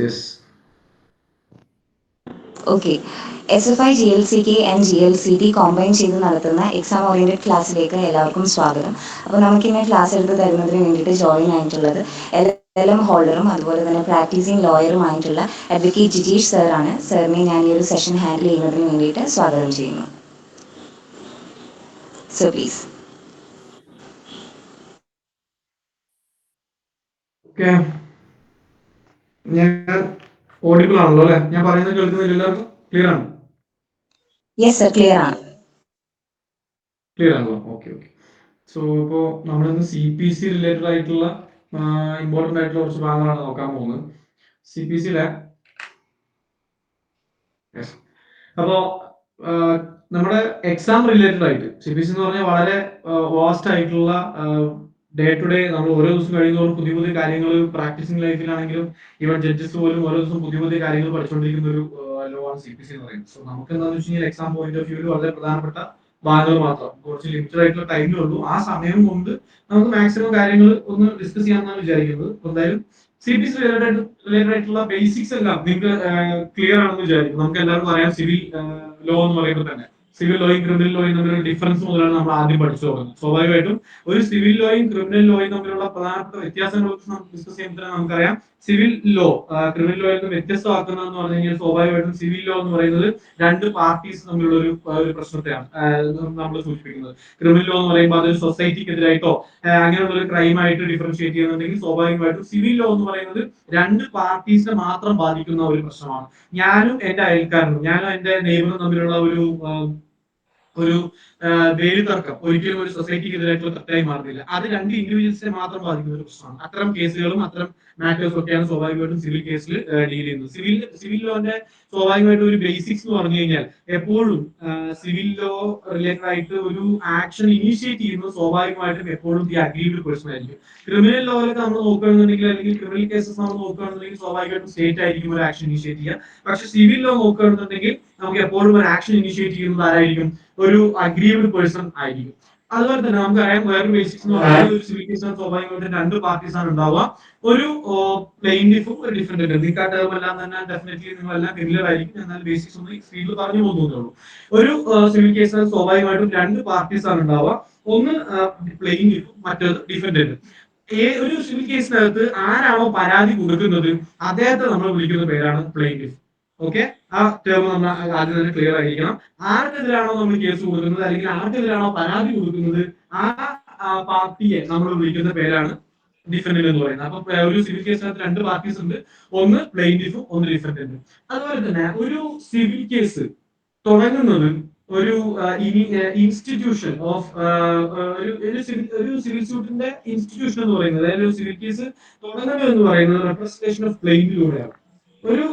Yes. Okay. SFI GLCK and GLCT combine ചെയ്ത് നടത്തുന്ന exam oriented ക്ലാസ്സിലേക്ക് എല്ലാവർക്കും സ്വാഗതം. അപ്പോൾ നമുക്കിന്ന് ക്ലാസ് എടുത്ത് തരുന്നതിന് വേണ്ടിയിട്ട് ജോയിൻ ആയിട്ടുള്ളത് LLM ഹോൾഡറും അതുപോലെ തന്നെ പ്രാക്ടീസിങ് ലോയറുമായിട്ടുള്ള അഡ്വക്കേറ്റ് ജിജീഷ് സാറാണ്. സാറിനെ ഞാൻ ഈ ഒരു സെഷൻ ഹാൻഡിൽ ചെയ്യുന്നതിന് വേണ്ടിയിട്ട് സ്വാഗതം ചെയ്യുന്നു. So please. ഓക്കെ, ഞാൻ ഓഡിബിൾ ആണല്ലോ അല്ലെ? ഞാൻ പറയുന്നത് കേൾക്കുന്നില്ല? എല്ലാവർക്കും ക്ലിയർ ആണ്? യെസ് സർ, ക്ലിയർ ആണ്. ക്ലിയർ ആണല്ലോ? Okay okay. സോ ഇപ്പോൾ നമ്മളിന്ന് CPC റിലേറ്റഡ് ആയിട്ടുള്ള ഇമ്പോർട്ടൻ്റ് ആയിട്ടുള്ള കുറച്ച് ഭാഗങ്ങളാണ് നോക്കാൻ പോകുന്നത്. CPCയിലെ അപ്പോൾ നമ്മുടെ എക്സാം റിലേറ്റഡ് ആയിട്ട് CPC എന്ന് പറഞ്ഞാൽ വളരെ വാസ്റ്റ് ആയിട്ടുള്ള ഡേ ടു ഡേ നമ്മൾ ഓരോ ദിവസം കഴിയുന്നതോറും പുതിയ പുതിയ കാര്യങ്ങൾ പ്രാക്ടീസിങ് ലൈഫിലാണെങ്കിലും ഈവൻ ജഡ്ജസ് പോലും ഓരോ ദിവസം പുതിയ പുതിയ കാര്യങ്ങൾ പഠിച്ചുകൊണ്ടിരിക്കുന്ന ഒരു ലോ ആണ് CPC എന്ന് പറയുന്നത്. സോ നമുക്ക് എന്താണെന്ന് വെച്ച് കഴിഞ്ഞാൽ എക്സാം പോയിന്റ് ഓഫ് വ്യൂവിൽ വളരെ പ്രധാനപ്പെട്ട ഭാഗങ്ങൾ മാത്രം കുറച്ച് ലിമിറ്റഡ് ആയിട്ടുള്ള ടൈമേ ഉള്ളൂ. ആ സമയം കൊണ്ട് നമുക്ക് മാക്സിമം കാര്യങ്ങൾ ഒന്ന് ഡിസ്കസ് ചെയ്യാമെന്നാണ് വിചാരിക്കുന്നത്. എന്തായാലും CPC റിലേറ്റഡ് ആയിട്ടുള്ള ബേസിക്സ് എല്ലാം നിങ്ങൾക്ക് ക്ലിയർ ആണെന്ന് വിചാരിക്കും. നമുക്ക് എല്ലാവർക്കും അറിയാം സിവിൽ ലോ എന്ന് പറയുമ്പോൾ തന്നെ സിവിൽ ലോയും ക്രിമിനൽ ലോയും തമ്മിലുള്ള ഡിഫറൻസ് മുതലാണ് നമ്മൾ ആദ്യം പഠിച്ചു തുടങ്ങുന്നത്. സ്വാഭാവികമായിട്ടും ഒരു സിവിൽ ലോയും ക്രിമിനൽ ലോയും തമ്മിലുള്ള പ്രധാനപ്പെട്ട വ്യത്യാസങ്ങളെ കുറിച്ച് നമുക്ക് ഡിസ്കസ് ചെയ്യുമ്പോൾ തന്നെ നമുക്കറിയാം സിവിൽ ലോ ക്രിമിനൽ ലോയിൽ നിന്ന് വ്യത്യസ്തമാക്കുന്നതെന്ന് പറഞ്ഞു കഴിഞ്ഞാൽ സ്വാഭാവികമായിട്ടും സിവിൽ ലോ എന്ന് പറയുന്നത് രണ്ട് പാർട്ടീസ് തമ്മിലുള്ള ഒരു പ്രശ്നത്തെയാണ് നമ്മൾ സൂചിപ്പിക്കുന്നത്. ക്രിമിനൽ ലോ എന്ന് പറയുമ്പോൾ അതൊരു സൊസൈറ്റിക്കെതിരായിട്ടോ അങ്ങനെയുള്ള ഒരു ക്രൈം ആയിട്ട് ഡിഫറൻഷിയേറ്റ് ചെയ്യുന്നുണ്ടെങ്കിൽ സ്വാഭാവികമായിട്ടും സിവിൽ ലോ എന്ന് പറയുന്നത് രണ്ട് പാർട്ടീസിനെ മാത്രം ബാധിക്കുന്ന ഒരു പ്രശ്നമാണ്. ഞാനും എന്റെ അയൽക്കാരനും ഞാനും എന്റെ നെയ്ബറും തമ്മിലുള്ള ഒരു വേലി തർക്കം ഒരിക്കലും ഒരു സൊസൈറ്റിക്കെതിരായിട്ടുള്ള തെറ്റായി മാറുന്നില്ല. അത് രണ്ട് ഇൻഡിവിജ്വൽസിനെ മാത്രം ബാധിക്കുന്ന ഒരു പ്രശ്നമാണ്. അത്തരം കേസുകളും അത്തരം മാറ്റേഴ്സും ഒക്കെയാണ് സ്വാഭാവികമായിട്ടും സിവിൽ കേസിൽ ഡീൽ ചെയ്യുന്നത്. സിവിൽ ലോന്റെ സ്വാഭാവികമായിട്ടും ഒരു ബേസിക്സ് എന്ന് പറഞ്ഞു കഴിഞ്ഞാൽ എപ്പോഴും സിവിൽ ലോ റിലേറ്റഡ് ആയിട്ട് ഒരു ആക്ഷൻ ഇനീഷ്യേറ്റ് ചെയ്യുന്നത് സ്വാഭാവികമായിട്ടും എപ്പോഴും ദി അഗ്രീവ്ഡ് പേഴ്സൺ ആയിരിക്കും. ക്രിമിനൽ ലോയിലൊക്കെ നമ്മൾ നോക്കുകയാണെന്നുണ്ടെങ്കിൽ അല്ലെങ്കിൽ ക്രിമിനൽ കേസസ് നമ്മൾ നോക്കുകയാണെന്നുണ്ടെങ്കിൽ സ്വാഭാവികമായിട്ടും സ്റ്റേറ്റ് ആയിരിക്കും ഒരു ആക്ഷൻ ഇനീഷ്യേറ്റ് ചെയ്യുക. പക്ഷെ സിവിൽ ലോ നോക്കുകയാണെന്നുണ്ടെങ്കിൽ നമുക്ക് എപ്പോഴും ഒരു ആക്ഷൻ ഇനീഷ്യേറ്റ് ചെയ്യുന്നത് ആരായിരിക്കും? ഒരു അഗ്രീവ്ഡ് പേഴ്സൺ ആയിരിക്കും. അതുപോലെ തന്നെ നമുക്കറിയാം വേറൊരു ബേസിക്സ് എന്ന് പറയുന്നത് ഒരു സിവിൽ കേസിന് സ്വാഭാവികമായിട്ടും രണ്ട് പാർട്ടീസ് ആണ് ഉണ്ടാവുക. ഒരു പ്ലെയിൻറ്റിഫും ഒരു ഡിഫൻഡന്റും. നിങ്ങൾക്ക് ആ ടേം എല്ലാം തന്നെ ഡെഫിനറ്റ്ലി നിങ്ങളെല്ലാം ഫെമിലിയർ ആയിരിക്കും. എന്നാൽ ബേസിക്സ് ഒന്ന് സ്പീഡിൽ പറഞ്ഞു പോകുന്നതേ ഉള്ളൂ. ഒരു സിവിൽ കേസിന് സ്വാഭാവികമായിട്ടും രണ്ട് പാർട്ടീസ് ആണ് ഉണ്ടാവുക. ഒന്ന് പ്ലെയിൻറ്റിഫും മറ്റേത് ഡിഫൻഡന്റും. ഒരു സിവിൽ കേസിനകത്ത് ആരാണോ പരാതി കൊടുക്കുന്നത് അദ്ദേഹത്തെ നമ്മൾ വിളിക്കുന്ന പേരാണ് പ്ലെയിൻറ്റിഫ്. ഓക്കെ, ആ ടേം നമ്മൾ ആദ്യം തന്നെ ക്ലിയർ ആയിരിക്കണം. ആർക്കെതിരാണോ നമ്മൾ കേസ് കൊടുക്കുന്നത് അല്ലെങ്കിൽ ആർക്കെതിരാണോ പരാതി കൊടുക്കുന്നത് ആ പാർട്ടിയെ നമ്മൾ വിളിക്കുന്ന പേരാണ് ഡിഫൻഡന്റ് എന്ന് പറയുന്നത്. അപ്പൊ ഒരു സിവിൽ കേസിനകത്ത് രണ്ട് പാർട്ടീസ് ഉണ്ട്, ഒന്ന് പ്ലെയിൻറ്റിഫും ഒന്ന് ഡിഫൻഡന്റും. അതുപോലെ തന്നെ ഒരു സിവിൽ കേസ് തുടങ്ങുന്നത് ഒരു ഇൻസ്റ്റിറ്റ്യൂഷൻ ഓഫ് ഒരു സിവിൽ സ്യൂട്ടിന്റെ ഇൻസ്റ്റിറ്റ്യൂഷൻ എന്ന് പറയുന്നത് അതായത് ഒരു സിവിൽ കേസ് തുടങ്ങുന്നത് എന്ന് പറയുന്നത് റെപ്രസെന്റേഷൻ ഓഫ് പ്ലെയിന്റിലൂടെയാണ്. ഒരു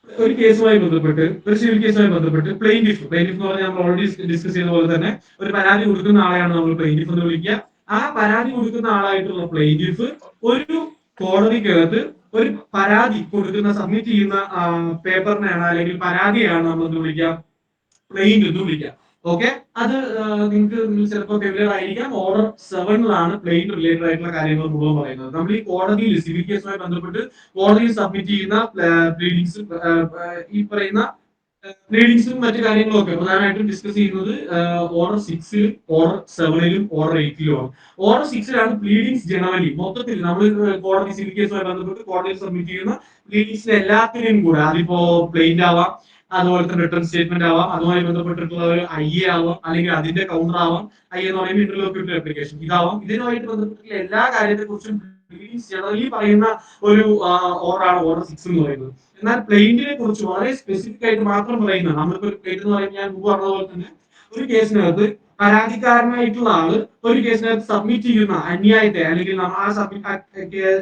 ഒരു കേസുമായി ബന്ധപ്പെട്ട് ഒരു സിവിൽ കേസുമായി ബന്ധപ്പെട്ട് പ്ലെയിൻറ്റിഫ് എന്ന് പറഞ്ഞാൽ നമ്മൾ ഓൾറെഡി ഡിസ്കസ് ചെയ്ത പോലെ തന്നെ ഒരു പരാതി കൊടുക്കുന്ന ആളെയാണ് നമ്മൾ പ്ലെയിൻറ്റിഫ് എന്ന് വിളിക്കുക. ആ പരാതി കൊടുക്കുന്ന ആളായിട്ടുള്ള പ്ലെയിൻറ്റിഫ് ഒരു കോടതിക്കകത്ത് ഒരു പരാതി കൊടുക്കുന്ന സബ്മിറ്റ് ചെയ്യുന്ന പേപ്പറിനെയാണ് അല്ലെങ്കിൽ പരാതിയാണ് നമ്മൾ എന്ത് വിളിക്കുക? പ്ലെയിൻറ്റ് എന്ന് വിളിക്കുക. ഓക്കെ, അത് നിങ്ങൾക്ക് ചിലപ്പോൾ ഫെമിലിയർ ആയിരിക്കാം. ഓർഡർ 7 പ്ലെയിൻ റിലേറ്റഡ് ആയിട്ടുള്ള കാര്യങ്ങൾ മുഴുവൻ പറയുന്നത്. നമ്മൾ ഈ കോടതിയിൽ സിവിൽ കേസുമായി ബന്ധപ്പെട്ട് കോടതിയിൽ സബ്മിറ്റ് ചെയ്യുന്ന പ്ലീഡിങ്സ് ഈ പറയുന്ന പ്ലീഡിങ്സും മറ്റു കാര്യങ്ങളും ഒക്കെ പ്രധാനമായിട്ടും ഡിസ്കസ് ചെയ്യുന്നത് ഓർഡർ 6-ലും ഓർഡർ 7-ലും ഓർഡർ 8-ലുമാണ്. ഓർഡർ 6-ലാണ് പ്ലീഡിങ്സ് ജനറലി മൊത്തത്തിൽ നമ്മൾ കോടതി സിവിൽ കേസുമായി ബന്ധപ്പെട്ട് കോടതിയിൽ സബ്മിറ്റ് ചെയ്യുന്ന പ്ലീഡിങ്സിന് എല്ലാത്തിനെയും കൂടെ അതിപ്പോ പ്ലെയിന്റ് ആവാം, അതുപോലെ തന്നെ റിട്ടേൺ സ്റ്റേറ്റ്മെന്റ് ആവാം, അതുമായി ബന്ധപ്പെട്ടിട്ടുള്ള ഒരു IA ആവാം, അല്ലെങ്കിൽ അതിന്റെ കൗണ്ടർ ആവാം. IA എന്ന് പറയുമ്പോൾ ഇന്റർലോക്യൂട്ടറി ആപ്ലിക്കേഷൻ ഇതാവാം. ഇതിനുമായിട്ട് ബന്ധപ്പെട്ടിട്ടുള്ള എല്ലാ കാര്യത്തെ കുറിച്ചും ജനറലി പറയുന്ന ഒരു ഓർഡറാണ് ഓർഡർ 6 എന്ന് പറയുന്നത്. എന്നാൽ പ്ലെയിന്റിനെ കുറിച്ച് വളരെ സ്പെസിഫിക് ആയിട്ട് മാത്രം പറയുന്ന നമ്മളിപ്പോ പ്ലെയിന്റ് എന്ന് പറയുമ്പോൾ ഞാൻ മുമ്പ് പറഞ്ഞ പോലെ തന്നെ ഒരു കേസിനകത്ത് പരാതിക്കാരനായിട്ടുള്ള ആള് ഒരു കേസിനകത്ത് സബ്മിറ്റ് ചെയ്യുന്ന അന്യായത്തെ അല്ലെങ്കിൽ നമ്മൾ ആ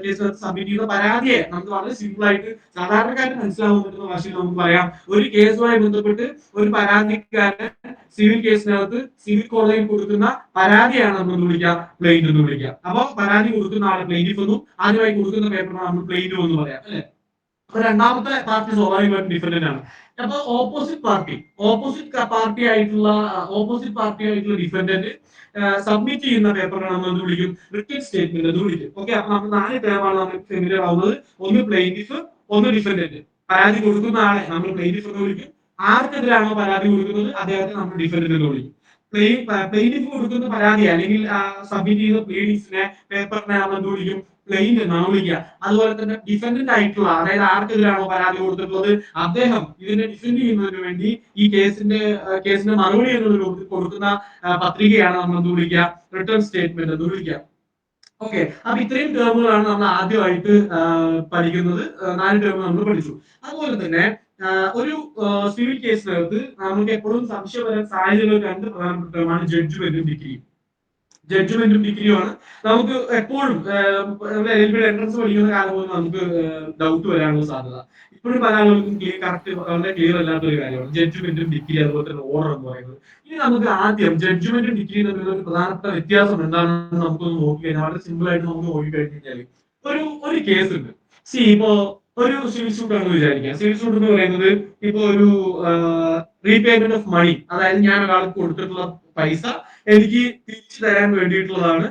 കേസിനകത്ത് സബ്മിറ്റ് ചെയ്യുന്ന പരാതിയെ നമുക്ക് വളരെ സിമ്പിൾ ആയിട്ട് സാധാരണക്കാരന് മനസ്സിലാവാൻ പറ്റുന്ന ഭാഷയിൽ നമുക്ക് പറയാം. ഒരു കേസുമായി ബന്ധപ്പെട്ട് ഒരു പരാതിക്കാരൻ സിവിൽ കേസിനകത്ത് സിവിൽ കോടതിയിൽ കൊടുക്കുന്ന പരാതിയാണ് നമ്മൾ വിളിക്കുക പ്ലെയിന്റ് എന്ന് വിളിക്കുക. അപ്പൊ പരാതി കൊടുക്കുന്ന ആളെ പ്ലെയിന്റിഫ് എന്നും ആദ്യമായി കൊടുക്കുന്ന പേപ്പറാണ് നമ്മൾ പ്ലെയിന്റ് എന്ന് പറയാം അല്ലെ. അപ്പൊ രണ്ടാമത്തെ പാർട്ടി സ്വാഭാവികമായിട്ടും ഡിഫൻഡന്റ് ആണ്. അപ്പൊ ഓപ്പോസിറ്റ് പാർട്ടി ആയിട്ടുള്ള ഡിഫൻഡന്റ് സബ്മിറ്റ് ചെയ്യുന്ന പേപ്പറിനെ നമ്മൾ എന്ത് വിളിക്കും? റിട്ടൺ സ്റ്റേറ്റ്മെന്റ് എന്ന് വിളിക്കും. ഓക്കെ, അപ്പൊ നമ്മൾ 4 ടേമാണ് നമ്മൾ ഫെമിലിയർ ആവുന്നത്. ഒന്ന് പ്ലെയിൻറ്റിഫ്, ഒന്ന് ഡിഫൻഡന്റ്. പരാതി കൊടുക്കുന്ന ആളെ നമ്മൾ പ്ലെയിൻറ്റിഫ് എന്ന് വിളിക്കും. ആർക്കെതിരാണോ പരാതി കൊടുക്കുന്നത് അദ്ദേഹത്തെ നമ്മൾ ഡിഫൻഡന്റ് എന്ന് വിളിക്കും. പ്ലെയിൻറ്റിഫ് കൊടുക്കുന്ന പരാതി അല്ലെങ്കിൽ സബ്മിറ്റ് ചെയ്യുന്ന പ്ലീഡിങ്സിനെ പേപ്പറിനെ നമ്മൾ എന്ത് വിളിക്കും? പ്ലെയിൻ എന്നാണ് വിളിക്കുക. അതുപോലെ തന്നെ ഡിഫൻഡന്റ് ആയിട്ടുള്ള, അതായത് ആർക്കെതിരാണോ പരാതി കൊടുത്തിട്ടുള്ളത് അദ്ദേഹം ഇതിനെ ഡിഫെൻഡ് ചെയ്യുന്നതിന് വേണ്ടി ഈ കേസിന്റെ മറുപടി എന്നുള്ള രൂപത്തിൽ കൊടുക്കുന്ന പത്രികയാണ് നമ്മൾ എന്ത് വിളിക്കുക? റിട്ടേൺ സ്റ്റേറ്റ്മെന്റ് എന്ന് വിളിക്കുക. ഓക്കെ, അപ്പൊ ഇത്രയും ടേമുകളാണ് നമ്മൾ ആദ്യമായിട്ട് പഠിക്കുന്നത്. 4 ടേം നമ്മൾ പഠിച്ചു. അതുപോലെ തന്നെ ഒരു സിവിൽ കേസിനകത്ത് നമുക്ക് എപ്പോഴും സംശയം വരാൻ സാധ്യതയുള്ള 2 പ്രധാനപ്പെട്ട ടേമാണ് ജഡ്ജ്മെന്റും ഡിഗ്രിയും. ജഡ്ജ്മെന്റും ഡിഗ്രിയുമാണ് നമുക്ക് എപ്പോഴും എൻട്രൻസ് പഠിക്കുന്ന കാലം പോലും നമുക്ക് ഡൗട്ട് വരാനുള്ള സാധ്യത. ഇപ്പോഴും പല ആളുകൾക്കും കറക്റ്റ് വളരെ ക്ലിയർ അല്ലാത്ത ഒരു കാര്യമാണ് ജഡ്ജ്മെന്റും ഡിഗ്രി, അതുപോലെ തന്നെ ഓർഡർ എന്ന് പറയുന്നത്. ഇനി നമുക്ക് ആദ്യം ജഡ്ജ്മെന്റും ഡിഗ്രിയും തമ്മിലുള്ള ഒരു പ്രധാനപ്പെട്ട വ്യത്യാസം എന്താണെന്ന് നമുക്കൊന്ന് നോക്കി കഴിഞ്ഞാൽ വളരെ സിമ്പിൾ ആയിട്ട് നമുക്ക് നോക്കി കഴിഞ്ഞാൽ ഒരു കേസ് ഉണ്ട്. ഇപ്പോ ഒരു സിവിൽ സൂട്ട് ആണെന്ന് വിചാരിക്കാം. സിവിൽ സൂട്ട് എന്ന് പറയുന്നത് ഇപ്പൊ ഒരു റീപേയ്മെന്റ് ഓഫ് മണി, അതായത് ഞാൻ ഒരാൾക്ക് കൊടുത്തിട്ടുള്ള പൈസ എനിക്ക് തിരിച്ചു തരാൻ വേണ്ടിയിട്ടുള്ളതാണ്.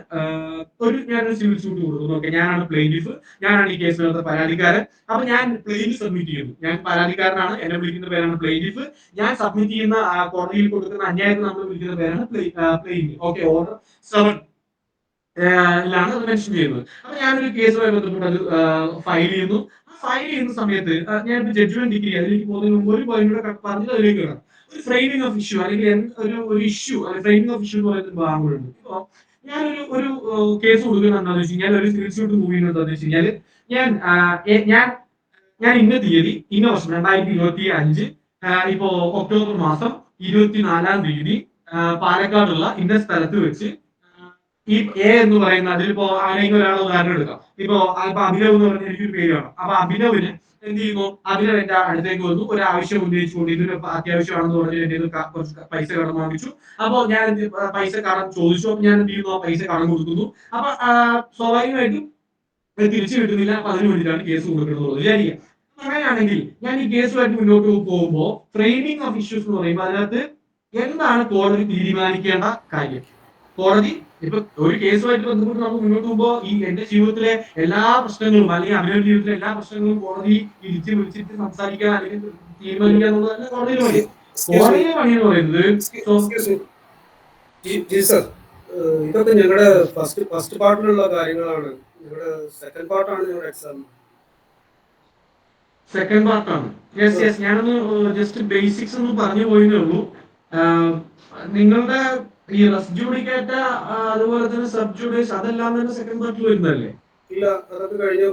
ഞാനൊരു സിവിൽ സൂട്ട് കൊടുക്കുന്നു. ഓക്കെ, ഞാനാണ് പ്ലെയിൻറ്റിഫ്, ഞാനാണ് ഈ കേസിനകത്ത് പരാതിക്കാരൻ. അപ്പൊ ഞാൻ പ്ലെയിൻറ്റ് സബ്മിറ്റ് ചെയ്യുന്നു. ഞാൻ പരാതിക്കാരനാണ്, എന്നെ വിളിക്കുന്ന പേരാണ് പ്ലെയിൻറ്റിഫ്. ഞാൻ സബ്മിറ്റ് ചെയ്യുന്ന കോടതിയിൽ കൊടുക്കുന്ന അന്യായത്തിൽ നമ്മൾ വിളിക്കുന്ന പേരാണ് പ്ലെയിൻറ്റ്. ഓക്കെ, ഓർഡർ 7 ലാണ് അത് മെൻഷൻ ചെയ്യുന്നത്. അപ്പൊ ഞാനൊരു കേസുമായി ബന്ധപ്പെട്ട് അത് ഫയൽ ചെയ്യുന്നു. ഫയൽ ചെയ്യുന്ന സമയത്ത് ഞാൻ ജഡ്ജ്മെന്റ് ഡിഗ്രി അതിലേക്ക് പോകുന്നതിന് മുമ്പ് ഒരു പോയിന്റ് കൂടെ പറഞ്ഞിട്ട് അതിലേക്ക് വരാം. ഒരു ഫ്രെയിമിംഗ് ഓഫ് ഇഷ്യൂ അല്ലെങ്കിൽ ഒരു ഇഷ്യൂ അല്ലെങ്കിൽ ഫ്രെയിമിംഗ് ഓഫ് ഇഷ്യൂ എന്ന് പറയുന്ന ഭാഗങ്ങളുണ്ട്. ഇപ്പൊ ഞാനൊരു ഒരു കേസ് കൊടുക്കുന്നത് എന്താണെന്ന് വെച്ച് കഴിഞ്ഞാൽ, ഒരു സിവിൽ സൂട്ട് മൂവ് ചെയ്യുന്നത് എന്താണെന്ന് വെച്ച് കഴിഞ്ഞാൽ, ഞാൻ ഇന്ന തീയതി ഇന്ന വർഷം 2025 ഇപ്പോ ഒക്ടോബർ മാസം 24-ാം തീയതി പാലക്കാടുള്ള ഇന്ന സ്ഥലത്ത് വെച്ച് ഈ എ എന്ന് പറയുന്ന അതിലിപ്പോ ആരെങ്കിലും ഒരാളെ ഉദാഹരണം എടുക്കാം. ഇപ്പൊ അഭിനവ് എന്ന് പറഞ്ഞ എനിക്കൊരു പേര് വേണം. അപ്പൊ അഭിനവിന് എന്ത് ചെയ്യുന്നു? അഭിനവ് എന്റെ അടുത്തേക്ക് വന്നു, ഒരു ആവശ്യം ഉന്നയിച്ചുകൊണ്ട് ഇതിന് അത്യാവശ്യമാണെന്ന് പറഞ്ഞ് എന്റെ കുറച്ച് പൈസ കടം വാങ്ങിച്ചു. അപ്പൊ ഞാൻ പൈസ കടം ചോദിച്ചു. അപ്പൊ ഞാൻ എന്ത് ചെയ്യുന്നു? ആ പൈസ കടം കൊടുക്കുന്നു. അപ്പൊ സ്വാഭാവികമായിട്ടും തിരിച്ചു കിട്ടുന്നില്ല. അപ്പൊ അതിന് വേണ്ടിയിട്ടാണ് കേസ് കൊടുക്കുന്നത് വിചാരിക്കുക. അങ്ങനെയാണെങ്കിൽ ഞാൻ ഈ കേസുമായിട്ട് മുന്നോട്ട് പോകുമ്പോൾ ഫ്രെയിമിംഗ് ഓഫ് ഇഷ്യൂസ് എന്ന് പറയുമ്പോൾ അതിനകത്ത് എന്താണ് കോടതി തീരുമാനിക്കേണ്ട കാര്യം? കോടതി ഇപ്പൊ ഒരു കേസുമായിട്ട് ബന്ധപ്പെട്ട് നമുക്ക് മുന്നോട്ട് പോകുമ്പോൾ ഈ എന്റെ ജീവിതത്തിലെ എല്ലാ പ്രശ്നങ്ങളും അല്ലെങ്കിൽ അവരുടെ ജീവിതത്തിലെ എല്ലാ പ്രശ്നങ്ങളും കോടതി വിളിച്ചിട്ട് സംസാരിക്കാൻ അല്ലെങ്കിൽ തീരുമാനിക്കുക എന്നുള്ളതല്ല കോടതിയുടെ പണി. കോടതിയുടെ പണി എന്ന് പറയുന്നത് ഇതൊക്കെ ഞങ്ങളുടെ ഫസ്റ്റ് പാർട്ടിലുള്ള കാര്യങ്ങളാണ്. ഞങ്ങളുടെ സെക്കൻഡ് പാർട്ടാണ് ഞങ്ങളുടെ എക്സാം. സെക്കൻഡ് പാർട്ടാണ്. യെസ്, ഞാനൊന്ന് ജസ്റ്റ് ബേസിക്സ് ഒന്ന് പറഞ്ഞു പോയതേ ഉള്ളൂ. നിങ്ങളുടെ ഈ റെസ് ജുഡിക്കേറ്റ അതുപോലെ തന്നെ സബ് ജുഡീസ് അതെല്ലാം തന്നെ സെക്കൻഡ് പാർട്ടിൽ വരുന്നതല്ലേ? ഇല്ല, അതൊക്കെ കഴിഞ്ഞ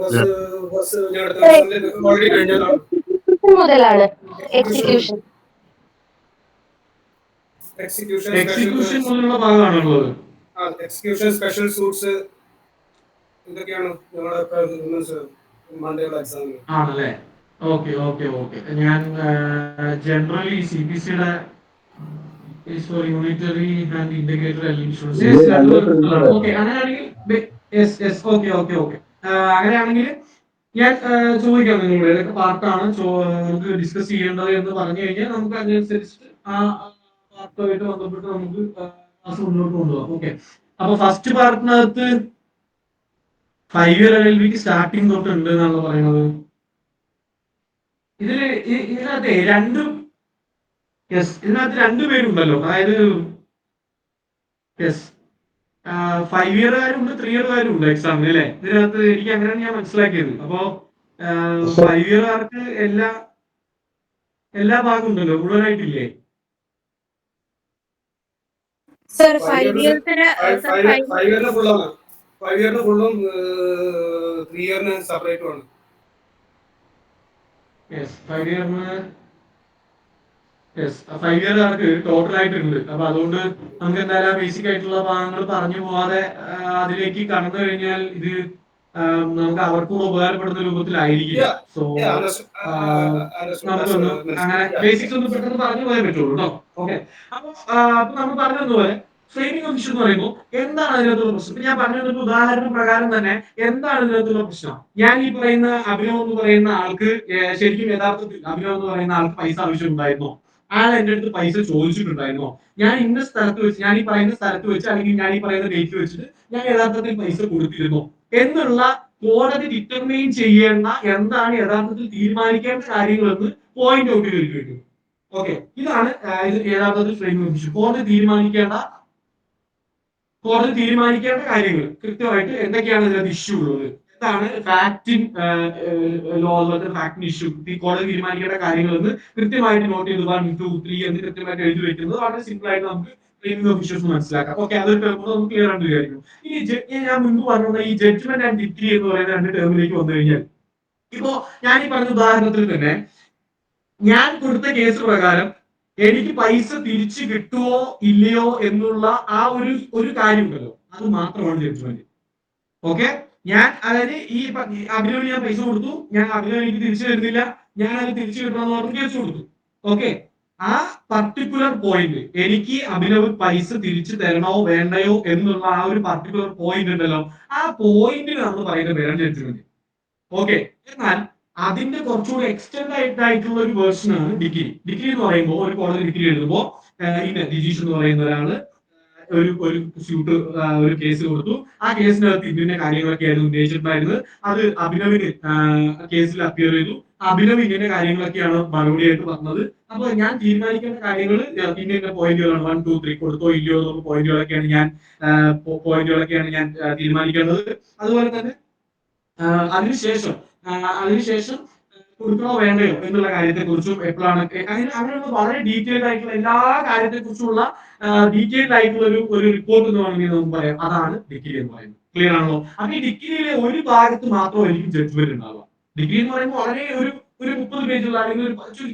ഓൾറെഡി കഴിഞ്ഞതാണ്. മുതലാണ് എക്സിക്യൂഷൻ മുതലുള്ള ഭാഗമാണുള്ളത്. എക്സിക്യൂഷൻ, സ്പെഷ്യൽ സൂട്ട്സ്, ഇതൊക്കെയാണ് ഞങ്ങളുടെ മൺഡേയുള്ള എക്സാമിന്. ആണല്ലേ? ഓക്കെ. ഞാൻ ജനറലി CPCയുടെ യൂണിറ്ററി ആൻഡ് ഇന്റഗ്രേറ്റഡ് ഇൻഷുറൻസ് അങ്ങനെയാണെങ്കിൽ ഞാൻ ചോദിക്കാം നിങ്ങളോട് ഏതൊക്കെ പാർട്ടാണ് നമുക്ക് ഡിസ്കസ് ചെയ്യേണ്ടത് എന്ന് പറഞ്ഞു കഴിഞ്ഞാൽ നമുക്ക് അതിനനുസരിച്ച് ആ പാർട്ടുമായിട്ട് ബന്ധപ്പെട്ട് നമുക്ക് ക്ലാസ് മുന്നോട്ട് കൊണ്ടുപോകാം. ഓക്കെ, അപ്പൊ ഫസ്റ്റ് പാർട്ടിനകത്ത് 5 ഇയർ LLBക്ക് സ്റ്റാർട്ടിങ് തൊട്ട് ഉണ്ട് എന്നാണ് പറയുന്നത്. ഇതിനകത്ത് ഇതിനകത്ത് 2 പേരുണ്ടല്ലോ. അതായത് 5 ഇയറുകാരുണ്ട്, 3 ഇയറുകാരും ഉണ്ട് എക്സാമിന് അല്ലെ? ഇതിനകത്ത് എനിക്ക് അങ്ങനെയാണ് ഞാൻ മനസ്സിലാക്കിയത്. അപ്പോ 5 ഇയറുകാർക്ക് എല്ലാ ഭാഗം ഉണ്ടല്ലോ, മുഴുവനായിട്ടില്ലേ? സർ 5 ഇയറിന് 5 ഫുള്ളും 3 ഇയറിന് സെപ്പറേറ്റ് ആണ്. 5 ഇയറുകാർക്ക് ടോട്ടൽ ആയിട്ടുണ്ട്. അപ്പൊ അതുകൊണ്ട് നമുക്ക് എന്തായാലും ബേസിക് ആയിട്ടുള്ള ഭാഗങ്ങൾ പറഞ്ഞു പോവാതെ അതിലേക്ക് കടന്നു കഴിഞ്ഞാൽ ഇത് നമുക്ക് അവർക്കൂടെ ഉപകാരപ്പെടുന്ന രൂപത്തിലായിരിക്കില്ല. സോ നമുക്കൊന്ന് അങ്ങനെ ബേസിക്സ് ഒന്ന് പെട്ടെന്ന് പറഞ്ഞു പോയാൽ പറ്റുള്ളൂ കേട്ടോ. ഓക്കെ, അപ്പൊ നമ്മൾ പറഞ്ഞതുപോലെ ഫ്രെയിമിംഗ് ഓഫ് ഇഷ്യൂ എന്ന് പറയുമ്പോൾ എന്താണ് അതിനകത്തുള്ള പ്രശ്നം? ഞാൻ പറഞ്ഞ ഉദാഹരണ പ്രകാരം തന്നെ എന്താണ് ഇതിനകത്തുള്ള പ്രശ്നം? ഞാൻ ഈ പറയുന്ന അഭിനവ് എന്ന് പറയുന്ന ആൾക്ക് ശരിക്കും യഥാർത്ഥത്തിൽ അഭിനവ് എന്ന് പറയുന്ന ആൾക്ക് പൈസ ആവശ്യം ഉണ്ടായിരുന്നോ? അയാൾ എന്റെ അടുത്ത് പൈസ ചോദിച്ചിട്ടുണ്ടായിരുന്നോ? ഞാൻ ഇന്ന സ്ഥലത്ത് വെച്ച്, ഞാൻ ഈ പറയുന്ന സ്ഥലത്ത് വെച്ച് അല്ലെങ്കിൽ ഞാൻ ഈ പറയുന്ന ഡേറ്റ് വെച്ചിട്ട് ഞാൻ യഥാർത്ഥത്തിൽ പൈസ കൊടുത്തിരുന്നോ എന്നുള്ള കോടതി ഡിറ്റർമൈൻ ചെയ്യേണ്ട എന്താണ് യഥാർത്ഥത്തിൽ തീരുമാനിക്കേണ്ട കാര്യങ്ങളെന്ന് പോയിന്റ് ഔട്ട് ചെയ്ത് കിട്ടും. ഓക്കെ, ഇതാണ് ഇത് യഥാർത്ഥത്തിൽ ഫ്രെയിമിംഗ് ഓഫ് ഇഷ്യൂ. കോടതി തീരുമാനിക്കേണ്ട കാര്യങ്ങൾ കൃത്യമായിട്ട് എന്തൊക്കെയാണ് ഇതിനകത്ത് ഇഷ്യൂ ഉള്ളത്, എന്താണ് ഫാക്ടിൻ ലോ, അതുപോലെ ഫാക്ടിൻ ഇഷ്യൂ, ഈ കോടതി തീരുമാനിക്കേണ്ട കാര്യങ്ങൾ എന്ന് കൃത്യമായിട്ട് നോട്ട് ചെയ്ത് 1, 2, 3 എന്ന് കൃത്യമായിട്ട് എഴുതി വെക്കുന്നത് വളരെ സിമ്പിൾ ആയിട്ട് നമുക്ക് ഫ്രെയിമിംഗ് ഓഫ് ഇഷ്യൂസ് മനസ്സിലാക്കാം. ഓക്കെ, അതൊരു ടേം നമുക്ക് ക്ലിയർ ആണെന്ന് വിചാരിക്കും. ഈ ഞാൻ മുൻപ് പറഞ്ഞ ഈ ജഡ്ജ്മെന്റ് ആൻഡ് ഡിഗ്രി എന്ന് പറയുന്ന രണ്ട് ടേമിലേക്ക് വന്നു കഴിഞ്ഞാൽ, ഇപ്പോ ഞാൻ ഈ പറഞ്ഞ ഉദാഹരണത്തിൽ തന്നെ ഞാൻ കൊടുത്ത കേസ് പ്രകാരം എനിക്ക് പൈസ തിരിച്ചു കിട്ടുമോ ഇല്ലയോ എന്നുള്ള ആ ഒരു കാര്യമുണ്ടല്ലോ, അത് മാത്രമാണ് ജഡ്ജ്മെന്റ്. ഓക്കെ, ഞാൻ അതായത് ഈ അഭിനവ് ഞാൻ പൈസ കൊടുത്തു, ഞാൻ അഭിനവ് എനിക്ക് തിരിച്ചു തരുന്നില്ല, ഞാൻ അത് തിരിച്ചു കിട്ടണമെന്ന് പറഞ്ഞ് കേസ് കൊടുത്തു. ഓക്കെ, ആ പർട്ടിക്കുലർ പോയിന്റ് എനിക്ക് അഭിനവ് പൈസ തിരിച്ചു തരണോ വേണ്ടയോ എന്നുള്ള ആ ഒരു പർട്ടിക്കുലർ പോയിന്റ് ഉണ്ടല്ലോ, ആ പോയിന്റിന് നമ്മൾ പറയുന്ന പേരാണ് ജഡ്ജ്മെന്റ്. ഓക്കെ, എന്നാൽ അതിന്റെ കുറച്ചുകൂടി എക്സ്റ്റെൻഡ് ആയിട്ടുള്ള ഒരു വേർഷൻ ആണ് ഡിഗ്രി. ഡിഗ്രി എന്ന് പറയുമ്പോൾ ഒരു കോടതി ഡിഗ്രി എഴുതുമ്പോൾ ഇന്ന ദിജീഷ് എന്ന് പറയുന്ന ഒരാള് ഒരു സ്യൂട്ട് ഒരു കേസ് കൊടുത്തു. ആ കേസിനകത്ത് ഇതിന്റെ കാര്യങ്ങളൊക്കെയായിരുന്നു ഉന്നയിച്ചിട്ടുണ്ടായിരുന്നത്. അത് അഭിനവിന് കേസിൽ അപ്പിയർ ചെയ്തു. അഭിനവ് ഇങ്ങനെ കാര്യങ്ങളൊക്കെയാണ് മറുപടിയായിട്ട് പറഞ്ഞത്. അപ്പൊ ഞാൻ തീരുമാനിക്കേണ്ട കാര്യങ്ങൾ ഇന്ന പോയിന്റുകളാണ്, 1, 2, 3 കൊടുത്തോ ഇല്ലയോ എന്നുള്ള പോയിന്റുകളൊക്കെയാണ് ഞാൻ തീരുമാനിക്കേണ്ടത്. അതുപോലെ തന്നെ അതിനുശേഷം കൊടുക്കണോ വേണ്ടയോ എന്നുള്ള കാര്യത്തെ കുറിച്ചും എപ്പോഴാണ് അങ്ങനെയുള്ള വളരെ ഡീറ്റെയിൽഡ് ആയിട്ടുള്ള എല്ലാ കാര്യത്തെ കുറിച്ചുള്ള ഡീറ്റെയിൽഡ് ആയിട്ടുള്ള ഒരു റിപ്പോർട്ട് എന്ന് വേണമെങ്കിൽ നമുക്ക് പറയാം, അതാണ് ഡിഗ്രി എന്ന് പറയുന്നത്. ക്ലിയർ ആണല്ലോ? അപ്പൊ ഈ ഡിഗ്രിയിലെ ഒരു ഭാഗത്ത് മാത്രമായിരിക്കും ജഡ്ജ്മെന്റ് ഉണ്ടാവുക. ഡിഗ്രി എന്ന് പറയുമ്പോൾ വളരെ ഒരു 30 പേജുള്ള അല്ലെങ്കിൽ ഒരു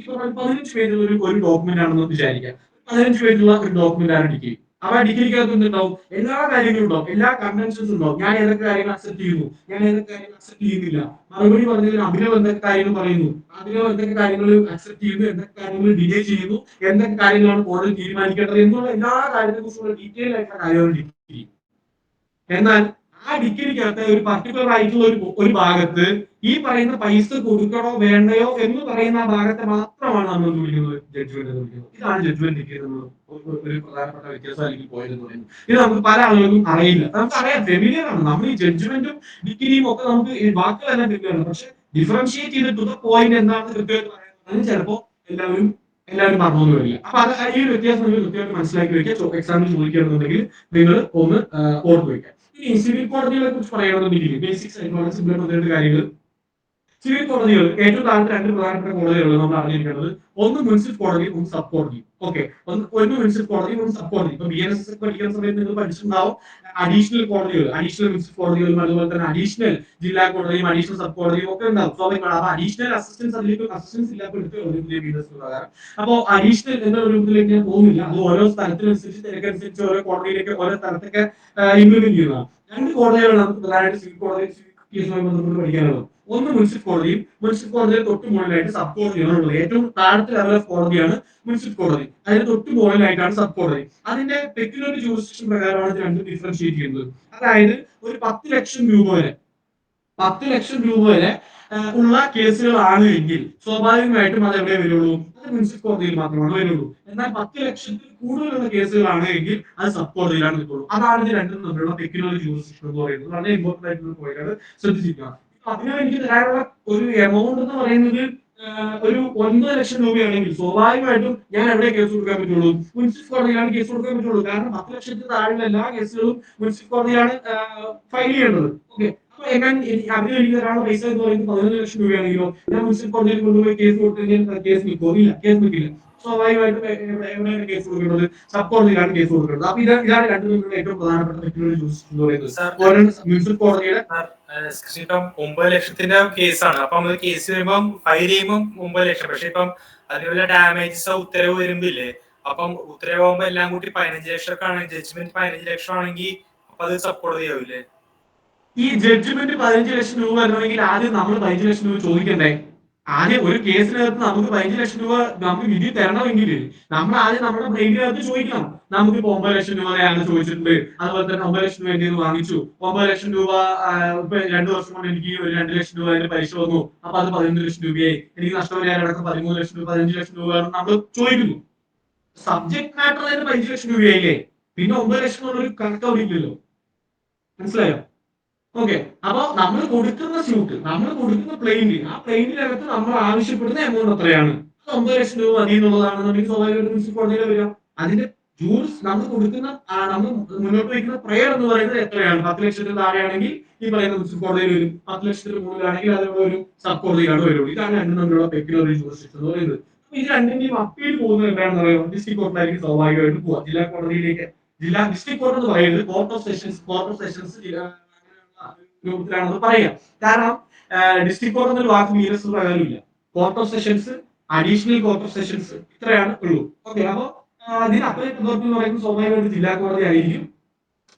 15 പേജുള്ള ഒരു ഡോക്യുമെന്റ് ആണെന്ന് വിചാരിക്കാം. 15 പേജുള്ള ഒരു ഡോക്യുമെന്റ് ആണ് ഡിഗ്രി. അപ്പൊ ആ ഡിഗ്രിക്കകത്ത് എന്തുണ്ടാവും? എല്ലാ കാര്യങ്ങളും ഉണ്ടാവും, എല്ലാ കൺവെൻഷൻസും ഉണ്ടാവും. ഞാൻ ഏതൊക്കെ കാര്യങ്ങൾ അക്സെപ്റ്റ് ചെയ്യുന്നു, ഞാൻ ഏതൊക്കെ കാര്യങ്ങൾ അക്സെപ്റ്റ് ചെയ്യുന്നില്ല, മറുപടി പറഞ്ഞതിന് അഭിനവ് എന്തൊക്കെ കാര്യങ്ങൾ പറയുന്നു, അഭിനവ് എന്തൊക്കെ കാര്യങ്ങൾ അക്സെപ്റ്റ് ചെയ്യുന്നു, എന്തൊക്കെ കാര്യങ്ങൾ ഡിലേ ചെയ്യുന്നു, എന്തൊക്കെ കാര്യങ്ങളാണ് കോടതി തീരുമാനിക്കേണ്ടത് എന്നുള്ള എല്ലാ കാര്യത്തെ കുറിച്ചുള്ള ഡീറ്റെയിൽ ആയിട്ടുള്ള കാര്യമാണ് ഡിഗ്രി. എന്നാൽ ആ ഡിഗ്രിക്കകത്ത് ഒരു പർട്ടിക്കുലർ ആയിട്ടുള്ള ഒരു ഭാഗത്ത് ഈ പറയുന്ന പൈസ കൊടുക്കണോ വേണ്ടയോ എന്ന് പറയുന്ന ആ ഭാഗത്തെ മാത്രമാണ് നമ്മൾ വിളിക്കുന്നത് ജഡ്ജ്മെന്റ് എന്ന് വിളിക്കുന്നത്. ഇതാണ് ജഡ്ജ്മെന്റ് ഡിഗ്രി നമ്മൾ ഒരു പ്രധാനപ്പെട്ട വ്യത്യാസം അല്ലെങ്കിൽ പോയിന്റ് എന്ന് പറയുന്നത്. ഇത് നമുക്ക് പല ആളുകൾക്കും അറിയില്ല. നമുക്കറിയാം, ഫെമിലിയർ ആണ്, നമ്മൾ ഈ ജഡ്ജ്മെന്റും ഡിഗ്രിയും ഒക്കെ നമുക്ക് വാക്കുകളെല്ലാം കിട്ടുകയാണ്. പക്ഷെ ഡിഫറൻഷിയേറ്റ് ചെയ്ത് ടു ദ പോയിന്റ് എന്താണെന്ന് കൃത്യമായിട്ട് പറയുന്നത് ചിലപ്പോൾ എല്ലാവരും മറന്നു വരില്ല. അപ്പൊ അത് ഈ ഒരു വ്യത്യാസം നിങ്ങൾ കൃത്യമായിട്ട് മനസ്സിലാക്കി വെക്കുക. എക്സാമിൽ ചോദിക്കുകയാണെന്നുണ്ടെങ്കിൽ നിങ്ങൾ ഒന്ന് ഓർത്ത് വെക്കുക. ഇനി സിവിൽ കോടതികളെ കുറിച്ച് പറയുകയാണെന്നുണ്ടെങ്കിൽ ബേസിക്സ് ആയിട്ടുള്ള സിമ്പിൾ കാര്യങ്ങൾ. സിവിൽ കോടതികൾ ഏറ്റവും താഴത്തെ രണ്ട് പ്രധാനപ്പെട്ട കോടതികൾ നമ്മൾ അറിഞ്ഞിരിക്കുന്നത്, ഒന്ന് മുനിസിപ്പൽ കോടതി, ഒന്ന് സബ് കോടതി. ഓക്കെ, ഒന്ന് മുനിസിപ്പൽ കോടതി, ഒന്ന് സബ് കോടതി. ഇപ്പൊ BNSS പഠിക്കുന്ന സമയത്ത് നിങ്ങൾ പഠിച്ചിട്ടുണ്ടാവും അഡീഷണൽ കോടതികൾ, അഡീഷണൽ മുനിസിപ്പൽ കോടതികളും അതുപോലെ തന്നെ അഡീഷണൽ ജില്ലാ കോടതിയും അഡീഷണൽ സബ് കോടതിയും ഒക്കെ ഉണ്ടാവും. സ്വാഭാവികമാണ്. അപ്പൊ അഡീഷണൽ അസിസ്റ്റൻസ് ഇല്ലാത്ത പ്രകാരം അപ്പൊ അഡീഷണൽ എന്ന രൂപത്തിലേക്ക് ഞാൻ പോകുന്നില്ല. അത് ഓരോ സ്ഥലത്തിനനുസരിച്ച് തിരക്കനുസരിച്ച് ഓരോ കോടതിയിലേക്ക് ഓരോ സ്ഥലത്തൊക്കെ ഇംപ്ലിമെന്റ് ചെയ്യുന്നതാണ്. രണ്ട് കോടതികളാണ് നമുക്ക് പ്രധാനമായിട്ട് സിവിൽ കോടതി കേസുമായി ബന്ധപ്പെട്ട് പഠിക്കാനുള്ളത്. ഒന്ന് മുനിസിപ്പൽ കോടതിയും, മുനിസിപ്പൽ കോടതിയിൽ തൊട്ട് മുകളിലായിട്ട് സബ് കോടതിയാണ് ഉള്ളത്. ഏറ്റവും താഴത്തെ ലെവൽ ഓഫ് കോടതിയാണ് മുനിസിപ്പൽ കോടതി, അതിന് തൊട്ട് മുകളിലായിട്ടാണ് സബ് കോടതി. അതിന്റെ പെക്യുലർ ജൂറിസ്ഡിക്ഷൻ പ്രകാരമാണ് ഇത് രണ്ടും ഡിഫറൻഷിയേറ്റ് ചെയ്യുന്നത്. അതായത് ഒരു 10 ലക്ഷം രൂപ വരെ ഉള്ള കേസുകളാണ് എങ്കിൽ സ്വാഭാവികമായിട്ടും അത് എവിടെ വരുള്ളൂ? അത് മുനിസിപ്പൽ കോടതിയിൽ മാത്രമാണ് വരുള്ളൂ. എന്നാൽ 10 ലക്ഷത്തിൽ കൂടുതലുള്ള കേസുകളാണ് എങ്കിൽ അത് സബ് കോടതിയിലാണ് നിൽക്കുള്ളൂ. അതാണ് ഇത് രണ്ടും തമ്മിലുള്ള പെക്യുലർ ജൂറിസ്ഡിക്ഷൻ എന്ന് പറയുന്നത്. വളരെ ഇമ്പോർട്ടന്റ് ആയിട്ടുള്ള പോയിന്റാണ്, ശ്രദ്ധിച്ചിരിക്കുക. അതിന് എനിക്ക് തരാനുള്ള ഒരു എമൗണ്ട് എന്ന് പറയുന്നത് ഒരു 9 ലക്ഷം രൂപയാണെങ്കിൽ സ്വാഭാവികമായിട്ടും ഞാൻ എവിടെ കേസ് കൊടുക്കാൻ പറ്റുള്ളൂ? മുനിസിപ്പൽ കോടതിയിലാണ് കേസ് കൊടുക്കാൻ പറ്റുള്ളൂ. കാരണം 10 ലക്ഷത്തിന് താഴെയുള്ള എല്ലാ കേസുകളും മുനിസിപ്പൽ കോടതിയാണ് ഫയൽ ചെയ്യേണ്ടത്. ഓക്കെ, അപ്പൊ അതിന് എനിക്ക് തരാനുള്ള പൈസ എന്ന് പറയുന്നത് 11 ലക്ഷം രൂപയാണെങ്കിലോ ഞാൻ മുനിസിപ്പൽ കോടതിയിൽ കൊണ്ടുപോയി കേസ് കൊടുത്തു കഴിഞ്ഞാൽ കേസ് നിൽക്കുമോ? ഇല്ല, കേസ് നിൽക്കില്ല. സ്വാഭാവികമായിട്ടും എവിടെയാണ് കേസ് കൊടുക്കുന്നത്? സബ് കോടതിയിലാണ് കേസ് കൊടുക്കുന്നത്. അപ്പൊ ഇതാണ് രണ്ടു തമ്മിലുള്ള ഏറ്റവും പ്രധാനപ്പെട്ട പെക്യുലർ ജൂറിസ്ഡിക്ഷൻ എന്ന് പറയുന്നത്. മുനിസിപ്പൽ കോടതിയുടെ ഇപ്പം 9 ലക്ഷത്തിന്റെ കേസാണ്. അപ്പൊ നമ്മള് കേസ് വരുമ്പം ഫയൽ ചെയ്യുമ്പോൾ 9 ലക്ഷം. പക്ഷെ ഇപ്പം അതിനുള്ള ഡാമേജസ് ഉത്തരവ് വരുമ്പില്ലേ, അപ്പം ഉത്തരവാകുമ്പോ എല്ലാം കൂട്ടി 15 ലക്ഷം ഒക്കെ ആണ്. ജഡ്ജ്മെന്റ് 15 ലക്ഷം ആണെങ്കിൽ അപ്പൊ അത് സബ് കോടതി ആവില്ലേ? ഈ ജഡ്ജ്മെന്റ് 15 ലക്ഷം രൂപ വരണമെങ്കിൽ ആദ്യം നമ്മൾ 15 ലക്ഷം രൂപ ചോദിക്കണ്ടേ? ആദ്യം ഒരു കേസിനകത്ത് നമുക്ക് 15 ലക്ഷം രൂപ നമുക്ക് വിധി തരണമെങ്കിൽ നമ്മൾ ആദ്യം നമ്മുടെ ബ്രെയിനിനകത്ത് ചോദിക്കണം. നമുക്ക് 9 ലക്ഷം രൂപയാണ് ചോദിച്ചിട്ടുണ്ട്, അതുപോലെ തന്നെ 9 ലക്ഷം രൂപ എന്റെ വാങ്ങിച്ചു, 9 ലക്ഷം രൂപ ഇപ്പൊ 2 വർഷം കൊണ്ട് എനിക്ക് ഒരു 2 ലക്ഷം രൂപ അതിന് പൈസ വന്നു, അപ്പൊ അത് 11 ലക്ഷം രൂപയായി, എനിക്ക് നഷ്ടപരിഹാരം അടക്കം 13 ലക്ഷം രൂപ 15 ലക്ഷം രൂപ നമ്മൾ ചോദിക്കുന്നു. സബ്ജക്ട് മാറ്റർ തന്നെ 15 ലക്ഷം രൂപയായില്ലേ? പിന്നെ 9 ലക്ഷം എന്നുള്ളൊരു കണക്ക് അവിടെ ഇല്ലല്ലോ. മനസ്സിലായോ? ഓക്കെ, അപ്പൊ നമ്മൾ കൊടുക്കുന്ന സ്യൂട്ട്, നമ്മൾ കൊടുക്കുന്ന പ്ലെയിനിൽ, ആ പ്ലെയിനിനകത്ത് നമ്മൾ ആവശ്യപ്പെടുന്ന എമൗണ്ട് എത്രയാണ്, 9 ലക്ഷം രൂപ മതി എന്നുള്ളതാണെന്നുണ്ടെങ്കിൽ സ്വാഭാവികമായിട്ടും മുനിസിപ്പൽ കോടതിയിൽ വരിക. അതിന്റെ ജൂൾസ് നമ്മൾ കൊടുക്കുന്ന നമ്മൾ മുന്നോട്ട് വയ്ക്കുന്ന പ്രയർ എന്ന് പറയുന്നത് എത്രയാണ്, 10 ലക്ഷത്തിൽ താഴെയാണെങ്കിൽ ഈ പറയുന്ന മുനിസിപ്പൽ കോടതിയിൽ വരും, 10 ലക്ഷത്തിന് മുകളിലാണെങ്കിൽ അതിനുള്ള ഒരു സബ് കോടതിയിലാണ് വരുള്ളൂ. ഇതാണ് രണ്ടും തമ്മിലുള്ള പെക്യുലർ ജൂറിസ്ഡിക്ഷൻ എന്ന് പറയുന്നത്. അപ്പൊ ഇത് രണ്ടിന്റെയും അപ്പീൽ പോകുന്നത് എന്താണെന്ന് പറയുമ്പോൾ ഡിസ്ട്രിക്ട് കോർട്ടിലായിരിക്കും സ്വാഭാവികമായിട്ട് പോവുക, ജില്ലാ കോടതിയിലേക്ക്. ഡിസ്ട്രിക്ട് കോർട്ട് എന്ന് പറയുന്നത് കോർട്ട് ഓഫ് സെഷൻസ് രൂപത്തിലാണെന്ന് പറയാം. കാരണം ഡിസ്ട്രിക്ട് കോർട്ട് എന്നൊരു വാക്ക് മീനസ് പ്രകാരമില്ല. Court of sessions, additional court of sessions, ഇത്രയാണ് ഉള്ളൂ. ഓക്കെ, അപ്പൊ അതിന് അപ്പലേറ്റ് അതോറിറ്റി എന്ന് പറയുന്നത് സ്വാഭാവികമായിട്ട് ജില്ലാ കോടതി ആയിരിക്കും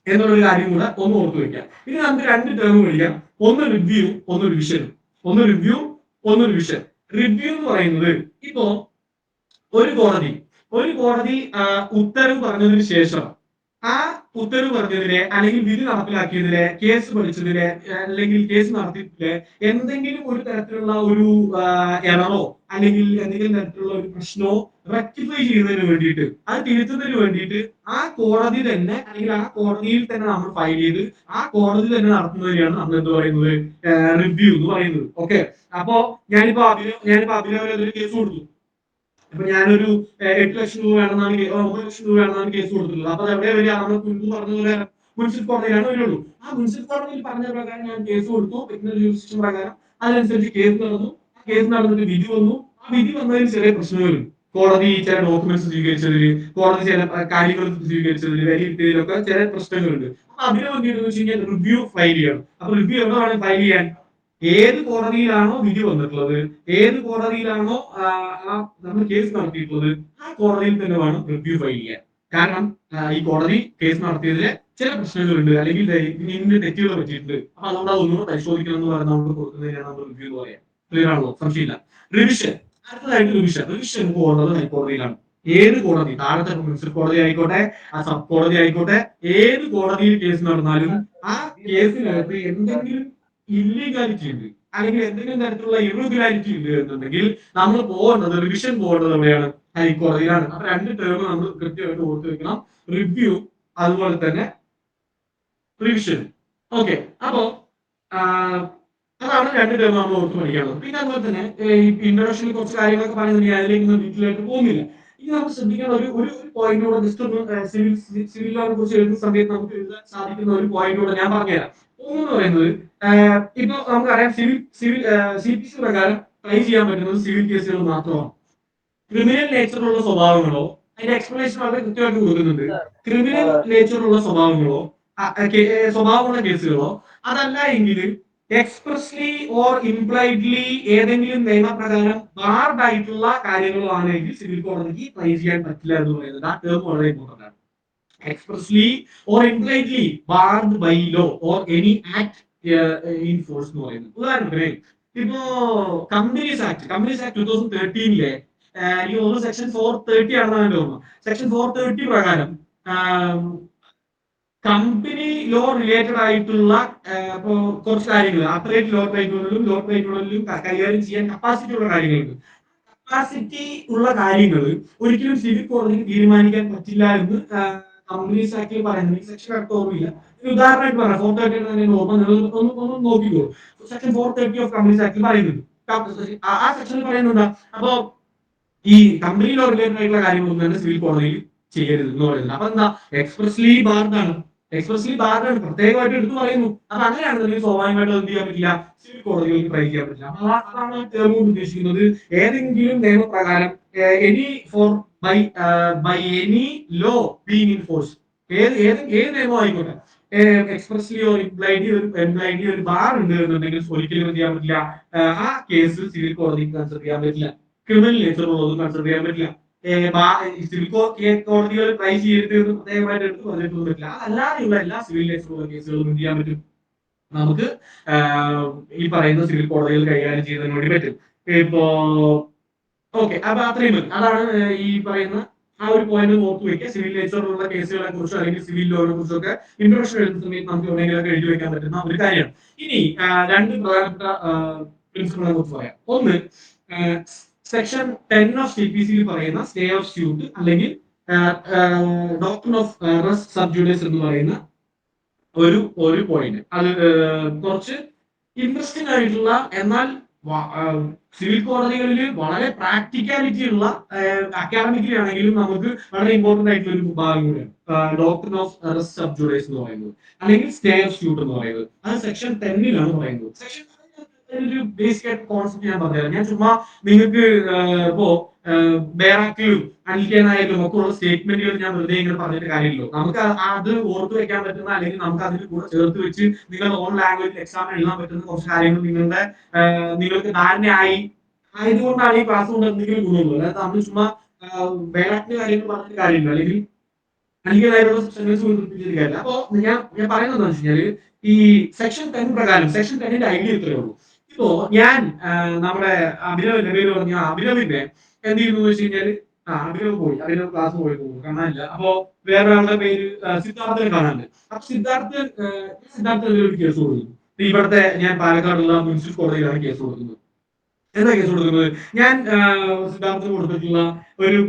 എന്നുള്ളൊരു കാര്യം കൂടെ ഒന്ന് ഓർത്തു വെക്കാം. ഇനി നമുക്ക് രണ്ട് ടേം പഠിക്കാം, ഒന്ന് റിവ്യൂ, ഒന്ന് റിവിഷൻ. ഒന്ന് റിവ്യൂ, ഒന്ന് റിവിഷൻ. റിവ്യൂ എന്ന് പറയുന്നത് ഇപ്പോ ഒരു കോടതി ഉത്തരവ് പറഞ്ഞതിന് ശേഷം ആ ഉത്തരവ് പറഞ്ഞതിലെ അല്ലെങ്കിൽ വിധി നടപ്പിലാക്കിയതിലെ കേസ് പഠിച്ചതിലെ അല്ലെങ്കിൽ കേസ് നടത്തിയതിലെ എന്തെങ്കിലും ഒരു തരത്തിലുള്ള ഒരു എററോ അല്ലെങ്കിൽ എന്തെങ്കിലും തരത്തിലുള്ള ഒരു പ്രശ്നമോ റെക്ടിഫൈ ചെയ്യുന്നതിന് വേണ്ടിയിട്ട്, അത് തിരുത്തുന്നതിന് വേണ്ടിയിട്ട് ആ കോടതി തന്നെ അല്ലെങ്കിൽ ആ കോടതിയിൽ തന്നെ നമ്മൾ ഫയൽ ചെയ്ത് ആ കോടതി തന്നെ നടത്തുന്നതിനെയാണ് നമ്മൾ എന്ത് പറയുന്നത്, റിവ്യൂ എന്ന് പറയുന്നത്. ഓക്കെ, അപ്പോ ഞാനിപ്പോ അഭിനവനെതിരെ കേസ് കൊടുത്തു. ഇപ്പൊ ഞാനൊരു 8 ലക്ഷം രൂപ വേണമെന്നാണ് 9 ലക്ഷം രൂപ വേണമെന്നാണ് കേസ് കൊടുത്തിട്ടുള്ളത്. അപ്പൊ എവിടെ വരിക, നമ്മൾ മുൻപ് പറഞ്ഞതുപോലെ മുനിസിപ്പൽ കോടതിയിലാണ് വരുള്ളൂ. ആ മുനിസിപ്പൽ കോടതിയിൽ പറഞ്ഞ പ്രകാരം ഞാൻ കേസ് കൊടുത്തു, പെക്യുലർ ജൂറിസ്ഡിക്ഷൻ പ്രകാരം. അതനുസരിച്ച് കേസ് നടന്നു. ആ കേസ് നടന്നിട്ട് വിധി വന്നു. ആ വിധി വന്നതിൽ ചെറിയ പ്രശ്നങ്ങൾ വരും. കോടതി ചില ഡോക്യുമെന്റ്സ് സ്വീകരിച്ചതിൽ, കോടതി ചില കാര്യങ്ങൾ സ്വീകരിച്ചതിൽ, വിലയിരുത്തിയതിലൊക്കെ ചില പ്രശ്നങ്ങളുണ്ട്. അപ്പൊ അതിനെ വേണ്ടിയിട്ട് വെച്ച് കഴിഞ്ഞാൽ റിവ്യൂ ഫയൽ ചെയ്യണം. അപ്പൊ റിവ്യൂ എവിടെ വേണം ഫയൽ ചെയ്യാൻ, ഏത് കോടതിയിലാണോ വിധി വന്നിട്ടുള്ളത്, ഏത് കോടതിയിലാണോ നമ്മൾ കേസ് നടത്തിയിട്ടുള്ളത്, ആ കോടതിയിൽ തന്നെ വേണം റിവ്യൂ ഫയൽ ചെയ്യാൻ. കാരണം ഈ കോടതി കേസ് നടത്തിയതിലെ ചില പ്രശ്നങ്ങളുണ്ട് അല്ലെങ്കിൽ ഇന്ന തെറ്റുകൾ പറ്റിയിട്ടുണ്ട്. അപ്പൊ അതുകൊണ്ട് അതൊന്നും പരിശോധിക്കണം എന്ന് പറഞ്ഞാൽ നമ്മൾ കൊടുക്കുന്നതിനാണ് നമ്മൾ റിവ്യൂ എന്ന് പറയാം. ക്ലിയർ ആണല്ലോ, സംശയമില്ല. റിവിഷൻ, അടുത്തതായിട്ട് റിവിഷൻ പോകുന്നത് ഹൈക്കോടതിയിലാണ്. ഏത് കോടതി, താഴത്തെ മുനിസിപ്പൽ കോടതി ആയിക്കോട്ടെ, ആ സബ് കോടതി ആയിക്കോട്ടെ, ഏത് കോടതിയിൽ കേസ് നടന്നാലും ആ കേസിനകത്ത് എന്തെങ്കിലും ഇല്ലീഗാലിറ്റി ഉണ്ട് അല്ലെങ്കിൽ എന്തെങ്കിലും തരത്തിലുള്ള ഇറഗുലാരിറ്റി ഉണ്ട് എന്നുണ്ടെങ്കിൽ നമ്മൾ റിവിഷൻ പോകേണ്ടത് എവിടെയാണ്, ഹൈക്കോടതിയിലാണ്. അപ്പൊ രണ്ട് ടേം നമ്മൾ കൃത്യമായിട്ട് ഓർത്ത് വെക്കണം, റിവ്യൂ അതുപോലെ തന്നെ റിവിഷൻ. ഓക്കെ, അപ്പോ അതാണ് രണ്ട് ടേം നമ്മൾ ഓർത്ത് പഠിക്കാനുള്ളത്. പിന്നെ അതുപോലെ തന്നെ ഈ ഇൻട്രൊഡക്ഷനിൽ കുറച്ച് കാര്യങ്ങളൊക്കെ പറയുന്നുണ്ടെങ്കിൽ അതിലേക്ക് ഡീറ്റെയിലായിട്ട് പോകുന്നില്ല. ഇനി നമുക്ക് ശ്രദ്ധിക്കേണ്ട ഒരു പോയിന്റോടെ ജസ്റ്റ് ഒന്ന് സിവിലിനെ കുറിച്ച് എഴുതുന്ന സമയത്ത് നമുക്ക് എഴുതാൻ സാധിക്കുന്ന ഒരു പോയിന്റോടെ ഞാൻ പറഞ്ഞുതരാം. എന്ന് പറയുന്നത് ഇപ്പൊ നമുക്കറിയാം CPC പ്രകാരം ട്രൈ ചെയ്യാൻ പറ്റുന്നത് സിവിൽ കേസുകൾ മാത്രമാണ്. ക്രിമിനൽ നേച്ചറുള്ള സ്വഭാവങ്ങളോ, അതിന്റെ എക്സ്പ്ലനേഷൻ വളരെ കൃത്യമായിട്ട് കൊടുക്കുന്നുണ്ട്. ക്രിമിനൽ നേച്ചറുള്ള സ്വഭാവമുള്ള കേസുകളോ, അതല്ല എങ്കിൽ എക്സ്പ്രസ്ലി ഓർ ഇംപ്ലൈഡ്ലി ഏതെങ്കിലും നിയമപ്രകാരം ബാർഡ് ആയിട്ടുള്ള കാര്യങ്ങളോ ആണെങ്കിൽ സിവിൽ കോടതിക്ക് ട്രൈ ചെയ്യാൻ പറ്റില്ല എന്ന് പറയുന്നത് ആ ടേം വളരെ ഇമ്പോർട്ടന്റ് ആണ്. Expressly or impliedly barred by law or any act in force എന്ന് പറയുന്നത്. ഉദാഹരണത്തിന് ഇപ്പോ കമ്പനീസ് ആക്ട് 2013 എനിക്ക് തോന്നുന്നു സെക്ഷൻ 430 ആണെന്നാണ് എന്റെ ഓർമ്മ. സെക്ഷൻ 430 പ്രകാരം കമ്പനി ലോ റിലേറ്റഡ് ആയിട്ടുള്ള ഇപ്പോ കുറച്ച് കാര്യങ്ങൾ അപ്പറേറ്റ് ലോ ട്രൈബ്യൂണലിലും കൈകാര്യം ചെയ്യാൻ കപ്പാസിറ്റി ഉള്ള കാര്യങ്ങളുണ്ട്. കപ്പാസിറ്റി ഉള്ള കാര്യങ്ങൾ ഒരിക്കലും സിവിൽ കോടതിക്ക് തീരുമാനിക്കാൻ പറ്റില്ല എന്ന് കമ്പനീസ് ആക്ടിൽ പറയുന്നത്. ഈ സെക്ഷൻ അടുത്ത് ഓർമ്മയില്ല, ഉദാഹരണമായിട്ട് പറയാം. 430 തന്നെ ഓർമ്മ, നിങ്ങൾ ഒന്ന് നോക്കിക്കോ. സെക്ഷൻ 430 ഓഫ് കമ്പനീസ് ആക്ടിൽ പറയുന്നുണ്ട്. ആ സെക്ഷനിൽ പറയുന്നുണ്ട്, അപ്പോ ഈ കമ്പനി ലോ റിലേറ്റഡ് ആയിട്ടുള്ള കാര്യങ്ങളൊന്നും തന്നെ സിവിൽ കോടതിയിൽ ചെയ്യരുത് എന്ന് പറയുന്നത്. അപ്പൊ എന്താ, എക്സ്പ്രസ്ലി ബാർഡാണ്, പ്രത്യേകമായിട്ട് എടുത്തു പറയുന്നു. അത് അങ്ങനെയാണെന്നുണ്ടെങ്കിൽ സ്വാഭാവികമായിട്ട് എന്ത് ചെയ്യാൻ പറ്റില്ല, സിവിൽ കോടതികൾക്ക് ട്രൈ ചെയ്യാൻ പറ്റില്ല. അപ്പൊ അതാണ് ടേം കൊണ്ട് ഉദ്ദേശിക്കുന്നത്. ഏതെങ്കിലും നിയമപ്രകാരം any for by any law being in force, ഏത് നിയമം ആയിക്കോട്ടെ, എക്സ്പ്രസ്ലി ഓർ ഇംപ്ലൈഡ്ലി ഒരു ബാർ ഉണ്ട് എന്നുണ്ടെങ്കിൽ ഒരിക്കലും എന്ത് ചെയ്യാൻ പറ്റില്ല, ആ കേസ് സിവിൽ കോടതിക്ക് കൺസിഡർ ചെയ്യാൻ പറ്റില്ല. ക്രിമിനൽ നേച്ചർ ഉള്ളതും കൺസിഡർ ചെയ്യാൻ പറ്റില്ല. സിവിൽ കോടതികൾ ട്രൈ ചെയ്യരുത് എന്ന് പ്രത്യേകമായിട്ട് എടുത്ത് പറഞ്ഞിട്ടൊന്നും പറ്റില്ല. അതല്ലാതെയുള്ള എല്ലാ സിവിൽ നേച്ചറുള്ള കേസുകളും എന്ത് ചെയ്യാൻ പറ്റും, നമുക്ക് ഈ പറയുന്ന സിവിൽ കോടതികൾ കൈകാര്യം ചെയ്യുന്നതിന് വേണ്ടി പറ്റും. ഇപ്പോ ഓക്കെ, അപ്പൊ അത്രയും മതി. അതാണ് ഈ പറയുന്ന ആ ഒരു പോയിന്റ് ഓർത്തു വെക്കുക. സിവിൽ നേച്ചറിലുള്ള കേസുകളെ കുറിച്ചോ അല്ലെങ്കിൽ സിവിൽ ലോനെ കുറിച്ചൊക്കെ ഇൻട്രൊഡക്ഷൻ എഴുതുന്ന സമയത്ത് നമുക്ക് എവിടെയെങ്കിലൊക്കെ എഴുതി വെക്കാൻ പറ്റുന്ന ഒരു കാര്യമാണ്. ഇനി രണ്ട് പ്രധാനപ്പെട്ട പ്രിൻസിപ്പിളിനെ കുറിച്ച് പറയാം. ഒന്ന്, സെക്ഷൻ 10 ഓഫ് CPC പറയുന്ന സ്റ്റേ ഓഫ് സ്യൂട്ട് അല്ലെങ്കിൽ ഡോക്ട്രിൻ ഓഫ് റെസ് സബ് ജുഡിസ് എന്ന് പറയുന്ന ഒരു പോയിന്റ് അത് കുറച്ച് ഇൻട്രസ്റ്റിംഗ് ആയിട്ടുള്ള എന്നാൽ സിവിൽ കോടതികളിൽ വളരെ പ്രാക്ടിക്കാലിറ്റി ഉള്ള അക്കാഡമിക്കലി ആണെങ്കിലും നമുക്ക് വളരെ ഇമ്പോർട്ടന്റ് ആയിട്ടുള്ള ഒരു ഭാഗം കൂടിയാണ് doctor of arrest sub judice എന്ന് പറയുന്നത് അല്ലെങ്കിൽ സ്റ്റേ ഓഫ് സ്യൂട്ട് എന്ന് പറയുന്നത്. അത് സെക്ഷൻ 10 പറയുന്നത്. സെക്ഷൻ ഒരു ബേസിക് ആയിട്ട് കോൺസെപ്റ്റ് ഞാൻ പറഞ്ഞുതരാം. ഞാൻ ചുമ്മാ നിങ്ങൾക്ക് ഇപ്പോ ബേറാക്കിലും അനിൽക്കാനായാലും ഒക്കെ ഉള്ള സ്റ്റേറ്റ്മെന്റുകൾ ഞാൻ വെറുതെ ഇങ്ങനെ പറഞ്ഞിട്ട് കാര്യമില്ലല്ലോ. നമുക്ക് അത് ഓർത്തു വെക്കാൻ പറ്റുന്ന അല്ലെങ്കിൽ നമുക്ക് അതിന് കൂടെ ചേർത്ത് വെച്ച് നിങ്ങളുടെ ഓൺ ലാംഗ്വേജിൽ എക്സാം എഴുതാൻ പറ്റുന്ന കുറച്ച് കാര്യങ്ങൾ നിങ്ങൾക്ക് ധാരണയായി ആയതുകൊണ്ടാണ് ഈ ക്ലാസ് കൊണ്ട് എന്തെങ്കിലും ഗുണമുള്ളൂ. അതായത് നമ്മൾ ചുമ്മാ ബേറാക്കിന്റെ കാര്യങ്ങൾ പറഞ്ഞിട്ട് കാര്യമില്ല, അല്ലെങ്കിൽ അനിൽക്കാനായിട്ടുള്ള സെന്റൻസ് കൊണ്ടിരിപ്പിച്ചിട്ട് കാര്യമില്ല. അപ്പോ ഞാൻ പറയുന്നത് എന്താ വെച്ച് കഴിഞ്ഞാല് ഈ സെക്ഷൻ 10 പ്രകാരം സെക്ഷൻ 10ന്റെ ഐഡിയ ഇത്രയേ ഉള്ളൂ. ഇപ്പോ ഞാൻ നമ്മുടെ അഭിനവിന്റെ പേര് പറഞ്ഞ അഭിനവിന്റെ എന്ത് ചെയ്യുന്നു വെച്ച് കഴിഞ്ഞാല് അഭിനവ് ക്ലാസ് പോയി കാണാനില്ല. അപ്പോ വേറെ ആളുടെ പേര് സിദ്ധാർത്ഥനെ കാണാനുണ്ട്. അപ്പൊ സിദ്ധാർത്ഥ ഒരു കേസ് കൊടുക്കുന്നു. ഇവിടുത്തെ ഞാൻ പാലക്കാടുള്ള മുനിസിപ്പൽ കോടതിയിലാണ് കേസ് കൊടുക്കുന്നത്. എന്താ കേസ് കൊടുക്കുന്നത്? ഞാൻ സിദ്ധാർത്ഥന് കൊടുത്തിട്ടുള്ള ഒരു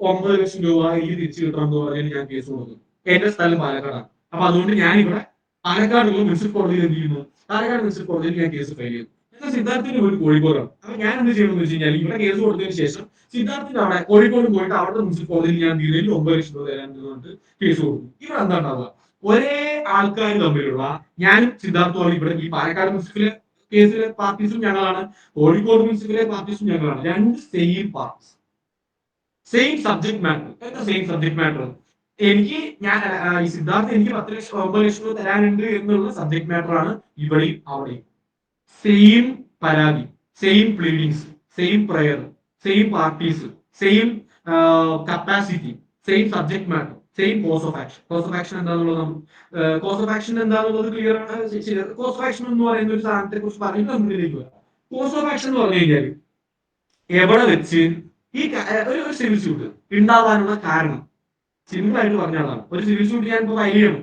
9 ലക്ഷം രൂപ എനിക്ക് തിരിച്ചു കിട്ടണം എന്ന് പറഞ്ഞാൽ ഞാൻ കേസ് കൊടുക്കുന്നു. എന്റെ സ്ഥലം പാലക്കാടാണ്. അപ്പൊ അതുകൊണ്ട് ഞാൻ ഇവിടെ പാലക്കാടുള്ള മുനിസിപ്പൽ കോടതിയിൽ എന്ത് ചെയ്യുന്നു? പാലക്കാട് മുനിസിപ്പൽ കോടതിയിൽ ഞാൻ കേസ് ഫയൽ ചെയ്യുന്നു. എന്നാൽ സിദ്ധാർത്ഥിന്റെ ഒരു കോഴിക്കോടാണ്. അപ്പൊ ഞാൻ എന്ത് ചെയ്യണമെന്ന് വെച്ച് കഴിഞ്ഞാൽ ഇവിടെ കേസ് കൊടുത്തതിന് ശേഷം സിദ്ധാർത്ഥിന്റെ അവിടെ കോഴിക്കോട് പോയിട്ട് അവിടുത്തെ മുനിസിപ്പൽ കോടതിയിൽ ഞാൻ ഇതിൽ 9 ലക്ഷം രൂപ തരാൻ പറഞ്ഞിട്ട് കേസ് കൊടുക്കും. ഇവിടെ എന്താ ഉണ്ടാവുക? ഒരേ ആൾക്കാർ തമ്മിലുള്ള ഞാനും സിദ്ധാർത്ഥമാണ് ഇവിടെ ഈ പാലക്കാട് മുനിസിപ്പൽ കേസിലെ പാർട്ടീസും ഞങ്ങളാണ്, കോഴിക്കോട് മുനിസിപ്പലിലെ പാർട്ടീസും ഞങ്ങളാണ്. രണ്ട് same parties, same subject matter. എന്താ സെയിം സബ്ജക്ട് മാറ്റർ? എനിക്ക് ഈ സിദ്ധാർത്ഥ എനിക്ക് 10 ലക്ഷം 9 ലക്ഷം രൂപ തരാനുണ്ട് എന്നുള്ള സബ്ജക്ട് മാറ്റർ ആണ് ഇവിടെയും അവിടെയും. സെയിം പരാതി, same pleadings, same prayer, same parties, same capacity, same subject matter, same cause of action. Cause of action എന്താണെന്നുള്ളത് ക്ലിയർ ആണ്. കോസ് ഓഫ് ആക്ഷൻ എന്ന് പറയുന്ന ഒരു സാധനത്തെ കുറിച്ച് പറഞ്ഞിട്ട് മുന്നിലേക്ക് വരാം. കോസ് ഓഫ് ആക്ഷൻ എന്ന് പറഞ്ഞു കഴിഞ്ഞാൽ എവിടെ വെച്ച് ഈ ഒരു സിവിൽ സ്യൂട്ട് ഉണ്ടാവാനുള്ള കാരണം സിമ്പിൾ ആയിട്ട് പറഞ്ഞതാണ്. ഒരു സിവിൽ സ്യൂട്ട് ഞാൻ ഇപ്പോൾ ഫയൽ ചെയ്യണം,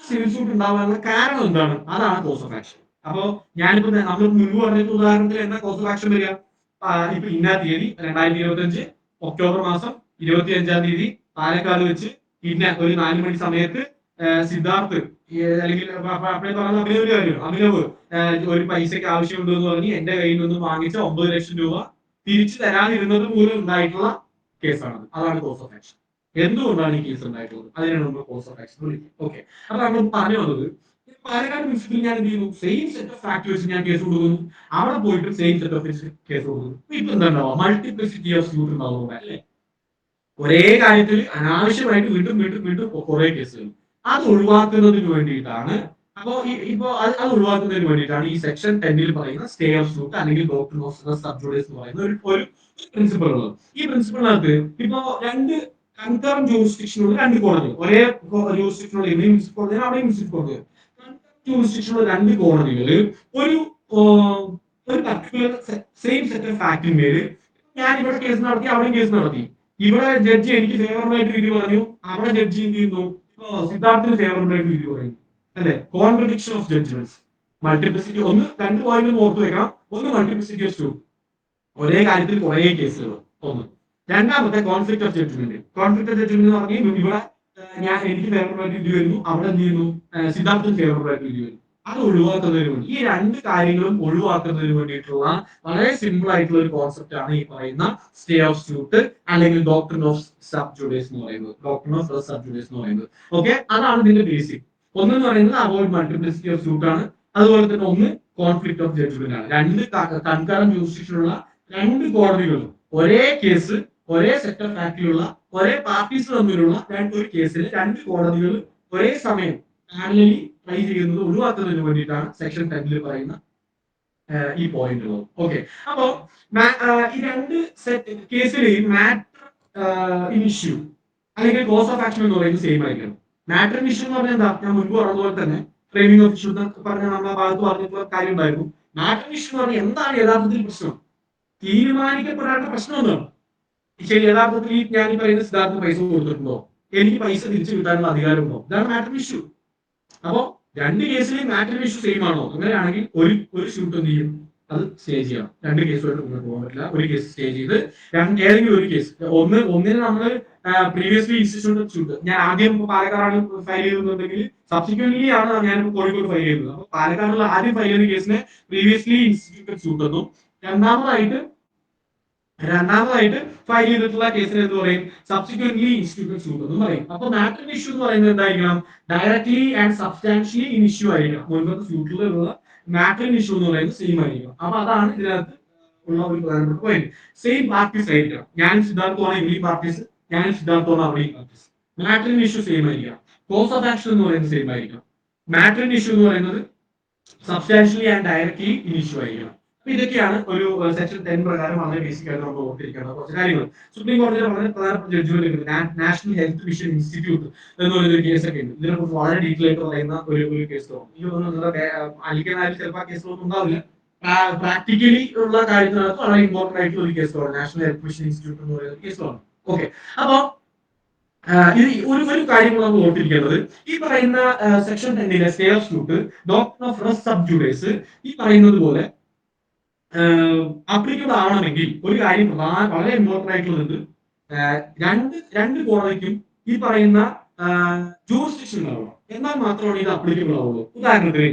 സിവിൽ സ്യൂട്ട് ഉണ്ടാവാനുള്ള കാരണം എന്താണ്? അതാണ് കോസ് ഓഫ് ആക്ഷൻ. അപ്പോ ഞാനിപ്പോ നമ്മൾ മുൻപ് പറഞ്ഞ ഉദാഹരണത്തിൽ എന്താ കോസ് ഓഫ് ആക്ഷൻ വരിക? ഇപ്പൊ ഇന്നാം തീയതി 2025 ഒക്ടോബർ മാസം 25-ാം തീയതി പാലക്കാട് വെച്ച് പിന്നെ ഒരു 4 മണി സമയത്ത് സിദ്ധാർത്ഥ് അല്ലെങ്കിൽ അഭിനവ് ഒരു പൈസക്ക് ആവശ്യമുണ്ട് എന്ന് പറഞ്ഞ് എന്റെ കയ്യിൽ നിന്ന് വാങ്ങിച്ച 9 ലക്ഷം രൂപ തിരിച്ചു തരാതിരുന്നത് മൂലം ഉണ്ടായിട്ടുള്ള കേസാണ്. അതാണ് കോസ് ഓഫ് ആക്ഷൻ. എന്തുകൊണ്ടാണ് ഈ കേസ് ഉണ്ടായിട്ടുള്ളത്? അതിനാണ് നമ്മൾ കോസ് ഓഫ് ആക്ഷൻ വിളിക്കുന്നത്. ഓക്കെ, അപ്പൊ നമ്മൾ പറഞ്ഞു വന്നത് പാലക്കാട് മുനിസിപ്പൽ ഞാൻ എന്ത് ചെയ്യുന്നു? സെയിം സെറ്റ് ഓഫ് ഫാക്ടേഴ്സ് ഞാൻ കേസ് കൊടുക്കുന്നു. അവിടെ പോയിട്ട് സെയിം സെറ്റ് ഓഫ് കേസ് കൊടുക്കുന്നു. ഇപ്പൊ എന്താണ്ടാവുക? മൾട്ടിപ്ലിസിറ്റി ഓഫ് സ്യൂട്ട് ഉണ്ടാവുക അല്ലേ? ഒരേ കാര്യത്തിൽ അനാവശ്യമായിട്ട് വീണ്ടും വീണ്ടും വീണ്ടും കുറെ കേസുകൾ. അത് ഒഴിവാക്കുന്നതിന് വേണ്ടിയിട്ടാണ് അത് ഒഴിവാക്കുന്നതിന് വേണ്ടിയിട്ടാണ് ഈ സെക്ഷൻ 10 പറയുന്ന സ്റ്റേ ഓഫ് സ്യൂട്ട് അല്ലെങ്കിൽ ഡോക്ടർ ഓഫ് സബ് ജുഡീസ് എന്ന് പറയുന്ന ഒരു പ്രിൻസിപ്പൾ ഉള്ളത്. ഈ പ്രിൻസിപ്പളിനകത്ത് ഇപ്പോ രണ്ട് കൺകറന്റ് ജൂറിസ്ഡിക്ഷനുള്ള രണ്ട് കോടതികൾ, ഒരേ ജൂറിസ്ഡിക്ഷനുള്ള ഇവിടെ മുനിസിപ്പൽ കോടതി അവിടെ മുനിസിപ്പൽ കോടതി, ജൂറിസ്ഡിക്ഷനുള്ള രണ്ട് കോടതികൾ ഒരു പർട്ടിക്കുലർ സെയിം സെറ്റ് ഓഫ് ഫാക്ടിന്മേൽ ഞാൻ ഇവിടെ കേസ് നടത്തി അവിടെയും കേസ് നടത്തി. ഇവിടെ ജഡ്ജി എനിക്ക് ഫേവറബിളായിട്ട് വിധി പറഞ്ഞു, അവിടെ ജഡ്ജി എന്ത് ചെയ്യുന്നു? സിദ്ധാർത്ഥിന് ഫേവറബിളായിട്ട് വിധി പറയുന്നു അല്ലെ? Contradiction of judgements. മൾട്ടിപ്ലിസിറ്റി രണ്ട് പോയിന്റ് ഓർത്ത് വെക്കണം. ഒന്ന് മൾട്ടിപ്ലിസിറ്റി ഓഫ് സ്യൂട്ട്, ഒരേ കാര്യത്തിൽ കുറെ കേസുകൾ ഒന്ന്. രണ്ടാമത്തെ conflict of judgment. Conflict of judgment എന്ന് പറഞ്ഞാൽ ഇവിടെ എനിക്ക് ഫേവറബിളായിട്ട് വിധി വരുന്നു, അവിടെ എന്ത് ചെയ്യുന്നു? സിദ്ധാർത്ഥിന് ഫേവറബിളായിട്ട് വിധി വരുന്നു. അത് ഒഴിവാക്കുന്നതിന് വേണ്ടി, ഈ രണ്ട് കാര്യങ്ങളും ഒഴിവാക്കുന്നതിന് വേണ്ടിയിട്ടുള്ള വളരെ സിമ്പിൾ ആയിട്ടുള്ള ഒരു കോൺസെപ്റ്റ് ആണ് ഈ പറയുന്ന സ്റ്റേ ഓഫ് സ്യൂട്ട് അല്ലെങ്കിൽ ഡോക്ട്രിൻ ഓഫ് സബ് ജുഡീസ് എന്ന് പറയുന്നത്. ഡോക്ട്രിൻ ഓഫ് സബ് ജുഡീസ് എന്ന് പറയുന്നത് ഓക്കെ, അതാണ് ഇതിന്റെ ബേസിക്. ഒന്നെന്ന് പറയുന്നത് അവോയ്ഡ് മൾട്ടിപ്ലിസിറ്റി ഓഫ് സ്യൂട്ട് ആണ്. അതുപോലെ തന്നെ ഒന്ന് കോൺഫ്ലിക്ട് ഓഫ് ജഡ്ജ്മെന്റ് ആണ്. രണ്ട് കൺകറന്റ് ജൂറിസ്ഡിക്ഷനുള്ള രണ്ട് കോടതികളും ഒരേ കേസ്, ഒരേ സെറ്റ് ഓഫ് ഫാക്ടിലുള്ള ഒരേ പാർട്ടീസ് തമ്മിലുള്ള ഒരു കേസിൽ രണ്ട് കോടതികൾ ഒരേ സമയം പാരലലി ട്രൈ ചെയ്യുന്നത് ഒഴിവാക്കുന്നതിന് വേണ്ടിയിട്ടാണ് സെക്ഷൻ 10 പറയുന്ന ഈ പോയിന്റ് ഉള്ളത്. ഓക്കെ, അപ്പോ ഈ രണ്ട് കേസിലെയും മാറ്റർ ഇൻ ഇഷ്യൂ അല്ലെങ്കിൽ കോസ് ഓഫ് ആക്ഷൻ എന്ന് പറയുന്നത് സെയിം ആയിരിക്കണം. മാറ്റർ ഇൻ ഇഷ്യൂ എന്ന് പറഞ്ഞാൽ എന്താ? ഞാൻ മുൻപ് പറഞ്ഞതുപോലെ തന്നെ ഫ്രെയിമിംഗ് ഓഫ് ഇഷ്യൂ പറഞ്ഞ നമ്മളെ ഭാഗത്ത് പറഞ്ഞിട്ടുള്ള കാര്യം ഉണ്ടായിരുന്നു. മാറ്റർ ഇൻ ഇഷ്യൂ എന്ന് പറഞ്ഞാൽ എന്താണ് യഥാർത്ഥത്തിൽ പ്രശ്നം, തീരുമാനിക്കപ്പെടേണ്ട പ്രശ്നം എന്താണ്? ശരി, യഥാർത്ഥത്തിൽ ഞാൻ ഈ പറയുന്ന സിദ്ധാർത്ഥ പൈസ കൊടുത്തിട്ടുണ്ടോ, എനിക്ക് പൈസ തിരിച്ചു കിട്ടാനുള്ള അധികാരമുണ്ടോ? ഇതാണ് മാറ്റർ ഇഷ്യൂ. അപ്പോ രണ്ട് കേസിലെയും മാറ്റർ ഇഷ്യൂ സെയിം ആണോ? അങ്ങനെയാണെങ്കിൽ ഒരു സ്യൂട്ട് എന്ത് ചെയ്യും? അത് സ്റ്റേ ചെയ്യണം. രണ്ട് കേസുമായിട്ട് മുന്നോട്ട് പോകാൻ പറ്റില്ല. ഒരു കേസ് സ്റ്റേ ചെയ്ത് ഏതെങ്കിലും ഒരു കേസ് ഒന്നിനെ നമ്മൾ പ്രീവിയസ്ലി ഇൻസ്റ്റിറ്റ്യൂട്ട് സ്യൂട്ട്. ഞാൻ ആദ്യം പാലക്കാടാണ് ഫയൽ ചെയ്തിട്ടുണ്ടെങ്കിൽ സബ്സിക്വന്റ്ലി ആണ് ഞാൻ കോഴിക്കോട് ഫയൽ ചെയ്തത്. അപ്പൊ പാലക്കാടുള്ള ആദ്യം ഫയൽ ചെയ്ത കേസിനെ പ്രീവിയസ്ലി ഇൻസ്റ്റിറ്റ്യൂട്ട് സ്യൂട്ട് എന്നും രണ്ടാമതായിട്ട് ഫയൽ ചെയ്തിട്ടുള്ള കേസിന് എന്ത് പറയും? സബ്സിക്വന്റ്ലി ഇൻസ്റ്റിറ്റ്യൂട്ട് സ്യൂട്ട് എന്ന് പറയും. അപ്പൊ മാറ്റർ ഇഷ്യൂ എന്ന് പറയുന്നത് എന്തായിരിക്കണം? Directly and substantially in issue ആയിരിക്കണം. മുൻപത്തെ സ്യൂട്ടിലുള്ള മാറ്റർ ഇഷ്യൂ എന്ന് പറയുന്നത് സെയിം ആയിരിക്കണം. അപ്പൊ അതാണ് ഇതിനകത്ത് ഉള്ള ഒരു പ്രധാനപ്പെട്ട പോയിന്റ്. സെയിം പാർട്ടീസ് ആയിരിക്കണം. ഞാൻ സിദ്ധാർത്ഥമാണ് ഇവിടെ പാർട്ടീസ്, ഞാൻ സിദ്ധാർത്ഥമാണ് അവിടെ പാർട്ടീസ്. മാറ്റർ ഇഷ്യൂ സെയിം ആയിരിക്കണം. കോസ് ഓഫ് ആക്ഷൻ എന്ന് പറയുന്നത് സെയിം ആയിരിക്കണം. മാറ്റർ ഇഷ്യൂ എന്ന് പറയുന്നത് substantially and directly in issue ആയിരിക്കണം. അപ്പൊ ഇതൊക്കെയാണ് ഒരു സെക്ഷൻ 10 പ്രകാരം വളരെ ബേസിക് ആയിട്ട് നമ്മൾ ഓർത്തിരിക്കേണ്ട കുറച്ച് കാര്യങ്ങൾ. സുപ്രീം കോടതിയിലെ വളരെ പ്രധാനപ്പെട്ട judgment national health mission institute എന്ന് പറയുന്ന ഒരു കേസൊക്കെ ഉണ്ട്. ഇതിനെക്കുറിച്ച് വളരെ ഡീറ്റെയിൽ ആയിട്ട് പറയുന്ന ഒരു കേസ് തോന്നും. ഈ അലിക്കാനായാലും ചിലപ്പോൾ ആ കേസുകളൊന്നും ഉണ്ടാവില്ല. പ്രാക്ടിക്കലി ഉള്ള കാര്യത്തിനകത്ത് വളരെ ഇമ്പോർട്ടന്റ് ആയിട്ടുള്ള ഒരു കേസുകളാണ് നാഷണൽ ഹെൽത്ത് മിഷൻ ഇൻസ്റ്റിറ്റ്യൂട്ട് എന്ന് പറയുന്ന കേസുകളാണ്. ഓക്കെ, അപ്പൊ ഇത് ഒരു കാര്യം നമ്മൾ ഓർത്തിരിക്കേണ്ടത്, ഈ പറയുന്ന section 10 stay of suit, doctor of res sub judice ഈ പറയുന്നത് പോലെ അപ്ലിക്കബിൾ ആവണമെങ്കിൽ ഒരു കാര്യം വളരെ ഇമ്പോർട്ടന്റ് ആയിട്ടുള്ളത്, രണ്ട് കോടതിക്കും ഈ പറയുന്ന ജൂറിസ്ഡിക്ഷൻ ഉണ്ടാവണം. എന്നാൽ മാത്രമാണ് ഇത് അപ്ലിക്കബിൾ ആവുള്ളൂ. ഉദാഹരണത്തിന്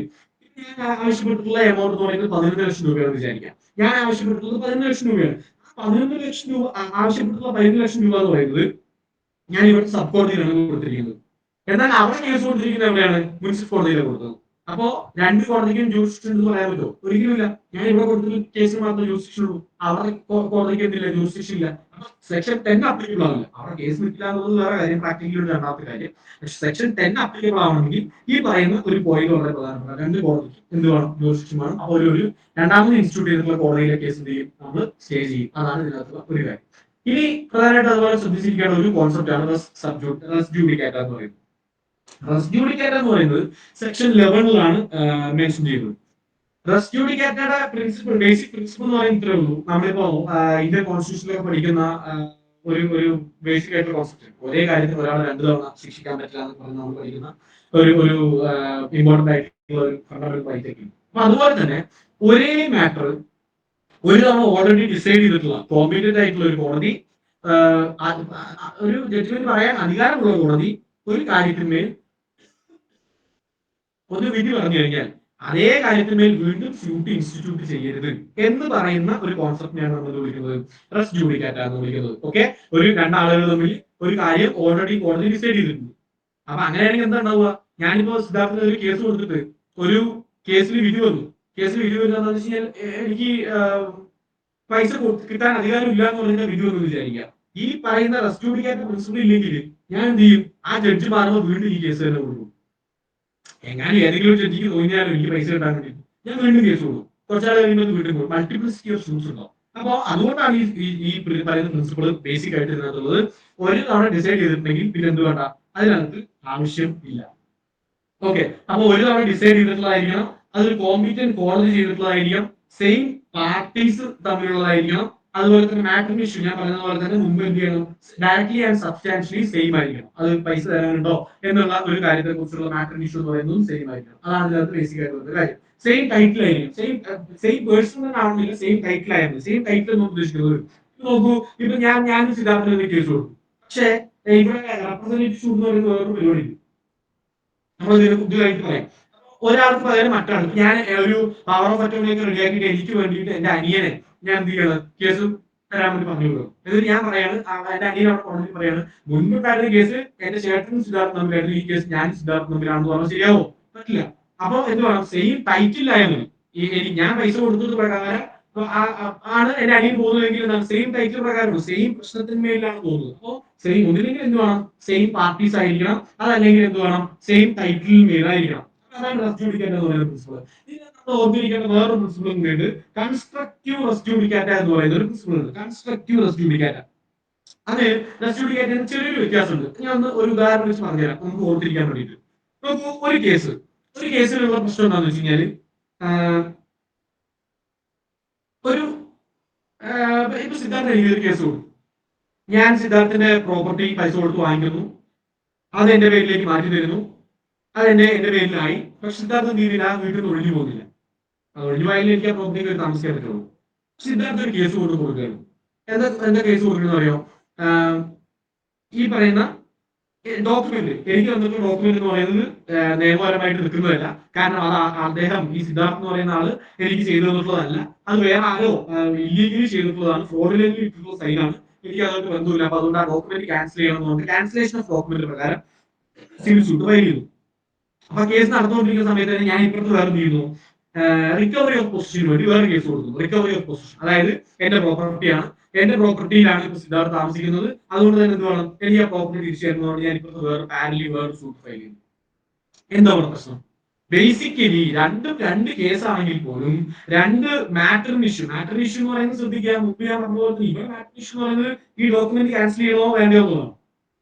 ഞാൻ ആവശ്യപ്പെട്ടിട്ടുള്ള എമൗണ്ട് എന്ന് പറയുന്നത് 11 ലക്ഷം രൂപയാണെന്ന് വിചാരിക്കാം. ഞാൻ ആവശ്യപ്പെട്ടിട്ടുള്ളത് 11 ലക്ഷം രൂപയാണ്. 11 ലക്ഷം രൂപ ആവശ്യപ്പെട്ടിട്ടുള്ള 11 ലക്ഷം രൂപ എന്ന് പറയുന്നത് ഞാൻ ഇവിടെ സബ് കോടതിയിലാണ് കൊടുത്തിരിക്കുന്നത്. എന്നാൽ അവിടെ കേസ് കൊടുത്തിരിക്കുന്നത് എവിടെയാണ്? മുനിസിപ്പൽ കോടതിയിലാണ് കൊടുത്തത്. അപ്പോ രണ്ട് കോടതിക്കും ജൂറിസ്ഡിക്ഷൻ എന്ന് പറയാൻ പറ്റുമോ? ഒരിക്കലുമില്ല. ഞാൻ ഇവിടെ കൊടുത്ത കേസിന് മാത്രമേ ജൂറിസ്ഡിക്ഷൻ ഉള്ളൂ. അവിടെ കോടതിക്ക് എന്തില്ല? ജൂറിസ്ഡിക്ഷൻ ഇല്ല. അപ്പൊ സെക്ഷൻ 10 അപ്ലിക്കബിൾ ആവില്ല. അവിടെ കേസ് നിൽക്കില്ല എന്നുള്ളത് വേറെ കാര്യം, പ്രാക്ടിക്കലി രണ്ടാമത്തെ കാര്യം. പക്ഷെ സെക്ഷൻ 10 അപ്ലിക്കബിൾ ആവണമെങ്കിൽ ഈ പറയുന്ന ഒരു പോയിന്റ് വളരെ പ്രധാനപ്പെട്ട, രണ്ട് കോടതിക്ക് എന്ത് വേണം? ജൂറിസ്ഡിക്ഷൻ വേണം. അപ്പോൾ ഒരു രണ്ടാമത് ഇൻസ്റ്റിറ്റ്യൂട്ട് ചെയ്തിട്ടുള്ള കോടതിയിലെ കേസ് എന്ത് ചെയ്യും? നമ്മൾ സ്റ്റേ ചെയ്യും. അതാണ് ഇതിനകത്തുള്ള ഒരു കാര്യം. ഇനി പ്രധാനമായിട്ട് അതുപോലെ ശ്രദ്ധിച്ചിരിക്കേണ്ട ഒരു കോൺസെപ്റ്റ് ആണ് റെസ് ജുഡിക്കാറ്റ എന്ന് പറയുന്നത്. റെസ് ജുഡിക്കാറ്റ എന്ന് പറയുന്നത് സെക്ഷൻ 11 മെൻഷൻ ചെയ്യുന്നത്. റെസ് ജുഡിക്കാറ്റയുടെ പ്രിൻസിപ്പിൾ, ബേസിക് പ്രിൻസിപ്പിൾ എന്ന് പറയുന്നത് ഇത്രേ ഉള്ളൂ. നമ്മളിപ്പോ ഇന്ത്യൻ കോൺസ്റ്റിറ്റ്യൂഷനിലൊക്കെ പഠിക്കുന്ന ഒരു ബേസിക് ആയിട്ടുള്ള കോൺസെപ്റ്റ്, ഒരേ കാര്യത്തിന് ഒരാളെ 2 തവണ ശിക്ഷിക്കാൻ പറ്റില്ല എന്ന് പറഞ്ഞ് നമ്മൾ പഠിക്കുന്ന ഒരു ഇമ്പോർട്ടന്റ് ആയിട്ടുള്ള ഒരു ഫണ്ടമെന്റൽ റൈറ്റ് ഒക്കെ. അപ്പൊ അതുപോലെ തന്നെ ഒരേ മാറ്റർ ഒരു തവണ ഓൾറെഡി ഡിസൈഡ് ചെയ്തിട്ടുള്ള കോമ്പീറ്റന്റ് ആയിട്ടുള്ള ഒരു കോടതി, ഒരു ജഡ്ജ്മെന്റ് പറയാൻ അധികാരമുള്ള കോടതി ഒരു കാര്യത്തിന്മേൽ ഒരു വിധി പറഞ്ഞു കഴിഞ്ഞാൽ അതേ കാര്യത്തിന്മേൽ വീണ്ടും സ്യൂട്ട് ഇൻസ്റ്റിറ്റ്യൂട്ട് ചെയ്യരുത് എന്ന് പറയുന്ന ഒരു കോൺസെപ്റ്റിനെയാണ് നമ്മൾ വിളിക്കുന്നത് റെസ് ജുഡിക്കാറ്റ എന്ന് വിളിക്കുന്നത്. ഓക്കെ, ഒരു രണ്ടാളുകൾ തമ്മിൽ ഒരു കാര്യം ഓൾറെഡി കോടതി ഡിസൈഡ് ചെയ്തിട്ടുണ്ട്. അപ്പൊ അങ്ങനെയാണെങ്കിൽ എന്താ ഉണ്ടാവുക? ഞാനിപ്പോ സിദ്ധാർത്ഥന് ഒരു കേസ് കൊടുത്തിട്ട് ഒരു കേസിൽ വിധി വന്നു. കേസിൽ വിധി വരുന്നതെന്ന് വെച്ച് കഴിഞ്ഞാൽ എനിക്ക് പൈസ കിട്ടാൻ അധികാരം ഇല്ല എന്ന് പറഞ്ഞാൽ വിധി വന്നു വിചാരിക്കുക. ഈ പറയുന്ന റെസ് ജുഡിക്കാറ്റ പ്രിൻസിപ്പിൾ ഇല്ലെങ്കിൽ ഞാൻ എന്ത് ചെയ്യും? ആ ജഡ്ജി മാറുമ്പോൾ വീണ്ടും ഈ കേസ് തന്നെ കൊടുക്കും. എങ്ങനെ ഏതെങ്കിലും ജഡ്ജിക്ക് തോന്നിയാലും എനിക്ക് പൈസ കിട്ടാൻ വേണ്ടി ഞാൻ വീണ്ടും കേസ് കൊടുക്കും. കുറച്ചാൾ കഴിയുമ്പോൾ വീണ്ടും പോകും. മൾട്ടിപ്ലിസിറ്റി ഓഫ് സൂട്ട്സ് ഉണ്ടാവും. അപ്പൊ അതുകൊണ്ടാണ് ഈ പറയുന്ന പ്രിൻസിപ്പിൾ ബേസിക് ആയിട്ട് ഇതിനകത്തുള്ളത്. ഒരു തവണ ഡിസൈഡ് ചെയ്തിട്ടുണ്ടെങ്കിൽ പിന്നെ എന്ത് വേണ്ട? അതിനകത്ത് ആവശ്യം ഇല്ല. ഓക്കെ, അപ്പൊ ഒരു തവണ ഡിസൈഡ് ചെയ്തിട്ടുള്ളതായിരിക്കണം, അതൊരു കോമ്പീറ്റന്റ് കോടതി ചെയ്തിട്ടുള്ളതായിരിക്കണം, സെയിം പാർട്ടീസ് തമ്മിലുള്ളതായിരിക്കണം. അതുപോലെ തന്നെ മാറ്റർ ഇഷ്യൂ ഞാൻ പറഞ്ഞ പോലെ തന്നെ മുമ്പ് എന്ത് ചെയ്യണം? ഡയറക്ട്ലി ആൻഡ് സബ്സ്റ്റാൻഷ്യലി സെയിം ആയിരിക്കണം. അത് പൈസ തരാനുണ്ടോ എന്നുള്ള ഒരു കാര്യത്തെ കുറിച്ചുള്ള മാറ്റർ ഇഷ്യൂ എന്ന് പറയുന്നതും സെയിം ആയിരിക്കണം. അതാണ് ഇതിനകത്ത് ബേസിക് ആയിട്ടുള്ള കാര്യം. സെയിം ടൈറ്റിൽ ആയിരിക്കും. സെയിം പേഴ്സൺ ആവണമെന്നില്ല, സെയിം ടൈറ്റിൽ ആയിരുന്നു. സെയിം ടൈറ്റിൽ എന്ന് ഉദ്ദേശിക്കുന്നത് നോക്കൂ, ഇപ്പൊ ഞാൻ സിദ്ധാർത്ഥന് കേസ് കൊടുക്കും. പക്ഷേ ഇവിടെ റെപ്രസെന്റേറ്റീവ് ഷൂട്ട് എന്ന് പറയുന്ന വേറൊരു പരിപാടി നമ്മൾ ഇതായിട്ട് പറയാം. ഒരാൾക്ക് പകരം മറ്റാണ്. ഞാൻ ഒരു പവർ ഓഫ് അറ്റോർണിയൊക്കെ റെഡിയാക്കിയിട്ട് എനിക്ക് വേണ്ടിയിട്ട് എന്റെ അനിയനെ ഞാൻ എന്ത് ചെയ്യണം? കേസ് തരാൻ വേണ്ടി പറഞ്ഞു വിടും. എന്നിട്ട് ഞാൻ പറയാണ്, എന്റെ അനിയനോട് കോടതി പറയാണ്, മുൻപുണ്ടായിരുന്ന കേസ് എന്റെ ചേട്ടനും സിദ്ധാർത്ഥ തമ്മിലായിരുന്നു, ഈ കേസ് ഞാൻ സിദ്ധാർത്ഥ തമ്മിലാണെന്ന് പറഞ്ഞാൽ ശരിയാവോ? പറ്റില്ല. അപ്പൊ എന്ത് വേണം? സെയിം ടൈറ്റിലായാൽ മതി. ഞാൻ പൈസ കൊടുത്തത് പ്രകാരം ആണ് എന്റെ അനിയൻ പോകുന്നതെങ്കിൽ എന്താണ്? സെയിം ടൈറ്റിൽ പ്രകാരം സെയിം പ്രശ്നത്തിന്മേലാണ് പോകുന്നത്. അപ്പോ സെയിം ഒന്നില്ലെങ്കിൽ എന്ത് വേണം? സെയിം പാർട്ടീസ് ആയിരിക്കണം, അതല്ലെങ്കിൽ എന്ത് വേണം? സെയിം ടൈറ്റിൽ മേലായിരിക്കണം. അതാണ് റെസ് ജുഡിക്കാറ്റ എന്ന് പറയുന്ന പ്രിൻസിപ്പിൾ. നമ്മൾ ഓർത്തിരിക്കേണ്ട വേറൊരു പ്രിൻസിപ്പിൾ ഉണ്ട്, കൺസ്ട്രക്റ്റീവ് റെസ് ജുഡിക്കാറ്റ എന്ന് പറയുന്ന ഒരു പ്രിൻസിപ്പിൾ ഉണ്ട്. കൺസ്ട്രക്റ്റീവ് റെസ് ജുഡിക്കാറ്റ, അത് റെസ് ജുഡിക്കാറ്റയിൽ ചെറിയൊരു വ്യത്യാസമുണ്ട്. ഞാൻ ഒന്ന് ഒരു ഉദാഹരണം വെച്ച് പറഞ്ഞുതരാം നമുക്ക് ഓർത്തിരിക്കാൻ വേണ്ടിയിട്ട്. നോക്കൂ, ഒരു കേസിലുള്ള പ്രശ്നം എന്താണെന്ന് വെച്ച് കഴിഞ്ഞാല് ഇപ്പൊ സിദ്ധാർത്ഥ എനിക്കൊരു കേസ് കൊടുത്തു. ഞാൻ സിദ്ധാർത്ഥന്റെ പ്രോപ്പർട്ടി പൈസ കൊടുത്ത് വാങ്ങിക്കുന്നു, അത് എന്റെ പേരിലേക്ക് മാറ്റി തരുന്നു, അത് എന്റെ പേരിലായി. പക്ഷെ സിദ്ധാർത്ഥ രീതിയിൽ ആ വീട്ടിൽ നിന്ന് ഒഴിഞ്ഞു പോകുന്നില്ല. അത് ഒഴിഞ്ഞു പോയാലും എനിക്ക് ആ പ്രോപ്പർട്ടിക്ക് താമസിക്കാൻ പറ്റുള്ളൂ. സിദ്ധാർത്ഥ ഒരു കേസ് കൊടുക്കുകയാണ്. എന്താ കേസ് കൊടുക്കുന്നത് അറിയോ? ഈ പറയുന്ന ഡോക്യുമെന്റ് എനിക്ക് വന്നിട്ടുള്ള ഡോക്യുമെന്റ് എന്ന് പറയുന്നത് നിയമപരമായിട്ട് നിൽക്കുന്നതല്ല. കാരണം അത് അദ്ദേഹം ഈ സിദ്ധാർത്ഥ് എന്ന് പറയുന്ന ആള് എനിക്ക് ചെയ്തു തന്നിട്ടുള്ളതല്ല. അത് വേറെ ആരോ ഇല്ലീഗലി ചെയ്തിട്ടുള്ളതാണ്, ഫ്രോഡിലന്റ്ലി ഇട്ടിട്ടുള്ള സൈനാണ്. എനിക്ക് അതുകൊണ്ട് ബന്ധമില്ല. അപ്പൊ അതുകൊണ്ട് ആ ഡോക്യുമെന്റ് ക്യാൻസൽ ചെയ്യണം എന്ന് പറഞ്ഞിട്ട് ക്യാൻസലേഷൻ ഓഫ് ഡോക്യുമെന്റ് പ്രകാരം സിവിൽ സൂട്ട് ഫയൽ ചെയ്തു. അപ്പൊ കേസ് നടന്നുകൊണ്ടിരിക്കുന്ന സമയത്ത് തന്നെ ഞാൻ ഇപ്പുറത്ത് വേറെ ചെയ്യുന്നു, റിക്കവറി ഓഫ് പൊസിഷന് വേണ്ടി വേറെ കേസ് കൊടുക്കുന്നു. റിക്കവറി ഓഫ് പൊസിഷൻ, അതായത് എന്റെ പ്രോപ്പർട്ടിയാണ്, എന്റെ പ്രോപ്പർട്ടിയിലാണ് ഇപ്പൊ സിദ്ധാർത്ഥ് താമസിക്കുന്നത്, അതുകൊണ്ട് തന്നെ എന്ത് വേണം, എനിക്ക് ആ പ്രോപ്പർട്ടി തിരിച്ചു തരുന്നതുകൊണ്ട് ഞാൻ ഇപ്പുറത്ത് വേറെ പാരലി വേറെ സൂട്ട് ഫയൽ ചെയ്യുന്നു. എന്താണ് പ്രശ്നം? ബേസിക്കലി രണ്ട് കേസാണെങ്കിൽ പോലും രണ്ട് മാറ്ററിന് ഇഷ്യൂ എന്ന് പറയുന്നത് ശ്രദ്ധിക്കുക. മുമ്പ് ഞാൻ പറഞ്ഞതുപോലെ ഇവിടെ മാറ്ററിന് ഇഷ്യൂ എന്ന് പറയുന്നത് ഈ ഡോക്യുമെന്റ് ക്യാൻസൽ ചെയ്യണോ വേണ്ടയോ എന്നുള്ളതാണ്.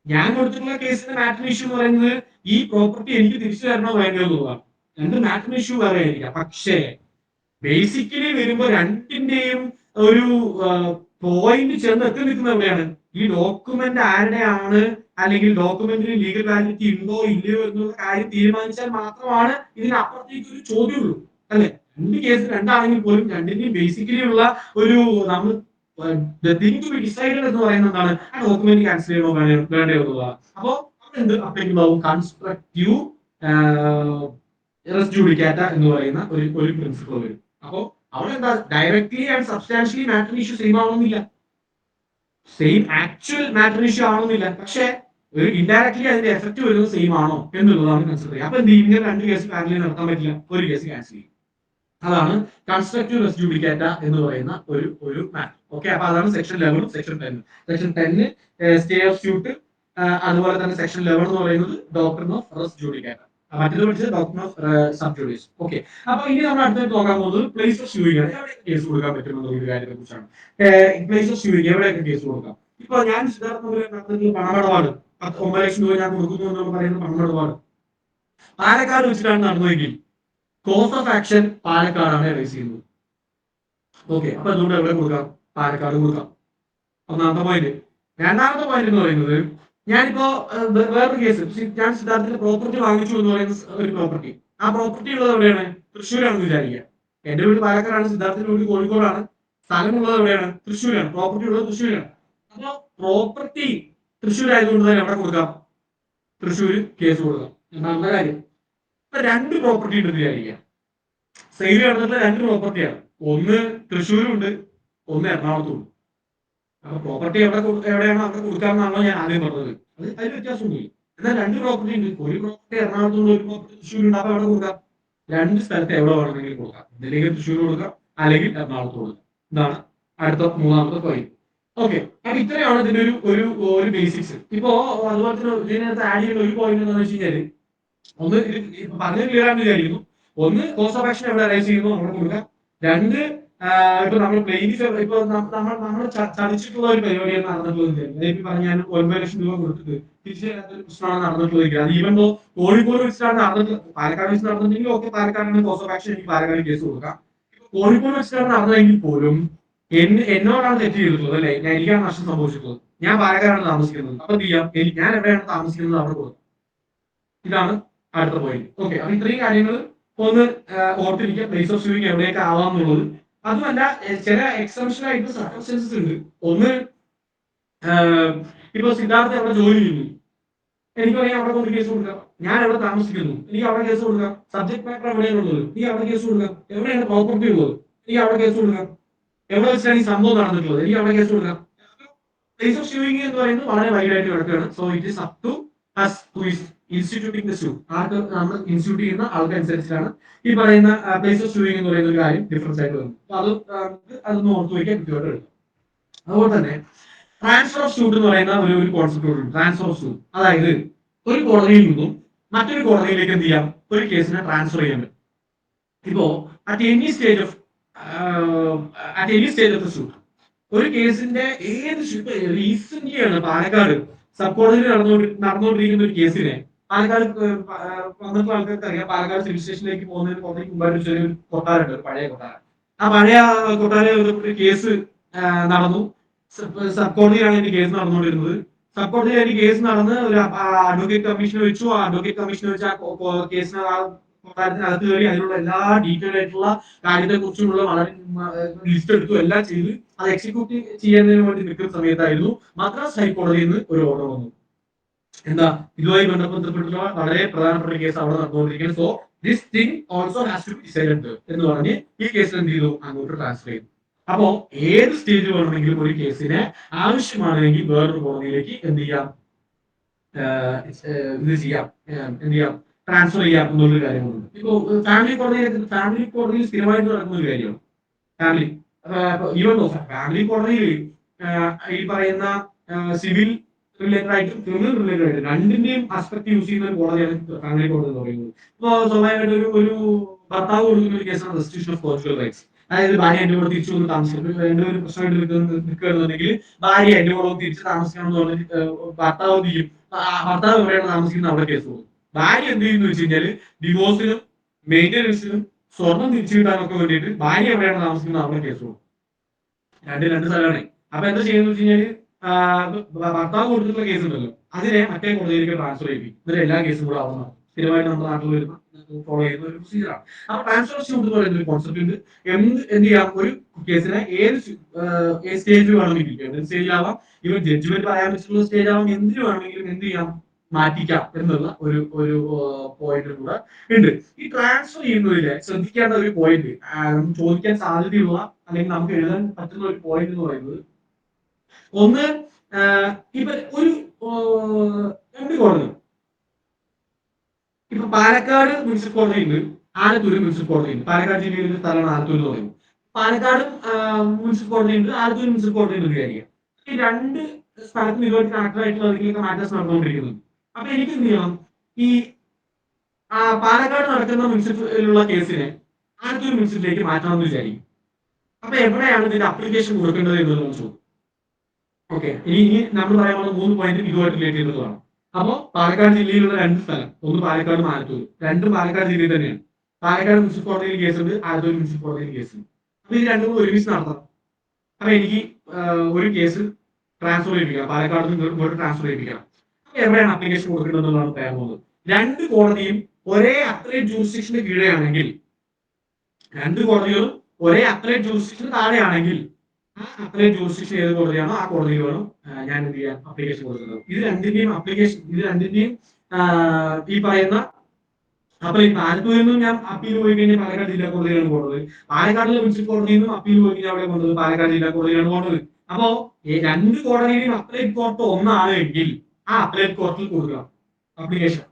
ഞാൻ കൊടുത്തിട്ടുള്ള കേസിന്റെ മാറ്ററിന് ഇഷ്യൂ എന്ന് പറയുന്നത് ഈ പ്രോപ്പർട്ടി എനിക്ക് തിരിച്ചു തരണോ വേണ്ടയോ എന്നുള്ളതാണ്. രണ്ട് മാറ്ററിന് ഇഷ്യൂ വേറെ ആയിരിക്കാം. പക്ഷേ ബേസിക്കലി വരുമ്പോ രണ്ടിന്റെയും ഒരു പോയിന്റ് ചെന്ന് എത്തി നിൽക്കുന്നത് എവിടെയാണ്? ഈ ഡോക്യുമെന്റ് ആരുടെയാണ്, അല്ലെങ്കിൽ ഡോക്യുമെന്റിന് ലീഗൽ വാലിഡിറ്റി ഉണ്ടോ ഇല്ലയോ എന്നുള്ള കാര്യം തീരുമാനിച്ചാൽ മാത്രമാണ് ഇതിനപ്പുറത്തേക്ക് ഒരു ചോദ്യമുള്ളൂ, അല്ലെ? രണ്ട് കേസ് രണ്ടാണെങ്കിൽ പോലും രണ്ടിന്റെയും ബേസിക്കലി ഉള്ള ഒരു നമ്മൾ ഡിസൈഡഡ് എന്ന് പറയുന്നത് എന്താണ്? ആ ഡോക്യുമെന്റ് ക്യാൻസൽ ചെയ്യണോ വേണ്ടയോ എന്നുള്ളതാണ്. അപ്പോ എന്ത് അപ്ലിക്കബിൾ ആവും? കൺസ്ട്രക്റ്റീവ് റെസ് ജുഡിക്കാറ്റ എന്ന് പറയുന്ന ഒരു പ്രിൻസിപ്പിൾ വരും. അപ്പോ അവിടെ എന്താ, directly and substantially matter issue same ആവണമെന്നില്ല, സെയിം ആക്ച്വൽ മാറ്റർ ഇഷ്യൂ ആവണമെന്നില്ല. പക്ഷേ ഒരു ഇൻഡയറക്ട്ലി അതിന്റെ എഫക്ട് വരുന്നത് സെയിം ആണോ എന്നുള്ളതാണ് കൺസിഡർ ചെയ്യുക. അപ്പൊ എന്ത് ചെയ്യും? ഇങ്ങനെ രണ്ട് കേസ് പാരലി നടത്താൻ പറ്റില്ല, ഒരു കേസ് ക്യാൻസൽ ചെയ്യും. അതാണ് കൺസ്ട്രക്റ്റീവ് റെസ് ജുഡിക്കാറ്റ എന്ന് പറയുന്ന ഒരു മാറ്റർ. ഓക്കെ, അപ്പൊ അതാണ് section 11 section 10. Section 10 stay of suit, അതുപോലെ തന്നെ സെക്ഷൻ 11 എന്ന് പറയുന്നത് ഡോക്ട്രിൻ ഓഫ് റെസ് ജുഡിക്കാറ്റ, മറ്റേത് പഠിച്ചത് doctrine of sub judice. Okay, അപ്പൊ ഇനി നമ്മൾ അടുത്തായിട്ട് നോക്കാൻ പോകുന്നത് പ്ലേസ് ഓഫ് സ്യൂയിങ് ആണ്. എവിടെയൊക്കെ കേസ് കൊടുക്കാൻ പറ്റുമെന്നുള്ള ഒരു കാര്യത്തെ കുറിച്ചാണ്. പ്ലേസ് ഓഫ് സ്യൂയിങ് എവിടെയൊക്കെ കേസ് കൊടുക്കാം? ഇപ്പൊ ഞാൻ സിദ്ധാർത്ഥ പണമിടപാട് 9 ലക്ഷം രൂപ ഞാൻ കൊടുക്കുന്നു എന്ന് പറയുന്ന പണമിടപാട് പാലക്കാട് വെച്ചിട്ടാണ് നടന്നതെങ്കിൽ കോസ് ഓഫ് ആക്ഷൻ പാലക്കാടാണ് റേസ് ചെയ്യുന്നത്. ഓക്കെ, അപ്പൊ എന്തുകൊണ്ട് എവിടെ കൊടുക്കാം? പാലക്കാട് കൊടുക്കാം. ഒന്നാമത്തെ പോയിന്റ്. രണ്ടാമത്തെ പോയിന്റ് എന്ന് പറയുന്നത്, ഞാനിപ്പോ വേറൊരു കേസ്, ഞാൻ സിദ്ധാർത്ഥിന്റെ പ്രോപ്പർട്ടി വാങ്ങിച്ചു എന്ന് പറയുന്ന ഒരു പ്രോപ്പർട്ടി, ആ പ്രോപ്പർട്ടി ഉള്ളത് എവിടെയാണ്? തൃശ്ശൂരാണെന്ന് വിചാരിക്കുക. എന്റെ വീട് പാലക്കാടാണ്, സിദ്ധാർത്ഥിന്റെ വീട് കോഴിക്കോടാണ്, സ്ഥലമുള്ളത് എവിടെയാണ്? തൃശ്ശൂരാണ്, പ്രോപ്പർട്ടി ഉള്ളത് തൃശ്ശൂരാണ്. അപ്പൊ പ്രോപ്പർട്ടി തൃശ്ശൂർ ആയതുകൊണ്ട് തന്നെ എവിടെ കൊടുക്കാം? തൃശ്ശൂര് കേസ് കൊടുക്കാം. രണ്ടാമത്തെ കാര്യം, ഇപ്പൊ രണ്ട് പ്രോപ്പർട്ടി ഉണ്ടെന്ന് വിചാരിക്കുക. സെയിൽ നടന്നിട്ടുള്ള രണ്ട് പ്രോപ്പർട്ടിയാണ്, ഒന്ന് തൃശ്ശൂരും ഉണ്ട്, ഒന്ന് എറണാകുളത്തും ഉണ്ട്. അപ്പൊ പ്രോപ്പർട്ടി എവിടെയാണോ അവിടെ കൊടുക്കാമെന്നാണല്ലോ ഞാൻ ആദ്യം പറഞ്ഞത്. അതിന് വ്യത്യാസമൊന്നുമില്ല. എന്നാൽ രണ്ട് പ്രോപ്പർട്ടി ഉണ്ട്, ഒരു പ്രോപ്പർട്ടി എറണാകുളത്തുണ്ട്, ഒരു പ്രോപ്പർട്ടി തൃശ്ശൂരുണ്ട്. അപ്പൊ എവിടെ കൊടുക്കാം? രണ്ട് സ്ഥലത്ത് എവിടെ വേണമെങ്കിലും കൊടുക്കാം. അല്ലെങ്കിൽ തൃശ്ശൂർ കൊടുക്കാം, അല്ലെങ്കിൽ എറണാകുളത്ത് കൊടുക്കാം. ഇതാണ് അടുത്ത മൂന്നാമത്തെ പോയിന്റ്. ഓക്കെ, അപ്പൊ ഇത്രയാണ് ഇതിന്റെ ഒരു ബേസിക്സ്. ഇപ്പോ അതുപോലെ തന്നെ ഇതിനകത്ത് ആഡ് ചെയ്യുന്ന ഒരു പോയിന്റ് എന്താണെന്ന് വെച്ച് കഴിഞ്ഞാല്, ഒന്ന് ഇത് പറഞ്ഞത് ക്ലിയർ ആണെന്ന് വിചാരിക്കുന്നു. ഒന്ന്, കോസ് ഓഫ് ആക്ഷൻ എവിടെ റൈസ് ചെയ്യുന്നു അവിടെ കൊടുക്കാം. രണ്ട്, ഇപ്പൊ നമ്മൾ പ്ലെയിനിസ് ഇപ്പൊ നമ്മൾ ചതിച്ചിട്ടുള്ള ഒരു പരിപാടിയാണ് നടന്നിട്ടുള്ളത്. അതായത് പറഞ്ഞാൽ 9 ലക്ഷം രൂപ കൊടുത്തിട്ട് തിരിച്ചു തരാത്തൊരു പ്രശ്നമാണ് നടന്നിട്ടുള്ളത്. അത് ഈവൻ ദോ കോഴിക്കോട് വെച്ചിട്ടാണ് നടന്നിട്ടുള്ളത്. പാലക്കാട് വെച്ച് നടന്നിട്ടുണ്ടെങ്കിൽ ഓക്കെ, പാലക്കാടിന് കോസ് ഓഫ് ആക്ഷൻ എനിക്ക് പാലക്കാട് കേസ് കൊടുക്കാം. കോഴിക്കോട് വെച്ചിട്ടാണ് നടന്നതെങ്കിൽ പോലും എന്നോടാണ് തെറ്റ് ചെയ്തിട്ടുള്ളത്, അല്ലെ? എനിക്കാണ് നഷ്ടം സംഭവിച്ചിട്ടുള്ളത്. ഞാൻ പാലക്കാടാണ് താമസിക്കുന്നത്. അപ്പൊ എന്ത് ചെയ്യാം? ഞാൻ എവിടെയാണ് താമസിക്കുന്നത് അവിടെ കൊടുക്കാം. ഇതാണ് അടുത്ത പോയിന്റ്. ഓക്കെ, അപ്പൊ ഇത്രയും കാര്യങ്ങൾ ഒന്ന് ഓർത്തിരിക്കുക, പ്ലേസ് ഓഫ് സ്യൂയിങ് എവിടെയൊക്കെ ആവാം എന്നുള്ളത്. അതുമല്ല, ചില എക്സംഷൻ ആയിട്ട് സർക്കംസ്റ്റൻസസ് ഉണ്ട്. ഒന്ന്, ഇപ്പൊ സിദ്ധാർത്ഥ അവിടെ ജോലി ചെയ്യുന്നു, എനിക്ക് വേണമെങ്കിൽ അവിടെ കൊണ്ട് കേസ് കൊടുക്കാം. ഞാൻ എവിടെ താമസിക്കുന്നു, എനിക്ക് അവിടെ കേസ് കൊടുക്കാം. സബ്ജക്ട് മാറ്റർ എവിടെയാണുള്ളത്, എനിക്ക് അവിടെ കേസ് കൊടുക്കാം. എവിടെയാണ് പ്രോപ്പർട്ടി ഉള്ളത്, എനിക്ക് അവിടെ കേസ് കൊടുക്കാം. എവിടെ വെച്ചാണ് ഈ സംഭവം നടന്നിട്ടുള്ളത്, എനിക്ക് അവിടെ കേസ് കൊടുക്കാം. പ്ലേസ് ഓഫ് സ്യൂയിങ് എന്ന് പറയുന്നത് വളരെ വൈഡ് ആയിട്ട് കിടക്കുകയാണ്. So it is up to us who is instituting the suit. ആർക്ക് നമ്മൾ ഇൻസ്റ്റിറ്റ്യൂട്ട് ചെയ്യുന്ന ആൾക്കനുസരിച്ചാണ് ഈ പറയുന്ന പ്ലേസ് ഓഫ് സ്യൂയിങ് എന്ന് പറയുന്ന ഒരു കാര്യം ഡിഫറൻസ് ആയിട്ട് വരുന്നത്. അപ്പൊ അതൊന്ന് ഓർത്ത് വയ്ക്കാൻ കൃത്യമായിട്ട് എടുക്കും. അതുപോലെ തന്നെ ട്രാൻസ്ഫർ ഓഫ് സ്യൂട്ട് എന്ന് പറയുന്ന ഒരു കോൺസെപ്റ്റ് ഉണ്ട്. ട്രാൻസ്ഫർ ഓഫ് സ്യൂട്ട്, അതായത് ഒരു കോടതിയിൽ നിന്നും മറ്റൊരു കോടതിയിലേക്ക് എന്ത് ചെയ്യാം? ഒരു കേസിനെ ട്രാൻസ്ഫർ ചെയ്യാൻ പറ്റും. ഇപ്പോ at any stage of the suit, ഒരു കേസിന്റെ ഏത് റീസെന്റ്ലി ആണ് പാലക്കാട് സബ് കോടതിയിൽ നടന്നുകൊണ്ടിരിക്കുന്ന ഒരു കേസിനെ പാലക്കാട് വന്നിട്ടുള്ള ആൾക്കാർക്ക് അറിയാം, പാലക്കാട് സിവിൽ സ്റ്റേഷനിലേക്ക് പോകുന്നതിന് പുറത്തേക്ക് മുമ്പായിട്ട് ചെറിയൊരു കൊട്ടാരുണ്ട്, ഒരു പഴയ കൊട്ടാരം. ആ പഴയ കൊട്ടാരം കേസ് നടന്നു. സബ് കോടതിയിലാണ് എനിക്ക് കേസ് നടന്നുകൊണ്ടിരുന്നത്. സബ് കോടതിയിൽ എനിക്ക് കേസ് നടന്ന് ഒരു അഡ്വക്കേറ്റ് കമ്മീഷനെ വെച്ചു. ആ അഡ്വക്കേറ്റ് കമ്മീഷനെ വെച്ച് ആ കേസിന് കൊട്ടാരത്തിനകത്ത് കയറി അതിനുള്ള എല്ലാ ഡീറ്റെയിൽ ആയിട്ടുള്ള കാര്യത്തെ കുറിച്ചുള്ള വളരെ ലിസ്റ്റ് എടുത്തു, എല്ലാം ചെയ്ത് അത് എക്സിക്യൂട്ട് ചെയ്യുന്നതിന് വേണ്ടി നിൽക്കുന്ന സമയത്തായിരുന്നു മദ്രാസ് ഹൈക്കോടതിയിൽ നിന്ന് ഒരു ഓർഡർ വന്നു. എന്താ ഇതുമായി ബന്ധപ്പെട്ടിട്ടുള്ള വളരെ പ്രധാനപ്പെട്ട കേസ് അവിടെ നടന്നുകൊണ്ടിരിക്കുന്നത്. So this thing also has to be decided എന്ന് പറഞ്ഞ് ഈ കേസ് എന്ത് ചെയ്തു, അങ്ങോട്ട് ട്രാൻസ്ഫർ ചെയ്തു. അപ്പോ ഏത് സ്റ്റേജിൽ വേണമെങ്കിലും ഒരു കേസിനെ ആവശ്യമാണെങ്കിൽ വേറൊരു കോടതിയിലേക്ക് എന്ത് ചെയ്യാം, ഇത് ചെയ്യാം, എന്ത് ചെയ്യാം, ട്രാൻസ്ഫർ ചെയ്യാം എന്നുള്ളൊരു കാര്യങ്ങളുണ്ട്. ഇപ്പൊ ഫാമിലി കോടതിയിൽ സ്ഥിരമായിട്ട് നടക്കുന്ന ഒരു കാര്യമാണ് ഫാമിലി. ഈവൻ ഫാമിലി കോടതിയിൽ ഈ പറയുന്ന സിവിൽ റിലേറ്റഡ് ആയിട്ടും ക്രിമിനൽ റിലേറ്റഡ് ആയിട്ടും രണ്ടിന്റെയും ആസ്പെക്ട് യൂസ് ചെയ്യുന്ന ഒരു കോടതിയാണ് ഫാമിലി കോടതി എന്ന് പറയുന്നത്. ഇപ്പൊ സ്വാഭാവികമായിട്ട് ഒരു ഭർത്താവ് കൊടുക്കുന്ന ഒരു കേസാണ് റെസ്റ്റിറ്റ്യൂഷൻ ഓഫ് കോൺജുഗൽ റൈറ്റ്സ്. അതായത് ഭാര്യ എന്റെ കൂടെ തിരിച്ചു വന്ന് താമസിക്കും, രണ്ടുപേരും പ്രശ്നമായിട്ട് നിൽക്കുകയാണെന്നുണ്ടെങ്കിൽ ഭാര്യ എന്റെ കൂടെ തിരിച്ച് താമസിക്കണം എന്ന് പറഞ്ഞ് ഭർത്താവ് എന്ത് ചെയ്യും, ഭർത്താവ് എവിടെയാണ് താമസിക്കുന്നത് അവിടെ കേസ് പോകും. ഭാര്യ എന്ത് ചെയ്യുന്നു വെച്ച് കഴിഞ്ഞാല് ഡിവോഴ്സിനും മെയിന്റനൻസിനും സ്വർണം തിരിച്ചു കിട്ടാനൊക്കെ വേണ്ടിയിട്ട് ഭാര്യ എവിടെയാണ് താമസിക്കുന്നത് അവിടെ കേസ് പോകും. രണ്ട് സ്ഥലമാണ്. അപ്പൊ എന്താ ചെയ്യുന്നത് വെച്ച് കഴിഞ്ഞാല് ഭർത്താവ് കൊടുത്തിട്ടുള്ള കേസ് ഉണ്ടല്ലോ അതിനെ മറ്റേ കോടതിയിലേക്ക് ട്രാൻസ്ഫർ ചെയ്യിപ്പിക്കും. എന്നിട്ട് എല്ലാ കേസും കൂടെ അവിടെ നടക്കും. സ്ഥിരമായിട്ട് നമ്മുടെ നാട്ടിൽ വരുന്ന ഫോളോ ചെയ്യുന്ന ഒരു പ്രൊസീജിയറാണ്. അപ്പൊ ട്രാൻസ്ഫർ സ്യൂട്ട് എന്ന് പറയുന്ന ഒരു കോൺസെപ്റ്റ് ഉണ്ട്. എന്ത് ചെയ്യാം, ഒരു കേസിനെ ഏത് സ്റ്റേജിൽ വേണമെങ്കിലും, ഏത് സ്റ്റേജിലാവാം, ഇവൻ ജഡ്ജ്മെന്റ് പറയാൻ പറ്റുന്ന സ്റ്റേജ് ആവാം, എന്തിനു വേണമെങ്കിലും എന്ത് ചെയ്യാം, മാറ്റിക്കാം എന്നുള്ള ഒരു ഒരു പോയിന്റ് കൂടെ ഉണ്ട്. ഈ ട്രാൻസ്ഫർ ചെയ്യുന്നതില് ശ്രദ്ധിക്കേണ്ട ഒരു പോയിന്റ്, ചോദിക്കാൻ സാധ്യതയുള്ള അല്ലെങ്കിൽ നമുക്ക് എഴുതാൻ പറ്റുന്ന ഒരു പോയിന്റ് എന്ന് പറയുന്നത്, ഒന്ന് ഇപ്പൊ ഒരു രണ്ട് കോടതി, ഇപ്പൊ പാലക്കാട് മുനിസിപ്പൽ കോടതി ഉണ്ട്, ആലത്തൂർ മുനിസിപ്പൽ കോടതി ഉണ്ട്. പാലക്കാട് ജില്ലയിൽ ഒരു സ്ഥലമാണ് ആലത്തൂർ എന്ന് പറയുന്നത്. പാലക്കാട് മുനിസിപ്പൽ കോടതി ഉണ്ട്, ആലത്തൂർ മുനിസിപ്പൽ കോടതി ഉണ്ട് വിചാരിക്കുക. ഈ രണ്ട് സ്ഥലത്തും ഇതുമായിട്ട് കണക്ട് ആയിട്ടുള്ള അതിലേക്ക് മാറ്റേഴ്സ് നടന്നുകൊണ്ടിരിക്കുന്നത്. അപ്പൊ എനിക്ക് എന്ത് ചെയ്യണം, ഈ പാലക്കാട് നടക്കുന്ന മുനിസിപ്പലിലുള്ള കേസിനെ ആലത്തൂർ മുനിസിപ്പലിലേക്ക് മാറ്റണം എന്ന് വിചാരിക്കും. അപ്പൊ എവിടെയാണ് ഇതിന്റെ അപ്ലിക്കേഷൻ കൊടുക്കേണ്ടത് എന്നുള്ളത് ചോദിക്കും. ഓക്കെ, ഇനി നമ്മൾ പറയാൻ പോകുന്ന 3 പോയിന്റ് ഇതുമായിട്ട് റിലേറ്റ് ചെയ്തിട്ടുള്ളതാണ്. അപ്പോ പാലക്കാട് ജില്ലയിലുള്ള 2 സ്ഥലം, ഒന്ന് പാലക്കാട്, ആലത്തൂർ, രണ്ടും പാലക്കാട് ജില്ലയിൽ തന്നെയാണ്. പാലക്കാട് മുനിസിപ്പൽ കോടതിയിൽ കേസുണ്ട്, ആലത്തൂർ മുനിസിപ്പൽ കോടതിയിൽ കേസുണ്ട്. അപ്പൊ ഇത് രണ്ടും ഒരുമിച്ച് നടത്തണം. അപ്പൊ എനിക്ക് ഒരു കേസ് ട്രാൻസ്ഫർ ചെയ്യിപ്പിക്കണം, പാലക്കാട് നിന്ന് ഇങ്ങോട്ട് ട്രാൻസ്ഫർ ചെയ്യിപ്പിക്കണം. അപ്പൊ എവിടെയാണ് അപ്ലിക്കേഷൻ കൊടുക്കേണ്ടത് എന്നുള്ളതാണ് പറയാൻ പോകുന്നത്. രണ്ട് കോടതിയും ഒരേ അപ്പലേറ്റ് ജൂറിസ്ഡിക്ഷന് കീഴെയാണെങ്കിൽ, രണ്ട് കോടതികളും ഒരേ അപ്പലേറ്റ് ജൂറിസ്ഡിക്ഷന് താഴെയാണെങ്കിൽ ആ അപ്പലേറ്റ് ജൂറിസ്ഡിക്ഷൻ ഏത് കോടതിയാണോ ആ കോടതിയിൽ വേണം ഞാൻ എന്ത് ചെയ്യാൻ അപ്ലിക്കേഷൻ കൊടുക്കുന്നത്. ഇത് രണ്ടിന്റെയും ഈ പറയുന്ന, അപ്പൊ ഈ ആലത്തൂരിൽ നിന്നും ഞാൻ അപ്പീൽ പോയി കഴിഞ്ഞാൽ പാലക്കാട് ജില്ലാ കോടതിയിലാണ് പോകുന്നത്. പാലക്കാടിലെ മുനിസിപ്പൽ കോടതിയിൽ നിന്നും അപ്പീൽ പോയി കഴിഞ്ഞാൽ അവിടെ പോകുന്നത് പാലക്കാട് ജില്ലാ കോടതിയിലാണ് പോകുന്നത്. അപ്പോ ഈ രണ്ട് കോടതിയിലും അപ്പലേറ്റ് കോർട്ട് ഒന്നാണ് എങ്കിൽ ആ അപ്പലേറ്റ് കോർട്ടിൽ കൊടുക്കണം അപ്ലിക്കേഷൻ.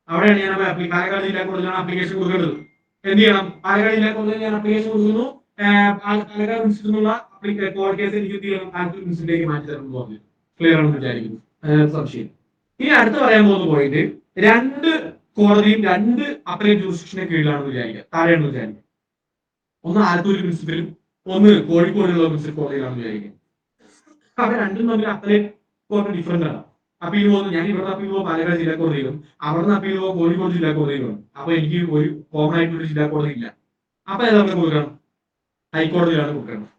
അവിടെയാണ് ഞാൻ പാലക്കാട് ജില്ലാ കോടതിയിലാണ് അപ്ലിക്കേഷൻ കൊടുക്കേണ്ടത്. എന്ത് ചെയ്യണം, പാലക്കാട് ജില്ലാ കോടതിയിൽ ഞാൻ അപ്ലിക്കേഷൻ കൊടുക്കുന്നു, പാലക്കാട് മുനിസിപ്പൽ നിന്നുള്ള കോടതി കേസ് എനിക്ക് എന്ത് ചെയ്യണം, ആലത്തൂർ മുനിസിപ്പലിലേക്ക് മാറ്റി തരണം എന്ന് പറഞ്ഞു. ക്ലിയർ ആണെന്ന് വിചാരിക്കുന്നു, സംശയം. ഇനി അടുത്ത് പറയാൻ പോകുന്ന പോയിന്റ്, രണ്ട് കോടതിയും രണ്ട് അപ്പലേറ്റ് ജൂറിസ്ഡിക്ഷന് കീഴിലാണെന്ന് വിചാരിക്കുക, താഴെയാണെന്ന് വിചാരിക്കുക. ഒന്ന് ആലത്തൂർ മുനിസിപ്പലും ഒന്ന് കോഴിക്കോടുള്ള മുനിസിപ്പൽ കോടതിയിലാണെന്ന് വിചാരിക്കുക. അവ രണ്ടും തമ്മിൽ അപ്പലേറ്റ് കോർട്ട് ഡിഫറെന്റ് ആണ്. അപ്പീൽ പോകുന്നത്, ഞാൻ ഇവിടെ അപ്പീൽ പോകുമ്പോൾ പാലക്കാട് ജില്ലാ കോടതിയിലും അവിടെ അപ്പീൽ പോകുമ്പോൾ കോഴിക്കോട് ജില്ലാ കോടതിയിലും. അപ്പൊ എനിക്ക് ഒരു കോമൺ ആയിട്ടൊരു ജില്ലാ കോടതി ഇല്ല. അപ്പൊ ഏതാണ് കൊടുക്കണം, ഹൈക്കോടതിയിലാണ് കൊടുക്കണം.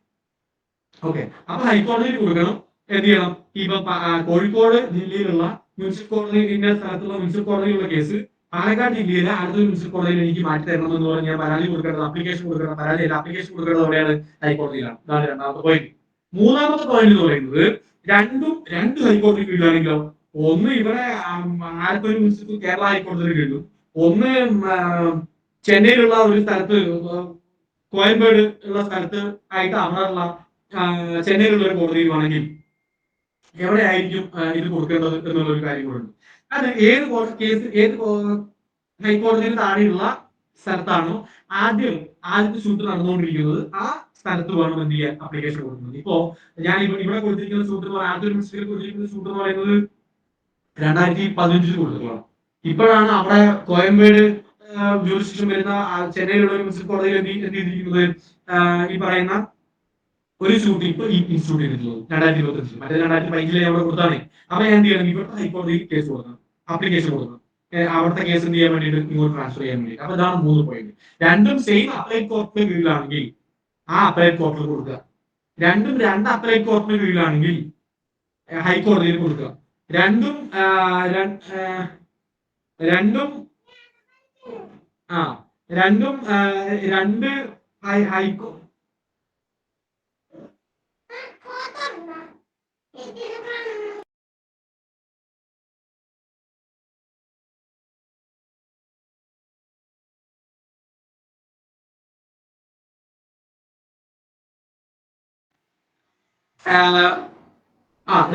ഓക്കെ, അപ്പൊ ഹൈക്കോടതിയിൽ കൊടുക്കണം. എന്ത് ചെയ്യണം, ഇപ്പൊ കോഴിക്കോട് ജില്ലയിലുള്ള മുനിസിപ്പൽ കോടതി, ഇന്ന സ്ഥലത്തുള്ള മുനിസിപ്പൽ കോടതിയിലുള്ള കേസ് പാലക്കാട് ജില്ലയിലെ അടുത്ത മുനിസിപ്പൽ കോടതിയിൽ എനിക്ക് മാറ്റി തരണം എന്ന് പറഞ്ഞ് ഞാൻ പരാതി കൊടുക്കേണ്ടത്, അപ്ലിക്കേഷൻ കൊടുക്കണം, അപ്ലിക്കേഷൻ കൊടുക്കേണ്ടത് എവിടെയാണ്, ഹൈക്കോടതിയിലാണ്. ഇതാണ് രണ്ടാമത്തെ പോയിന്റ്. മൂന്നാമത്തെ പോയിന്റ് എന്ന് പറയുന്നത്, രണ്ട് ഹൈക്കോടതി കീഴിലാണെങ്കിലോ, ഒന്ന് ഇവിടെ ആലത്തൂർ മുനിസിപ്പൽ കേരള ഹൈക്കോടതിയിൽ കീഴിലും, ഒന്ന് ചെന്നൈയിലുള്ള ഒരു സ്ഥലത്ത്, കോയമ്പേട് ഉള്ള സ്ഥലത്ത് ആയിട്ട് അവിടെയുള്ള ചെന്നൈയിലുള്ള ഒരു കോടതിയിലാണെങ്കിൽ എവിടെ ആയിരിക്കും ഇത് കൊടുക്കേണ്ടത് എന്നുള്ള ഒരു കാര്യം കൂടെ ഉണ്ട്. അത് ഏത് കേസ്, ഏത് ഹൈക്കോടതിയിൽ താഴെയുള്ള സ്ഥലത്താണോ ആദ്യത്തെ ഷൂട്ട് നടന്നുകൊണ്ടിരിക്കുന്നത് ആ സ്ഥലത്ത് വേണം എന്ത് ചെയ്യാൻ അപ്ലിക്കേഷൻ കൊടുക്കുന്നത്. ഇപ്പോ ഞാൻ ഇവിടെ കൊടുത്തിരിക്കുന്ന ഷൂട്ട് എന്ന് പറയുന്നത്, ആദ്യ മുനിസിപ്പലിൽ കൊടുത്തിരിക്കുന്ന ഷൂട്ട് എന്ന് പറയുന്നത് 2015 കൊടുത്തിട്ടുള്ളതാണ്. ഇപ്പോഴാണ് അവിടെ കോയമ്പേട് ജൂറിസ്ഡിക്ഷൻ വരുന്ന ചെന്നൈയിലുള്ള ഒരു മുനിസിപ്പൽ കോടതിയിൽ എന്ത് ചെയ്തിരിക്കുന്നത്, ഈ പറയുന്ന ഒരു ഷൂട്ട് ഇപ്പൊ ഈ ഇൻസ്റ്റിറ്റ്യൂട്ട് ചെയ്തിട്ടുള്ളത് 2025, മറ്റേ 2015 അവിടെ കൊടുത്താണ്. അപ്പൊ ഞാൻ എന്ത് ചെയ്യണം, ഇവിടുത്തെ ഹൈക്കോടതിയിൽ കേസ് കൊടുക്കണം, അപ്ലിക്കേഷൻ കൊടുക്കണം, അവിടുത്തെ കേസ് എന്ത് ചെയ്യാൻ വേണ്ടിയിട്ട് ഇങ്ങോട്ട് ട്രാൻസ്ഫർ ചെയ്യാൻ വേണ്ടി. അപ്പൊ ഇതാണ് 3 പോയിന്റ്. രണ്ടും സെയിം അപ്പലേറ്റ് കോർട്ടിന് കീഴിലാണെങ്കിൽ ആ അപ്പലേറ്റ് കോർട്ടിൽ കൊടുക്കുക. രണ്ടും രണ്ട് അപ്പലേറ്റ് കോർട്ടിന് കീഴിലാണെങ്കിൽ ഹൈക്കോടതിയിൽ കൊടുക്കുക. രണ്ടും രണ്ടും രണ്ടും രണ്ട് ഹൈക്കോ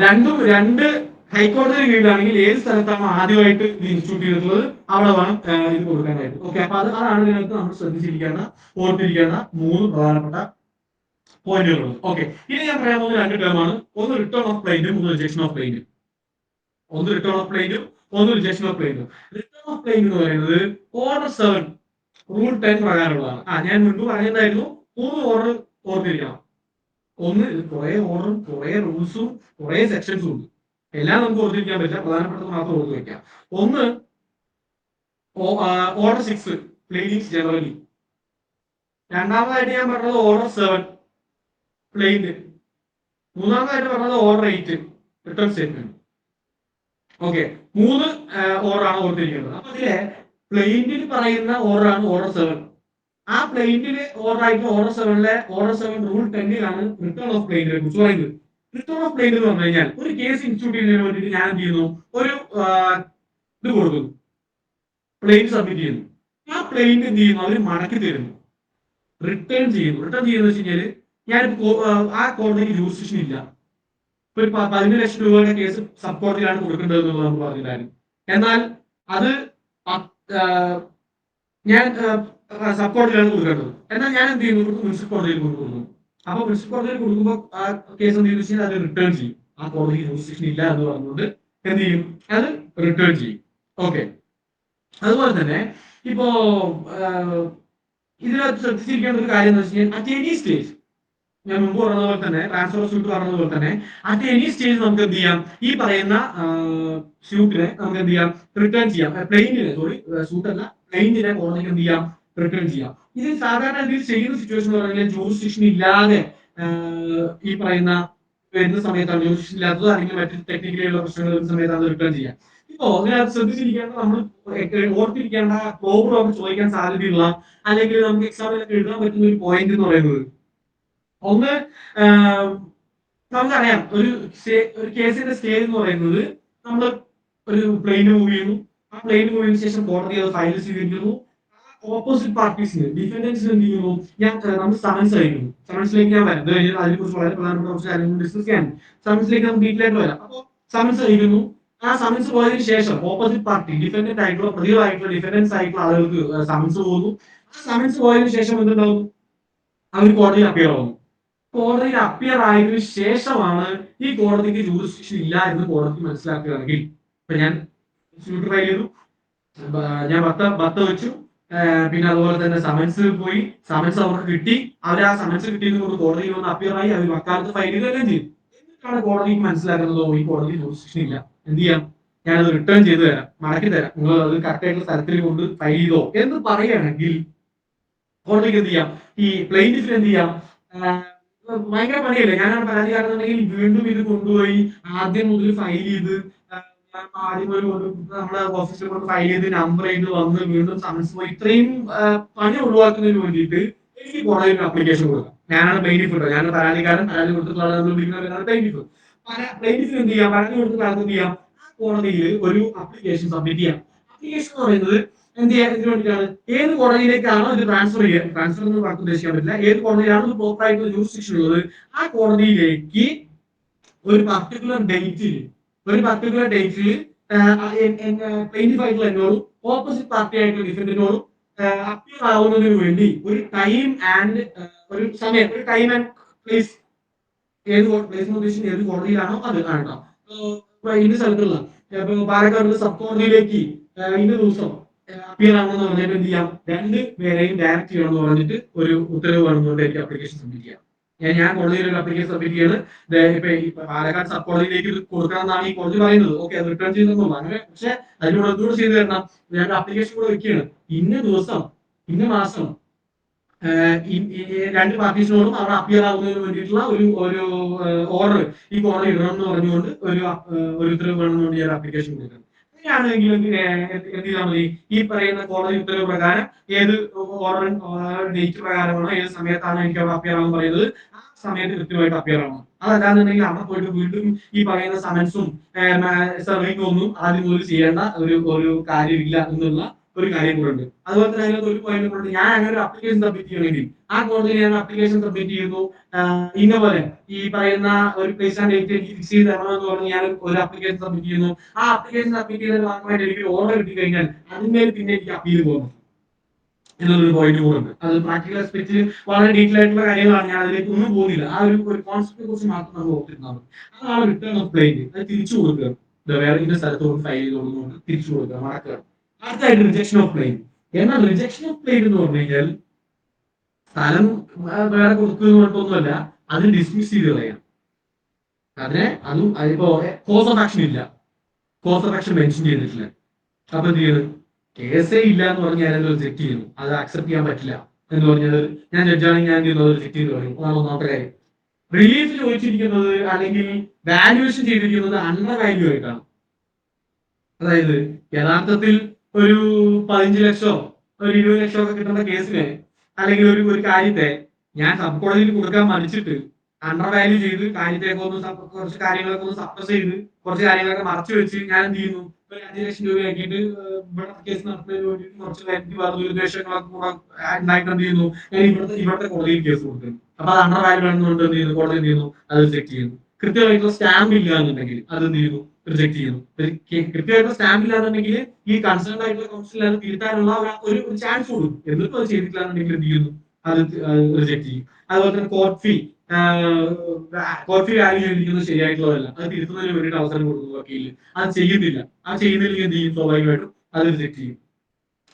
രണ്ട് ഹൈക്കോടതി കീഴിലാണെങ്കിൽ ഏത് സ്ഥലത്താണ് ആദ്യമായിട്ട് ഇത് ഇൻസ്റ്റിറ്റ്യൂട്ട് ചെയ്തിട്ടുള്ളത് അവിടെ വേണം ഇത് കൊടുക്കാനായിട്ട്. ഓക്കെ, അപ്പൊ അതാണ് ഇതിനകത്ത് നമ്മൾ ശ്രദ്ധിച്ചിരിക്കേണ്ട, ഓർത്തിരിക്കേണ്ട 3 പ്രധാനപ്പെട്ട പോയിന്റുകൾ. ഓക്കെ, ഇനി ഞാൻ പറയാൻ പോകുന്ന 2 ടേമാണ്. ഒന്ന് റിട്ടേൺ ഓഫ് ക്ലെയിമും ഒന്ന് റിജക്ഷൻ ഓഫ് ക്ലെയിമും. ഒന്ന് റിട്ടേൺ ഓഫ് ക്ലെയിമും ഒന്ന് റിജക്ഷൻ ഓഫ് ക്ലെയിമും. റിട്ടേൺ ഓഫ് ക്ലെയിം എന്ന് പറയുന്നത് ഓർഡർ 7 റൂൾ 10 പ്രകാരമുള്ളതാണ്. ഞാൻ മുൻപ് പറഞ്ഞതായിരുന്നു 3 ഓർഡർ ഓർത്തിരിക്കണം. ഒന്ന്, കുറെ ഓർഡറും കുറെ റൂൾസും കുറെ സെക്ഷൻസും ഉണ്ട്. എല്ലാം നമുക്ക് ഓർത്തിരിക്കാൻ പറ്റില്ല, പ്രധാനപ്പെട്ടത് മാത്രം ഓർത്ത് വെക്കാം. ഒന്ന്, ഓർഡർ 6 പ്ലെയിനിങ്സ് ജനറലി. രണ്ടാമതായിട്ട് ഞാൻ പറഞ്ഞത് ഓർഡർ 7 പ്ലെയിന്. മൂന്നാമതായിട്ട് പറഞ്ഞത് ഓർഡർ 8 റിട്ടേൺ സ്റ്റേറ്റ്മെന്റ്. ഓക്കെ, 3 ഓർഡറാണ് ഓർത്തിരിക്കുന്നത്. അപ്പൊ അതിലെ പ്ലെയിനിൽ പറയുന്ന ഓർഡറാണ് ഓർഡർ 7. ആ പ്ലെയിനില് ഓർഡർ ആയിട്ട് ഓർഡർ 7 റൂൾ 10 റിട്ടേൺ ഓഫ് പ്ലെയിനിനെ കുറിച്ച് പറയുന്നത്. റിട്ടേൺ ഓഫ് പ്ലെയിൻ എന്ന് പറഞ്ഞു കഴിഞ്ഞാൽ ഒരു കേസ് ഇൻസ്റ്റിറ്റ്യൂട്ട് ചെയ്യുന്നതിന് വേണ്ടിയിട്ട് ഞാൻ എന്ത് ചെയ്യുന്നു, ഒരു ഇത് കൊടുക്കുന്നു, പ്ലെയിൻ സബ്മിറ്റ് ചെയ്യുന്നു. ആ പ്ലെയിൻ എന്ത് ചെയ്യുന്നു, അവർ മടക്കി തരുന്നു, റിട്ടേൺ ചെയ്യുന്നു. റിട്ടേൺ ചെയ്യുന്നത് വെച്ച് കഴിഞ്ഞാൽ ഞാൻ ആ കോടതിക്ക് ജൂറിസ്ഡിക്ഷൻ ഇല്ല. ഇപ്പൊ ഒരു 15 ലക്ഷം രൂപയുടെ കേസ് സബ് കോടതിയിലാണ് കൊടുക്കേണ്ടത് എന്നുള്ളത് നമ്മൾ പറഞ്ഞിട്ടുണ്ടായിരുന്നു. എന്നാൽ അത് ഞാൻ സബ് കോടതിയിലാണ് കൊടുക്കേണ്ടത്. എന്നാൽ ഞാൻ എന്ത് ചെയ്യുന്നു, മുനിസിപ്പൽ കോടതിയിൽ കൊടുക്കുന്നു. അപ്പൊ മുനിസിപ്പൽ കോടതിയിൽ കൊടുക്കുമ്പോൾ ആ കേസ് എന്ത് ചെയ്യുന്നു വെച്ചാൽ അത് റിട്ടേൺ ചെയ്യും. ആ കോടതിക്ക് ജൂറിസ്ഡിക്ഷൻ ഇല്ല എന്ന് പറഞ്ഞുകൊണ്ട് എന്ത് ചെയ്യും, അത് റിട്ടേൺ ചെയ്യും. ഓക്കെ, അതുപോലെ തന്നെ ഇപ്പോ ഇതിനകത്ത് ശ്രദ്ധിച്ചിരിക്കേണ്ട ഒരു കാര്യം എന്ന് വെച്ച് കഴിഞ്ഞാൽ അറ്റ് എനി സ്റ്റേജ്, ഞാൻ മുമ്പ് പറഞ്ഞതുപോലെ തന്നെ ട്രാൻസ്ഫർ സ്യൂട്ട് പറഞ്ഞതുപോലെ തന്നെ അറ്റ് എനി സ്റ്റേജ് നമുക്ക് എന്ത് ചെയ്യാം, ഈ പറയുന്ന സ്യൂട്ടിനെ നമുക്ക് എന്ത് ചെയ്യാം, റിട്ടേൺ ചെയ്യാം. പ്ലെയിനിനെ, സോറി സ്യൂട്ടല്ല, പ്ലെയിനിനെ കോടതിക്ക് എന്ത് ചെയ്യാം, റിട്ടേൺ ചെയ്യാം. ഇത് സാധാരണ ഇതിൽ ചെയ്യുന്ന സിറ്റുവേഷൻ എന്ന് പറഞ്ഞാൽ ജൂറിസ്ഡിക്ഷൻ ഇല്ലാതെ ഈ പറയുന്ന വരുന്ന സമയത്താണ്, ജൂറിസ്ഡിക്ഷൻ ഇല്ലാത്തത് അല്ലെങ്കിൽ മറ്റു ടെക്നിക്കലിയുള്ള പ്രശ്നങ്ങൾ വരുന്ന സമയത്താണ് റിട്ടേൺ ചെയ്യാം. ഇപ്പോ ഇതിനകത്ത് ശ്രദ്ധിച്ചിരിക്കേണ്ട, നമ്മൾ ഓർത്തിരിക്കേണ്ട, പ്രോബ്ലം ചോദിക്കാൻ സാധ്യതയുള്ള അല്ലെങ്കിൽ നമുക്ക് എക്സാമിലൊക്കെ എഴുതാൻ പറ്റുന്ന ഒരു പോയിന്റ് എന്ന് പറയുന്നത്, ഒന്ന്, നമുക്കറിയാം ഒരു കേസിന്റെ സ്റ്റേജ് എന്ന് പറയുന്നത് നമ്മൾ ഒരു പ്ലെയിൻ മൂവ് ചെയ്യുന്നു. ആ പ്ലെയിൻ മൂവ് ചെയ്തതിനു ശേഷം കോടതി അത് ഫയൽ സ്വീകരിക്കുന്നു. ഓപ്പോസിറ്റ് പാർട്ടീസിന്, ഡിഫൻഡൻസിന് എന്ത് ചെയ്യുന്നു, നമ്മൾ സമൻസ് അയക്കുന്നു. സമൻസിലേക്ക് ഞാൻ വരാം, അതിനെക്കുറിച്ച് വളരെ പ്രധാനപ്പെട്ട കുറച്ച് കാര്യങ്ങൾ ഡിസ്കസ് ചെയ്യാൻ. സമൻസിലേക്ക് നമുക്ക് ഡീറ്റെയിൽ ആയിട്ട് വരാം. അപ്പോൾ സമൻസ് അയക്കുന്നു. ആ സമൻസ് പോയതിനു ശേഷം ഓപ്പോസിറ്റ് പാർട്ടി, ഡിഫൻഡന്റ് ആയിട്ടുള്ള, പ്രതികളായിട്ടുള്ള, ഡിഫൻഡൻസ് ആയിട്ടുള്ള ആളുകൾക്ക് സമൻസ് പോകുന്നു. ആ സമൻസ് പോയതിനു ശേഷം എന്തുണ്ടാവും, അവർ കോടതിയിൽ അപ്പിയർ ആവുന്നു. കോടതിയിൽ അപ്പിയർ ആയതിനു ശേഷമാണ് ഈ കോടതിക്ക് ജൂറിസ്ഡിക്ഷൻ ഇല്ല എന്ന് കോടതി മനസ്സിലാക്കുകയാണെങ്കിൽ, ഇപ്പൊ ഞാൻ സ്യൂട്ട് ഫയൽ ചെയ്തു, ഞാൻ ബത്ത വെച്ചു, പിന്നെ അതുപോലെ തന്നെ സമൻസ് പോയി, സമൻസ് അവർക്ക് കിട്ടി, അവർ ആ സമൻസ് കിട്ടിയത് കൊണ്ട് കോടതിയിൽ വന്ന് അപ്പിയർ ആയി, അവർ വക്കാലത്ത് ഫയൽ ചെയ്തെല്ലാം ചെയ്തു. എന്നിട്ടാണ് കോടതിക്ക് മനസ്സിലാക്കുന്നതോ ഈ കോടതി ജൂറിസ്ഡിക്ഷൻ ഇല്ല, എന്ത് ചെയ്യാം, ഞാനത് റിട്ടേൺ ചെയ്തു തരാം, മടക്കി തരാം, നിങ്ങൾ അത് കറക്റ്റ് ആയിട്ടുള്ള സ്ഥലത്തിൽ കൊണ്ട് ഫയൽ ചെയ്തോ എന്ന് പറയുകയാണെങ്കിൽ കോടതിക്ക് എന്ത് ചെയ്യാം, ഈ പ്ലെയിന്റിഫിന് എന്ത് ചെയ്യാം, ഭയങ്കര പണിയല്ലേ. ഞാനാണ് പരാതിക്കാരെന്നുണ്ടെങ്കിൽ വീണ്ടും ഇത് കൊണ്ടുപോയി ആദ്യം മുതൽ ഫയൽ ചെയ്ത്, ആദ്യം ഒരു നമ്മുടെ ഓഫീസിൽ കൊണ്ട് ഫയൽ ചെയ്ത് നമ്പർ ചെയ്ത് വന്ന് വീണ്ടും സമൻസ് പോയി, ഇത്രയും പണി ഒഴിവാക്കുന്നതിന് വേണ്ടിയിട്ട് എനിക്ക് കോടതിയിൽ ഒരു അപ്ലിക്കേഷൻ കൊടുക്കാം. ഞാനാണ് പ്ലെയിന്റിഫ്, ഞാനാണ് പരാതിക്കാരൻ, പരാതി കൊടുത്തിട്ടുള്ള പ്ലെയിന്റിഫ്. പ്ലെയിന്റിഫിന് എന്ത് ചെയ്യാം, പരാതി കൊടുത്ത കാലത്ത് എന്ത് ചെയ്യാം, ആ കോടതിയിൽ ഒരു അപ്ലിക്കേഷൻ സബ്മിറ്റ് ചെയ്യാം. അപ്ലിക്കേഷൻ എന്ന് പറയുന്നത് എന്ത് ചെയ്യാൻ, ഇതിനു വേണ്ടിയിട്ടാണ്, ഏത് കോടതിയിലേക്കാണോ ഇത് ട്രാൻസ്ഫർ ചെയ്യാൻ, ട്രാൻസ്ഫർ എന്ന് വാക്ക് ഉദ്ദേശിക്കാൻ പറ്റില്ല, ഏത് കോടതിയിലാണോ ഇത് പ്രോപ്പർ ആയിട്ടുള്ള ജൂറിസ്ഡിക്ഷൻ ഉള്ളത് ആ കോടതിയിലേക്ക് ഒരു പർട്ടിക്കുലർ ഡേറ്റിൽ പ്ലെയിന്റിഫ് ആയിട്ടുള്ള എന്നോടും ഓപ്പോസിറ്റ് പാർട്ടി ആയിട്ടുള്ള ഡിഫൻഡിനോടും അപ്പിയർ ആവുന്നതിന് വേണ്ടി ഒരു ടൈം ആൻഡ് ഒരു സമയം, ഒരു ടൈം ആൻഡ് പ്ലേസ്, ഏത് പ്ലേസ് എന്ന് ഉദ്ദേശിക്കുന്നത് ഏത് കോടതിയിലാണോ അത് ആണ്. ഇന്ന സ്ഥലത്തുള്ള പാലക്കാട് സബ് കോടതിയിലേക്ക് ഇന്ന ദിവസം അപ്പിയർ ആവണമെന്ന് പറഞ്ഞിട്ട് എന്ത് ചെയ്യാം, 2 പേരെയും ഡയറക്റ്റ് ചെയ്യണമെന്ന് പറഞ്ഞിട്ട് ഒരു ഉത്തരവ് വേണമെന്നുകൊണ്ട് എനിക്ക് അപ്ലിക്കേഷൻ സബ്മിറ്റ് ചെയ്യാം. ഞാൻ കോടതിയിൽ ഒരു അപ്ലിക്കേഷൻ സബ്മിറ്റ് ചെയ്യാണ്. ഇപ്പൊ പാലക്കാട് സബ് കോടതിയിലേക്ക് ഇത് കൊടുക്കണം എന്നാണ് ഈ കോടതി പറയുന്നത്. ഓക്കെ, അത് റിട്ടേൺ ചെയ്തെന്നു അങ്ങനെ, പക്ഷെ അതിനോട് എന്തുകൂടെ ചെയ്തു തരണം, ഞാൻ അപ്ലിക്കേഷൻ കൂടെ വെക്കുകയാണ്, ഇന്ന ദിവസം ഇന്ന മാസം 2 പാർട്ടീസിനോടും അവിടെ അപ്പിയർ ആവുന്നതിന് വേണ്ടിയിട്ടുള്ള ഒരു ഓർഡർ ഈ കോടതി ഇടണം എന്ന് പറഞ്ഞുകൊണ്ട് ഒരു ഉത്തരവ് വേണമെന്നുകൊണ്ട് ഞാൻ അപ്ലിക്കേഷൻ കൊടുക്കണം. അങ്ങനെയാണെങ്കിൽ എന്ത് ചെയ്താൽ മതി, ഈ പറയുന്ന കോടതി ഉത്തരവ് പ്രകാരം ഏത് ഓർഡർ ഡേറ്റ് പ്രകാരമാണോ, ഏത് സമയത്താണ് എനിക്ക് അവിടെ അപ്പിയർ ആവാൻ പറയുന്നത് ആ സമയത്ത് കൃത്യമായിട്ട് അപ്പിയർ ആവണം. അതല്ലാന്നുണ്ടെങ്കിൽ അവിടെ പോയിട്ട് വീണ്ടും ഈ പറയുന്ന സമൻസും സർവീസും ഒന്നും ആദ്യം മുതൽ ചെയ്യേണ്ട ഒരു കാര്യമില്ല എന്നുള്ള ഒരു കാര്യം കൂടെ ഉണ്ട്. അതുപോലെ തന്നെ അതിനകത്ത് ഒരു പോയിന്റ് കൂടെ ഉണ്ട്. ഞാൻ അങ്ങനെ ഒരു അപ്ലിക്കേഷൻ സബ്മിറ്റ് ചെയ്യണമെങ്കിൽ ആ കോടതിയിൽ ഞാൻ അപ്ലിക്കേഷൻ സബ്മിറ്റ് ചെയ്യുന്നു. ഇന്ന പോലെ ഈ പറയുന്ന ഒരു പ്ലേസ് ആൻഡ് ഡേറ്റ് എനിക്ക് ഫിക്സ് ചെയ്ത് തരണമെന്ന് പറഞ്ഞ് ഞാൻ ഒരു അപ്ലിക്കേഷൻ സബ്മിറ്റ് ചെയ്യുന്നു. ആ അപ്ലിക്കേഷൻ സബ്മിറ്റ് ചെയ്തതിന് ഭാഗമായിട്ട് എനിക്ക് ഓർഡർ കിട്ടി കഴിഞ്ഞാൽ അതിന്മേൽ പിന്നെ എനിക്ക് അപ്പീൽ പോകുന്നു എന്നുള്ളൊരു പോയിന്റ് കൂടെ ഉണ്ട്. അത് പ്രാക്ടിക്കൽ ആസ്പെക്ട് വളരെ ഡീറ്റെയിൽ ആയിട്ടുള്ള കാര്യങ്ങളാണ്. ഞാൻ അതിലേക്ക് ഒന്നും പോകുന്നില്ല. ആ ഒരു കോൺസെപ്റ്റിനെ കുറിച്ച് മാത്രം നമ്മൾ ഓർത്തിരുന്നാൽ മതി. അതാണ് റിട്ടേൺ ഓഫ് ക്ലെയിം. അത് തിരിച്ചു കൊടുക്കുക. വേറെ ഇന്ന സ്ഥലത്തോട് ഫയൽ ചെയ്ത് കൊടുക്കുന്നുണ്ട് തിരിച്ചു കൊടുക്കുക, മടക്കുക. അടുത്തായിട്ട് റിജക്ഷൻ ഓഫ് ക്ലെയിം. എന്നാൽ റിജക്ഷൻ ഓഫ് ക്ലെയിം എന്ന് പറഞ്ഞു കഴിഞ്ഞാൽ സ്ഥലം വേറെ കൊടുക്കുക കൊണ്ടൊന്നുമല്ല, അത് ഡിസ്മിസ് ചെയ്ത് കളയാം. അതിനെ അതും അതിപ്പോ കോസ് ഓഫ് ആക്ഷൻ ഇല്ല, കോസ് ഓഫ് ആക്ഷൻ മെൻഷൻ ചെയ്തിട്ടില്ല. അപ്പൊ എന്ത് ചെയ്യുന്നത്? കേസേ ഇല്ല എന്ന് പറഞ്ഞ് ഞാൻ റിജക്ട് ചെയ്യുന്നു, അത് അക്സെപ്റ്റ് ചെയ്യാൻ പറ്റില്ല എന്ന് പറഞ്ഞത് ഞാൻ ജഡ്ജാണെങ്കിൽ ഞാൻ ചെയ്യുന്നത് റിജക്ട് ചെയ്ത് പറയും. അതാണ് ഒന്നാമത്തെ കാര്യം. റിലീഫ് ചോദിച്ചിരിക്കുന്നത് അല്ലെങ്കിൽ വാല്യുവേഷൻ ചെയ്തിരിക്കുന്നത് അണ്ടർ വാല്യൂ ആയിട്ടാണ്. അതായത് യഥാർത്ഥത്തിൽ ഒരു 15 ലക്ഷമോ ഒരു 20 ലക്ഷമോ ഒക്കെ കിട്ടുന്ന കേസിനെ അല്ലെങ്കിൽ ഒരു കാര്യത്തെ ഞാൻ സബ് കോടതിയിൽ കൊടുക്കാൻ മടിച്ചിട്ട് അണ്ടർ വാല്യൂ ചെയ്ത് കാര്യത്തേക്ക് കുറച്ച് കാര്യങ്ങളൊക്കെ ഒന്ന് സപ്രസ് ചെയ്ത് കുറച്ച് കാര്യങ്ങളൊക്കെ മറച്ചു വെച്ച് ഞാൻ എന്ത് ചെയ്യുന്നു, ഒരു 5 ലക്ഷം രൂപ ആക്കിയിട്ട് ഇവിടെ കേസ് നടത്തുന്നതിന് വേണ്ടി കുറച്ച് വ്യക്തി ദുരുദ്ദേശങ്ങളൊക്കെ കൂടെ ഉണ്ടായിട്ട് എന്ത് ചെയ്യുന്നു, ഞാൻ ഇവിടുത്തെ കോടതിയിൽ കേസ് കൊടുക്കുന്നു. അപ്പൊ അത് അണ്ടർ വാല്യൂ ആണെന്നുകൊണ്ട് എന്ത് ചെയ്യുന്നു, കോടതി എന്ത് ചെയ്യുന്നു, അത് റിജക്ട് ചെയ്യുന്നു. കൃത്യമായിട്ടുള്ള സ്റ്റാമ്പ് ഇല്ല എന്നുണ്ടെങ്കിൽ അത് എന്ത് ചെയ്യുന്നു, റിജക്ട് ചെയ്യുന്നു. കൃത്യമായിട്ടുള്ള സ്റ്റാമ്പ് ഇല്ലാന്നുണ്ടെങ്കിൽ ഈ കൺസേൺ ആയിട്ടുള്ള കൗൺസിൽ അത് തിരുത്താനുള്ള ഒരു ചാൻസ് കൊടുക്കും. എന്നിട്ടും അത് ചെയ്തിട്ടില്ല എന്നുണ്ടെങ്കിൽ എന്ത് ചെയ്യുന്നു, അത് റിജക്ട് ചെയ്യും. അതുപോലെ തന്നെ കോർട്ട് ഫീ വാല്യൂ ചെയ്തിരിക്കുന്നത് ശരിയായിട്ടുള്ളതല്ല, അത് തിരുത്തുന്നതിന് വേണ്ടിയിട്ട് അവസരം കൊടുക്കുന്നു വക്കീലിന്. അത് ചെയ്യുന്നില്ല, അത് ചെയ്യുന്നില്ലെങ്കിൽ എന്ത് ചെയ്യും, സ്വാഭാവികമായിട്ടും അത് റിജക്ട് ചെയ്യും.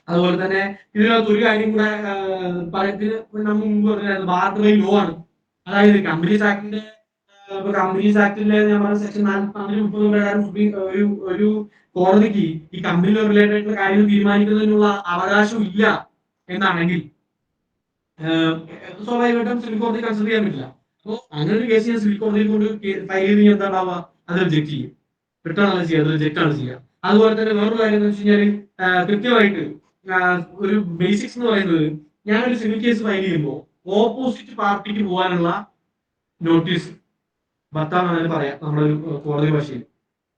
അതുപോലെ തന്നെ ഇതിനകത്ത് ഒരു കാര്യം കൂടെ നമ്മൾ മുമ്പ് പറഞ്ഞായിരുന്നു, ബാർട്ടറി ലോ ആണ്. അതായത് കമ്പനീസ് ആക്ടിന്റെ കമ്പനീസ് ആക്ടിലെ ഞാൻ പറഞ്ഞ സെക്ഷൻ 40-30 പ്രകാരം ഒരു കോടതിക്ക് ഈ കമ്പനിയിൽ റിലേറ്റഡ് ആയിട്ടുള്ള കാര്യങ്ങൾ തീരുമാനിക്കുന്നതിനുള്ള അവകാശം ഇല്ല എന്നാണെങ്കിൽ സ്വാഭാവികമായിട്ടും സിവിൽ കോടതി കൺസിഡർ ചെയ്യാൻ പറ്റില്ല. അപ്പോൾ അങ്ങനെ ഒരു കേസ് ഞാൻ സിവിൽ കോടതിയിൽ കൊണ്ട് ഫയൽ ചെയ്ത് എന്താണ്ടാവുക, അത് റിജക്ട് ചെയ്യും. റിട്ടേൺ ആണ് ചെയ്യുക, അത് റിജക്ട് ആണ് ചെയ്യുക. അതുപോലെ തന്നെ വേറൊരു കാര്യം എന്ന് വെച്ച് കഴിഞ്ഞാൽ കൃത്യമായിട്ട് ഒരു ബേസിക്സ് എന്ന് പറയുന്നത്, ഞാനൊരു സിവിൽ കേസ് ഫയൽ ചെയ്യുമ്പോൾ ഓപ്പോസിറ്റ് പാർട്ടിക്ക് പോകാനുള്ള നോട്ടീസ് ഭർത്താവ് പറയാം നമ്മുടെ കോടതി ഭാഷയിൽ,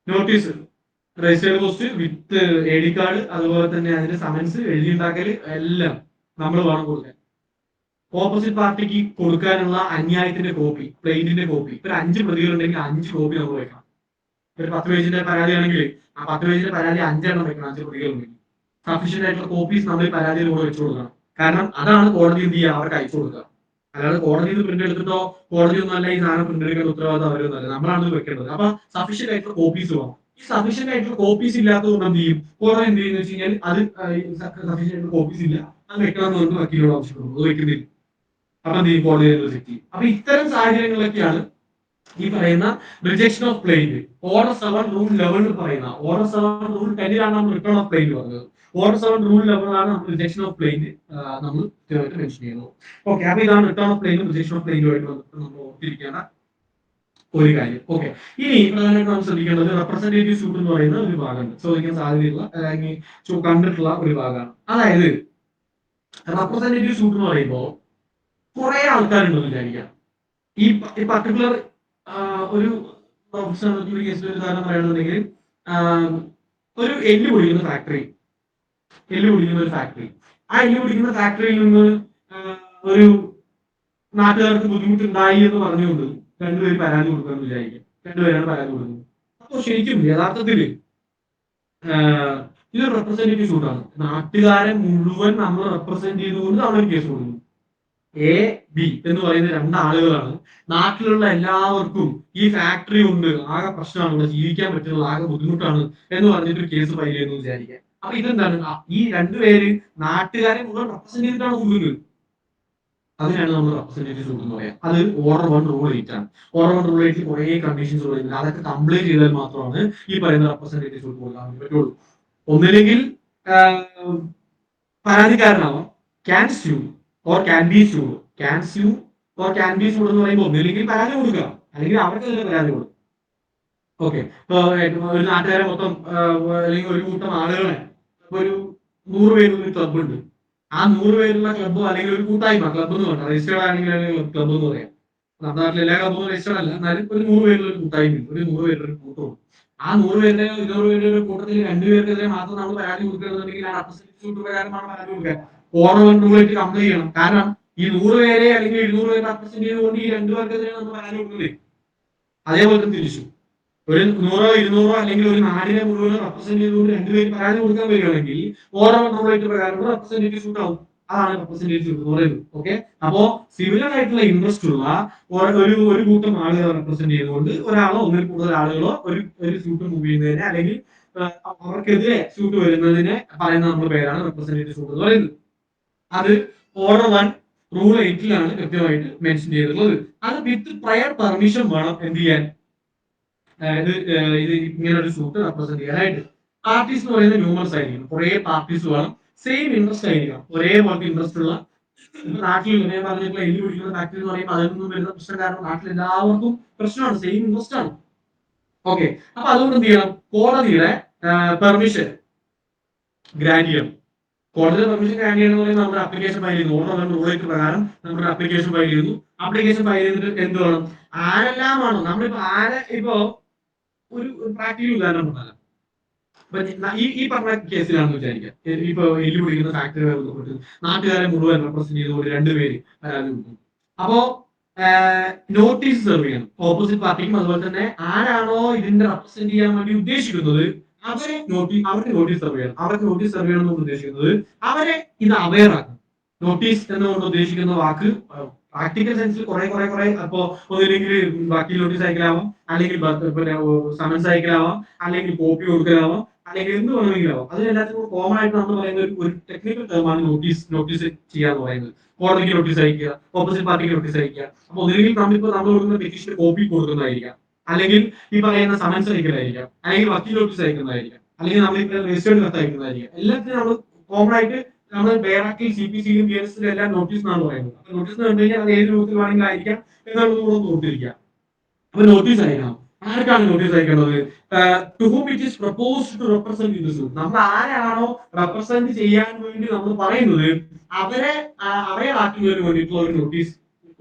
നോട്ടീസ് രജിസ്റ്റേർഡ് പോസ്റ്റ് വിത്ത് ID കാർഡ്, അതുപോലെ തന്നെ അതിന്റെ സമൻസ് എഴുതിയുണ്ടാക്കൽ എല്ലാം നമ്മൾ വേണം കൊടുക്കാൻ. ഓപ്പോസിറ്റ് പാർട്ടിക്ക് കൊടുക്കാനുള്ള അന്യായത്തിന്റെ കോപ്പി, പ്ലെയിനിന്റെ കോപ്പി, ഒരു 5 പ്രതികളുണ്ടെങ്കിൽ 5 കോപ്പി നമ്മൾ വെക്കണം. ഒരു 10 പേജിന്റെ പരാതിയാണെങ്കിൽ ആ 10 പേജിന്റെ പരാതി 5 എണ്ണം വെക്കണം. 5 പ്രതികളുണ്ടെങ്കിൽ സഫീഷ്യന്റ് ആയിട്ടുള്ള കോപ്പീസ് നമ്മൾ പരാതിയിൽ കൂടെ വെച്ചു കൊടുക്കണം. കാരണം അതാണ് കോടതി എന്ത് ചെയ്യുക, അവർക്ക് അയച്ചു കൊടുക്കുക. അല്ലാതെ കോടതിയിൽ പ്രിന്റ് എടുത്തിട്ടോ കോടതി ഒന്നും അല്ല ഈ സാധനം പ്രിന്റ് എടുക്കേണ്ട ഉത്തരവാദിത്തം അവരൊന്നല്ല, നമ്മളാണ് വെക്കേണ്ടത്. അപ്പൊ സഫീഷ്യന്റ് ആയിട്ടുള്ള കോപ്പീസ് വേണം. ഈ സഫീഷ്യന്റ് ആയിട്ടുള്ള കോപ്പീസ് ഇല്ലാത്തതുകൊണ്ട് എന്ത് ചെയ്യും, കോടതി എന്ത് ചെയ്യുന്ന വെച്ച് കഴിഞ്ഞാൽ അത് സഫീഷ്യന്റ് ആയിട്ടുള്ള കോപ്പീസ് ഇല്ല, അത് വെക്കണം എന്ന് പറഞ്ഞ് വക്കീലോട് ആവശ്യപ്പെടുന്നു, അത് വെക്കുന്നില്ല. അപ്പൊ എന്ത് ചെയ്യും, കോടതി റിജക്ട് ചെയ്യും. അപ്പൊ ഇത്തരം സാഹചര്യങ്ങളിലൊക്കെയാണ് ഈ പറയുന്ന rejection of claim. Order 7 rule 11 പറയുന്ന, ഓർഡർ 7 റൂൾ 10 നമ്മൾ റിട്ടേൺ ഓഫ് ക്ലെയിം പറഞ്ഞത്. ഓർഡർ 7 റൂൾ 11 ആണ് നമ്മൾ റിജക്ഷൻ ഓഫ് ക്ലെയിം നമ്മൾ മെൻഷൻ ചെയ്യുന്നത്. ഓക്കെ, അപ്പൊ ഇതാണ് return of claim rejection of ക്ലെയിമുമായിട്ട് ബന്ധപ്പെട്ട് നമ്മൾ ഓർത്തിരിക്കേണ്ട ഒരു കാര്യം. ഓക്കെ, ഇനി പ്രധാനമായിട്ട് നമ്മൾ ശ്രദ്ധിക്കേണ്ടത് റെപ്രസെന്റേറ്റീവ് സൂട്ട് എന്ന് പറയുന്ന ഒരു ഭാഗമുണ്ട്. ചോദിക്കാൻ സാധ്യതയുള്ള അല്ലെങ്കിൽ കണ്ടിട്ടുള്ള ഒരു ഭാഗമാണ്. അതായത് റെപ്രസെന്റേറ്റീവ് സൂട്ട് എന്ന് പറയുമ്പോൾ കുറെ ആൾക്കാരുണ്ടെന്ന് വിചാരിക്കാം. ഈ പർട്ടിക്കുലർ ഒരു പ്രൊഫഷണൽ കേസിൽ ഒരു ഉദാഹരണം പറയുകയാണെന്നുണ്ടെങ്കിൽ ഒരു എല്ല് പൊടിക്കുന്ന ഫാക്ടറി, ആ എല്ല് പൊടിക്കുന്ന ഫാക്ടറിയിൽ നിന്ന് ഒരു നാട്ടുകാർക്ക് ബുദ്ധിമുട്ടുണ്ടായി എന്ന് പറഞ്ഞുകൊണ്ട് 2 പേര് പരാതി കൊടുക്കാന്ന് വിചാരിക്കും. 2 പേരാണ് പരാതി കൊടുക്കുന്നത്. അപ്പോൾ ശരിക്കും യഥാർത്ഥത്തിൽ ഇതൊരു റെപ്രസെന്റേറ്റീവ് സൂട്ടാണ്. നാട്ടുകാരെ മുഴുവൻ നമ്മൾ റെപ്രസെന്റ് ചെയ്തുകൊണ്ട് നമ്മളൊരു കേസ് കൊടുക്കുന്നു. A, B എന്ന് പറയുന്ന 2 ആളുകളാണ്. നാട്ടിലുള്ള എല്ലാവർക്കും ഈ ഫാക്ടറി ഉണ്ട്, ആകെ പ്രശ്നമാണ്, ഇവിടെ ജീവിക്കാൻ പറ്റുന്നത് ആകെ ബുദ്ധിമുട്ടാണ് എന്ന് പറഞ്ഞിട്ട് ഒരു കേസ് ഫയൽ ചെയ്യുന്നു വിചാരിക്കാം. അപ്പൊ ഇതെന്താണ്, ഈ 2 പേര് നാട്ടുകാരെ മുഴുവൻ റെപ്രസെന്റ് ചെയ്തിട്ടാണ് കൊടുക്കുന്നത്. അതിനാണ് നമ്മൾ റെപ്രസെന്റേറ്റീവ് സൂട്ട് എന്ന് പറയാം. അത് ഓർഡർ 1 റൂൾ 8 ആണ്. ഓർഡർ 1 റൂൾ 8 കുറെ കണ്ടീഷൻസ് പറയുന്നത്, അതൊക്കെ കംപ്ലൈന്റ് ചെയ്താൽ മാത്രമാണ് ഈ പറയുന്ന റെപ്രസെന്റേറ്റീവ് സൂട്ട് കൊടുക്കാൻ പറ്റുള്ളൂ. ഒന്നില്ലെങ്കിൽ പരാതിക്കാരനാവാം, can sue or can be sued. Can sue or can be sued എന്ന് പറയുമ്പോൾ ഒന്നില്ലെങ്കിൽ പരാതി കൊടുക്കുക, അല്ലെങ്കിൽ അവർക്ക് തന്നെ പരാതി കൊടുക്കും. ഓക്കെ, ഇപ്പൊ ഒരു നാട്ടുകാരെ മൊത്തം അല്ലെങ്കിൽ ഒരു കൂട്ടം ആളുകളെ, ഒരു 100 പേരുള്ള ക്ലബ് ഉണ്ട്. ആ 100 പേരുള്ള ക്ലബ്ബോ അല്ലെങ്കിൽ ഒരു കൂട്ടായ്മ, ക്ലബ്ബ് എന്ന് പറഞ്ഞാൽ രജിസ്റ്റേർഡ് ആണെങ്കിൽ ക്ലബ്ബ് എന്ന് പറയാം. നമ്മുടെ നാട്ടിൽ എല്ലാ ക്ലബ്ബും രജിസ്റ്റേർഡ് അല്ല, എന്നാലും ഒരു 100 പേരുള്ള ഒരു കൂട്ടായ്മ, ഒരു 100 പേരുടെ കൂട്ടവും ആ 100 പേരുടെ 200 പേരുടെ കൂട്ടത്തിൽ 2 പേർക്കെതിരെ മാത്രം നമ്മൾ പരാതി കൊടുക്കുകയാണെന്നുണ്ടെങ്കിൽ ആ റെപ്രസെന്റേറ്റീവ് സൂട്ട് പ്രകാരമാണ് പരാതി കൊടുക്കുക. ഓർഡർ വൺ റൂളായിട്ട് കംപ്ലൈന്റ് ചെയ്യണം. കാരണം ഈ 100 പേരെ അല്ലെങ്കിൽ 200 പേരെ റെപ്രസെന്റ് ചെയ്തുകൊണ്ട് ഈ 2 പേർക്കെതിരെ നമ്മൾ പരാതി കൊടുക്കുന്നത്. അതേപോലെ തന്നെ തിരിച്ചു ഒരു 100 200 അല്ലെങ്കിൽ ഒരു നാടിനെ മുഴുവൻ റെപ്രസെന്റ് ചെയ്തുകൊണ്ട് 2 പേര് പരാതി കൊടുക്കാൻ വരികയാണെങ്കിൽ ഓർഡർ വൺ റൂളായിട്ട് പ്രകാരം റെപ്രസെന്റേറ്റീവ് സൂട്ട് ആവും. അതാണ് റെപ്രസെന്റേറ്റീവ് എന്ന് പറയുന്നത്. ഓക്കെ, അപ്പോ സിവിലർ ആയിട്ടുള്ള ഇൻട്രസ്റ്റ് ഉള്ള ഒരു കൂട്ടം ആളുകളെ റെപ്രസെന്റ് ചെയ്തുകൊണ്ട് ഒരാളോ ഒന്നിൽ കൂടുതൽ ആളുകളോ ഒരു സ്യൂട്ട് മൂവ് ചെയ്യുന്നതിനെ അല്ലെങ്കിൽ അവർക്കെതിരെ സ്യൂട്ട് വരുന്നതിനെ പറയുന്ന നമ്മുടെ പേരാണ് റെപ്രസെന്റേറ്റീവ് സൂട്ട് എന്ന് പറയുന്നത്. അത് ഓർഡർ 1 റൂൾ 8 കൃത്യമായിട്ട് മെൻഷൻ ചെയ്തിട്ടുള്ളത്. അത് വിത്ത് പ്രയർ പെർമിഷൻ വേണം എന്ത് ചെയ്യാൻ, ഇത് ഇങ്ങനെ ഒരു സൂട്ട് റെപ്രസെന്റ് ചെയ്യാനായിട്ട്. പാർട്ടീസ് എന്ന് പറയുന്നത് ന്യൂമറസ് ആയിരിക്കും, കുറെ പാർട്ടീസ് വേണം, സെയിം ഇൻട്രസ്റ്റ് ആയിരിക്കണം, ഒരേപോലത്തെ ഇൻട്രസ്റ്റ് ഉള്ള. നാട്ടിൽ ഞാൻ പറഞ്ഞിട്ടുള്ള എലി പിടിക്കുന്ന ഫാക്ടറി എന്ന് പറയുമ്പോൾ അതിൽ നിന്നും വരുന്ന പ്രശ്നം കാരണം നാട്ടിൽ എല്ലാവർക്കും പ്രശ്നമാണ്, സെയിം ഇൻട്രസ്റ്റ് ആണ്. ഓക്കെ, അപ്പൊ അതുകൊണ്ട് എന്ത് ചെയ്യണം, കോടതിയുടെ പെർമിഷൻ ഗ്രാൻഡ് ചെയ്യണം. കോടതി പെർമിഷൻ ഗ്രാൻഡ് ചെയ്യണം എന്ന് പറയുന്നത് നമ്മുടെ അപ്ലിക്കേഷൻ ഫയൽ ചെയ്യുന്നു. ഓർഡർ റൂളേറ്റ് പ്രകാരം നമ്മുടെ അപ്ലിക്കേഷൻ ഫയൽ ചെയ്യുന്നു. അപ്ലിക്കേഷൻ ഫയൽ ചെയ്തിട്ട് എന്ത് വേണം, ആരെല്ലാമാണോ നമ്മളിപ്പോ ഇപ്പോ ഒരു പ്രാക്ടിക്കൽ ഉദാഹരണം പറഞ്ഞാൽ ഈ പറഞ്ഞ കേസിലാണെന്ന് വിചാരിക്കാം, ഇപ്പൊ എല്ലു പിടിക്കുന്ന ഫാക്ടറികളെ ബന്ധപ്പെട്ട് നാട്ടുകാരെ മുഴുവൻ റെപ്രസെന്റ് ചെയ്തുകൊണ്ട് 2 പേര് പരാതി കൊടുക്കും. അപ്പോ നോട്ടീസ് സെർവ് ചെയ്യണം ഓപ്പോസിറ്റ് പാർട്ടിക്കും. അതുപോലെ തന്നെ ആരാണോ ഇതിന്റെ റെപ്രസെന്റ് ചെയ്യാൻ വേണ്ടി ഉദ്ദേശിക്കുന്നത് അവർക്ക് നോട്ടീസ് സെർവ് ചെയ്യണം. അവർക്ക് നോട്ടീസ് സെർവ് ചെയ്യണം എന്ന് ഉദ്ദേശിക്കുന്നത് അവരെ ഇത് അവെയർ ആക്കണം. നോട്ടീസ് എന്നുകൊണ്ട് ഉദ്ദേശിക്കുന്ന വാക്ക് പ്രാക്ടിക്കൽ സെൻസിൽ കുറെ അപ്പോ ഒന്നില്ലെങ്കിൽ വക്കീൽ നോട്ടീസ് അയക്കലാവാം, അല്ലെങ്കിൽ പിന്നെ സമൻസ് അയക്കലാവാം, അല്ലെങ്കിൽ കോപ്പി കൊടുക്കലാവാം, അല്ലെങ്കിൽ എന്ത് വേണമെങ്കിലും ആവാം. അതിനെല്ലാത്തിനും കോമൺ ആയിട്ട് നമ്മൾ പറയുന്ന ഒരു ടെക്നിക്കൽ ടേമാണ് നോട്ടീസ് ചെയ്യാന്ന് പറയുന്നത്. കോടതിക്ക് നോട്ടീസ് അയക്കുക, ഓപ്പോസിറ്റ് പാർട്ടിക്ക് നോട്ടീസ് അയക്കുക. അപ്പൊ ഒന്നുകിൽ നമ്മൾ കൊടുക്കുന്ന പെറ്റീഷൻ കോപ്പി കൊടുക്കുന്നതായിരിക്കാം, അല്ലെങ്കിൽ ഈ പറയുന്ന സമൻസ് അയക്കുന്നതായിരിക്കാം, അല്ലെങ്കിൽ വക്കീൽ നോട്ടീസ് അയക്കുന്നതായിരിക്കാം, അല്ലെങ്കിൽ നമ്മൾ രജിസ്റ്റേർഡ് കത്ത് അയക്കുന്നതായിരിക്കാം. എല്ലാത്തിനും നമ്മൾ കോമൺ ആയിട്ട് നമ്മൾ ബേറാക്കിൽ CPC BSലും എല്ലാം നോട്ടീസ് എന്നാണ് പറയുന്നത്. അപ്പൊ നോട്ടീസ് കണ്ടു കഴിഞ്ഞാൽ അത് ഏത് രൂപത്തിൽ വേണമെങ്കിൽ ആയിരിക്കാം എന്നുള്ളത് കൂടെ ഓർത്തിരിക്കുക. അപ്പൊ നോട്ടീസ് അയക്കണം. ആർക്കാണ് നോട്ടീസ് അയക്കേണ്ടത്? To whom it is proposed to represent in the suit. നമ്മൾ ആരാണോ റെപ്രസെന്റ് ചെയ്യാൻ വേണ്ടി നമ്മൾ പറയുന്നത് അവരെ ആക്കുന്നതിന് വേണ്ടിയിട്ടുള്ള ഒരു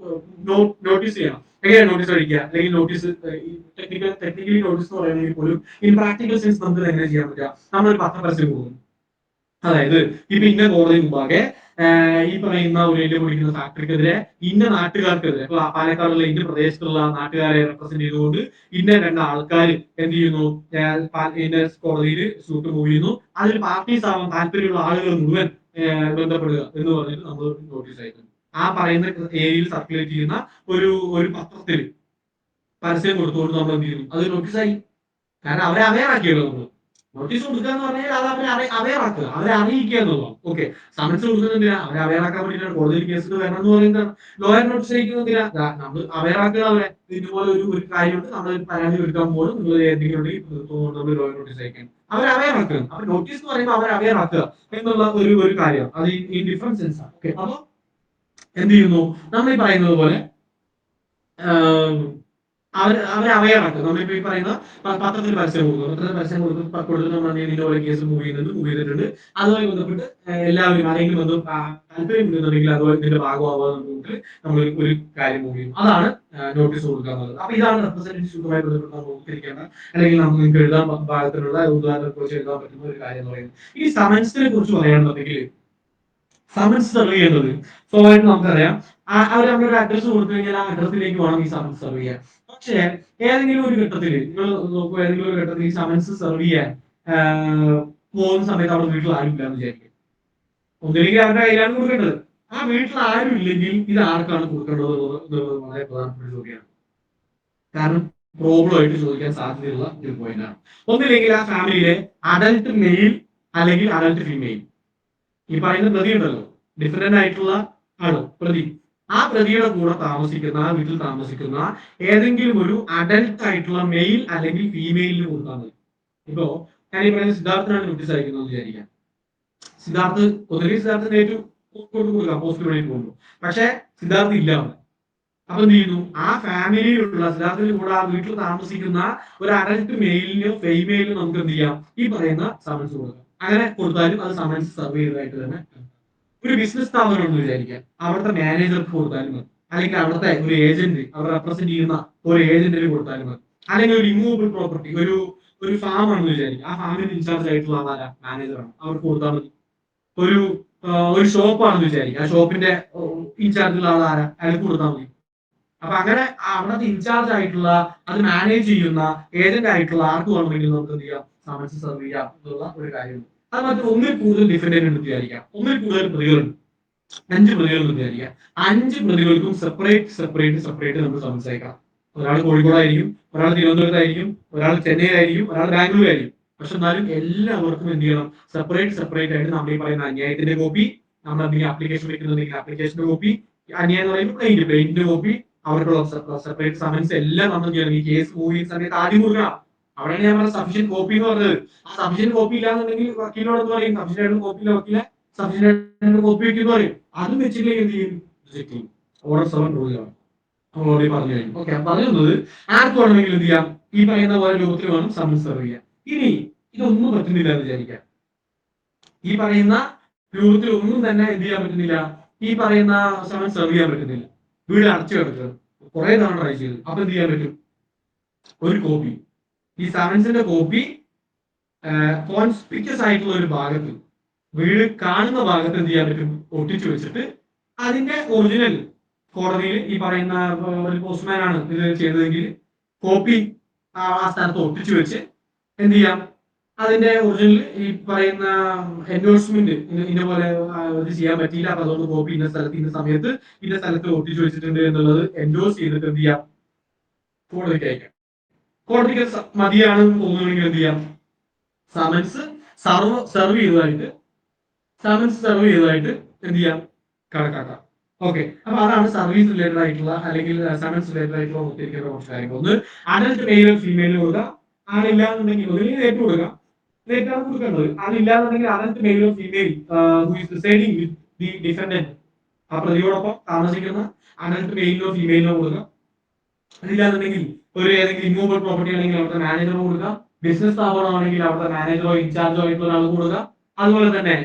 നോട്ടീസ് ചെയ്യണം. എങ്ങനെയാണ് നോട്ടീസ് അയക്കുക, അല്ലെങ്കിൽ നോട്ടീസ് ടെക്നിക്കലി നോട്ടീസ് എന്ന് പറയുന്നത് പോലും ഇൻ പ്രാക്ടിക്കൽ സെൻസ് നമുക്ക് എങ്ങനെ ചെയ്യാൻ പറ്റുക, നമ്മളൊരു പത്രപരസ്യം കൊടുക്കും. അതായത് ഇപ്പൊ ഇന്ന കോടതി മുമ്പാകെ ഈ പറയുന്ന ഒരു എല്ല് പൊടിക്കുന്ന ഫാക്ടറിക്കെതിരെ ഇന്ന നാട്ടുകാർക്കെതിരെ, ഇപ്പൊ പാലക്കാടുള്ള ഇന്ന പ്രദേശത്തുള്ള നാട്ടുകാരെ റെപ്രസെന്റ് ചെയ്തുകൊണ്ട് ഇന്ന 2 ആൾക്കാർ എന്ത് ചെയ്യുന്നു, ഇന്ന കോടതിയിൽ സൂട്ട് മൂവ് ചെയ്യുന്നു, അതിൽ പാർട്ടീസ് ആവാൻ താല്പര്യമുള്ള ആളുകൾ മുഴുവൻ ബന്ധപ്പെടുക എന്ന് പറഞ്ഞിട്ട് നമ്മൾ നോട്ടീസ് അയക്കുന്നു. ആ പറയുന്ന ഏരിയയിൽ സർക്കുലേറ്റ് ചെയ്യുന്ന ഒരു പത്രത്തിൽ പരസ്യം കൊടുത്തുകൊണ്ട് നമ്മൾ എന്ത് ചെയ്യുന്നു, അത് നോട്ടീസായി. കാരണം അവരെ അവെയർ ആക്കിയല്ലോ നമ്മൾ. നോട്ടീസ് കൊടുക്കുക എന്ന് പറഞ്ഞാൽ അത് അവെയർ ആക്കുക, അവരെ അറിയിക്കുക എന്നുള്ളതാണ്. ഓക്കെ, സമൻസ് കൊടുക്കുന്നില്ല, അവരെ അവെയർ ആക്കാൻ വേണ്ടിയിട്ടാണ് കോടതിയിൽ കേസ് വരണം എന്ന് പറയുന്നത്. ലോയർ നോട്ടീസ് അയക്കുന്നില്ല, നമ്മൾ അവെയർ ആക്കുക അവരെ. ഇതുപോലെ ഒരു കാര്യമുണ്ട്, നമ്മൾ പരാതി എടുക്കാൻ പോകും, നിങ്ങൾ എന്തെങ്കിലും നമ്മൾ ലോയർ നോട്ടീസ് അയക്കണം, അവരെ അവെയർ ആക്കുക. അപ്പൊ നോട്ടീസ് എന്ന് പറയുമ്പോൾ അവരെ അവെയർ ആക്കുക എന്നുള്ള ഒരു കാര്യം, അത് ഈ ഡിഫറൻസ് സെൻസ് ആണ്. ഓക്കെ, അപ്പൊ എന്ത് ചെയ്യുന്നു, നമ്മൾ ഈ പറയുന്നത് പോലെ അവരെ അവെയർ ആക്കുക. നമ്മളിപ്പോ ഈ പറയുന്ന പത്രത്തിൽ പരസ്യം കൊടുത്ത് നമ്മൾ ഇതുപോലെ കേസ് മൂവ് ചെയ്തിട്ടുണ്ട്. അതുമായി ബന്ധപ്പെട്ട് എല്ലാവരും ആരെങ്കിലും വന്ന് താല്പര്യം ഉണ്ടെന്നുണ്ടെങ്കിൽ അതുപോലെ ഇതിന്റെ ഭാഗമാവാന്നിട്ട് നമ്മൾ ഒരു കാര്യം മൂവ് ചെയ്യും. അതാണ് നോട്ടീസ് കൊടുക്കുക എന്നുള്ളത്. അപ്പൊ ഇതാണ് റെപ്രസെന്റേറ്റീവ് സൂട്ടുമായി ബന്ധപ്പെട്ട് നമ്മൾ ഓർത്തിരിക്കേണ്ട, അല്ലെങ്കിൽ നമുക്ക് നിങ്ങൾക്ക് എഴുതാൻ ഭാഗത്തിനുള്ള ഉദാഹരണത്തെ കുറിച്ച് എഴുതാൻ പറ്റുന്ന ഒരു കാര്യം എന്ന് പറയുന്നത്. ഈ സമൻസിനെ കുറിച്ച് പറയുകയാണെന്നുണ്ടെങ്കിൽ സമൻസ് സെർവ് ചെയ്യുന്നത് സ്വാഭാവികമായിട്ട് നമുക്കറിയാം, അവർ നമ്മളൊരു അഡ്രസ് കൊടുത്തു കഴിഞ്ഞാൽ ആ അഡ്രസ്സിലേക്ക് വേണം ഈ സമൻസ് സെർവ് ചെയ്യാൻ. പക്ഷേ ഏതെങ്കിലും ഒരു ഘട്ടത്തിൽ നിങ്ങൾ നോക്കുക, ഏതെങ്കിലും ഒരു ഘട്ടത്തിൽ ഈ സമൻസ് സെർവ് ചെയ്യാൻ പോകുന്ന സമയത്ത് അവിടെ വീട്ടിൽ ആരും ഇല്ല എന്ന് വിചാരിക്കും. ഒന്നില്ലെങ്കിൽ അവരുടെ കയ്യിലാണ് കൊടുക്കേണ്ടത്. ആ വീട്ടിൽ ആരും ഇല്ലെങ്കിൽ ഇത് ആർക്കാണ് കൊടുക്കേണ്ടത് എന്നുള്ളത് വളരെ പ്രധാനപ്പെട്ട ചോദ്യമാണ്. കാരണം പ്രോബ്ലം ആയിട്ട് ചോദിക്കാൻ സാധ്യതയുള്ള ഒരു പോയിന്റ് ആണ്. ഒന്നില്ലെങ്കിൽ ആ ഫാമിലിയിലെ അഡൽട്ട് മെയിൽ അല്ലെങ്കിൽ അഡൽട്ട് ഫീമെയിൽ, ഈ പറയുന്ന പ്രതി ഉണ്ടല്ലോ, ഡിഫറെന്റ് ആയിട്ടുള്ള ആണ് പ്രതി, ആ പ്രതിയുടെ കൂടെ താമസിക്കുന്ന, ആ വീട്ടിൽ താമസിക്കുന്ന ഏതെങ്കിലും ഒരു അഡൽട്ട് ആയിട്ടുള്ള മെയിൽ അല്ലെങ്കിൽ ഫീമെയിലിന് കൊടുത്താൽ മതി. ഇപ്പോ ഞാൻ ഈ പറയുന്ന സിദ്ധാർത്ഥനാണ് നോട്ടീസ് അയക്കുന്നത് വിചാരിക്കാം. സിദ്ധാർത്ഥന് ഏറ്റവും കൊടുക്കാം പോസ്റ്റ് വേണ്ടിയിട്ട് പോകുന്നു. പക്ഷെ സിദ്ധാർത്ഥ ഇല്ല അവിടെ. അപ്പൊ എന്ത് ചെയ്യുന്നു, ആ ഫാമിലിയിലുള്ള സിദ്ധാർത്ഥിന് കൂടെ ആ വീട്ടിൽ താമസിക്കുന്ന ഒരു അഡൽട്ട് മെയിലിനോ ഫീമെയിലിനോ നമുക്ക് എന്ത് ചെയ്യാം, ഈ പറയുന്ന സമൻസ് കൊടുക്കാം. അങ്ങനെ കൊടുത്താലും അത് സമൻസ് സെർവ് ചെയ്തതായിട്ട് തന്നെ. ഒരു ബിസിനസ് സ്ഥാപനം എന്ന് വിചാരിക്കാം, അവിടുത്തെ മാനേജർക്ക് കൊടുത്താലും മതി, അല്ലെങ്കിൽ അവിടുത്തെ ഒരു ഏജന്റ്, അവർ റെപ്രസെന്റ് ചെയ്യുന്ന ഒരു ഏജന്റിന് കൊടുത്താലും മതി, അല്ലെങ്കിൽ ഒരു ഇമ്മൂവബിൾ പ്രോപ്പർട്ടി, ഒരു ഒരു ഫാം ആണെന്ന് വിചാരിക്കും. ആ ഫാമിന് ഇൻചാർജ് ആയിട്ടുള്ള ആളാരാ? മാനേജറാണ്. അവർക്ക് കൊടുത്താൽ മതി. ഒരു ഒരു ഷോപ്പാണെന്ന് വിചാരിക്കുക. ആ ഷോപ്പിന്റെ ഇൻചാർജുള്ള ആളാരാ? അയാൾക്ക് കൊടുത്താൽ മതി. അപ്പൊ അങ്ങനെ അവിടുത്തെ ഇൻചാർജ് ആയിട്ടുള്ള, അത് മാനേജ് ചെയ്യുന്ന ഏജന്റ് ആയിട്ടുള്ള ആർക്ക് വേണമെങ്കിലും നമുക്ക് എന്ത് ചെയ്യാം? സമൻസ് സെർവ് ചെയ്യാം എന്നുള്ള ഒരു കാര്യമുണ്ട്. അത് മാത്രം ഒന്നിൽ കൂടുതൽ ഡിഫൻഡന്റ് ഉണ്ട് വിചാരിക്കാം. ഒന്നിൽ കൂടുതൽ പ്രതികളുണ്ട്. 5 പ്രതികളുണ്ട് വിചാരിക്കാം. 5 പ്രതികൾക്കും സെപ്പറേറ്റ് നമ്മൾ സമൻസ് അയക്കാം. ഒരാൾ കോഴിക്കോടായിരിക്കും, ഒരാൾ തിരുവനന്തപുരത്തായിരിക്കും, ഒരാൾ ചെന്നൈയിലായിരിക്കും, ഒരാൾ ബാംഗ്ലൂരായിരിക്കും. പക്ഷെ എന്നാലും എല്ലാവർക്കും എന്ത് ചെയ്യണം? സെപ്പറേറ്റ് ആയിട്ട് നമ്മൾ ഈ പറയുന്ന അന്യായത്തിന്റെ കോപ്പി, നമ്മൾ എന്തെങ്കിലും ആപ്ലിക്കേഷൻ വെക്കുന്നുണ്ടെങ്കിൽ ആപ്ലിക്കേഷന്റെ കോപ്പി, അന്യായം എന്ന് പറയുമ്പോൾ പ്ലെയിന്റെ കോപ്പി, അവർക്കുള്ള സെപ്പറേറ്റ് സമൻസ് എല്ലാം നമ്മൾ ചെയ്യണം. ഈ കേസ് മൂവ് ചെയ്യുന്ന സമയത്ത് ആദ്യം കൊടുക്കണം. അവിടെയാണ് ഞാൻ പറഞ്ഞ സഫീഷ്യന്റ് കോപ്പി എന്ന് പറഞ്ഞത്. ആ സഫീഷ്യന്റ് കോപ്പി ഇല്ലാന്നുണ്ടെങ്കിൽ വക്കീലോട് എന്ന് പറയും, സഫീഷ്യന്റ് കോപ്പി ഇല്ല വക്കീലെ, സഫീഷ്യന്റ് കോപ്പി വെക്കുന്ന പറയും. അതും വെച്ചില്ലെങ്കിൽ എന്ത് ചെയ്യും? റിജക്ട് ചെയ്യും. ഓർഡർ 7 റൂളാണ് ഓൾറെഡി പറഞ്ഞു കഴിഞ്ഞു. ഓക്കെ, പറയുന്നത് ആർക്ക് വേണമെങ്കിലും എന്ത് ചെയ്യാം? ഈ പറയുന്ന പോലെ രൂപത്തിൽ വേണം സമൻസ് സെർവ് ചെയ്യാം. ഇനി ഇതൊന്നും പറ്റുന്നില്ല എന്ന് വിചാരിക്കാം. ഈ പറയുന്ന രൂപത്തിൽ ഒന്നും തന്നെ എന്ത് ചെയ്യാൻ പറ്റുന്നില്ല? ഈ പറയുന്ന സമൻസ് സെർവ് ചെയ്യാൻ പറ്റുന്നില്ല. വീട് അടച്ചു കിടക്കുക, കുറെ തവണ ട്രൈ ചെയ്തു. അപ്പൊ എന്ത് ചെയ്യാൻ പറ്റും? ഒരു കോപ്പി, ഈ സമൻസിന്റെ കോപ്പി കോൺസ്പിക്യസ് ആയിട്ടുള്ള ഒരു ഭാഗത്ത്, വീട് കാണുന്ന ഭാഗത്ത് എന്ത് ചെയ്യാൻ പറ്റും? ഒട്ടിച്ചു വെച്ചിട്ട് അതിന്റെ ഒറിജിനൽ കോടതിയിൽ ഈ പറയുന്ന ഒരു പോസ്റ്റ്മാൻ ആണ് ഇത് ചെയ്തതെങ്കിൽ കോപ്പി ആ സ്ഥലത്ത് ഒട്ടിച്ചു വെച്ച് എന്ത് ചെയ്യാം? അതിന്റെ ഒറിജിനൽ ഈ പറയുന്ന എൻഡോഴ്സ്മെന്റ് ഇന്ന പോലെ ഇത് ചെയ്യാൻ പറ്റിയില്ല, അപ്പൊ അതുകൊണ്ട് കോപ്പി ഇന്ന സ്ഥലത്ത് ഇന്ന സമയത്ത് ഇന്ന സ്ഥലത്ത് ഒട്ടിച്ചു വെച്ചിട്ടുണ്ട് എന്നുള്ളത് എൻഡോഴ്സ് ചെയ്തിട്ട് എന്ത് ചെയ്യാം? കോടതിക്ക് അയക്കാം. കോടതിക്ക് മതിയാണെന്ന് തോന്നുകയാണെങ്കിൽ എന്ത് ചെയ്യാം? സമൻസ് സെർവ് ചെയ്തതായിട്ട് എന്ത് ചെയ്യാം? കണക്കാക്കാം. ഓക്കെ, അപ്പൊ അതാണ് സർവീസ് റിലേറ്റഡ് ആയിട്ടുള്ള അല്ലെങ്കിൽ സമൻസ് റിലേറ്റഡ് ആയിട്ടുള്ള ഒത്തിരിക്കുന്ന കുറച്ച് കാര്യങ്ങൾ. ഒന്ന് അഡൽട്ട് മെയിലും ഫീമെയിലും കൊടുക്കുക. ആളില്ലാന്നുണ്ടെങ്കിൽ ഒന്നുകിൽ നേരിട്ട് കൊടുക്കാം, നേരിട്ടാണ് കൊടുക്കേണ്ടത്. ആളില്ലാന്നുണ്ടെങ്കിൽ അഡൽട്ട് മെയിലോ female residing with the defendant, ആ പ്രതിയോടൊപ്പം താമസിക്കുന്ന അഡൽട്ട് മെയിലിനോ ഫീമെയിലിനോ കൊടുക്കുക. അതില്ലാന്നുണ്ടെങ്കിൽ ഒരു ഏതെങ്കിലും ഇമ്മൂവബിൾ പ്രോപ്പർട്ടി ആണെങ്കിൽ അവിടുത്തെ മാനേജറോ കൊടുക്കുക. ബിസിനസ് സ്ഥാപനമാണെങ്കിൽ അവിടുത്തെ മാനേജറോ ഇൻചാർജോ ആയിട്ടുള്ള ഒരാൾക്ക് കൊടുക്കുക. അതുപോലെ തന്നെ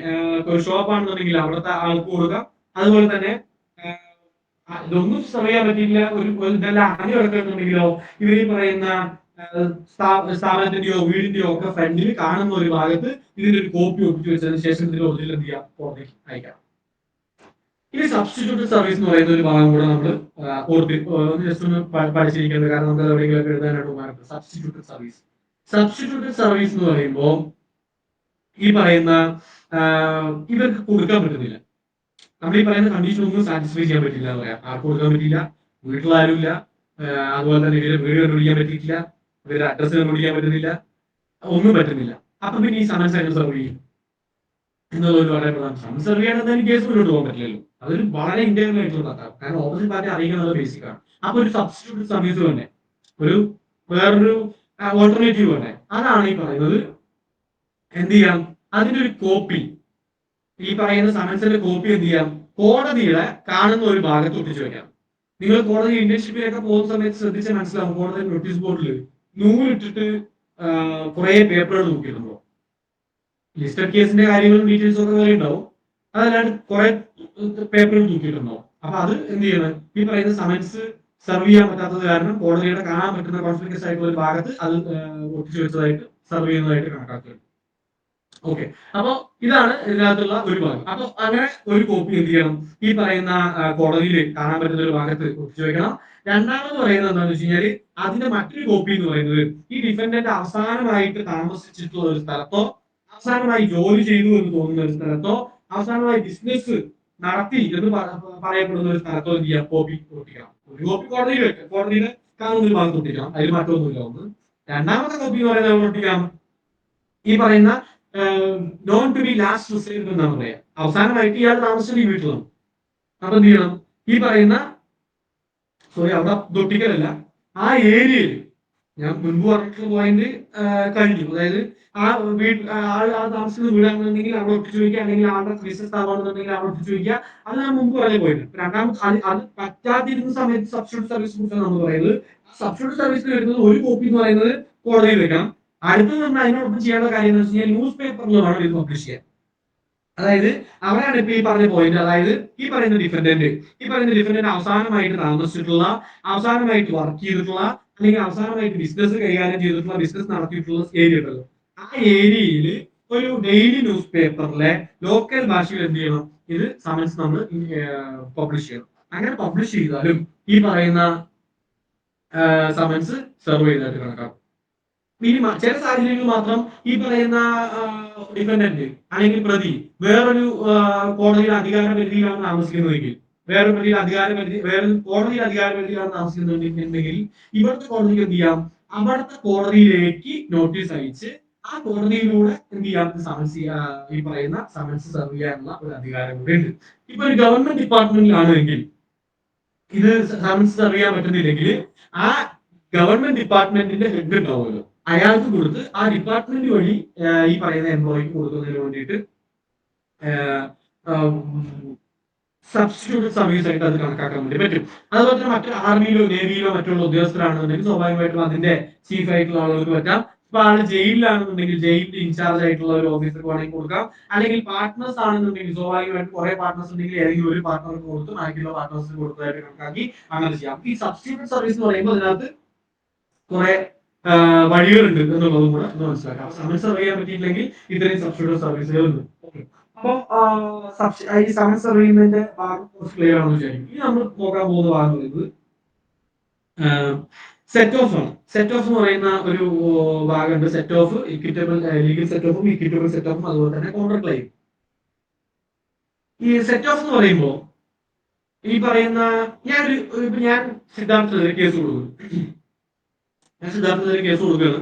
ഒരു ഷോപ്പ് ആണെന്നുണ്ടെങ്കിൽ അവിടുത്തെ ആൾക്ക് കൊടുക്കുക. അതുപോലെ തന്നെ ഇതൊന്നും ചെയ്യാൻ പറ്റിയില്ല, ഒരു ഇതെല്ലാം അറിഞ്ഞു കിടക്കുന്നുണ്ടെങ്കിലോ ഇവർ ഈ പറയുന്ന സ്ഥാപനത്തിന്റെയോ വീടിന്റെയോ ഒക്കെ ഫ്രണ്ടിൽ കാണുന്ന ഒരു ഭാഗത്ത് ഇതിന്റെ ഒരു കോപ്പി ഒപ്പിച്ചു വെച്ചതിന് ശേഷം ഇതിന്റെ ഒറിജിനൽ എന്ത് ചെയ്യാം? കോടതിക്ക് അയക്കാം. ഇനി സബ്സ്റ്റിറ്റ്യൂട്ട് സർവീസ് എന്ന് പറയുന്ന ഒരു ഭാഗം കൂടെ നമ്മൾ ജസ്റ്റ് ഒന്ന് പഠിച്ചിരിക്കുന്നത്, കാരണം നമുക്ക് എവിടെയെങ്കിലും എഴുതാനായിട്ട് ഉപകാരപ്പെടും. സബ്സ്റ്റിറ്റ്യൂട്ട് സർവീസ് എന്ന് പറയുമ്പോൾ ഈ പറയുന്ന ഇവർക്ക് കൊടുക്കാൻ പറ്റുന്നില്ല. നമ്മൾ ഈ പറയുന്ന കണ്ടീഷൻ ഒന്നും സാറ്റിസ്ഫൈ ചെയ്യാൻ പറ്റില്ല എന്ന് പറയാം. ആർക്ക് കൊടുക്കാൻ പറ്റില്ല? വീട്ടിലാരും ഇല്ല. അതുപോലെ തന്നെ ഇവരെ വീട് കണ്ടുപിടിക്കാൻ പറ്റിയിട്ടില്ല, ഇവരുടെ അഡ്രസ്സ് കണ്ടുപിടിക്കാൻ പറ്റുന്നില്ല, ഒന്നും പറ്റുന്നില്ല. അപ്പൊ പിന്നെ ഈ സമൻസ് എങ്ങനെ സെർവ് ചെയ്യും എന്നുള്ളത് വളരെ പ്രധാനം. സമൻസ് സെർവ് ചെയ്യാൻ കേസ് മുന്നോട്ട് പോകാൻ പറ്റില്ലല്ലോ. അതൊരു വളരെ ഇന്റേണൽ ആയിട്ടുള്ള കഥയാണ്. കാരണം ഓപ്പോസിറ്റ് പാർട്ടി അറിയിക്കുന്നത് ബേസിക് ആണ്. അപ്പൊ ഒരു സബ്സ്റ്റിറ്റ്യൂട്ട് സർവീസ് തന്നെ, വേറൊരു ഓൾട്ടർനേറ്റീവ് തന്നെ. അതാണ് ഈ പറയുന്നത്. എന്ത് ചെയ്യാം? അതിന്റെ ഒരു കോപ്പി, ഈ പറയുന്ന സമൻസിന്റെ കോപ്പി എന്ത് ചെയ്യാം? കോടതിയുടെ കാണുന്ന ഒരു ഭാഗത്ത് ഒട്ടിച്ചു വെക്കാം. നിങ്ങൾ കോടതി ഇന്റേൺഷിപ്പിലൊക്കെ പോകുന്ന സമയത്ത് ശ്രദ്ധിച്ചാൽ മനസ്സിലാവും, കോടതി നോട്ടീസ് ബോർഡിൽ നൂലിട്ടിട്ട് കുറെ പേപ്പറുകൾ നോക്കിയിട്ടുണ്ടോ? ലിസ്റ്റഡ് കേസിന്റെ കാര്യങ്ങളും ഡീറ്റെയിൽസും ഒക്കെ വേറെ ഉണ്ടാവും. അതല്ലാണ്ട് കുറെ പേപ്പറുകൾ തൂക്കിയിട്ടുണ്ടോ? അപ്പൊ അത് എന്ത് ചെയ്യണം? ഈ പറയുന്ന സമൻസ് സെർവ് ചെയ്യാൻ പറ്റാത്തത് കാരണം കോടതിയുടെ കാണാൻ പറ്റുന്ന കോൺഫ്ലിക്ട്സ് ആയിട്ടുള്ള ഒരു ഭാഗത്ത് അത് ഒട്ടിച്ചു വെച്ചതായിട്ട് സെർവ് ചെയ്യുന്നതായിട്ട് കണക്കാക്കുക. ഓക്കെ, അപ്പൊ ഇതാണ് ഇതിനകത്തുള്ള ഒരു ഭാഗം. അപ്പൊ അങ്ങനെ ഒരു കോപ്പി എന്ത് ചെയ്യണം? ഈ പറയുന്ന കോടതിയിൽ കാണാൻ പറ്റുന്ന ഒരു ഭാഗത്ത് ഒട്ടിച്ചു വെക്കണം. രണ്ടാമത് പറയുന്നത് എന്താണെന്ന് വെച്ച് കഴിഞ്ഞാൽ അതിന്റെ മറ്റൊരു കോപ്പി എന്ന് പറയുന്നത് ഈ ഡിഫൻഡന്റ് അവസാനമായിട്ട് താമസിച്ചിട്ടുള്ള ഒരു സ്ഥലത്തോ, അവസാനമായി ജോലി ചെയ്തു എന്ന് തോന്നുന്ന ഒരു സ്ഥലത്തോ, അവസാനമായി ബിസിനസ് നടത്തി എന്ന് പറയപ്പെടുന്ന ഒരു സ്ഥലത്തോ എന്ത് ചെയ്യാം? കോപ്പി ഒട്ടിക്കണം. ഒരു കോപ്പി കോടതിയിൽ വെക്കാം, കോടതിയിൽ കാണുന്ന ഒരു ഭാഗത്ത് ഒട്ടിക്കണം, അതിൽ മറ്റൊന്നുമില്ല ഒന്ന്. രണ്ടാമത്തെ കോപ്പി എന്ന് പറയുന്നത് ഒട്ടിക്കാം ഈ പറയുന്ന known to be last reside എന്നാണ് പറയാം. അവസാനമായിട്ട് ഇയാൾ താമസിച്ചത് ഈ വീട്ടിലാണ്. അപ്പൊ എന്ത് ചെയ്യണം? ഈ പറയുന്ന അവിടെ തൊട്ടിക്കലല്ല, ആ ഏരിയയിൽ ഞാൻ മുൻപ് പറഞ്ഞിട്ടുള്ള പോയിന്റ് കഴിഞ്ഞു. അതായത് ആ താമസിക്കുന്ന വീടാണെന്നുണ്ടെങ്കിൽ അവിടെ ഒട്ടിച്ചു വയ്ക്കുക, അല്ലെങ്കിൽ ആളുടെ ബിസിനസ് സ്ഥാപനമാണെന്നുണ്ടെങ്കിൽ അവിടെ ഒട്ടിച്ചു വയ്ക്കുക. അത് ഞാൻ മുമ്പ് പറഞ്ഞ പോയിന്റ്. രണ്ടാമത് അത് പറ്റാതിരുന്ന സമയത്ത് സബ്സ്റ്റിറ്റ്യൂട്ട് സർവീസ് കുറിച്ചാണ് നമ്മൾ പറയുന്നത്. സബ്സ്റ്റിറ്റ്യൂട്ട് സർവീസിൽ വരുന്നത് ഒരു കോപ്പി എന്ന് പറയുന്നത് കോടതിയിൽ വെക്കണം. അടുത്തത് നമ്മൾ അതിനോടൊപ്പം ചെയ്യേണ്ട കാര്യം എന്ന് വെച്ച് കഴിഞ്ഞാൽ ന്യൂസ് പേപ്പറിൽ വേണം ഇത് പബ്ലിഷ് ചെയ്യാൻ. അതായത് അവിടെയാണ് ഇപ്പൊ ഈ പറഞ്ഞ പോയിന്റ്. അതായത് ഈ പറയുന്ന ഡിഫൻഡന്റ് അവസാനമായിട്ട് താമസിച്ചിട്ടുള്ള, അവസാനമായിട്ട് വർക്ക് ചെയ്തിട്ടുള്ള, അല്ലെങ്കിൽ അവസാനമായിട്ട് ബിസിനസ് കൈകാര്യം ചെയ്തിട്ടുള്ള ബിസിനസ് നടത്തിയിട്ടുള്ള ഏരിയ ഉണ്ടല്ലോ, ആ ഏരിയയിൽ ഒരു ഡെയിലി ന്യൂസ് പേപ്പറിലെ ലോക്കൽ ഭാഷയിൽ എന്ത് ചെയ്യണം, ഇത് സമൻസ് നമ്മൾ പബ്ലിഷ് ചെയ്യണം. അങ്ങനെ പബ്ലിഷ് ചെയ്താലും ഈ പറയുന്ന സമൻസ് സെർവ് ചെയ്തതായിട്ട് കണക്കാക്കും. ഇനി ചില സാഹചര്യങ്ങളിൽ മാത്രം ഈ പറയുന്ന ഡിഫൻഡന്റ് അല്ലെങ്കിൽ പ്രതി വേറൊരു കോടതിയുടെ അധികാര പരിധിയിലാണ് താമസിക്കുന്നതെങ്കിൽ, വേറെ കോടതിയുടെ അധികാര പരിധിയിലാണ് താമസിക്കുന്നുണ്ടെങ്കിൽ ഇവിടുത്തെ കോടതിക്ക് എന്ത് ചെയ്യാം, അവിടുത്തെ കോടതിയിലേക്ക് നോട്ടീസ് അയച്ച് ആ കോടതിയിലൂടെ എന്ത് ചെയ്യാം, സമൻസ് ഈ പറയുന്ന സമൻസ് സെർവ് ചെയ്യാനുള്ള ഒരു അധികാരം കൂടി ഉണ്ട്. ഇപ്പൊ ഒരു ഗവൺമെന്റ് ഡിപ്പാർട്ട്മെന്റിലാണെങ്കിൽ ഇത് സമൻസ് സെർവ് ചെയ്യാൻ പറ്റുന്നില്ലെങ്കിൽ ആ ഗവൺമെന്റ് ഡിപ്പാർട്ട്മെന്റിന്റെ ഹെഡ് ഉണ്ടാവുമല്ലോ, അയാൾക്ക് കൊടുത്ത് ആ ഡിപ്പാർട്ട്മെന്റ് വഴി ഈ പറയുന്ന എംപ്ലോയിക്ക് കൊടുക്കുന്നതിന് വേണ്ടിയിട്ട് സബ്സ്റ്റിറ്റ്യൂട്ട് സർവീസ് ആയിട്ട് അത് കണക്കാക്കാൻ വേണ്ടി പറ്റും. അതുപോലെ തന്നെ മറ്റു ആർമിയിലോ നേവിയിലോ മറ്റുള്ള ഉദ്യോഗസ്ഥരാണെന്നുണ്ടെങ്കിൽ സ്വാഭാവികമായിട്ടും അതിന്റെ ചീഫ് ആയിട്ടുള്ള ആളുകൾക്ക് പറ്റാം. ഇപ്പൊ ആള് ജയിലിലാണെന്നുണ്ടെങ്കിൽ ജയിലിന്റെ ഇൻചാർജ് ആയിട്ടുള്ള ഒരു ഓഫീസർക്ക് വേണമെങ്കിൽ കൊടുക്കാം. അല്ലെങ്കിൽ പാർട്ട്നേഴ്സ് ആണെന്നുണ്ടെങ്കിൽ സ്വാഭാവികമായിട്ടും കുറെ പാർട്ട്നേഴ്സ് ഉണ്ടെങ്കിൽ ഏതെങ്കിലും ഒരു പാർട്ട്ണർക്ക് കൊടുത്ത് ബാക്കിയുള്ള പാർട്ട്നേഴ്സിന് കൊടുത്തതായിട്ട് കണക്കാക്കി അങ്ങനെ ചെയ്യാം. ഈ സബ്സ്റ്റിറ്റ്യൂട്ട് സർവീസ് എന്ന് പറയുമ്പോൾ അതിനകത്ത് കുറെ വഴികളുണ്ട് എന്നുള്ളതും കൂടെ ഒന്ന് മനസ്സിലാക്കാം. സമൻസ് സെർവ് ചെയ്യാൻ പറ്റിയില്ലെങ്കിൽ ഇത്രയും സബ്സ്റ്റിറ്റ്യൂട്ട് സർവീസുകൾ ഉണ്ട്. അപ്പൊ ഈ സമൻസ് സെർവ് ചെയ്യുന്നതിന്റെ ഭാഗം കുറച്ച് ക്ലിയർ ആണെന്ന് വിചാരിക്കും. ഇനി നമ്മൾ നോക്കാൻ പോകുന്ന ഭാഗം പറയുന്നത് സെറ്റ് ഓഫ് ആണ്. സെറ്റ് ഓഫ് എന്ന് പറയുന്ന ഒരു ഭാഗമുണ്ട്. Set off equitable legal set ഓഫും ഇക്വിറ്റബിൾ സെറ്റ് ഓഫും അതുപോലെ തന്നെ കോൺട്രാ ക്ലെയിം. ഈ സെറ്റ് ഓഫ് എന്ന് പറയുമ്പോൾ ഈ പറയുന്ന ഞാൻ സിദ്ധാർത്ഥനെതിരെ കേസ് കൊടുക്കും. സിദ്ധാർത്ഥനെതിരെ കേസ് കൊടുക്കുകയാണ്.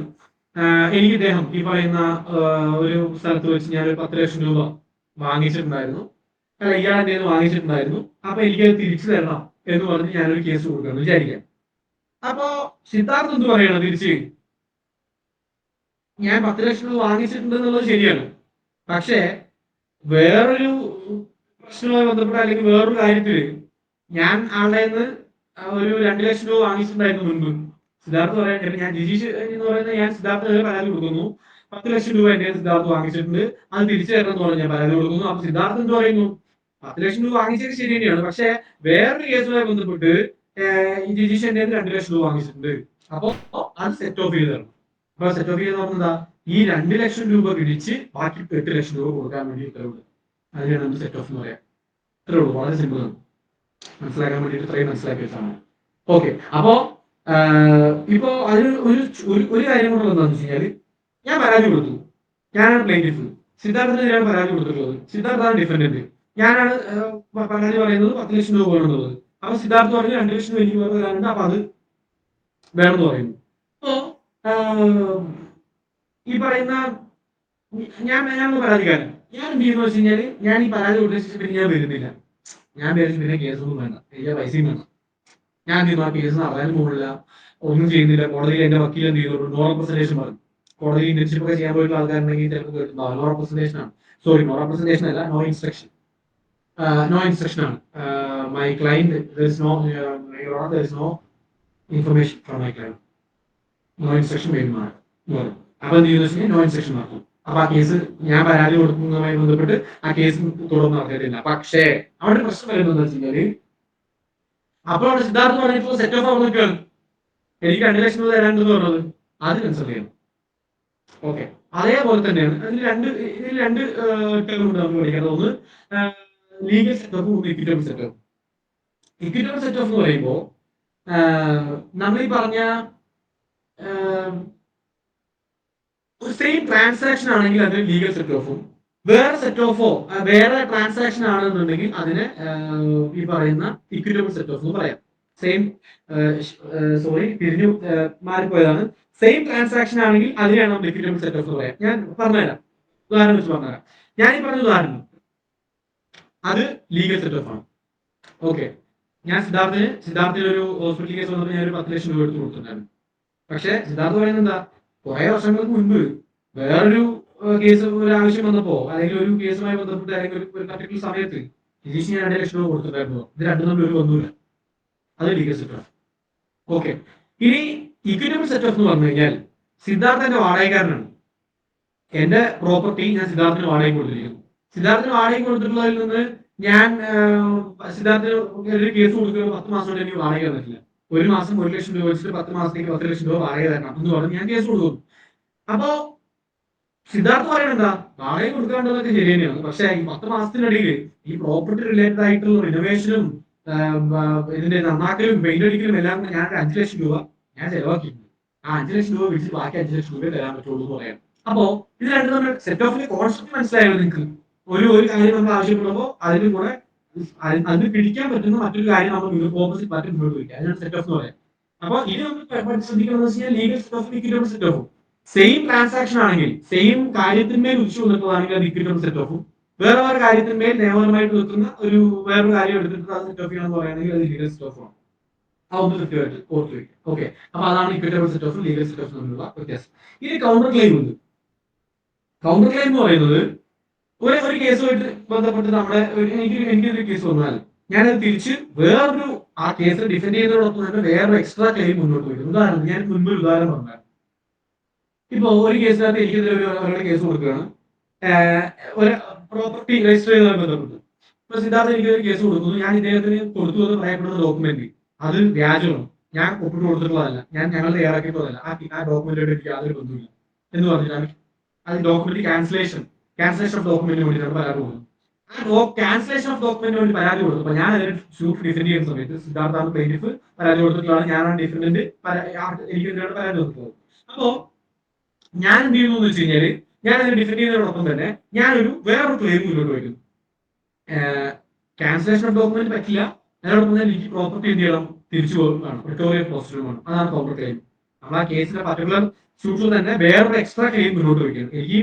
എനിക്ക് ഇദ്ദേഹം ഈ പറയുന്ന ഒരു സ്ഥലത്ത് വെച്ച് ഞാൻ 10 ലക്ഷം രൂപ വാങ്ങിച്ചിട്ടുണ്ടായിരുന്നു, അല്ല ഇയാൾ എന്റെ വാങ്ങിച്ചിട്ടുണ്ടായിരുന്നു, അപ്പൊ എനിക്കത് തിരിച്ചു തരണം എന്ന് പറഞ്ഞ് ഞാനൊരു കേസ് കൊടുക്കുകയെന്ന് വിചാരിക്കാം. അപ്പോ സിദ്ധാർത്ഥ് എന്ത് പറയണം തിരിച്ച്, ഞാൻ 10 ലക്ഷം രൂപ വാങ്ങിച്ചിട്ടുണ്ട് എന്നുള്ളത് ശരിയാണ്, പക്ഷേ വേറൊരു പ്രശ്നവുമായി ബന്ധപ്പെട്ട അല്ലെങ്കിൽ വേറൊരു കാര്യത്തില് ഞാൻ ആളുടെ ഒരു 2 ലക്ഷം രൂപ വാങ്ങിച്ചിട്ടുണ്ടായിരുന്നു മുൻപ്. സിദ്ധാർത്ഥ് പറയാൻ ഞാൻ ജിജീഷ് എന്ന് പറയുന്നത് ഞാൻ സിദ്ധാർത്ഥ പരാതി കൊടുക്കുന്നു, 10 ലക്ഷം രൂപ എന്റെ സിദ്ധാർത്ഥ് വാങ്ങിച്ചിട്ടുണ്ട്, അത് തിരിച്ചു തരണം എന്ന് പറഞ്ഞ് ഞാൻ പരാതി കൊടുക്കുന്നു. അപ്പൊ സിദ്ധാർത്ഥ് എന്ത് പറയുന്നു, 10 ലക്ഷം രൂപ വാങ്ങിച്ചത് ശരി തന്നെയാണ്, പക്ഷെ വേറൊരു കേസുമായി ബന്ധപ്പെട്ട് ഈ ജിജീഷ് എന്റെ 2 ലക്ഷം രൂപ വാങ്ങിച്ചിട്ടുണ്ട്, അപ്പൊ അത് സെറ്റ് ഓഫ് ചെയ്ത് തരണം. അപ്പൊ സെറ്റ് ഓഫ് ചെയ്ത് നോക്കുന്നതാ ഈ 2 ലക്ഷം രൂപ പിടിച്ച് ബാക്കി 8 ലക്ഷം രൂപ കൊടുക്കാൻ വേണ്ടി ഉത്തരവുണ്ട്. അതിനാണ് നമുക്ക് സെറ്റ് ഓഫ് എന്ന് പറയാം. ഇത്രേ ഉള്ളൂ, വളരെ സിമ്പിൾ ആണ്. മനസ്സിലാക്കാൻ വേണ്ടിയിട്ട് ഇത്രയും മനസ്സിലാക്കി വെച്ചാണ്. ഓക്കെ. അപ്പോ ഇപ്പോ അതിന് ഒരു കാര്യം കൂടെ എന്താണെന്ന് വെച്ച് കഴിഞ്ഞാൽ, ഞാൻ പരാതി കൊടുത്തു, ഞാനാണ് പ്ലെയിൻറ്റിഫ്, സിദ്ധാർത്ഥനെതിരെയാണ് പരാതി കൊടുത്തിട്ടുള്ളത്, സിദ്ധാർത്ഥാണ് ഡിഫൻഡന്റ്, ഞാനാണ് പരാതി പറയുന്നത് 10 ലക്ഷം രൂപ വേണമെന്നുള്ളത്. അപ്പൊ സിദ്ധാർത്ഥ് പറഞ്ഞ് 2 ലക്ഷം രൂപ എനിക്ക് വേറെ തരാനുണ്ട്, അപ്പൊ അത് വേണമെന്ന് പറയുന്നു. അപ്പോ ഈ പറയുന്ന ഞാനൊന്ന് പരാതിക്കാരൻ, ഞാൻ എന്ത് ചെയ്യുന്ന വെച്ച് കഴിഞ്ഞാല് ഞാൻ ഈ പരാതി കൊടുത്ത പിന്നെ ഞാൻ വരുന്നില്ല, ഞാൻ വിചാരിച്ചു പിന്നെ കേസൊന്നും വേണ്ട, എനിക്ക് പൈസയും വേണം, ഞാൻ എന്ത് ചെയ്യുന്നു ആ കേസ് നടത്താനും പോകില്ല, ഒന്നും ചെയ്യുന്നില്ല. കോടതിയിൽ എന്റെ വക്കീൽ എന്ത് ചെയ്തു, നോ റെപ്രസെന്റേഷൻ പറഞ്ഞു. കോടതി ഇന്റേൺഷിപ്പ് ഒക്കെ ചെയ്യാൻ പോയിട്ടുള്ള ആൾക്കാരുണ്ടെങ്കിൽ ചിലപ്പോൾ കേട്ടിട്ടുണ്ടാവും, നോ റെപ്രസെന്റേഷൻ ആണ്, സോറി നോ റെപ്രസെന്റേഷൻ അല്ല, നോ ഇൻസ്ട്രക്ഷൻ. നോ ഇൻസ്ട്രക്ഷൻ ആണ്. My client no information from my client, no instruction വേണ്ടുമാണ്. അപ്പൊ എന്ത് ചെയ്യുന്ന വെച്ചാൽ നോ ഇൻസ്ട്രക്ഷൻ നടക്കും. അപ്പൊ ആ കേസ് ഞാൻ പരാതി കൊടുക്കുന്നതുമായി ബന്ധപ്പെട്ട് ആ കേസ് തുടർന്ന് നടത്തിയിട്ടില്ല. പക്ഷേ അവിടെ പ്രശ്നം വരുന്നത് വെച്ച് കഴിഞ്ഞാല്, അപ്പോൾ അവിടെ സിദ്ധാർത്ഥ് പറഞ്ഞിട്ടുള്ള സെറ്റ് ഓഫ് ആവുന്നൊക്കെയാണ് എനിക്ക് 2 ലക്ഷം രൂപ തരാനെന്ന് പറഞ്ഞത്, അത് കൺസിഡർ ചെയ്യണം. ഓക്കെ. അതേപോലെ തന്നെയാണ് ഇതിൽ രണ്ട് ടേം ഉണ്ട് നമുക്ക് പഠിക്കുന്നത്. ഒന്ന് ലീഗൽ സെറ്റ് ഓഫ്, ഒന്ന് equitable set off. Equitable set off എന്ന് പറയുമ്പോൾ നമ്മൾ ഈ പറഞ്ഞ ഒരു സെയിം ട്രാൻസാക്ഷൻ ആണെങ്കിൽ അതിന് ലീഗൽ സെറ്റ് ഓഫും, വേറെ സെറ്റ് ഓഫോ വേറെ ട്രാൻസാക്ഷൻ ആണെന്നുണ്ടെങ്കിൽ അതിന് ഈ പറയുന്ന ഇക്വിറ്റബിൾ സെറ്റ് ഓഫ് എന്ന് പറയാം. സെയിം മാറിപ്പോയതാണ്. സെയിം ട്രാൻസാക്ഷൻ ആണെങ്കിൽ അതിനെയാണ് നമ്മൾ ഇക്വിറ്റബിൾ സെറ്റ് ഓഫ് എന്ന് പറയാം. ഞാൻ പറഞ്ഞുതരാം, ഉദാഹരണം വെച്ച് പറഞ്ഞുതരാം. ഞാൻ ഈ പറഞ്ഞ ഉദാഹരണം അത് ലീഗൽ സെറ്റ് ഓഫ് ആണ്. ഓക്കെ. ഞാൻ സിദ്ധാർത്ഥിന് ഒരു ഹോസ്പിറ്റൽ കേസ് വന്നപ്പോൾ ഞാൻ ഒരു 10 ലക്ഷം രൂപ എടുത്ത് കൊടുത്തിട്ടുണ്ടായിരുന്നു. പക്ഷെ സിദ്ധാർത്ഥ് പറയുന്നത് എന്താ, കുറെ വർഷങ്ങൾക്ക് മുൻപ് വേറൊരു കേസ് ഒരു ആവശ്യം വന്നപ്പോ, അല്ലെങ്കിൽ ഒരു കേസുമായി ബന്ധപ്പെട്ട് അല്ലെങ്കിൽ ഒരു പർട്ടിക്കുലർ സമയത്ത് ജിജീഷ് ഞാൻ 2 ലക്ഷം രൂപ കൊടുത്തിട്ടുണ്ടായിരുന്നു, ഇത് രണ്ടും തമ്മിൽ ഒരു ബന്ധമില്ല, അത് ലീഗൽ സെറ്റ് ഓഫ്. ഓക്കെ. ഇനി ഇക്വിറ്റബിൾ സെറ്റ് ഓഫ് എന്ന് പറഞ്ഞു കഴിഞ്ഞാൽ, സിദ്ധാർത്ഥ എന്റെ വാടകക്കാരനാണ്, എന്റെ പ്രോപ്പർട്ടി ഞാൻ സിദ്ധാർത്ഥിന് വാടകയും കൊടുത്തിരിക്കുന്നു. സിദ്ധാർത്ഥിന് വാടകയും കൊടുത്തിട്ടുള്ളതിൽ നിന്ന് ഞാൻ സിദ്ധാർത്ഥിന് ഒരു കേസ് കൊടുക്കുക 10 മാസം കൊണ്ട് എനിക്ക് വാടക തന്നിട്ടില്ല, ഒരു മാസം 1 ലക്ഷം രൂപ വെച്ചിട്ട് 10 മാസത്തേക്ക് 10 ലക്ഷം രൂപ വാടക തരണം എന്ന് പറഞ്ഞ് ഞാൻ കേസ് കൊടുക്കും. അപ്പോ സിദ്ധാർത്ഥ് പറയുന്നത് എന്താ, വാടക കൊടുക്കാണ്ടതൊക്കെ ശരി തന്നെയാണ്, പക്ഷെ ഈ 10 മാസത്തിനിടയിൽ ഈ പ്രോപ്പർട്ടി റിലേറ്റഡ് ആയിട്ടുള്ള റിനോവേഷനും ഇതിന്റെ നന്നാക്കലും പെയിന്റ് അടിക്കലും എല്ലാം കൂടെ ഞാൻ 5 ലക്ഷം രൂപ ഞാൻ ചെലവാക്കിയിട്ടുണ്ട്. ആ 5 ലക്ഷം രൂപ വിളിച്ച് ബാക്കി 5 ലക്ഷം രൂപ തരാൻ പറ്റുള്ളൂ എന്ന് പറയാം. അപ്പോ ഇത് രണ്ടും തമ്മിൽ സെറ്റ് ഓഫിന്റെ കോൺസെപ്റ്റ് മനസ്സിലായോ നിങ്ങൾക്ക്? ഒരു കാര്യം നമ്മൾ ആവശ്യപ്പെടുമ്പോൾ അതിന് കൂടെ അതിന് പിടിക്കാൻ പറ്റുന്ന മറ്റൊരു കാര്യം നമ്മൾ ഓപ്പോസിറ്റ് പാർട്ടി മുന്നോട്ട് വയ്ക്കുക, അതിനാണ് സെറ്റ് ഓഫ് എന്ന് പറയാം. അപ്പൊ ഇത് നമ്മൾ ശ്രദ്ധിക്കണമെന്ന് വെച്ച് കഴിഞ്ഞാൽ legal set off equitable set ഓഫും സെയിം ട്രാൻസാക്ഷൻ ആണെങ്കിൽ സെയിം കാര്യത്തിന്മേൽ ഉച്ചു നിൽക്കുന്നതാണെങ്കിൽ അത് ഇക്വിറ്റബിൾ സെറ്റ് ഓഫും, വേറെ വേറെ കാര്യത്തിന്മേൽ നിയമപരമായിട്ട് നിൽക്കുന്ന വേറൊരു കാര്യം എടുത്തിട്ട് അത് സെറ്റ് ഓഫ് ചെയ്യണമെന്ന് പറയുകയാണെങ്കിൽ അത് ലീഗൽ സെറ്റ് ഓഫ് ആണ്. അതൊന്ന് കൃത്യമായിട്ട് ഓർത്ത് വയ്ക്കുക. ഓക്കെ, അപ്പൊ അതാണ് equitable set of legal set of തമ്മിലുള്ള വ്യത്യാസം. ഇനി കൗണ്ടർ ക്ലെയിം ഉണ്ട്. കൗണ്ടർ ക്ലെയിം എന്ന് പറയുന്നത് ഒരു കേസുമായിട്ട് ബന്ധപ്പെട്ട് എനിക്കൊരു കേസ് വന്നാൽ ഞാനത് തിരിച്ച് വേറൊരു ആ കേസ് ഡിഫെൻഡ് ചെയ്യുന്നതോടൊപ്പം തന്നെ വേറൊരു എക്സ്ട്രാ ക്ലെയിം മുന്നോട്ട് വയ്ക്കും. ഉദാഹരണം, ഞാൻ മുൻപ് ഒരു ഉദാഹരണം പറഞ്ഞാൽ, ഇപ്പൊ ഒരു കേസിനകത്ത് എനിക്കെതിരെ ഒരാളുടെ കേസ് കൊടുക്കുകയാണ്, ഒരു പ്രോപ്പർട്ടി രജിസ്റ്റർ ചെയ്യുന്നതുമായി ബന്ധപ്പെട്ട്. ഇപ്പൊ സിദ്ധാർത്ഥ എനിക്ക് ഒരു കേസ് കൊടുക്കുന്നു, ഞാൻ ഇദ്ദേഹത്തിന് കൊടുത്തു എന്ന് പറയപ്പെടുന്ന ഡോക്യുമെന്റ് അത് വ്യാജമാണ്, ഞാൻ ഒപ്പിട്ട് കൊടുത്തിട്ടുള്ളതല്ല, ഞങ്ങൾ തയ്യാറാക്കിയിട്ടുള്ളതല്ല, ആ ഡോക്യുമെന്റിനോട് എനിക്ക് യാതൊരു ബന്ധമില്ല എന്ന് പറഞ്ഞിട്ടാണ് അത് ഡോക്യുമെന്റ് ക്യാൻസലേഷൻ ഓഫ് ഡോക്യുമെന്റിന് വേണ്ടിയിട്ടാണ് പരാതി കൊടുക്കുന്നത്. ആ ക്യാൻസലേഷൻ ഓഫ് ഡോക്യുമെന്റിന് വേണ്ടി പരാതി കൊടുത്തു. അപ്പൊ ഞാൻ അതിന് സൂട്ട് ഡിഫെൻഡ് ചെയ്യുന്ന സമയത്ത് സിദ്ധാർത്ഥാണ് പ്ലെയിന്റിഫ് പരാതി കൊടുത്തിട്ടുള്ളതാണ്, ഞാനാണ് ഡിഫൻഡന്റ്, എനിക്ക് വേണ്ടിയാണ് പരാതി കൊടുത്തിട്ടുള്ളത്. അപ്പോ ഞാൻ എന്ത് ചെയ്യുന്നു എന്ന് വെച്ച് കഴിഞ്ഞാല്, ഞാൻ അതിനെ ഡിഫെൻഡ് ചെയ്യുന്നതോടൊപ്പം തന്നെ ഞാനൊരു വേറൊരു ക്ലെയിം മുന്നോട്ട് വയ്ക്കുന്നു. ക്യാൻസലേഷൻ ഓഫ് ഡോക്യുമെന്റ് പറ്റില്ല, അതിനോടൊപ്പം തന്നെ എനിക്ക് പ്രോപ്പർട്ടി എന്ത് ചെയ്യണം, തിരിച്ചു വേണം, റിക്കവറി പോസിറ്റീവ് വേണം. അതാണ് കൗണ്ടർ ക്ലെയിം. നമ്മൾ ആ കേസിന്റെ പർട്ടിക്കുലർ സൂട്ടിൽ തന്നെ വേറൊരു എക്സ്ട്രാ ക്ലെയിം മുന്നോട്ട് വയ്ക്കണം. എനിക്ക്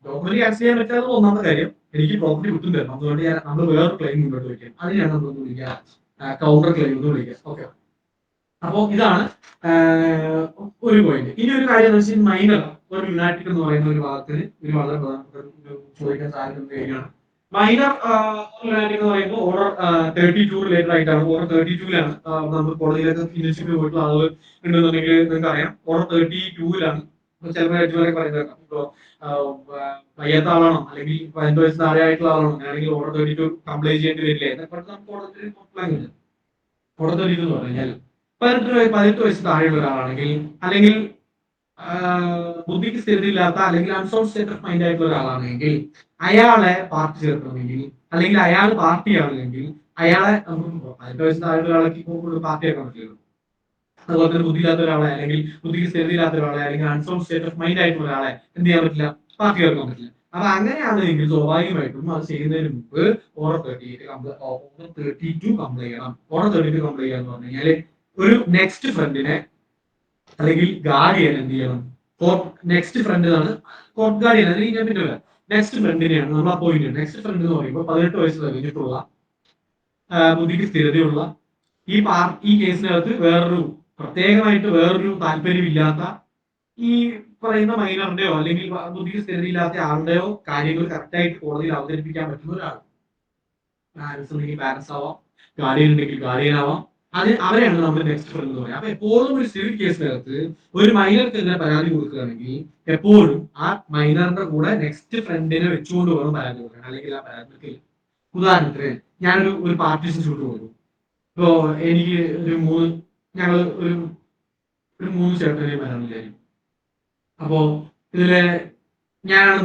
ഡോക്യുമെന്റ് ക്യാൻസൽ ചെയ്യാൻ പറ്റാത്ത ഒന്നാമത്തെ കാര്യം, എനിക്ക് പ്രോപ്പർട്ടി വിട്ടും തരണം, അതുകൊണ്ട് നമ്മൾ വേറൊരു ക്ലെയിം മുന്നോട്ട് വയ്ക്കാം. അതിനാണ് നമ്മൾ വിളിക്കുക കൗണ്ടർ ക്ലെയിം എന്ന് വിളിക്കുക. ഓക്കെ, അപ്പോ ഇതാണ് ഒരു പോയിന്റ്. ഇനി ഒരു കാര്യം എന്ന് വെച്ചാൽ മൈനർ ഒരു യുണൈറ്റഡ് എന്ന് പറയുന്ന ഒരു ഭാഗത്തിന് ഒരു വളരെ പ്രധാനപ്പെട്ട ചോദിക്കാൻ സാധ്യത കാര്യമാണ്. മൈനർ യുണൈറ്റഡ് എന്ന് പറയുമ്പോൾ ഓർഡർ 32 റിലേറ്റഡ് ആയിട്ടാണ്. ഓർഡർ 32ലാണ് നമ്മൾ കോടതിയിലൊക്കെ ഇൻവെസ്റ്റിഗേറ്റ് പോയിട്ടുള്ള ആളുകൾ ഉണ്ടെന്നുണ്ടെങ്കിൽ നിങ്ങൾക്ക് അറിയാം, ഓർഡർ 32ലാണ് ചിലപ്പോൾ ജഡ്ജിമാരൊക്കെ പറയുന്നത്. ഇപ്പോ വയ്യാത്ത ആളാണോ അല്ലെങ്കിൽ 15 വയസ്സ് താഴെ ആയിട്ടുള്ള ആളാണോ, അങ്ങനെയാണെങ്കിൽ ഓർഡർ 32 കംപ്ലൈന്റ് ചെയ്യേണ്ടി വരില്ലേ എന്നൊക്കെ നമുക്ക് കോടതി ഓർഡർ 32 എന്ന് പറഞ്ഞാൽ 18 വയസ്സ് താഴെയുള്ള ഒരാളാണെങ്കിൽ, അല്ലെങ്കിൽ ബുദ്ധിക്ക് സ്ഥിരതയില്ലാത്ത അല്ലെങ്കിൽ അൺസോൾഡ് സ്റ്റേറ്റ് ഓഫ് മൈൻഡ് ആയിട്ടുള്ള ഒരാളാണെങ്കിൽ അയാളെ പാർട്ടി ചേർക്കണമെങ്കിൽ, അല്ലെങ്കിൽ അയാൾ പാർട്ടിയാണെങ്കിൽ അയാളെ നമുക്ക് 18 വയസ്സ് താഴെയുള്ള ഒരാളെ പാർട്ടിയാക്കാൻ പറ്റില്ല. അതുപോലെ തന്നെ ബുദ്ധിയില്ലാത്ത ഒരാളെ, അല്ലെങ്കിൽ ബുദ്ധിക്ക് സ്ഥിരതയില്ലാത്ത ഒരാളെ, അല്ലെങ്കിൽ അൺസോൾഡ് സ്റ്റേറ്റ് ഓഫ് മൈൻഡ് ആയിട്ടുള്ള ഒരാളെ എന്ത് ചെയ്യാൻ പറ്റില്ല, പാർട്ടി ചേർക്കാൻ പറ്റില്ല. അപ്പൊ അങ്ങനെയാണെങ്കിൽ സ്വാഭാവികമായിട്ടും അത് ചെയ്യുന്നതിന് മുമ്പ് ഓർഡർ 32 കംപ്ലൈന്റ് ചെയ്യണം. ഓർഡർ 32 കംപ്ലൈന്റ് ചെയ്യാന്ന് പറഞ്ഞു കഴിഞ്ഞാല് ഒരു നെക്സ്റ്റ് ഫ്രണ്ടിനെ അല്ലെങ്കിൽ ഗാർഡിയൻ എന്ത് ചെയ്യണം, നെക്സ്റ്റ് ഫ്രണ്ട് ആണ് കോർട്ട് ഗാർഡിയൻ, അല്ലെങ്കിൽ ഞാൻ പറ്റില്ല, നെക്സ്റ്റ് ഫ്രണ്ടിനെയാണ് നമ്മൾ അപ്പോയിന്റ് ചെയ്യുന്നത്. നെക്സ്റ്റ് ഫ്രണ്ട് എന്ന് പറയുമ്പോൾ 18 വയസ്സ് കഴിഞ്ഞിട്ടുള്ള ബുദ്ധിക്ക് സ്ഥിരതയുള്ള ഈ കേസിനകത്ത് പ്രത്യേകമായിട്ട് വേറൊരു താല്പര്യമില്ലാത്ത ഈ പറയുന്ന മൈനറിന്റെയോ അല്ലെങ്കിൽ ബുദ്ധിക്ക് സ്ഥിരതയില്ലാത്ത ആളുടെയോ കാര്യങ്ങൾ കറക്റ്റായിട്ട് കോടതിയിൽ അവതരിപ്പിക്കാൻ പറ്റുന്ന ഒരാൾ. പാരന്റ്സ് ഉണ്ടെങ്കിൽ പാരന്റ്സ് ആവാം, ഗാർഡിയൻ ഉണ്ടെങ്കിൽ ഗാർഡിയൻ ആവാം. അവരെയാണ് നമ്മൾ നെക്സ്റ്റ് ഫ്രണ്ട് എന്ന് പറയുന്നത്. അപ്പൊ എപ്പോഴും ഒരു സിവിൽ കേസിനകത്ത് ഒരു മൈനർക്കെതിരെ പരാതി കൊടുക്കുകയാണെങ്കിൽ എപ്പോഴും ആ മൈനറിന്റെ കൂടെ നെക്സ്റ്റ് ഫ്രണ്ടിനെ വെച്ചുകൊണ്ട് വേണം പരാതി കൊടുക്കാൻ, അല്ലെങ്കിൽ ആ പരാതി. ഉദാഹരണത്തിന് ഞാനൊരു പാർട്ടീഷൻ ഷൂട്ട് കൊടുക്കും. ഇപ്പോ എനിക്ക് ഞങ്ങൾ ഒരു 3 ചേട്ടനെയും വരാൻ വിചാരിക്കും. അപ്പോ ഇതിലെ ഞാനാണ്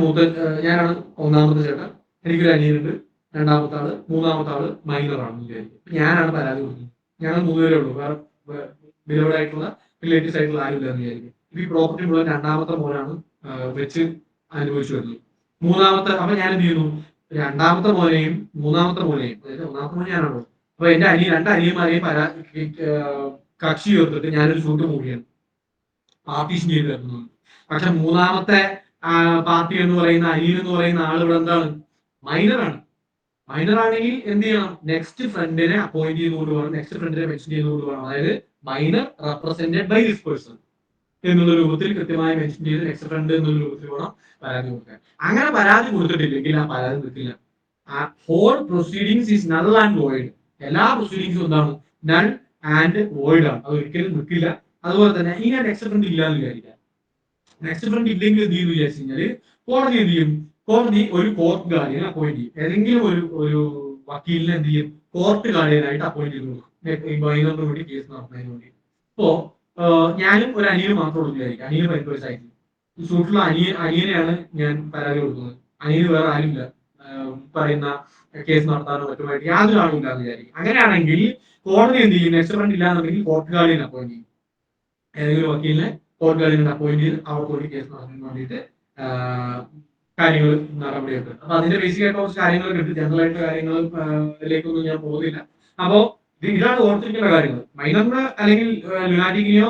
ഒന്നാമത്തെ ചേട്ടൻ, എനിക്കൊരു അനിയനുണ്ട്, രണ്ടാമത്തെ ആള്, മൂന്നാമത്തെ ആള് മൈനറാണെന്ന് വിചാരിക്കും. ഞാനാണ് പരാതി കൊടുക്കുന്നത്. ഞങ്ങൾ 3 പേരേ ഉള്ളൂ, വേറെ ബിലോഡ് ആയിട്ടുള്ള റിലേറ്റീവ്സ് ആയിട്ടുള്ള ആരും ഇല്ലെന്ന് വിചാരിക്കും. ഈ പ്രോപ്പർട്ടി മുഴുവൻ രണ്ടാമത്തെ മോനാണ് വെച്ച് അനുഭവിച്ചു വരുന്നത്. അപ്പൊ ഞാൻ എന്ത് ചെയ്യുന്നു, രണ്ടാമത്തെ മോനെയും മൂന്നാമത്തെ മോനെയും, അതായത് ഒന്നാമത്തെ മോനെ ഞാനാണോ, അപ്പൊ എന്റെ രണ്ട് അനിയന്മാരെയും കക്ഷി ചേർത്തിട്ട് ഞാനൊരു ഷൂട്ട് മൂവിയാണ് പാർട്ടീഷൻ ചെയ്ത് തരുന്നത്. പക്ഷെ മൂന്നാമത്തെ പാർട്ടി എന്ന് പറയുന്ന അനിയൻ എന്ന് പറയുന്ന ആൾ ഇവിടെ എന്താണ്, മൈനറാണ്. മൈനറാണെങ്കിൽ എന്ത് ചെയ്യണം, നെക്സ്റ്റ് ഫ്രണ്ടിനെ അപ്പോയിന്റ് ചെയ്തുകൊണ്ട് വേണം, നെക്സ്റ്റ് ഫ്രണ്ടിനെ മെൻഷൻ ചെയ്തുകൊണ്ട് വേണം. അതായത് minor represented by this person എന്നുള്ള രൂപത്തിൽ കൃത്യമായി മെൻഷൻ ചെയ്ത് നെക്സ്റ്റ് ഫ്രണ്ട് എന്നുള്ള രൂപത്തിൽ വേണം പരാതി കൊടുക്കാൻ. അങ്ങനെ പരാതി കൊടുത്തിട്ടില്ലെങ്കിൽ ആ പരാതി നിൽക്കില്ല. Whole proceedings is null and void. എല്ലാ പ്രൊസീഡിങ്സും എന്താണ്, നൾ ആൻഡ് വോയിഡ് ആണ്, അത് ഒരിക്കലും നിൽക്കില്ല. അതുപോലെ തന്നെ ഇങ്ങനെ നെക്സ്റ്റ് ഫ്രണ്ട് ഇല്ല എന്ന് വിചാരിക്കാം. നെക്സ്റ്റ് ഫ്രണ്ട് ഇല്ലെങ്കിൽ എന്ത് ചെയ്യുന്നു വിചാരിച്ചു കഴിഞ്ഞാൽ കോടതി എന്ത് ചെയ്യും, കോടതി ഒരു കോർട്ട് ഗാർഡിയനെ അപ്പോയിന്റ് ചെയ്യും. ഏതെങ്കിലും ഒരു വക്കീലിനെ എന്ത് ചെയ്യും, കോർട്ട് ഗാർഡിയനായിട്ട് അപ്പോയിന്റ് ചെയ്ത് കൊടുക്കും. മൈനറിന് വേണ്ടി കേസ് നടത്തുന്നതിന് വേണ്ടി. ഇപ്പോ ഞാനും ഒരു അനിയനും മാത്രമേ ഉള്ളൂ വിചാരിക്കും. അനിയന് 15 വയസ്സായിട്ട് സൂട്ടിലുള്ള അനിയനെയാണ് ഞാൻ പരാതി കൊടുക്കുന്നത്. അനിയന് വേറെ ആരുമില്ല പറയുന്ന കേസ് നടത്താനോ മറ്റുമായിട്ട് യാതൊരു ആളും ഇല്ലാന്ന് വിചാരിക്കും. അങ്ങനെയാണെങ്കിൽ കോടതി എന്ത് ചെയ്യും? നെക്സ്റ്റ് ഫ്രണ്ട് ഇല്ലാന്നുണ്ടെങ്കിൽ കോർട്ട് ഗാർഡിയൻ അപ്പോയിന്റ് ചെയ്യും. ഏതെങ്കിലും വക്കീലിനെ കോർട്ട് ഗാർഡിയൻ അപ്പോയിന്റ് ചെയ്ത് അവിടെ പോയി കേസ് നടത്താൻ വേണ്ടിയിട്ട് കാര്യങ്ങൾ നടപടിയൊക്കെ. അപ്പൊ അതിന്റെ ബേസിക് ആയിട്ട് കുറച്ച് കാര്യങ്ങളൊക്കെ ഉണ്ട്. ജനറൽ ആയിട്ട് കാര്യങ്ങളിലേക്കൊന്നും ഞാൻ പോകുന്നില്ല. അപ്പോ ഇതാണ് ഓർത്തിരിക്കേണ്ട കാര്യങ്ങൾ. മൈനറിന് അല്ലെങ്കിൽ ലുനാറ്റിക്കിനെയോ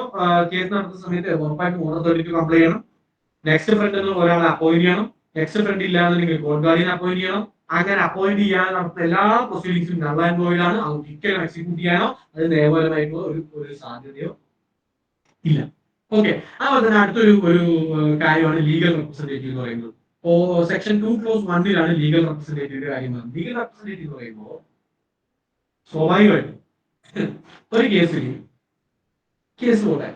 കേസ് നടത്തുന്ന സമയത്ത് ഉറപ്പായിട്ടും ഓണർ അതോറിറ്റി കംപ്ലൈന്റ് ചെയ്യണം. നെക്സ്റ്റ് ഫ്രണ്ട് ഒരാളെ അപ്പോയിന്റ് ചെയ്യണം. നെക്സ്റ്റ് ഫ്രണ്ട് ഇല്ലാന്നുണ്ടെങ്കിൽ കോർട്ട് ഗാർഡിയൻ അപ്പോയിന്റ് ചെയ്യണം. അങ്ങനെ അപ്പോയിന്റ് ചെയ്യാൻ നടത്തുന്ന എല്ലാ പ്രൊസീഡിങ്സും നൾ ആൻഡ് വോയിഡ് ആണ്. അത് ഒരിക്കലും എക്സിക്യൂട്ട് ചെയ്യാനോ അത് നിയമപരമായിട്ടുള്ള ഒരു സാധ്യതയോ ഇല്ല. ഓക്കെ, അതുപോലെ തന്നെ അടുത്തൊരു കാര്യമാണ് ലീഗൽ റെപ്രസെന്റേറ്റീവ് എന്ന് പറയുന്നത്. സെക്ഷൻ 2(1) ലീഗൽ റെപ്രസെന്റേറ്റീവിന്റെ കാര്യം പറയുന്നത്. ലീഗൽ റെപ്രസെന്റേറ്റീവ് എന്ന് പറയുമ്പോൾ സ്വാഭാവികമായിട്ടും ഒരു കേസ് പോലെ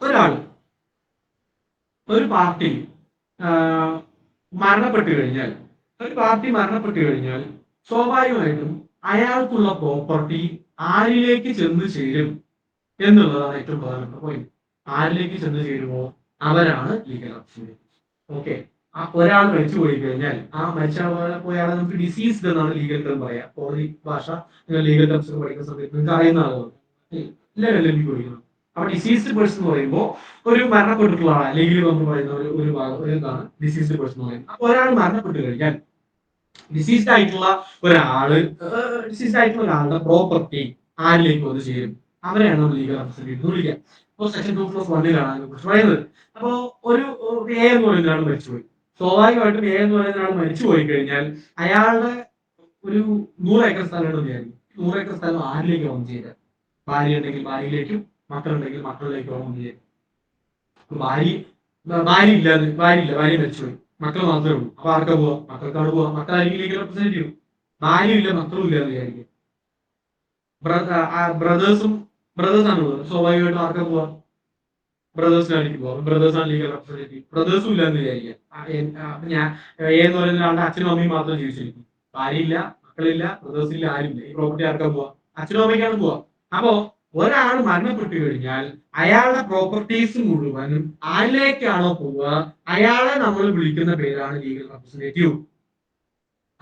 ഒരാള് ഒരു പാർട്ടി മരണപ്പെട്ടു കഴിഞ്ഞാൽ സ്വാഭാവികമായിട്ടും അയാൾക്കുള്ള പ്രോപ്പർട്ടി ആരിലേക്ക് ചെന്ന് ചേരും എന്നുള്ളതാണ് ഏറ്റവും പ്രധാനപ്പെട്ട പോയിന്റ്. ആരിലേക്ക് ചെന്ന് ചേരുമോ അവരാണ് ലീഗൽ റെപ്രസെന്റേറ്റീവ്. ഓക്കെ, ഒരാൾ മരിച്ചു പോയി കഴിഞ്ഞാൽ ആ മരിച്ച പോയാളെ നമുക്ക് ഡിസീസ്ഡ് എന്നാണ് ലീഗൽ ടേം പറയാം. കോടതി ഭാഷ ലീഗൽ ടേംസ് പഠിക്കുന്ന സമയത്ത് നിങ്ങൾക്ക് അറിയുന്ന ആളുകൾ എല്ലാവരും പഠിക്കണം. അപ്പൊ ഡിസീസ്ഡ് പേഴ്സൺ എന്ന് പറയുമ്പോൾ ഒരു മരണപ്പെട്ടിട്ടുള്ള ആളെ ലീഗലി നമ്മൾ പറയുന്ന ഒരു ഭാഗം ഇതാണ് ഡിസീസ്ഡ് പേഴ്സൺ എന്ന് പറയുന്നത്. അപ്പൊ ഒരാൾ മരണപ്പെട്ടു കഴിഞ്ഞാൽ ഡിസീസ്ഡ് ആയിട്ടുള്ള ഒരാളുടെ പ്രോപ്പർട്ടി ആരിലേക്ക് വന്ന് ചേരും അവരെയാണ് ലീഗൽ റെപ്രസെന്റേറ്റീവ് വിളിക്കുക. ഇപ്പോൾ സെക്ഷൻ 2(1) അതിനെ കുറിച്ച് പറയുന്നത്. അപ്പോ ഒരു എ എന്ന് പറയുന്ന ആൾ മരിച്ചുപോയി. സ്വാഭാവികമായിട്ടും എ എന്ന് പറയുന്ന ആൾ മരിച്ചു പോയി കഴിഞ്ഞാൽ അയാളുടെ ഒരു 100 ഏക്കർ സ്ഥലമാണ് വിചാരിക്കും. 100 ഏക്കർ സ്ഥലം ആരിലേക്ക് വന്നു ചേരാം? ഭാര്യ ഉണ്ടെങ്കിൽ ഭാര്യയിലേക്കും മക്കളുണ്ടെങ്കിൽ മക്കളിലേക്കും വന്നു ചേരും. ഭാര്യ മരിച്ചുപോയി, മക്കൾ മാത്രമേ ഉള്ളൂ. അപ്പൊ ആർക്കാ പോവാ? മക്കൾക്കാണ് പോവാ. മക്കളായിരിക്കും ലീഗൽ റെപ്രസെന്റേറ്റീവ്. ഭാര്യ ഇല്ല, മക്കളും ഇല്ല എന്ന് വിചാരിക്കും. ബ്രദേഴ്സാണ് ഉള്ളത്. സ്വാഭാവികമായിട്ടും ആർക്കാ പോവാ? ബ്രദേഴ്സിനായിരിക്കും പോവാം. ബ്രദേഴ്സാണ് ലീഗൽ റെപ്രസെന്റേറ്റീവ്. ബ്രദേഴ്സും ഇല്ല എന്ന് വിചാരിക്കാം. ഞാൻ എന്ന് പറയുന്ന ആളുടെ അച്ഛനും അമ്മയും മാത്രം ജീവിച്ചിരിക്കും. ഭാര്യയില്ല, മക്കളില്ല, ബ്രദേഴ്സ് ഇല്ല, ആരുമില്ല. ഈ പ്രോപ്പർട്ടി ആർക്കാ പോവാ? അച്ഛനും അമ്മയ്ക്കാണ് പോവാ. അപ്പോ ഒരാൾ മരണപ്പെട്ടു കഴിഞ്ഞാൽ അയാളുടെ പ്രോപ്പർട്ടീസ് മുഴുവനും ആരിലേക്കാണോ പോവുക അയാളെ നമ്മൾ വിളിക്കുന്ന പേരാണ് ലീഗൽ റെപ്രസെന്റേറ്റീവ്.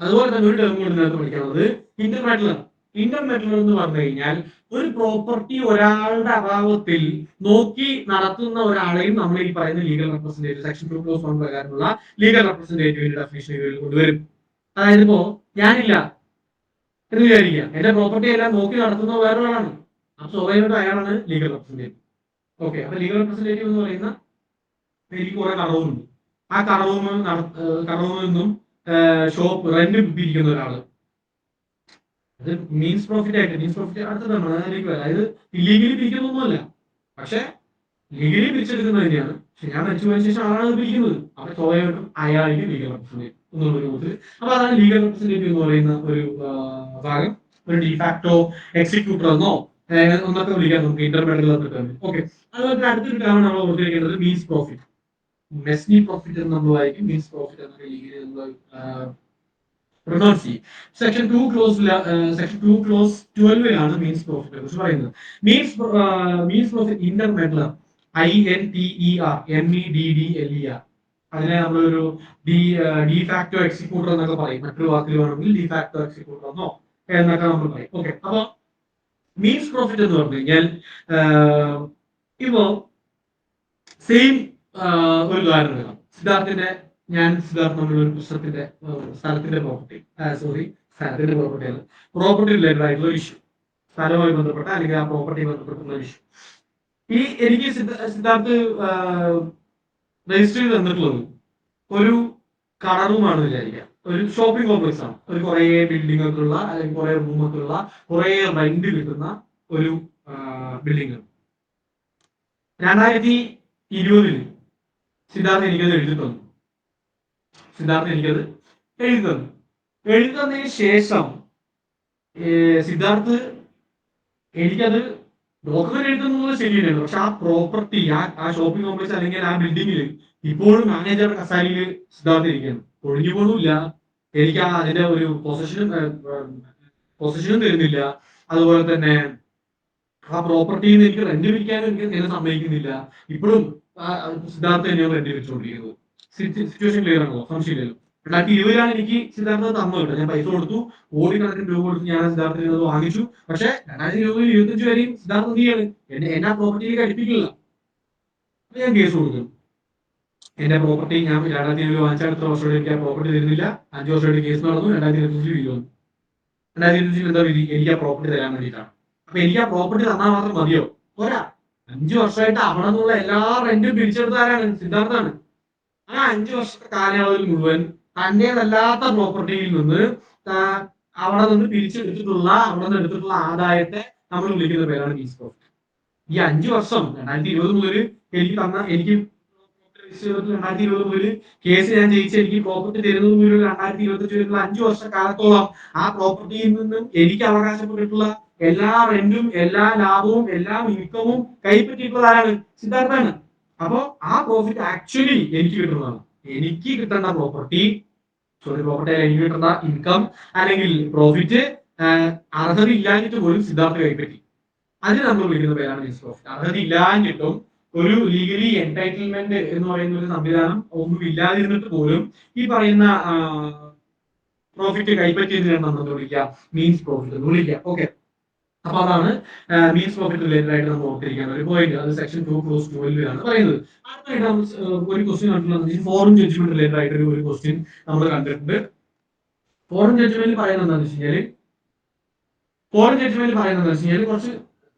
അതുപോലെ തന്നെ ഒരു ടേം കൂടി നേരത്തെ പഠിക്കാനുള്ളത് ഇന്റർമെറ്റലർ. ഇന്റർമെറ്റലർ എന്ന് പറഞ്ഞു കഴിഞ്ഞാൽ ഒരു പ്രോപ്പർട്ടി ഒരാളുടെ അഭാവത്തിൽ നോക്കി നടത്തുന്ന ഒരാളെയും നമ്മൾ ഈ പറയുന്ന ലീഗൽ റെപ്രസെന്റേറ്റീവ് സെക്ഷൻ 2(1) പ്രകാരമുള്ള ലീഗൽ റെപ്രസെന്റേറ്റീവിന്റെ ഡെഫിനിഷനുകളിൽ കൊണ്ടുവരും. അതായത് ഇപ്പോ ഞാനില്ല എന്ന് വിചാരിക്കുക, എന്റെ പ്രോപ്പർട്ടി എല്ലാം നോക്കി നടത്തുന്ന വേറൊരാളാണ്. അപ്പൊ സ്വാഭാവികമായിട്ടും അയാളാണ് ലീഗൽ റെപ്രസെന്റേറ്റീവ്. ഓക്കെ, അപ്പൊ ലീഗൽ റെപ്രസെന്റേറ്റീവ് എന്ന് പറയുന്ന എനിക്ക് കുറെ കടവുണ്ട്. ആ കടവിൽ നിന്നും ഷോപ്പ് റെന്റ് പിരിക്കുന്ന ഒരാള്, അത് മീൻസ് പ്രോഫിറ്റ് അടുത്തതാണ് അതിലേക്ക് വരാം. അതായത് ഇല്ലീഗലി പിരിക്കുന്നൊന്നുമല്ല, പക്ഷെ ലീഗലി പിരിച്ചെടുക്കുന്നത് തന്നെയാണ്. പക്ഷെ ഞാൻ മരിച്ചു പോയതിനു ശേഷം ആളാണ് പിരിക്കുന്നത്. അപ്പൊ സ്വാഭാവികമായിട്ടും അയാൾക്ക് ലീഗൽ റെപ്രസെന്റേറ്റീവ് എന്നുള്ള രൂപത്തിൽ. അപ്പൊ അതാണ് ലീഗൽ റെപ്രസെന്റേറ്റീവ് എന്ന് പറയുന്ന ഒരു ഭാഗം. ഒരു ഡിഫാക്ടോ എക്സിക്യൂട്ടർ എന്നോ ഒന്നൊക്കെ വിളിക്കാൻ നമുക്ക് ഇന്റർമെറ്റൽ. ഓക്കെ, അതുപോലെ അടുത്തൊരു ടേമാണ് നമ്മൾ ഓർത്തിരിക്കേണ്ടത് മീൻസ് പ്രോഫിറ്റ്. മെസ്നി പ്രോഫിറ്റ് എന്ന് നമ്മൾ വായിക്കും, മീൻസ് പ്രോഫിറ്റ് എന്നൊക്കെ ലീഗലി നമ്മൾ പ്രൊനൗൺസ് ചെയ്യും. സെക്ഷൻ 2(12) മീൻസ് പ്രോഫിറ്റിനെ കുറിച്ച് പറയുന്നത്. മീൻസ് പ്രോഫിറ്റ് ഇന്റർമെറ്റലർ INTER അതിനെ നമ്മളൊരു ഡിഫാക്ടോ എക്സിക്യൂട്ടർ എന്നൊക്കെ പറയും. മറ്റൊരു വാക്കിൽ വേണമെങ്കിൽ ഡിഫാക്ടോ എക്സിക്യൂട്ടർ എന്നോ എന്നൊക്കെ നമ്മൾ പറയും. ഓക്കെ, അപ്പൊ മീൻസ് പ്രോഫിറ്റ് എന്ന് പറഞ്ഞു കഴിഞ്ഞാൽ ഇപ്പോ സെയിം ഒരു ഉദാഹരണം എടുക്കാം. സിദ്ധാർത്ഥ നമ്മളൊരു പുസ്തകത്തിന്റെ സ്ഥലത്തിന്റെ പ്രോപ്പർട്ടി അല്ല, പ്രോപ്പർട്ടി റിലേറ്റഡ് ആയിട്ടുള്ള ഒരു ഇഷ്യൂ, സ്ഥലവുമായി ബന്ധപ്പെട്ട അല്ലെങ്കിൽ ആ പ്രോപ്പർട്ടി ബന്ധപ്പെട്ടുള്ള ഇഷ്യൂ. എനിക്ക് സിദ്ധാർത്ഥ് രജിസ്റ്റർ ചെയ്ത് തന്നിട്ടുള്ളത് ഒരു കളർ റൂമാണ് വിചാരിക്കുക. ഒരു ഷോപ്പിംഗ് കോംപ്ലക്സ് ആണ്. ഒരു കുറെ ബിൽഡിംഗ് ഒക്കെ ഉള്ള അല്ലെങ്കിൽ കുറെ റൂമൊക്കെ ഉള്ള കുറെ റെന്റ് കിട്ടുന്ന ഒരു ബിൽഡിംഗ്. 2020 സിദ്ധാർത്ഥ എനിക്കത് എഴുതി തന്നു. എഴുതി തന്നതിന് ശേഷം സിദ്ധാർത്ഥ് എനിക്കത് ഡോക്യുമെന്റ് എഴുതുന്നത് ശരിയല്ല, പക്ഷെ ആ പ്രോപ്പർട്ടി ആ ഷോപ്പിംഗ് കോംപ്ലക്സ് അല്ലെങ്കിൽ ആ ബിൽഡിങ്ങിൽ ഇപ്പോഴും മാനേജറുടെ കസാലയിൽ സിദ്ധാർത്ഥ ഇരിക്കുകയാണ്. ഒഴിഞ്ഞു പോലുമില്ല. എനിക്ക് അതിന്റെ ഒരു പൊസിഷനും തരുന്നില്ല. അതുപോലെ തന്നെ ആ പ്രോപ്പർട്ടിയിൽ നിന്ന് എനിക്ക് റെന്റ് പിരിക്കാനും എനിക്ക് എന്നെ സമ്മതിക്കുന്നില്ല. ഇപ്പോഴും സിദ്ധാർത്ഥ തന്നെയാണ് റെന്റ് വെച്ചുകൊണ്ടിരിക്കുന്നത്. സിറ്റുവേഷൻ ക്ലിയർ ആണല്ലോ, സംശയമില്ലല്ലോ. 2020 എനിക്ക് സിദ്ധാർത്ഥ തന്നു കേട്ടോ. ഞാൻ പൈസ കൊടുത്തു, കോടിക്കണക്കിന് രൂപ കൊടുത്ത് ഞാൻ സിദ്ധാർത്ഥയിൽ നിന്ന് വാങ്ങിച്ചു. പക്ഷെ 2020 25 വരെയും സിദ്ധാർത്ഥ എന്ത് ചെയ്യാണ്? എന്നെ ആ പ്രോപ്പർട്ടിയിലേക്ക് അടുപ്പിക്കില്ല. ഞാൻ കേസ് കൊടുക്കും. എന്റെ പ്രോപ്പർട്ടി ഞാൻ 2007 വാങ്ങിച്ച അടുത്ത വർഷം എനിക്ക് ആ പ്രോപ്പർട്ടി തരുന്നില്ല. 5 വർഷമായിട്ട് കേസ് നടന്നു. 2025 വിധി വന്നു. 2025 എന്താ വിധി? എനിക്ക് ആ പ്രോപ്പർട്ടി തരാൻ വേണ്ടിയിട്ടാണ്. അപ്പൊ എനിക്ക് ആ പ്രോപ്പർട്ടി തന്നാൽ മാത്രം മതിയോ? പോരാ. 5 വർഷമായിട്ട് അവിടെ നിന്നുള്ള എല്ലാ റെന്റും പിരിച്ചെടുത്ത ആരാണ്? സിദ്ധാർത്ഥാണ്. ആ 5 വർഷത്തെ കാലയളവിൽ മുഴുവൻ തന്റേതല്ലാത്ത പ്രോപ്പർട്ടിയിൽ നിന്ന് അവിടെ നിന്ന് പിരിച്ചെടുത്തിട്ടുള്ള അവിടെ നിന്ന് എടുത്തിട്ടുള്ള ആദായത്തെ നമ്മൾ വിളിക്കുന്ന പേരാണ് ലീസ് പ്രോഫിറ്റ്. ഈ 5 വർഷം 2020 മുതൽ എനിക്ക് 2020 മുതൽ കേസ് ഞാൻ ജയിച്ച് എനിക്ക് പ്രോപ്പർട്ടി തരുന്നത് മുതൽ 2025 വരെയുള്ള 5 വർഷ കാലത്തോളം ആ പ്രോപ്പർട്ടിയിൽ നിന്നും എനിക്ക് അവകാശപ്പെട്ടിട്ടുള്ള എല്ലാ റെന്റും എല്ലാ ലാഭവും എല്ലാ ഇൻകമും കൈപ്പറ്റിയിട്ടുള്ള ആരാണ്? സിദ്ധാർത്ഥാണ്. അപ്പോ ആ പ്രോഫിറ്റ് ആക്ച്വലി എനിക്ക് കിട്ടുന്നതാണ്. എനിക്ക് കിട്ടേണ്ട പ്രോപ്പർട്ടി എനിക്ക് കിട്ടുന്ന ഇൻകം അല്ലെങ്കിൽ പ്രോഫിറ്റ് അർഹത ഇല്ലാഞ്ഞിട്ട് പോലും സിദ്ധാർത്ഥ കൈപ്പറ്റി. അതിന് നമ്മൾ വിളിക്കുന്ന പേരാണ് ലീസ് പ്രോഫിറ്റ്. അർഹത ഇല്ലാഞ്ഞിട്ടും ഒരു ലീഗലി എൻടൈറ്റിൽമെന്റ് എന്ന് പറയുന്ന ഒരു സംവിധാനം ഒന്നും ഇല്ലാതിരുന്നിട്ട് പോലും ഈ പറയുന്ന പ്രോഫിറ്റ് കൈപ്പറ്റിയതിനാണ് നമ്മൾ വിളിക്കുക മീൻസ് പ്രോഫിറ്റ് എന്ന് വിളിക്കുക. ഓക്കെ, അപ്പൊ അതാണ് മീൻസ് പ്രോഫിറ്റ് റിലേറ്റഡ് ആയിട്ട് നമ്മൾ ഓർത്തിരിക്കേണ്ട ഒരു പോയിന്റ്. അത് സെക്ഷൻ 2 ക്ലോസ് 12 ആണ് പറയുന്നത്. അടുത്തായിട്ട് നമ്മൾ ഒരു ക്വസ്റ്റ്യൻ കണ്ടിട്ടുള്ളത് ഫോറിൻ ജഡ്ജ്മെന്റ് റിലേറ്റഡ് ആയിട്ട് ഒരു ക്വസ്റ്റ്യൻ നമ്മൾ കണ്ടിട്ടുണ്ട്. ഫോറിൻ ജഡ്ജ്മെന്റ് പറയുന്നത് എന്താണെന്ന് വെച്ച് കഴിഞ്ഞാൽ കുറച്ച്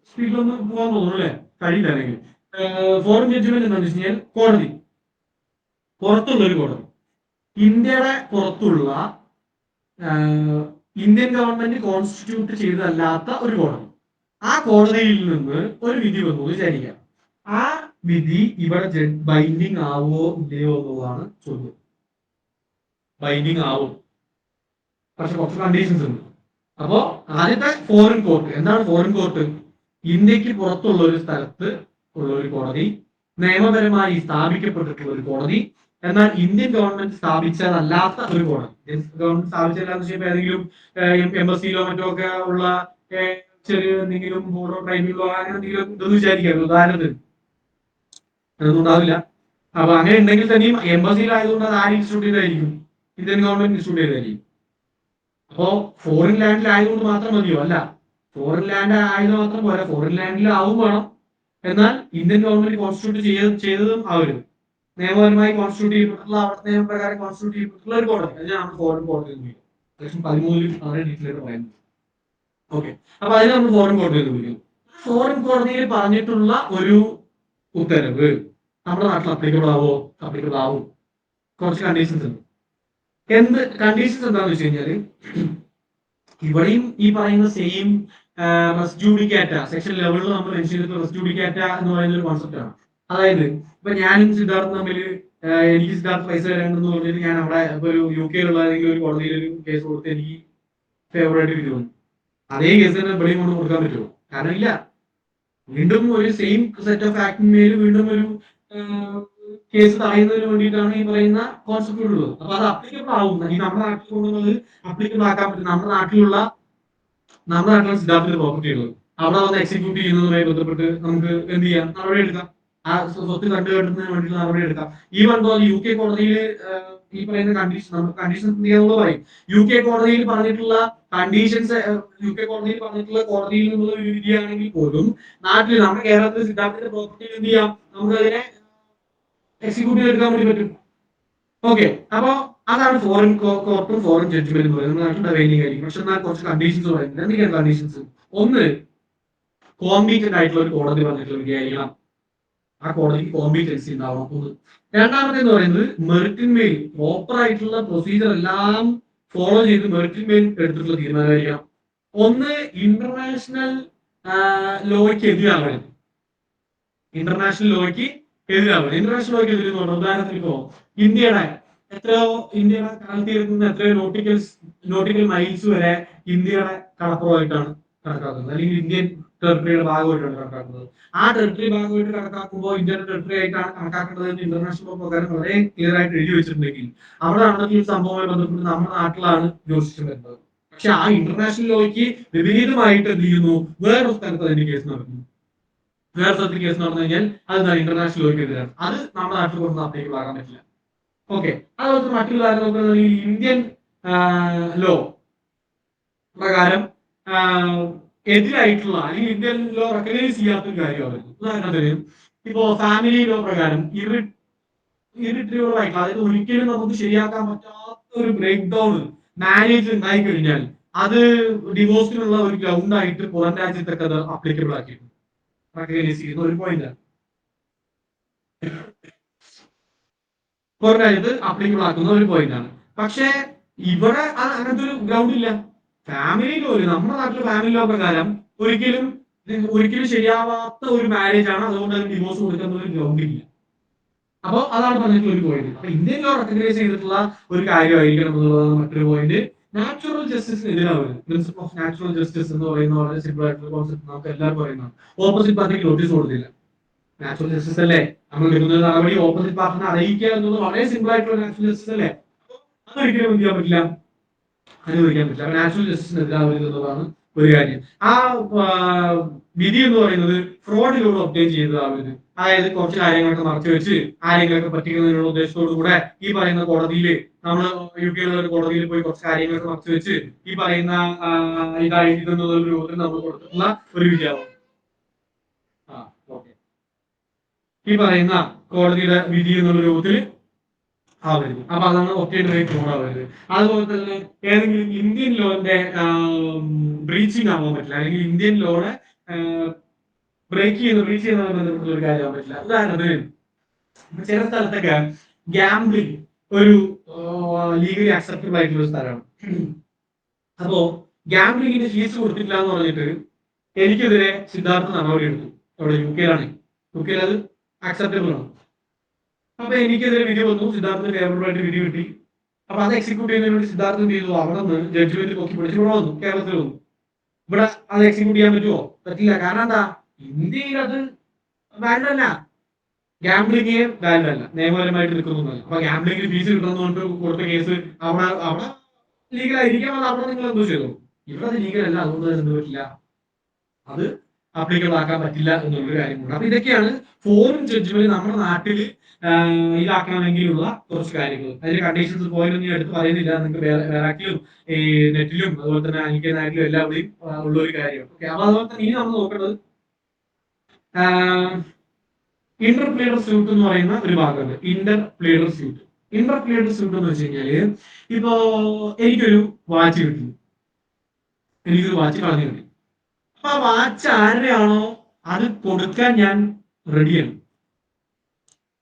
സ്പീഡിലൊന്ന് പോകാൻ തോന്നുന്നു അല്ലെ? കഴിയില്ല. അല്ലെങ്കിൽ ഫോറിൻ ജഡ്ജ്മെന്റ് എന്താണെന്ന് വെച്ച് കഴിഞ്ഞാൽ കോടതി, പുറത്തുള്ള ഒരു കോടതി, ഇന്ത്യയുടെ പുറത്തുള്ള ഇന്ത്യൻ ഗവൺമെന്റ് കോൺസ്റ്റിറ്റ്യൂട്ട് ചെയ്തതല്ലാത്ത ഒരു കോടതി. ആ കോടതിയിൽ നിന്ന് ഒരു വിധി വന്നു വിചാരിക്കാം. ആ വിധി ഇവിടെ ബൈൻഡിങ് ആവോ ഇല്ലയോ എന്നുള്ളതാണ് ചോദ്യം. ബൈൻഡിങ് ആവും, പക്ഷെ കുറച്ച് കണ്ടീഷൻസ് ഉണ്ട്. അപ്പോ ആദ്യത്തെ ഫോറിൻ കോർട്ട്. എന്താണ് ഫോറിൻ കോർട്ട്? ഇന്ത്യക്ക് പുറത്തുള്ള ഒരു സ്ഥലത്ത് ഉള്ള ഒരു കോടതി, നിയമപരമായി സ്ഥാപിക്കപ്പെട്ടിട്ടുള്ള ഒരു കോടതി, എന്നാൽ ഇന്ത്യൻ ഗവൺമെന്റ് സ്ഥാപിച്ചതല്ലാത്ത ഒരു കോടതി. ഗവൺമെന്റ് സ്ഥാപിച്ചതല്ലാന്ന് വെച്ചാൽ ഏതെങ്കിലും എംബസിയിലോ മറ്റോ ഒക്കെ ഉള്ള ചെറിയ എന്തെങ്കിലും ബോർഡോ ട്രൈബ്യൂണലോ അങ്ങനെ എന്തെങ്കിലും ഇതെന്ന് വിചാരിക്കാം. ഉദാഹരണത്തിന് അതൊന്നും ഉണ്ടാവില്ല. അപ്പൊ അങ്ങനെ ഉണ്ടെങ്കിൽ തന്നെയും എംബസിയിലായതുകൊണ്ട് അത് ആര് ഇൻസ്റ്റിറ്റ്യൂട്ട് ചെയ്തായിരിക്കും? ഇന്ത്യൻ ഗവൺമെന്റ് ഇൻസ്റ്റിറ്റ്യൂട്ട് ചെയ്തായിരിക്കും. അപ്പോ ഫോറിൻ ലാൻഡിലായതുകൊണ്ട് മാത്രം മതിയോ? അല്ല, ഫോറിൻ ലാൻഡ് ആയത് മാത്രം പോരാ, ഫോറിൻ ലാൻഡിലാവും വേണം. എന്നാൽ ഇന്ത്യൻ ഗവൺമെന്റ് കോൺസ്റ്റിറ്റ്യൂട്ട് ചെയ്തതും അവരും നിയമപരമായി കോൺസ്റ്റിറ്റ്യൂട്ട് ചെയ്യപ്പെട്ടിട്ടുള്ള അവിടുത്തെ നിയമപ്രകാരം കോൺസ്റ്റിറ്റ്യൂട്ട് ചെയ്യപ്പെട്ടിട്ടുള്ള ഒരു കോടതി. അതിനാണ് ഫോറിൻ കോടതി എന്ന് വിളിക്കുന്നത്. സെക്ഷൻ 13 വളരെ ഡീറ്റെയിൽ ആയിട്ട് പറയുന്നത്. ഓക്കെ, അപ്പൊ അതിനെ നമ്മൾ ഫോറിൻ കോടതി എന്ന് വിളിക്കുന്നു. ഫോറിൻ കോടതിയിൽ പറഞ്ഞിട്ടുള്ള ഒരു ഉത്തരവ് നമ്മുടെ നാട്ടിൽ അപ്ലിക്കബിൾ ആവും. കുറച്ച് കണ്ടീഷൻസ് ഉണ്ട്. എന്ത് കണ്ടീഷൻസ് എന്താണെന്ന് വെച്ച് കഴിഞ്ഞാല്, ഇവിടെയും ഈ പറയുന്ന സെയിം റെസ് ജുഡിക്കാറ്റ സെക്ഷൻ ലെവലിൽ നമ്മൾ മെൻഷൻ ചെയ്തിട്ടുള്ള റെസ് ജുഡിക്കാറ്റ എന്ന് പറയുന്ന ഒരു കോൺസെപ്റ്റ് ആണ്. അതായത് ഇപ്പൊ ഞാനും സിദ്ധാർത്ഥം തമ്മിൽ എനിക്ക് സിദ്ധാർത്ഥ പൈസ തരേണ്ടെന്ന് പറഞ്ഞിട്ട് ഞാൻ അവിടെ ഇപ്പൊ ഒരു UK ഉള്ള ഏതെങ്കിലും ഒരു കോടതിയിൽ ഒരു കേസ് കൊടുത്ത് എനിക്ക് ഫേവറായിട്ട് വിധി വന്നു. അതേ കേസ് തന്നെ ഇവിടെയും കൊണ്ട് കൊടുക്കാൻ പറ്റുമോ? കാരണം ഇല്ല. വീണ്ടും ഒരു സെയിം സെറ്റ് ഓഫ് ആക്ടിന്മേൽ വീണ്ടും ഒരു കേസ് തടയുന്നതിന് വേണ്ടിയിട്ടാണ് ഈ പറയുന്ന കോൺസെപ്റ്റ് ഉള്ളത്. അപ്പൊ അത് അപ്ലിക്കബിൾ ആവും. ഈ നമ്മുടെ നാട്ടിൽ കൊണ്ടുവന്നത് അപ്ലിക്കബിൾ ആക്കാൻ പറ്റും. നമ്മുടെ നാട്ടിലുള്ള സിദ്ധാർത്ഥിന്റെ പ്രോപ്പർട്ടി ഉള്ളത് അവിടെ വന്ന് എക്സിക്യൂട്ട് ചെയ്യുന്നതുമായി ബന്ധപ്പെട്ട് നമുക്ക് എന്ത് ചെയ്യാം? നടപടി എടുക്കാം. ആ സ്വത്ത് കണ്ടുകെട്ടുന്നതിന് വേണ്ടിയിട്ട് നടപടി എടുക്കാം. ഈ ബന്ധം UK കോടതിയിൽ ഈ പറയുന്ന കണ്ടീഷൻസ് എന്നുള്ള പറയും. UK കോടതിയിൽ പറഞ്ഞിട്ടുള്ള കണ്ടീഷൻസ് കോടതിയിൽ നിന്നുള്ള ഒരു വിധിയാണെങ്കിൽ പോലും നാട്ടിൽ നമ്മുടെ കേരളത്തിൽ സിദ്ധാർത്ഥിന്റെ പ്രോപ്പർട്ടിയിൽ എന്ത് ചെയ്യാം? നമുക്ക് അതിനെ എക്സിക്യൂട്ട് ചെയ്തെടുക്കാൻ വേണ്ടി പറ്റും. ഓക്കെ, അപ്പൊ അതാണ് ഫോറിൻ കോർട്ടും ഫോറിൻ ജഡ്ജ്മെന്റ് എന്ന് പറയുന്നത്. നാട്ടിൽ അവൈലിംഗ് ആയിരിക്കും. പക്ഷെ എന്നാൽ കുറച്ച് കണ്ടീഷൻസ് പറയുന്നത്. എന്തൊക്കെയാണ് കണ്ടീഷൻസ്? ഒന്ന്, കോമ്പീറ്റന്റ് ആയിട്ടുള്ള ഒരു കോടതി പറഞ്ഞിട്ടുള്ള വിധിയായിരിക്കണം. ആ കോടതിക്ക് കോമ്പീറ്റൻസി ഉണ്ടാവണം. ഒന്ന്. രണ്ടാമത്തേന്ന് പറയുന്നത് മെറിറ്റിന്മേൽ പ്രോപ്പർ ആയിട്ടുള്ള പ്രൊസീജിയർ എല്ലാം ഫോളോ ചെയ്ത് മെറിറ്റിന്മേൽ എടുത്തിട്ടുള്ള തീരുമാനമായിരിക്കണം. ഒന്ന്, ഇന്റർനാഷണൽ ലോയ്ക്ക് എതിരാകരുത്. ഇന്റർനാഷണൽ ലോയ്ക്ക് എതിരാകരുത്. ഇന്റർനാഷണൽ ലോയ്ക്ക് എതിരെന്ന് പറഞ്ഞാൽ ഉദാഹരണത്തിന് ഇപ്പോ ഇന്ത്യയുടെ കടൽത്തീരത്ത് നിന്ന് എത്രയോ നോട്ടിക്കൽ മൈൽസ് വരെ ഇന്ത്യയുടെ കടപ്പുറമായിട്ടാണ് കണക്കാക്കുന്നത്, അല്ലെങ്കിൽ ഇന്ത്യൻ ടെറിട്ടറിയുടെ ഭാഗമായിട്ടാണ് കണക്കാക്കുന്നത്. ആ ടെറിട്ടറി ഭാഗമായിട്ട് കണക്കാക്കുമ്പോൾ ഇന്ത്യയുടെ ടെറിട്ടറി ആയിട്ടാണ് കണക്കാക്കേണ്ടത് എന്ന് ഇന്റർനാഷണൽ ലോ പ്രകാരം വളരെ ക്ലിയർ ആയിട്ട് എഴുതി വെച്ചിട്ടുണ്ടെങ്കിൽ അവിടെ നടന്നിട്ടുള്ള സംഭവവുമായി ബന്ധപ്പെട്ട് നമ്മുടെ നാട്ടിലാണ് ജുറിസ്ഡിക്ഷൻ വരുന്നത്. പക്ഷെ ആ ഇന്റർനാഷണൽ ലോയ്ക്ക് വിപരീതമായിട്ട് എന്ത് ചെയ്യുന്നു, വേറൊരു സ്ഥലത്ത് അതിന്റെ കേസ് നടക്കുന്നു. വേറെ സ്ഥലത്ത് കേസ് നടന്നു കഴിഞ്ഞാൽ അത് ഇന്റർനാഷണൽ ലോയ്ക്ക് എതിരാണ്. അത് നമ്മുടെ നാട്ടിൽ കൊണ്ട് അപ്ലിക്കബിൾ ആകാൻ പറ്റില്ല. ഓക്കെ, അതുപോലെ മറ്റൊരു കാര്യം നോക്കുകയാണെങ്കിൽ ഇന്ത്യൻ ലോ പ്രകാരം എതിരായിട്ടുള്ള അല്ലെങ്കിൽ ഇന്ത്യൻ ലോ റെക്കഗ്നൈസ് ചെയ്യാത്തൊരു കാര്യമായിരുന്നു. ഉദാഹരണത്തിന് ഇപ്പോ ഫാമിലി ലോ പ്രകാരം ഇറിട്രീവബിൾ ആയിട്ടുള്ള, അതായത് ഒരിക്കലും നമുക്ക് ശരിയാക്കാൻ പറ്റാത്ത ഒരു ബ്രേക്ക് ഡൗൺ മാരേജ് ഉണ്ടായി കഴിഞ്ഞാൽ അത് ഡിവോഴ്സിനുള്ള ഒരു ഗ്രൗണ്ട് ആയിട്ട് പുറം രാജ്യത്തൊക്കെ അത് അപ്ലിക്കബിൾ ആക്കിയിട്ടുണ്ട്, റെക്കഗ്നൈസ് ചെയ്യുന്ന ഒരു പോയിന്റാണ്. പുറം രാജ്യത്ത് അപ്ലിക്കബിൾ ആക്കുന്ന ഒരു പോയിന്റാണ്. പക്ഷേ ഇവിടെ അങ്ങനത്തെ ഒരു ഗ്രൗണ്ട് ഇല്ല. ഫാമിലി ലോ, നമ്മുടെ നാട്ടിലെ ഫാമിലി ലോ പ്രകാരം ഒരിക്കലും ശരിയാവാത്ത ഒരു മാരേജ് ആണ്, അതുകൊണ്ട് അതിന് ഡിവോഴ്സ് കൊടുക്കുന്ന ഒരു ഗ്രൗണ്ട് ഇല്ല. അപ്പൊ അതാണ് പറഞ്ഞിട്ടുള്ള ഒരു പോയിന്റ്. അപ്പൊ ഇന്ത്യൻ ലോ റെക്കഗ്നൈസ് ചെയ്തിട്ടുള്ള ഒരു കാര്യമായിരിക്കണം എന്നുള്ളതാണ് മറ്റൊരു പോയിന്റ്. നാച്ചുറൽ ജസ്റ്റിസിന് എതിരാവുന്നത്, പ്രിൻസിപ്പിൾ ഓഫ് നാച്ചുറൽ ജസ്റ്റിസ് എന്ന് പറയുന്ന വളരെ സിമ്പിൾ ആയിട്ടുള്ള കോൺസെപ്റ്റ് നമുക്ക് എല്ലാവർക്കും പറയുന്നതാണ്. ഓപ്പോസിറ്റ് പാർട്ടിക്ക് നോട്ടീസ് കൊടുത്തില്ല. നാച്ചുറൽ ജസ്റ്റിസ് അല്ലേ, നമ്മൾ എടുക്കുന്ന നടപടി ഓപ്പോസിറ്റ് പാർട്ടിനെ അറിയിക്കുക എന്നുള്ളത് വളരെ സിമ്പിൾ ആയിട്ടുള്ള നാച്ചുറൽ ജസ്റ്റിസ് അല്ലേ. അതൊരിക്കലും എന്ത് ചെയ്യാൻ പറ്റില്ല, അനുവദിക്കാൻ പറ്റില്ല. നാച്ചുറൽ ജസ്റ്റിസിന് എതിരാവരുത് എന്നുള്ളതാണ് ഒരു കാര്യം. ആ വിധി എന്ന് പറയുന്നത് ഫ്രോഡിലൂടെ ഒബ്റ്റെയിൻ ചെയ്തതാവരുത്. അതായത് കുറച്ച് കാര്യങ്ങളൊക്കെ മറച്ചു വെച്ച് ആരെങ്കിലൊക്കെ പറ്റിക്കുന്നതിനുള്ള ഉദ്ദേശത്തോടു കൂടെ ഈ പറയുന്ന കോടതിയിൽ, നമ്മൾ യു കെയിലുള്ള ഒരു കോടതിയിൽ പോയി കുറച്ച് കാര്യങ്ങളൊക്കെ മറച്ചു വെച്ച് ഈ പറയുന്ന ഇതെന്നുള്ള ഒരു രൂപത്തിൽ നമ്മൾ കൊടുത്തിട്ടുള്ള ഒരു വിധിയാവും. ഈ പറയുന്ന കോടതിയുടെ വിധി എന്നുള്ള രൂപത്തിൽ ആവരുത്. അപ്പൊ അതാണ് ഒബ്റ്റെയിൻ റൈറ്റ് ഫ്രോഡ് ആവരുത്. അതുപോലെ തന്നെ ഏതെങ്കിലും ഇന്ത്യൻ ലോന്റെ ബ്രീച്ചിങ് ആവാൻ പറ്റില്ല, അല്ലെങ്കിൽ ഇന്ത്യൻ ലോനെ ബ്രീച്ച് ചെയ്യുന്നതുമായി ബന്ധപ്പെട്ട ഒരു കാര്യമാവാൻ പറ്റില്ല. ഉദാഹരണത്തിന് ചില സ്ഥലത്തൊക്കെ ഗാംബ്ലിംഗ് ഒരു ലീഗലി അക്സെപ്റ്റബിൾ ആയിട്ടുള്ള ഒരു സ്ഥലമാണ്. അപ്പോ ഗാംബ്ലിങ്ങിന് ഫീസ് കൊടുത്തിട്ടില്ല എന്ന് പറഞ്ഞിട്ട് എനിക്കെതിരെ സിദ്ധാർത്ഥ നടപടി എടുത്തു. അവിടെ യു കെയിലാണ്. യു കെയിൽ അത് അക്സെപ്റ്റബിൾ ആണ്. അപ്പൊ എനിക്കെതിരെ വിധി വന്നു, സിദ്ധാർത്ഥന് ഫേവറബിൾ ആയിട്ട് വിധി കിട്ടി. അപ്പൊ അത് എക്സിക്യൂട്ട് ചെയ്യുന്നതിന് വേണ്ടി സിദ്ധാർത്ഥ എന്ത് ചെയ്തു, അവിടെ നിന്ന് ജഡ്ജ്മെന്റ് നോക്കി പിടിച്ച് ഇവിടെ വന്നു, കേരളത്തിൽ വന്നു. ഇവിടെ അത് എക്സിക്യൂട്ട് ചെയ്യാൻ പറ്റുമോ? പറ്റില്ല. കാരണം എന്താ, ഇന്ത്യയിൽ അത് വാലിഡ് അല്ല. ഗാംബ്ലിംഗ് വാലിഡ് അല്ല, നിയമപരമായിട്ട് നിൽക്കുന്നൊന്നുമല്ല. അപ്പൊ ഗാംബ്ലിംഗിന് ഫീസ് കിട്ടണമെന്നുകൊണ്ട് കൊടുത്ത കേസ് അവിടെ ലീഗൽ ആയിരിക്കാം. അത് അവിടെ നിങ്ങൾ എന്തോ ചെയ്തു. ഇവിടെ അത് ലീഗൽ അല്ല, അതുകൊണ്ട് എന്ത് പറ്റില്ല, അത് അപ്ലിക്കബിൾ ആക്കാൻ പറ്റില്ല എന്നുള്ളൊരു കാര്യമുണ്ട്. അപ്പൊ ഇതൊക്കെയാണ് ഫോറിൻ ജഡ്ജ്മെന്റ് നമ്മുടെ നാട്ടിൽ ഇതാക്കണമെങ്കിലുള്ള കുറച്ച് കാര്യങ്ങൾ. അതിന്റെ കണ്ടീഷൻസ് പോയിന്റൊന്നും ഞാൻ എടുത്ത് പറയുന്നില്ല, നിങ്ങൾക്ക് വേറാക്കിലും ഈ നെറ്റിലും അതുപോലെ തന്നെ അനിക്കാനായാലും എല്ലാവരെയും ഉള്ള ഒരു കാര്യമാണ്. ഓക്കെ, അപ്പൊ അതുപോലെ തന്നെ ഇനി നമ്മൾ നോക്കേണ്ടത് ഇന്റർ പ്ലീഡർ സ്യൂട്ട് എന്ന് പറയുന്ന ഒരു ഭാഗമുണ്ട്. ഇന്റർ പ്ലീഡർ സ്യൂട്ട് എന്ന് വെച്ച് കഴിഞ്ഞാല്, ഇപ്പോ എനിക്കൊരു വാച്ച് കിട്ടി, കളഞ്ഞു കിട്ടി. അപ്പൊ ആ വാച്ച് ആരുടെയാണോ അത് കൊടുക്കാൻ ഞാൻ റെഡിയാണ്.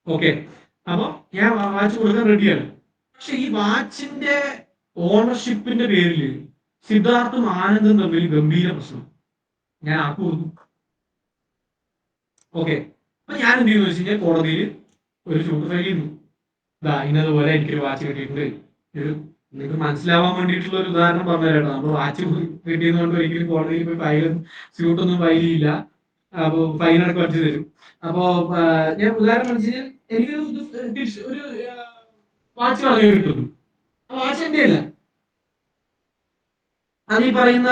ഓക്കെ, അപ്പൊ ഞാൻ വാച്ച് കൊടുക്കാൻ റെഡിയാണ്. പക്ഷെ ഈ വാച്ചിന്റെ ഓണർഷിപ്പിന്റെ പേരിൽ സിദ്ധാർത്ഥും ആനന്ദും തമ്മിൽ ഗംഭീര പ്രശ്നം. ഞാൻ ആർക്ക് കൊടുക്കും? ഓക്കെ, അപ്പൊ ഞാൻ എന്ത് ചെയ്യുന്നു വെച്ച് കഴിഞ്ഞാൽ കോടതിയിൽ ഒരു ഷൂട്ട് ഫയൽ ചെയ്യുന്നു. ഇന്നതുപോലെ എനിക്കൊരു വാച്ച് കിട്ടിയിട്ടുണ്ട്. നിങ്ങൾക്ക് മനസ്സിലാവാൻ വേണ്ടിയിട്ടുള്ള ഒരു ഉദാഹരണം പറഞ്ഞുതരാട്ടോ. നമ്മൾ വാച്ച് കിട്ടിയതുകൊണ്ട് ഒരിക്കലും കോടതിയിൽ പോയി സ്യൂട്ടൊന്നും ഫയൽ ചെയ്യില്ല. അപ്പൊ ഫൈനൊക്കെ വരച്ചു തരും. അപ്പോ ഞാൻ ഉദാഹരണം വെച്ച് കഴിഞ്ഞാൽ ഒരു വാച്ച് കളഞ്ഞു കിട്ടുന്നു. ആ വാച്ച് എന്റെ അല്ല, അത് ഈ പറയുന്ന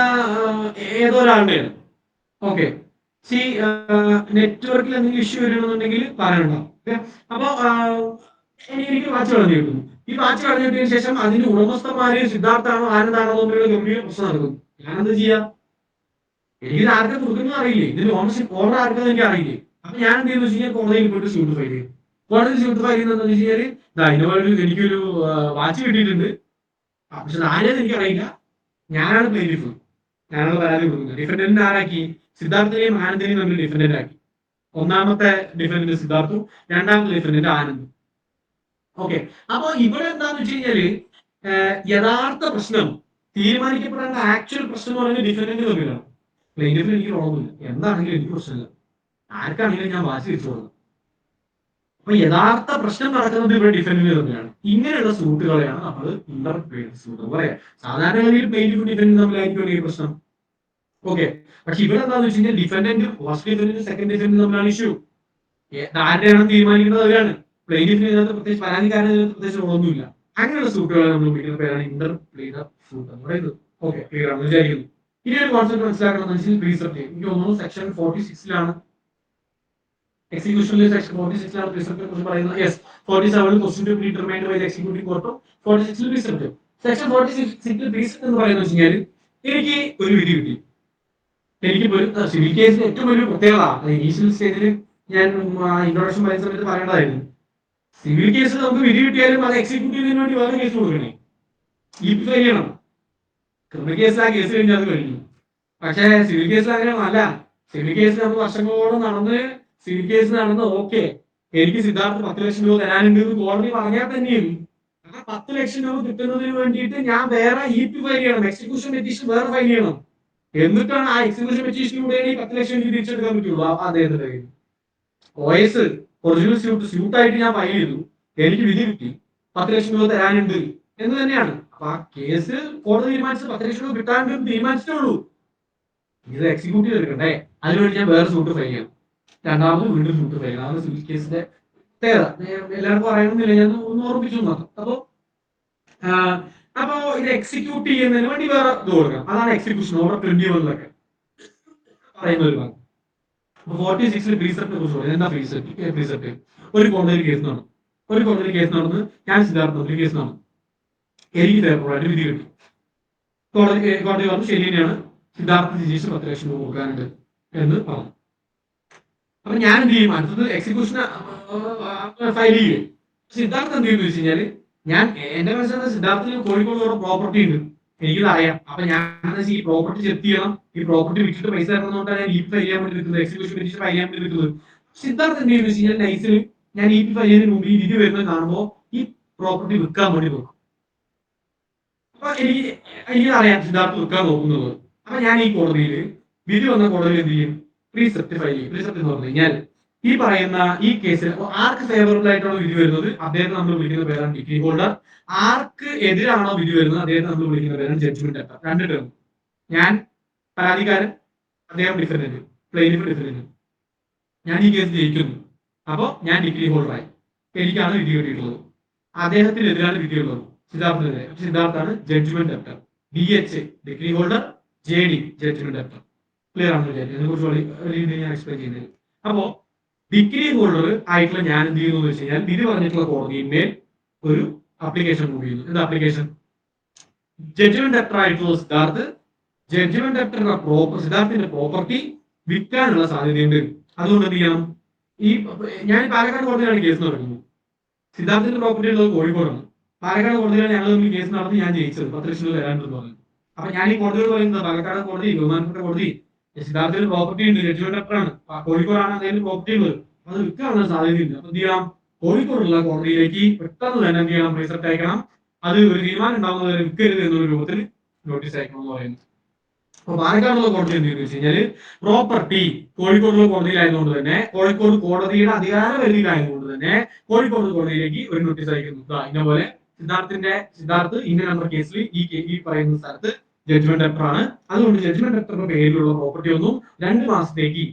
ഏതോ ഒരാളുടെയാണ്. ഓക്കെ, നെറ്റ്വർക്കിൽ എന്തെങ്കിലും ഇഷ്യൂ വരണമെന്നുണ്ടെങ്കിൽ പറയണം. അപ്പൊ എനിക്ക് വാച്ച് കളഞ്ഞു കിട്ടുന്നു. ഈ വാച്ച് കളഞ്ഞു കിട്ടിയതിനു ശേഷം അതിന്റെ ഉടമസ്ഥന്മാര് സിദ്ധാർത്ഥാണോ ആനന്ദാണോ തമ്മിലുള്ള ഗംഭീര പ്രശ്നം നടക്കും. ഞാനെന്ത് ചെയ്യാ? എനിക്കിത് ആർക്കും കൊടുക്കുന്നത് അറിയില്ലേ, ഇതിന്റെ ഓണർ ആർക്കെന്ന് എനിക്ക് അറിയില്ലേ. അപ്പൊ ഞാൻ എന്ത് ചെയ്യുന്നു വെച്ച് കഴിഞ്ഞാൽ കോടതിയിൽ പോയിട്ട് സ്യൂട്ട് ഫയൽ ചെയ്യും. കോടതി സ്യൂട്ട് ഫയൽ ചെയ്യുന്നത് വെച്ച് കഴിഞ്ഞാൽ ഇതുപോലെ എനിക്കൊരു വാച്ച് കിട്ടിയിട്ടുണ്ട്, പക്ഷെ ആരെന്ന് എനിക്കറിയില്ല, ഞാനാണ് പ്ലേറ്റിഫ്, ഞാനാണ് പരാതി കൊടുക്കുന്നത്. ഡിഫൻഡന്റിനെ ആരാക്കി? സിദ്ധാർത്ഥിനെയും ആനന്ദിനെയും തമ്മിൽ ഡിഫൻഡന്റ് ആക്കി. ഒന്നാമത്തെ ഡിഫൻഡന്റ് സിദ്ധാർത്ഥും രണ്ടാമത്തെ ഡിഫൻഡന്റ് ആനന്ദും. ഓക്കെ, അപ്പൊ ഇവിടെ എന്താന്ന് വെച്ച് കഴിഞ്ഞാല് യഥാർത്ഥ പ്രശ്നം തീരുമാനിക്കപ്പെടേണ്ട ആക്ച്വൽ പ്രശ്നം എന്ന് പറയുന്നത് ഡിഫൻഡന്റ് തമ്മിലാണ്. പ്ലേറ്റിഫിന് എനിക്ക് റോളൊന്നുമില്ല, എന്താണെങ്കിലും എനിക്ക് പ്രശ്നമില്ല, ആർക്കാണെങ്കിലും ഞാൻ വാച്ച് തിരിച്ചു കൊടുക്കും. അപ്പൊ യഥാർത്ഥ പ്രശ്നം നടക്കുന്നത് ഇവിടെ ഡിഫൻഡിന് തമ്മിലാണ്. ഇങ്ങനെയുള്ള സൂട്ടുകളെയാണ് നമ്മൾ ഇന്റർ പ്ലേറ്റ് സൂട്ട് പറയാം. സാധാരണഗതിയിൽ പ്ലേറ്റും ഡിഫൻഡും തമ്മിലായിരിക്കും ഈ പ്രശ്നം. ഓക്കെ, പക്ഷെ ഇവിടെ എന്താന്ന് വെച്ച് കഴിഞ്ഞാൽ ഡിഫൻഡന്റും ഫസ്റ്റ് ഡിഫൻഡന്റും സെക്കൻഡ് ഡിഫൻഡന്റും തമ്മിലാണ് ഇഷ്യൂ. ആരുടെയാണ് തീരുമാനിക്കുന്നത് അവരാണ്. പ്ലേറ്റിന് ഇതിനകത്ത് പ്രത്യേകിച്ച് പരാതിക്കാരന് പ്രത്യേകിച്ച് ഒന്നുമില്ല. അങ്ങനെയുള്ള സൂട്ടുകളെ നമ്മൾ വിളിക്കുന്ന പേരാണ് ഇന്റർ പ്ലേറ്റ് സൂട്ട് എന്ന് പറയുന്നത്. ഓക്കെ, ക്ലിയർ ആണെന്ന് വിചാരിക്കുന്നു. ഇനി ഒരു കോൺസെപ്റ്റ് മനസ്സിലാക്കണം വെച്ചാൽ പ്രീസെപ്റ്റ്. എനിക്ക് തോന്നുന്നു സെക്ഷൻ 46 എക്സിക്യൂഷനിൽ സെക്ഷൻ 46 പ്രീസെപ്റ്റിനെ കുറിച്ച് പറയുന്നത്. Yes, 47 question to be determined by the executive കോർട്ടും 46 പ്രീസെപ്റ്റ്. സെക്ഷൻ 46 പ്രീസെപ്റ്റ് എന്ന് പറയുന്നത് വെച്ച് കഴിഞ്ഞാൽ എനിക്ക് ഒരു വിധി കിട്ടി. എനിക്കിപ്പോ സിവിൽ കേസിന് ഏറ്റവും വലിയ പ്രത്യേകത ഇനീഷ്യൽ സ്റ്റേജിൽ ഞാൻ ഇൻട്രൊഡക്ഷൻ പറയുന്ന സമയത്ത് പറയേണ്ടതായിരുന്നു. സിവിൽ കേസ് നമുക്ക് വിധി കിട്ടിയാലും അത് എക്സിക്യൂട്ടീവിന് വേണ്ടി വേറെ കേസ് കൊടുക്കണേ, ഇപ് ചെയ്യണം. ക്രിമിനൽ കേസ് ആ കേസ് കഴിഞ്ഞാൽ അത് കഴിഞ്ഞു. പക്ഷേ സിവിൽ കേസ് അങ്ങനെയൊന്നും അല്ല. സിവിൽ കേസ് നമ്മൾ വർഷങ്ങളോളം സിവിൽ കേസ് നടന്ന് ഓക്കെ, എനിക്ക് സിദ്ധാർത്ഥ് 10 ലക്ഷം രൂപ തരാനുണ്ട് എന്ന് കോടതി പറഞ്ഞാൽ തന്നെയും ആ 10 ലക്ഷം രൂപ കിട്ടുന്നതിന് വേണ്ടിയിട്ട് ഞാൻ വേറെ ഇപ് ഫയൽ ചെയ്യണം, എക്സിക്യൂഷൻ പെറ്റീഷൻ വേറെ ഫയൽ ചെയ്യണം. എന്നിട്ടാണ് ആ എക്സിക്യൂഷൻ പെറ്റീഷനിലൂടെ ഈ 10 ലക്ഷം എനിക്ക് തിരിച്ചെടുക്കാൻ പറ്റുള്ളൂ അദ്ദേഹത്തിന്റെ കയ്യിൽ. OS ഒറിജിനൽ സ്യൂട്ടായിട്ട് ഞാൻ ഫയൽ ചെയ്തു, എനിക്ക് വിധി കിട്ടി, 10 ലക്ഷം രൂപ തരാനുണ്ട് എന്ന് തന്നെയാണ്. അപ്പൊ ആ കേസ് കോടതി തീരുമാനിച്ചത് 10 ലക്ഷം രൂപ കിട്ടാനുണ്ട് തീരുമാനിച്ചിട്ടേ ഉള്ളൂ. ഇത് എക്സിക്യൂട്ടീവ് എടുക്കണ്ടേ, അതിനുവേണ്ടി ഞാൻ വേറെ സൂട്ട് ഫയൽ ചെയ്യണം, രണ്ടാമത് വീണ്ടും സൂട്ട് ഫയൽ ചെയ്യണം. അതാണ് സിവിൽ കേസിന്റെ പ്രത്യേകത. എല്ലാവർക്കും പറയണമെന്നില്ല, ഞാൻ ഒന്ന് ഓർമ്മിച്ചു മാത്രം. അപ്പോ ഇത് എക്സിക്യൂട്ട് ചെയ്യുന്നതിന് വേണ്ടി വേറെ ഇത് കൊടുക്കണം. അതാണ് എക്സിക്യൂഷൻ ഓർഡർ 21 പറയുന്ന ഒരു ഭാഗം. 46 പ്രീസെപ്റ്റിനെ കുറിച്ച് പറയും. എന്താ പ്രീസെപ്റ്റ്? ഒരു കോടതിയിൽ കേസ് നടന്ന് ഞാൻ സിദ്ധാർത്ഥ കേസ് നടന്നു, എനിക്ക് ഫേവറബിളായിട്ട് വിധി കിട്ടി. കോടതി പറഞ്ഞു ശരി തന്നെയാണ്, സിദ്ധാർത്ഥ ജിജീഷ് 10 ലക്ഷം രൂപ കൊടുക്കാനുണ്ട് എന്ന് പറഞ്ഞു. അപ്പൊ ഞാൻ എന്ത് ചെയ്യും? അടുത്തത് എക്സിക്യൂഷൻ ഫയൽ ചെയ്യും. സിദ്ധാർത്ഥ എന്ത് ചെയ്യുന്നു വെച്ച് കഴിഞ്ഞാല്, ഞാൻ എന്റെ മനസ്സിലാക്കുന്ന സിദ്ധാർത്ഥിന് കോഴിക്കോട് വേറെ പ്രോപ്പർട്ടി ഉണ്ട്, എനിക്കത് അറിയാം. അപ്പൊ ഞാൻ ഈ പ്രോപ്പർട്ടി ചെക്ക് ചെയ്യണം, ഈ പ്രോപ്പർട്ടി വിറ്റിട്ട് പൈസ തരണമെന്നോട്ടാണ് ഞാൻ ഫയൽ ചെയ്യാൻ വേണ്ടി നിൽക്കുന്നത്, എക്സിക്യൂഷൻ പെറ്റീഷൻ ഫയൽ ചെയ്യാൻ വേണ്ടി നിൽക്കുന്നത്. സിദ്ധാർത്ഥ എന്ത് ചെയ്യുന്നു വെച്ച് കഴിഞ്ഞാൽ നൈസിൽ ഞാൻ ഫയൽ ചെയ്യുന്നതിന് മുമ്പ് ഈ വിധി വരുന്നത് കാണുമ്പോൾ ഈ പ്രോപ്പർട്ടി വിൽക്കാൻ വേണ്ടി നോക്കും. അപ്പൊ എനിക്കറിയാം സിദ്ധാർത്ഥ വിൽക്കാൻ നോക്കുന്നത്. അപ്പൊ ഞാൻ ഈ കോടതിയിൽ വിധി വന്ന കോടതിയിൽ എന്ത് ചെയ്യും? പ്രീസെപ്റ്റ് ഫയൽ ചെയ്യും. പ്രീസെപ്റ്റ് എന്ന് പറഞ്ഞു കഴിഞ്ഞാൽ ഈ പറയുന്ന ഈ കേസിൽ ആർക്ക് ഫേവറബിൾ ആയിട്ടാണോ വിധി വരുന്നത് അദ്ദേഹത്തെ നമ്മൾ വിളിക്കുന്ന പേരാണ് ഡിഗ്രി ഹോൾഡർ. ആർക്ക് എതിരാണോ വിധി വരുന്നത് അദ്ദേഹത്തെ നമ്മൾ വിളിക്കുന്ന പേരാണ് ജഡ്ജ്മെന്റ് ലെറ്റർ. രണ്ട് ടേം. ഞാൻ പരാതിക്കാരൻ, അദ്ദേഹം ഡിഫൻഡന്റ്, പ്ലെയിനിഫ് ഡിഫൻഡന്റ്. ഞാൻ ഈ കേസ് ജയിക്കുന്നു, അപ്പോ ഞാൻ ഡിഗ്രി ഹോൾഡറായി, എനിക്കാണ് വിധി കിട്ടിയിട്ടുള്ളത്. അദ്ദേഹത്തിനെതിരാണ് വിധിയുള്ളത്, സിദ്ധാർത്ഥിനെതിരെ. സിദ്ധാർത്ഥാണ് judgement letter. DH degree holder, JD judgement letter. Clear ആണെന്ന് വിചാരിക്കും. അതിനെക്കുറിച്ച് ഞാൻ എക്സ്പ്ലെയിൻ ചെയ്യുന്നത്. അപ്പോ ഡിഗ്രി ഹോൾഡർ ആയിട്ടുള്ള ഞാൻ എന്ത് ചെയ്യുന്നു വെച്ച് കഴിഞ്ഞാൽ വിധി പറഞ്ഞിട്ടുള്ള കോടതിയിൽ ഒരു ആപ്ലിക്കേഷൻ മൂവ് ചെയ്യുന്നു. എന്താ ആപ്ലിക്കേഷൻ? ജഡ്ജ്മെന്റ് ലെറ്റർ ആയിട്ടുള്ള സിദ്ധാർത്ഥ് ജഡ്ജ്മെന്റ് ലെറ്ററിന്റെ സിദ്ധാർത്ഥിന്റെ പ്രോപ്പർട്ടി വിൽക്കാനുള്ള സാധ്യതയുണ്ട്. അതുകൊണ്ട് എന്ത് ചെയ്യണം? ഞാൻ പാലക്കാട് കോടതിയിലാണ് കേസ് നടക്കുന്നത്. സിദ്ധാർത്ഥിന്റെ പ്രോപ്പർട്ടി ഉള്ളത് കോഴിക്കോടാണ്. പാലക്കാട് കോടതിയിലാണ് ഞങ്ങൾ തമ്മിൽ കേസ് നടന്ന് ഞാൻ ജയിച്ചത്, 10 ലക്ഷം രൂപ തരാനെന്ന് പറഞ്ഞു. അപ്പൊ ഞാൻ ഈ കോടതിയോട് പറയുന്നത് പാലക്കാട് കോടതി, ബഹുമാനപ്പെട്ട കോടതി, സിദ്ധാർത്ഥിന് പ്രോപ്പർട്ടി ഉണ്ട്, ജഡ്ജ്മെന്റ് ലെറ്ററാണ്, കോഴിക്കോടാണ് അദ്ദേഹത്തിന് പ്രോപ്പർട്ടി ഉള്ളത്, അത് വിൽക്കാനുള്ള സാധ്യതയില്ല. അപ്പൊ എന്ത് ചെയ്യണം? കോഴിക്കോടുള്ള കോടതിയിലേക്ക് പെട്ടെന്ന് തന്നെ എന്ത് ചെയ്യണം? പ്രീസെപ്റ്റ് അയക്കണം. അത് ഒരു തീരുമാനം ഉണ്ടാകുന്നവരെ വിൽക്കരുത് എന്നൊരു രൂപത്തിൽ നോട്ടീസ് അയക്കണം എന്ന് പറയുന്നു. അപ്പൊ പാലക്കാടുള്ള കോടതി എന്ത് ചെയ്യുന്നു വെച്ച് കഴിഞ്ഞാല് പ്രോപ്പർട്ടി കോഴിക്കോടുള്ള കോടതിയിലായതുകൊണ്ട് തന്നെ, കോഴിക്കോട് കോടതിയുടെ അധികാര പരിധിയിലായതുകൊണ്ട് തന്നെ കോഴിക്കോട് കോടതിയിലേക്ക് ഒരു നോട്ടീസ് അയക്കുന്നു. ഇന്ന പോലെ സിദ്ധാർത്ഥ് ഇന്ന നമ്പർ കേസിൽ ഈ പറയുന്ന സ്ഥലത്ത് ജഡ്ജ്മെന്റ് ലെറ്റർ ആണ്, അതുകൊണ്ട് ജഡ്ജ്മെന്റ് ലെറ്ററിന്റെ പേരിലുള്ള പ്രോപ്പർട്ടി ഒന്നും 2 മാസത്തേക്ക്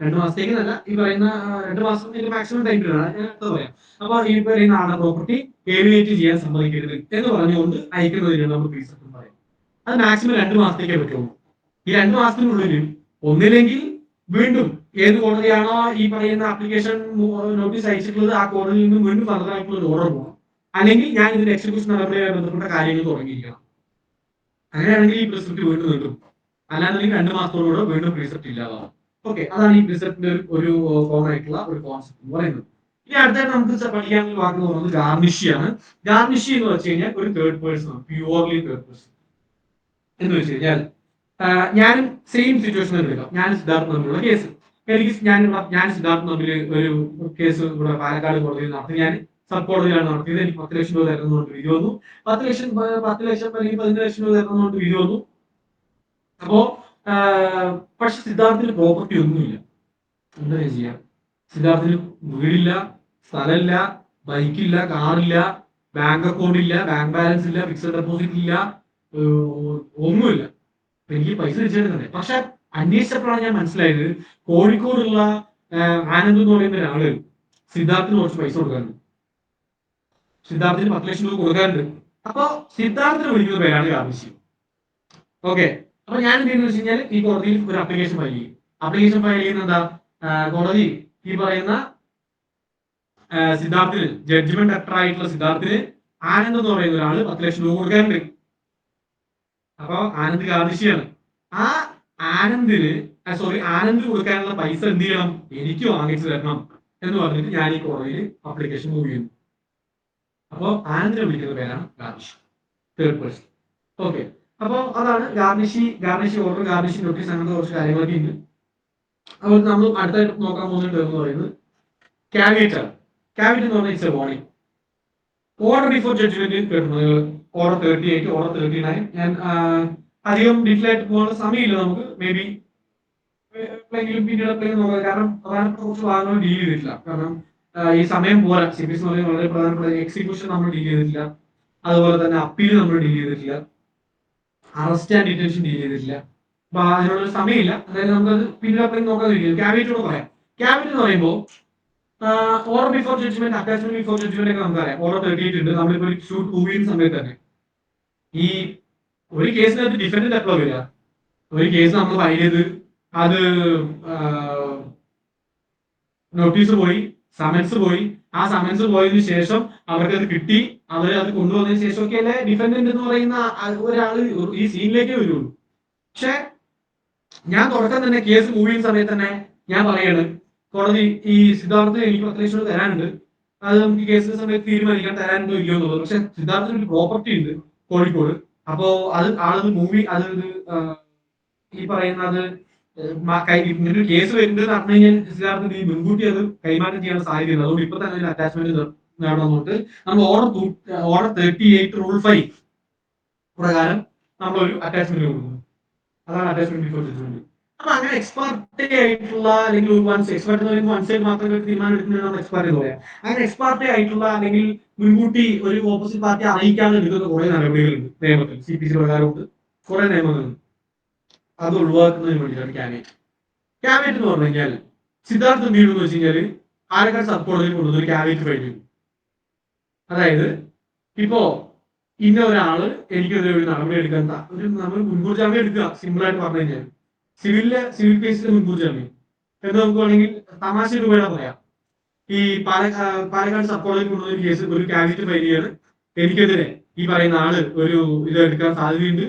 എന്നല്ല, ഈ പറയുന്ന 2 മാസത്തിന്റെ മാക്സിമം ടൈം പീരീഡ് ഞാൻ പറയാം. അപ്പൊ ഈ പറയുന്ന ആളുടെ പ്രോപ്പർട്ടി ഏവിയേറ്റ് ചെയ്യാൻ സമ്മതിക്കരുത് എന്ന് പറഞ്ഞുകൊണ്ട് അയക്കുന്നതിനാണ് നമ്മൾ പ്രീസെപ്റ്റ് എന്ന് പറയുന്നത്. അത് മാക്സിമം 2 മാസത്തേക്കേ പറ്റുള്ളൂ. ഈ 2 മാസത്തിനുള്ളിൽ ഒന്നില്ലെങ്കിൽ വീണ്ടും ഏത് കോടതിയാണോ ഈ പറയുന്ന ആപ്ലിക്കേഷൻ നോട്ടീസ് അയച്ചിട്ടുള്ളത് ആ കോടതിയിൽ നിന്നും വീണ്ടും ഫർദറായിട്ടുള്ള ഒരു ഓർഡർ പോകണം, അല്ലെങ്കിൽ ഞാൻ ഇതിന്റെ എക്സിക്യൂഷൻ നടപടിയുമായി ബന്ധപ്പെട്ട കാര്യങ്ങൾ തുടങ്ങിയിരിക്കണം. അങ്ങനെയാണെങ്കിൽ ഈ പ്രിസെപ്റ്റ് വീണ്ടും നീട്ടും. അല്ലാന്നുണ്ടെങ്കിൽ 2 മാസത്തോടുകൂടെ വീണ്ടും പ്രിസെപ്റ്റ് ഇല്ലാതാവും. ഓക്കെ, അതാണ് ഈ പ്രിസെപ്റ്റിന്റെ ഒരു കോമൺ ആയിട്ടുള്ള ഒരു കോൺസെപ്റ്റ് എന്ന് പറയുന്നത്. ഇനി അടുത്തായിട്ട് നമുക്ക് പഠിക്കാനുള്ള വാക്ക് എന്ന് പറയുന്നത് ഗാർണിഷിയാണ്. ഗാർണിഷി എന്ന് വെച്ച് കഴിഞ്ഞാൽ ഒരു തേർഡ് പേഴ്സൺ ആണ്, പ്യുവർലി തേർഡ് പേഴ്സൺ എന്ന് വെച്ച് കഴിഞ്ഞാൽ ഞാനും സെയിം സിറ്റുവേഷൻ എടുക്കാം. ഞാൻ സിദ്ധാർത്ഥ തമ്മിലുള്ള കേസ്, ഞാൻ സിദ്ധാർത്ഥ തമ്മിൽ ഒരു കേസ് ഇവിടെ പാലക്കാട് കോടതിയിൽ നടത്തി, ഞാൻ സബ് കോടതിയിലാണ് നടത്തിയത്. എനിക്ക് 10 ലക്ഷം രൂപ തരുന്നതുകൊണ്ട് വിധി വന്നു. 10 ലക്ഷം അല്ലെങ്കിൽ 15 ലക്ഷം രൂപ തരുന്നതുകൊണ്ട് വിധി വന്നു. അപ്പോ പക്ഷെ സിദ്ധാർത്ഥിന് പ്രോപ്പർട്ടി ഒന്നുമില്ല. എന്താ ചെയ്യാം? സിദ്ധാർത്ഥിന് വീടില്ല, സ്ഥലമില്ല, ബൈക്കില്ല, കാറില്ല, ബാങ്ക് അക്കൗണ്ട് ഇല്ല, ബാങ്ക് ബാലൻസ് ഇല്ല, ഫിക്സഡ് ഡെപ്പോസിറ്റ് ഇല്ല, ഒന്നുമില്ല. എനിക്ക് പൈസ തിരിച്ചെടുക്കണ്ടേ? പക്ഷെ അന്വേഷിച്ചപ്പോഴാണ് ഞാൻ മനസ്സിലായത് കോഴിക്കോടുള്ള ആനന്ദ് എന്ന് പറയുന്ന ഒരാള് സിദ്ധാർത്ഥിന് കുറച്ച് പൈസ കൊടുക്കാറുണ്ട്. സിദ്ധാർത്ഥിന് 10 ലക്ഷം രൂപ കൊടുക്കാറുണ്ട്. അപ്പൊ സിദ്ധാർത്ഥിനെ വിളിക്കുന്ന പേരാണ് ഗാർണിഷി. ഓക്കെ. അപ്പൊ ഞാൻ എന്ത് ചെയ്യുന്നു വെച്ച് കഴിഞ്ഞാൽ ഈ കോടതിയിൽ ഒരു അപ്ലിക്കേഷൻ ഫയൽ ചെയ്യും. അപ്ലിക്കേഷൻ ഫയൽ ചെയ്യുന്ന എന്താ, കോടതി ഈ പറയുന്ന സിദ്ധാർത്ഥിന്, ജഡ്ജ്മെന്റ് ഡയറക്ടർ ആയിട്ടുള്ള സിദ്ധാർത്ഥിന് ആനന്ദ് എന്ന് പറയുന്ന ഒരാള് 10 ലക്ഷം രൂപ കൊടുക്കാനുണ്ട്. അപ്പൊ ആനന്ദ് ഗാർദിഷിയാണ്. ആ ആനന്ദ് കൊടുക്കാനുള്ള പൈസ എന്ത് ചെയ്യണം, എനിക്ക് വാങ്ങിച്ചു തരണം എന്ന് പറഞ്ഞിട്ട് ഞാൻ ഈ കോടതിയിൽ അപ്ലിക്കേഷൻ മൂവ് ചെയ്യുന്നു. അപ്പൊ ആനന്ദിനെ വിളിക്കുന്ന പേരാണ് ഗാർദിഷ്, തേർഡ് പേഴ്സൺ. ഓക്കെ. അപ്പൊ അതാണ് ഗാർണിഷി ഓർഡർ, ഗാർണിഷി നോട്ടീസ്, അങ്ങനത്തെ കുറച്ച് കാര്യങ്ങളൊക്കെ ഉണ്ട്. അപ്പോൾ നമ്മൾ അടുത്തായിട്ട് നോക്കാൻ പോകുന്ന ടേം എന്ന് പറയുന്നത് ക്യാവിയേറ്റ് ആണ്. ക്യാവിയേറ്റ് എന്ന് പറഞ്ഞാൽ it's A warning. Order before judgement കേൾക്കുന്നത് ഓർഡർ 38, ഓർഡർ 39. ഞാൻ അധികം ഡീറ്റെയിൽ ആയിട്ട് പോകാനുള്ള സമയമില്ല നമുക്ക്. മേ ബി എപ്പോഴെങ്കിലും പിന്നീട് എപ്പോഴും നോക്കാം. കാരണം പ്രധാനപ്പെട്ട കുറച്ച് ഭാഗങ്ങൾ ഡീൽ ചെയ്തിട്ടില്ല. കാരണം ഈ സമയം പോരാ. CPC എന്ന് പറയുന്നത് വളരെ പ്രധാനപ്പെട്ട എക്സിക്യൂഷൻ നമ്മൾ ഡീൽ ചെയ്തിട്ടില്ല. അതുപോലെ തന്നെ അപ്പീൽ നമ്മൾ ഡീൽ ചെയ്തിട്ടില്ല. അറസ്റ്റ് ആൻഡ് ഡിറ്റൻഷൻ ഡീൽ ചെയ്തിട്ടില്ല. അപ്പൊ അതിനുള്ള സമയമില്ല. അതായത് നമുക്കത് പിന്നീട് എപ്പോഴും നോക്കാതിരിക്കും. ക്യാവിയേറ്റോട് പറയാം. ക്യാവിയേറ്റ് എന്ന് പറയുമ്പോൾ order before judgement, attachment before judgement ഒക്കെ നമുക്കറിയാം. ഓർഡർ 38 ഉണ്ട്. നമ്മളിപ്പോ ഒരു ഷൂട്ട് മൂവ് ചെയ്യുന്ന സമയത്ത് തന്നെ ഈ ഒരു കേസിനകത്ത് ഡിഫൻഡന്റ് എപ്പോഴും വരിക, ഒരു കേസ് നമ്മൾ ഫയൽ ചെയ്ത് അത് നോട്ടീസ് പോയി, സമൻസ് പോയി, ആ സമൻസ് പോയതിനു ശേഷം അവർക്ക് അത് കിട്ടി, അവർ അത് കൊണ്ടുവന്നതിന് ശേഷമൊക്കെ അല്ലേ ഡിഫൻഡന്റ് എന്ന് പറയുന്ന ഒരാള് ഈ സീനിലേക്ക് വരുള്ളൂ. പക്ഷെ ഞാൻ തുടക്കം തന്നെ കേസ് മൂവ് ചെയ്യുന്ന സമയത്ത് തന്നെ ഞാൻ പറയാണ്, കോടതി ഈ സിദ്ധാർത്ഥന് എനിക്ക് 10 ലക്ഷം രൂപ തരാനുണ്ട്, അത് നമുക്ക് ഈ കേസിന്റെ സമയത്ത് തീരുമാനിക്കാൻ തരാനുണ്ടോ ഇല്ലയോ എന്നുള്ളത്. പക്ഷെ സിദ്ധാർത്ഥന് ഒരു പ്രോപ്പർട്ടി ഉണ്ട് കോഴിക്കോട്. അപ്പോ അത് ആളത് മൂവി അത് ഈ പറയുന്നത് ഇങ്ങനെ ഒരു കേസ് വരുന്നത് പറഞ്ഞു കഴിഞ്ഞാൽ സിദ്ധാർത്ഥന് ഈ മുൻകൂട്ടി അത് കൈമാറ്റം ചെയ്യാൻ സാധ്യതയുണ്ട്. അതുകൊണ്ട് ഇപ്പൊ തന്നെ അറ്റാച്ച്മെന്റ് നേടണമെന്നുണ്ട്. നമ്മൾ ഓർഡർ 38 റൂൾ 5 പ്രകാരം നമ്മളൊരു അറ്റാച്ച്മെന്റ് കൊടുക്കുന്നു. അതാണ് അറ്റാച്ച്മെന്റ് ബിഫോർ ജഡ്ജ്മെന്റ്. അപ്പൊ അങ്ങനെ എക്സ്പാർട്ടി ആയിട്ടുള്ള അല്ലെങ്കിൽ എക്സ്പാർട്ട് എന്ന് പറയുമ്പോൾ വൺ സൈഡ് മാത്രമേ തീരുമാനം എടുക്കുന്നത് എക്സ്പാർട്ട് എന്ന് പറയാം. അങ്ങനെ എക്സ്പാർട്ടി ആയിട്ടുള്ള അല്ലെങ്കിൽ മുൻകൂട്ടി ഒരു ഓപ്പോസിറ്റ് പാർട്ടി അറിയിക്കാതെ എടുക്കുന്ന കുറെ നടപടികളുണ്ട് നിയമത്തിൽ. CPC പ്രകാരമുണ്ട് കുറെ നിയമങ്ങളുണ്ട്. അത് ഒഴിവാക്കുന്നതിന് വേണ്ടിയിട്ടാണ് ക്യാബിനറ്റ്. ക്യാബിനറ്റ് എന്ന് പറഞ്ഞു കഴിഞ്ഞാൽ സിദ്ധാർത്ഥ എന്ത് ചെയ്യുന്നു വെച്ച് കഴിഞ്ഞാൽ പാലക്കാട് സബ് കോടതിയിൽ കൊണ്ടുവന്ന് ഒരു ക്യാബിനറ്റ് ഫയൽ ചെയ്യും. അതായത് ഇപ്പോ ഇന്ന ഒരാള് എനിക്കെതിരെ ഒരു നടപടി എടുക്കാൻ നമ്മൾ മുൻകൂർ ജാമ്യം എടുക്കുക. സിമ്പിൾ ആയിട്ട് പറഞ്ഞു കഴിഞ്ഞാൽ സിവിൽ കേസിൽ മുൻകൂർ ജാമ്യം എന്ന് നമുക്ക് വേണമെങ്കിൽ തമാശ രൂപേണ പറയാം. ഈ പാലക്കാട് സബ് കോടതിയിൽ കൊണ്ടുവന്ന കേസ് ഒരു ക്യാബിനറ്റ് ഫയൽ ചെയ്യാണ്, എനിക്കെതിരെ ഈ പറയുന്ന ആള് ഒരു ഇത് എടുക്കാൻ സാധ്യതയുണ്ട്,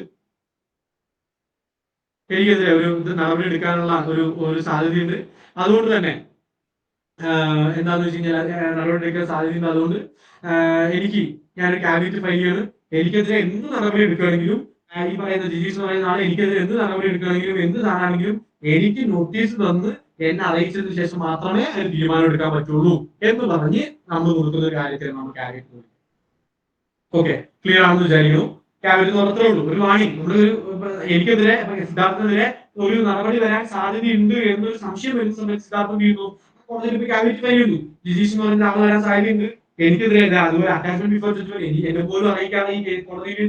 എനിക്കെതിരെ ഒരു ഇത് നടപടി എടുക്കാനുള്ള ഒരു സാധ്യതയുണ്ട്. അതുകൊണ്ട് തന്നെ എന്താന്ന് വെച്ച് കഴിഞ്ഞാൽ നടപടി എടുക്കാൻ സാധ്യതയുണ്ട്. അതുകൊണ്ട് ഞാനൊരു ക്യാബിനറ്റ് ഫയൽ ചെയ്യാണ്, എനിക്കെതിരെ എന്ത് നടപടി എടുക്കുകയാണെങ്കിലും ഈ പറയുന്ന ജിജീഷ് എന്ന് പറയുന്ന ആളെ എനിക്കെതിരെ എന്ത് നടപടി എടുക്കുകയാണെങ്കിലും എന്ത് സാധനമാണെങ്കിലും എനിക്ക് നോട്ടീസ് തന്ന് എന്നെ അറിയിച്ചതിന് ശേഷം മാത്രമേ അതിന് തീരുമാനം എടുക്കാൻ പറ്റുള്ളൂ എന്ന് പറഞ്ഞ് നമ്മൾ കൊടുക്കുന്ന ഒരു കാര്യത്തിൽ നമ്മൾ ക്യാബിനറ്റ് കൊടുക്കും. ഓക്കെ, ക്ലിയർ ആണെന്ന് വിചാരിക്കുന്നു. ക്യാബിനറ്റ് നടത്തേ ഉള്ളൂ. ഒരു വാണിംഗ്, എനിക്കെതിരെ സിദ്ധാർത്ഥനെതിരെ ഒരു നടപടി വരാൻ സാധ്യതയുണ്ട് എന്നൊരു സംശയം വരുന്ന സമയത്ത് സിദ്ധാർത്ഥം ചെയ്യുന്നു കോടതിയിൽ ക്യാബിനറ്റ് ഫയൽ ചെയ്യുന്നു. ജിജീഷ് എന്ന് പറയുന്ന ആൾ വരാൻ സാധ്യതയുണ്ട്, എനിക്കെതിരെ അതുപോലെ അറ്റാച്ച്മെന്റ് ബിഫോർ ജഡ്ജ്മെന്റ് എന്നെ പോലും അറിയിക്കാതെ ഈ കോടതിയിൽ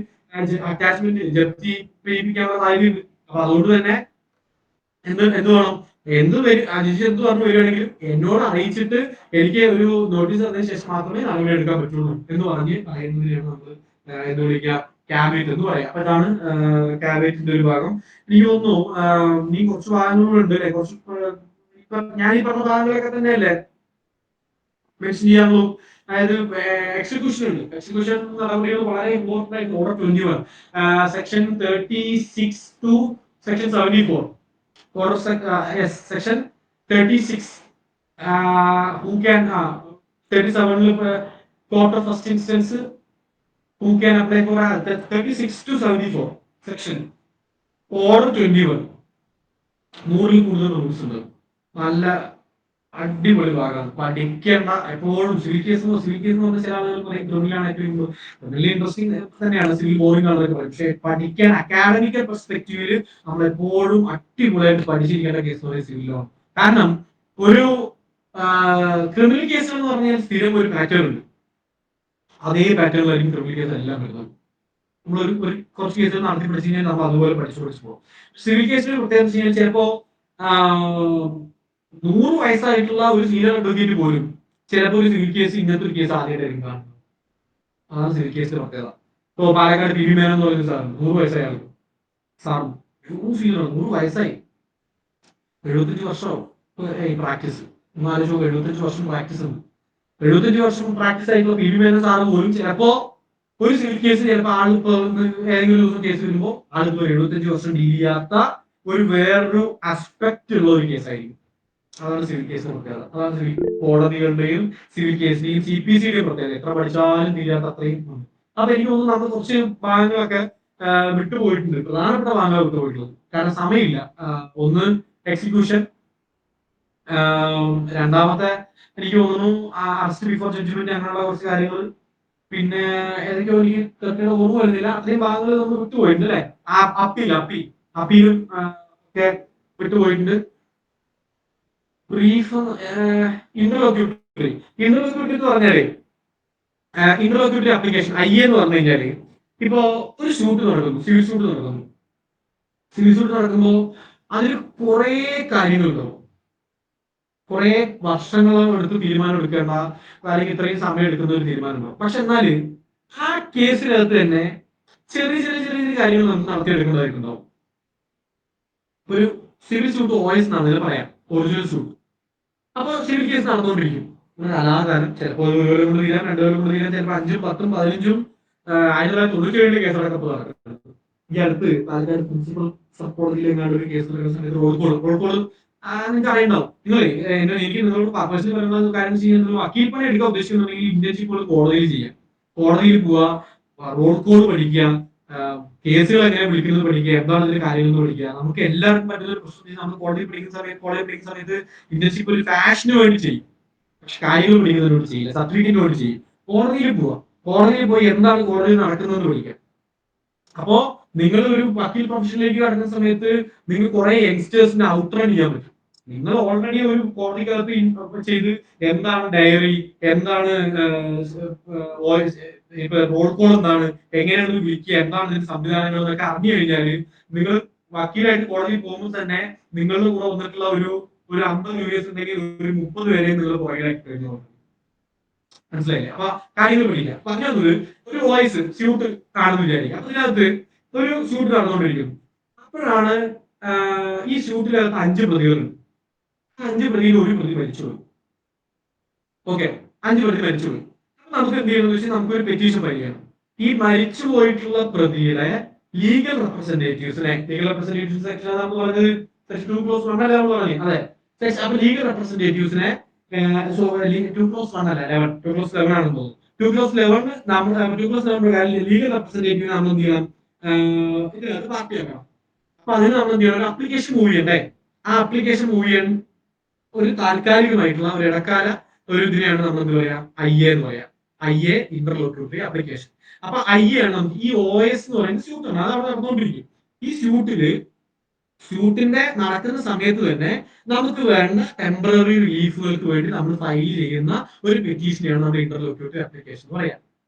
അറ്റാച്ച്മെന്റ് ജപ്തി ചെയ്യിപ്പിക്കാനുള്ള സാധ്യതയുണ്ട്. അപ്പൊ അതുകൊണ്ട് തന്നെ എന്ത് വേണം, എന്ത് പറഞ്ഞു വരികയാണെങ്കിലും എന്നോട് അറിയിച്ചിട്ട് എനിക്ക് ഒരു നോട്ടീസ് തന്നതിന് ശേഷം മാത്രമേ നടപടി എടുക്കാൻ പറ്റുള്ളൂ എന്ന് പറഞ്ഞ് പറയുന്നതിനാണ് നമ്മൾ എന്ത് വിളിക്കുക, ക്യാബിനറ്റ് എന്ന് പറയാം. അപ്പൊ ഇതാണ് ക്യാബിനറ്റിന്റെ ഒരു ഭാഗം. എനിക്ക് തോന്നുന്നു നീ കുറച്ച് ഭാഗങ്ങളുണ്ട് അല്ലെ, കുറച്ച് ഞാൻ ഈ പറഞ്ഞ ഭാഗങ്ങളൊക്കെ തന്നെയല്ലേ മെൻഷൻ ചെയ്യാനുള്ളൂ. അതായത് എക്സിക്യൂഷൻ ഉണ്ട്. എക്സിക്യൂഷൻ നടപടികൾ വളരെ ഇമ്പോർട്ടന്റ് ആയിട്ട് order 21 section 36 to section 74 order section 36 who can 37 court of first instance who can apply for 36 to 74 section order 21 100 കൂടുതൽ റൂൾസ് ഉണ്ട്. നല്ല അടിപൊളി ഭാഗമാണ്, പഠിക്കേണ്ട. എപ്പോഴും സിവിൽ കേസ് എന്ന് പറഞ്ഞാൽ ചില ആളുകൾ പറയും ക്രിമിനലാണ് ഏറ്റവും വലിയ ഇൻട്രസ്റ്റിംഗ് തന്നെയാണ്, സിവിൽ ബോറിംഗ് ആണെന്നൊക്കെ പറയും. പക്ഷെ പഠിക്കാൻ അക്കാഡമിക്കൽ പെർസ്പെക്റ്റീവില് നമ്മൾ എപ്പോഴും അടിപൊളിയായിട്ട് പഠിച്ചിരിക്കേണ്ട കേസ് എന്ന് പറയുന്നത് സിവിലാണ്. കാരണം ഒരു ക്രിമിനൽ കേസ് എന്ന് പറഞ്ഞാൽ സ്ഥിരം ഒരു പാറ്റേൺ ഉണ്ട്. അതേ പാറ്റേണിലായിരിക്കും ക്രിമിനൽ കേസ് എല്ലാം വരുന്നത്. നമ്മൾ ഒരു കുറച്ച് കേസുകൾ നടത്തി പഠിച്ചു കഴിഞ്ഞാൽ നമ്മൾ അതുപോലെ പഠിച്ചു പോകും. സിവിൽ കേസിന് പ്രത്യേകം വെച്ച് കഴിഞ്ഞാൽ ചിലപ്പോ 100 വയസ്സായിട്ടുള്ള ഒരു സീനിയർ അഡ്വക്കേറ്റ് പോലും ചിലപ്പോൾ ഒരു സിവിൽ കേസ് ഇങ്ങനത്തെ ഒരു കേസ് ആദ്യമായിട്ടായിരിക്കും കാണുന്നത്. അതാണ് സിവിൽ കേസിന്റെ പ്രത്യേകത. ഇപ്പൊ പാലക്കാട് PV മേനോൻ എന്ന് പറയുന്ന സാറാണ്, 100 വയസ്സായ ആൾക്ക് സാറും ഫീലാണ് 100 വയസ്സായി, 75 വർഷമാവും ഈ പ്രാക്ടീസ്. ഒന്ന് ആലോചിച്ച് 75 വർഷം പ്രാക്ടീസ് ഉണ്ട്. 75 വർഷം പ്രാക്ടീസ് ആയിട്ടുള്ള പി വി മേനോൻ സാറ് പോലും ചിലപ്പോ ഒരു സിവിൽ കേസ് ചിലപ്പോൾ ആളിപ്പോ ഏതെങ്കിലും ദിവസം കേസ് വരുമ്പോൾ ആളിപ്പോ 75 വർഷം ഡീൽ ചെയ്യാത്ത ഒരു വേറൊരു ആസ്പെക്ട് ഉള്ള ഒരു കേസായിരിക്കും. അതാണ് സിവിൽ കേസ് പ്രത്യേകത. അതാണ് സിവിൽ കോടതികളുടെയും സിവിൽ കേസിന്റെയും CPC-യുടെയും പ്രത്യേകത. എത്ര പഠിച്ചാലും തീരാത്ത അത്രയും ഉണ്ട്. അപ്പൊ എനിക്ക് തോന്നുന്നു നമ്മൾ കുറച്ച് ഭാഗങ്ങളൊക്കെ വിട്ടുപോയിട്ടുണ്ട്, പ്രധാനപ്പെട്ട ഭാഗങ്ങൾ വിട്ടുപോയിട്ടുള്ളത്. കാരണം സമയമില്ല. ഒന്ന് എക്സിക്യൂഷൻ, രണ്ടാമത്തെ എനിക്ക് തോന്നുന്നു അറസ്റ്റ് ബിഫോർ ജഡ്ജ്മെന്റ് അങ്ങനെയുള്ള കുറച്ച് കാര്യങ്ങൾ, പിന്നെ ഏതൊക്കെയോ എനിക്ക് കൃത്യമായിട്ട് ഓർമ്മ വരുന്നില്ല. അത്രയും ഭാഗങ്ങൾ നമ്മൾ വിട്ടുപോയിട്ടുണ്ട് അല്ലെ. അപ്പീലും ഒക്കെ വിട്ടുപോയിട്ടുണ്ട്. ബ്രീഫ് ഇന്റർലോക്യൂട്ടറി എന്ന് പറഞ്ഞാല് ഇന്റർലോക്യൂട്ടറി ആപ്ലിക്കേഷൻ IA എന്ന് പറഞ്ഞു കഴിഞ്ഞാല് ഇപ്പോ ഒരു ഷൂട്ട് നടക്കുന്നു, സിവിൽ ഷൂട്ട് നടക്കുമ്പോ അതിൽ കുറെ കാര്യങ്ങളുണ്ടാവും. കുറെ വർഷങ്ങൾ എടുത്ത് തീരുമാനം എടുക്കേണ്ട, അല്ലെങ്കിൽ ഇത്രയും സമയം എടുക്കുന്ന ഒരു തീരുമാനം ഉണ്ടാവും. പക്ഷെ എന്നാല് ആ കേസിനകത്ത് തന്നെ ചെറിയ ചെറിയ ചെറിയ കാര്യങ്ങൾ നമുക്ക് നടത്തിയെടുക്കേണ്ടതായിട്ടുണ്ടാവും. ഒരു സിവിൽ ഷൂട്ട് OS എന്നാണ് പറയാം, ഒറിജിനൽ ഷൂട്ട്. അപ്പൊ സിവിൽ കേസ് നടന്നുകൊണ്ടിരിക്കും കലാകാലം. ചിലപ്പോൾ 1 കൊല്ലം കൊണ്ട് തീരാം, 2 കൊല്ലം കൊണ്ട് തീരാം, ചിലപ്പോൾ 5, 10, 15 1997 കേസുകളൊക്കെ ഇപ്പോൾ നടക്കുന്നത്. ഈ അടുത്ത് പാലക്കാട് പ്രിൻസിപ്പൽ സബ് കോടതിയിൽ എങ്ങാണ്ട് ഒരു കേസ് നടക്കുന്ന സമയത്ത് റോഡ് നിങ്ങൾക്ക് അറിയണ്ടാവും. എനിക്ക് നിങ്ങളോട് പേഴ്സണലി പറയുന്ന കാര്യം ചെയ്യുന്നത്, വക്കീൽ പണി എടുക്കാൻ ഉദ്ദേശിക്കുന്നുണ്ടെങ്കിൽ ഇന്റേൺഷിപ്പ് കോടതിയിൽ ചെയ്യാം. കോടതിയിൽ പോവുക, റോഡ് കോഡ് പഠിക്കുക, കേസുകൾ എങ്ങനെ വിളിക്കുന്നത് പഠിക്കുക, എന്താണ് ഇതിന്റെ കാര്യങ്ങൾ പഠിക്കുക. നമുക്ക് എല്ലാവർക്കും പറ്റുന്ന ഒരു പ്രശ്നം, നമ്മൾ കോടതി പഠിക്കുന്ന സമയത്ത് ഇന്റേൺഷിപ്പ് ഒരു ഫാഷന് വേണ്ടി ചെയ്യും, പക്ഷെ കാര്യങ്ങൾ പഠിക്കുന്നതിന് വേണ്ടി ചെയ്യില്ല, സർട്ടിഫിക്കറ്റിന് വേണ്ടി ചെയ്യും. കോടതിയിൽ പോയി എന്താണ് കോടതിയിൽ നടക്കുന്നതെന്ന് പഠിക്കാം. അപ്പോ നിങ്ങൾ ഒരു വക്കീൽ പ്രൊഫഷനിലേക്ക് കടക്കുന്ന സമയത്ത് നിങ്ങൾ കുറെ യങ്സ്റ്റേഴ്സിനെ ഔട്ട്റൺ ചെയ്യാൻ പറ്റും. നിങ്ങൾ ഓൾറെഡി ഒരു കോടതിക്കകത്ത് ചെയ്ത് എന്താണ് ഡയറി, എന്താണ് റോൾ കോൾ, എന്താണ് എങ്ങനെയാണ് വിളിക്കുക, എന്താണ് ഇതിന്റെ സംവിധാനങ്ങൾ എന്നൊക്കെ അറിഞ്ഞു കഴിഞ്ഞാൽ നിങ്ങൾ വക്കീലായിട്ട് കോടതിയിൽ പോകുമ്പോൾ തന്നെ നിങ്ങളുടെ കൂടെ വന്നിട്ടുള്ള ഒരു 50 US ഉണ്ടെങ്കിൽ ഒരു 30 പേരെ നിങ്ങൾ പുറകിലാക്കി കഴിഞ്ഞു. മനസ്സിലായില്ലേ? അപ്പൊ കാര്യങ്ങൾ പഠിക്കാം. പറഞ്ഞത് ഒരു വോയിസ് ഷൂട്ട് കാണുന്നു വിചാരിക്കാം. അതിനകത്ത് ഒരു ഷൂട്ട് നടന്നുകൊണ്ടിരിക്കുന്നു. അപ്പോഴാണ് ഈ ഷൂട്ടിനകത്ത് 5 പ്രതികളുണ്ട്. 5 പ്രതിയിൽ ഒരു പ്രതി മരിച്ചുപോയി. ഓക്കെ, 5 പ്രതി മരിച്ചുപോയി. നമുക്ക് എന്ത് ചെയ്യണമെന്ന് വെച്ചാൽ നമുക്കൊരു പെറ്റീഷൻ പരിഗണം. ഈ മരിച്ചു പോയിട്ടുള്ള പ്രതിയുടെ ലീഗൽ റെപ്രസെന്റേറ്റീവ്സിനെ, ലീഗൽ റെപ്രസെന്റേറ്റീവ്സ് സെക്ഷൻ നമ്മൾ പറഞ്ഞത് സെക്ഷൻ 2+1 അല്ലേ നമ്മൾ പറഞ്ഞു. അതെ, അപ്പൊ ലീഗൽ റെപ്രസെന്റേറ്റീവ്സിനെ 2+1 അല്ല 11, 2+11 ആണെന്ന് തോന്നുന്നു. 2+11 നമ്മുടെ 2+11 പ്രകാരം ലീഗൽ റെപ്രസെന്റേറ്റീവ് നമ്മൾ എന്ത് ചെയ്യണം, ഇതിനകത്ത് പാർട്ടി ആക്കണം. അപ്പൊ അതിന് നമ്മൾ എന്ത് ചെയ്യണം, ഒരു അപ്ലിക്കേഷൻ മൂവ് ചെയ്യണ്ടേ. ആ അപ്ലിക്കേഷൻ മൂവ് ചെയ്യാൻ ഒരു താൽക്കാലികമായിട്ടുള്ള ഒരു ഇടക്കാല ഒരു ഇതിനെയാണ് നമ്മൾ എന്ത് പറയാ, IA എന്ന് പറയാം. IA interlocutory application. അപ്പൊ IA ആണ് നമുക്ക് ഈ OS എന്ന് പറയുന്ന സ്യൂട്ടാണ്, അത് അവിടെ നടന്നുകൊണ്ടിരിക്കും. ഈ ഷൂട്ടിന്റെ നടക്കുന്ന സമയത്ത് തന്നെ നമുക്ക് വേണ്ട ടെമ്പററി റിലീഫുകൾക്ക് വേണ്ടി നമ്മൾ ഫയൽ ചെയ്യുന്ന ഒരു പെറ്റീഷനെയാണ് നമ്മുടെ ഇന്റർലോക്യൂട്ടറി ആപ്ലിക്കേഷൻ എന്ന് പറയാം.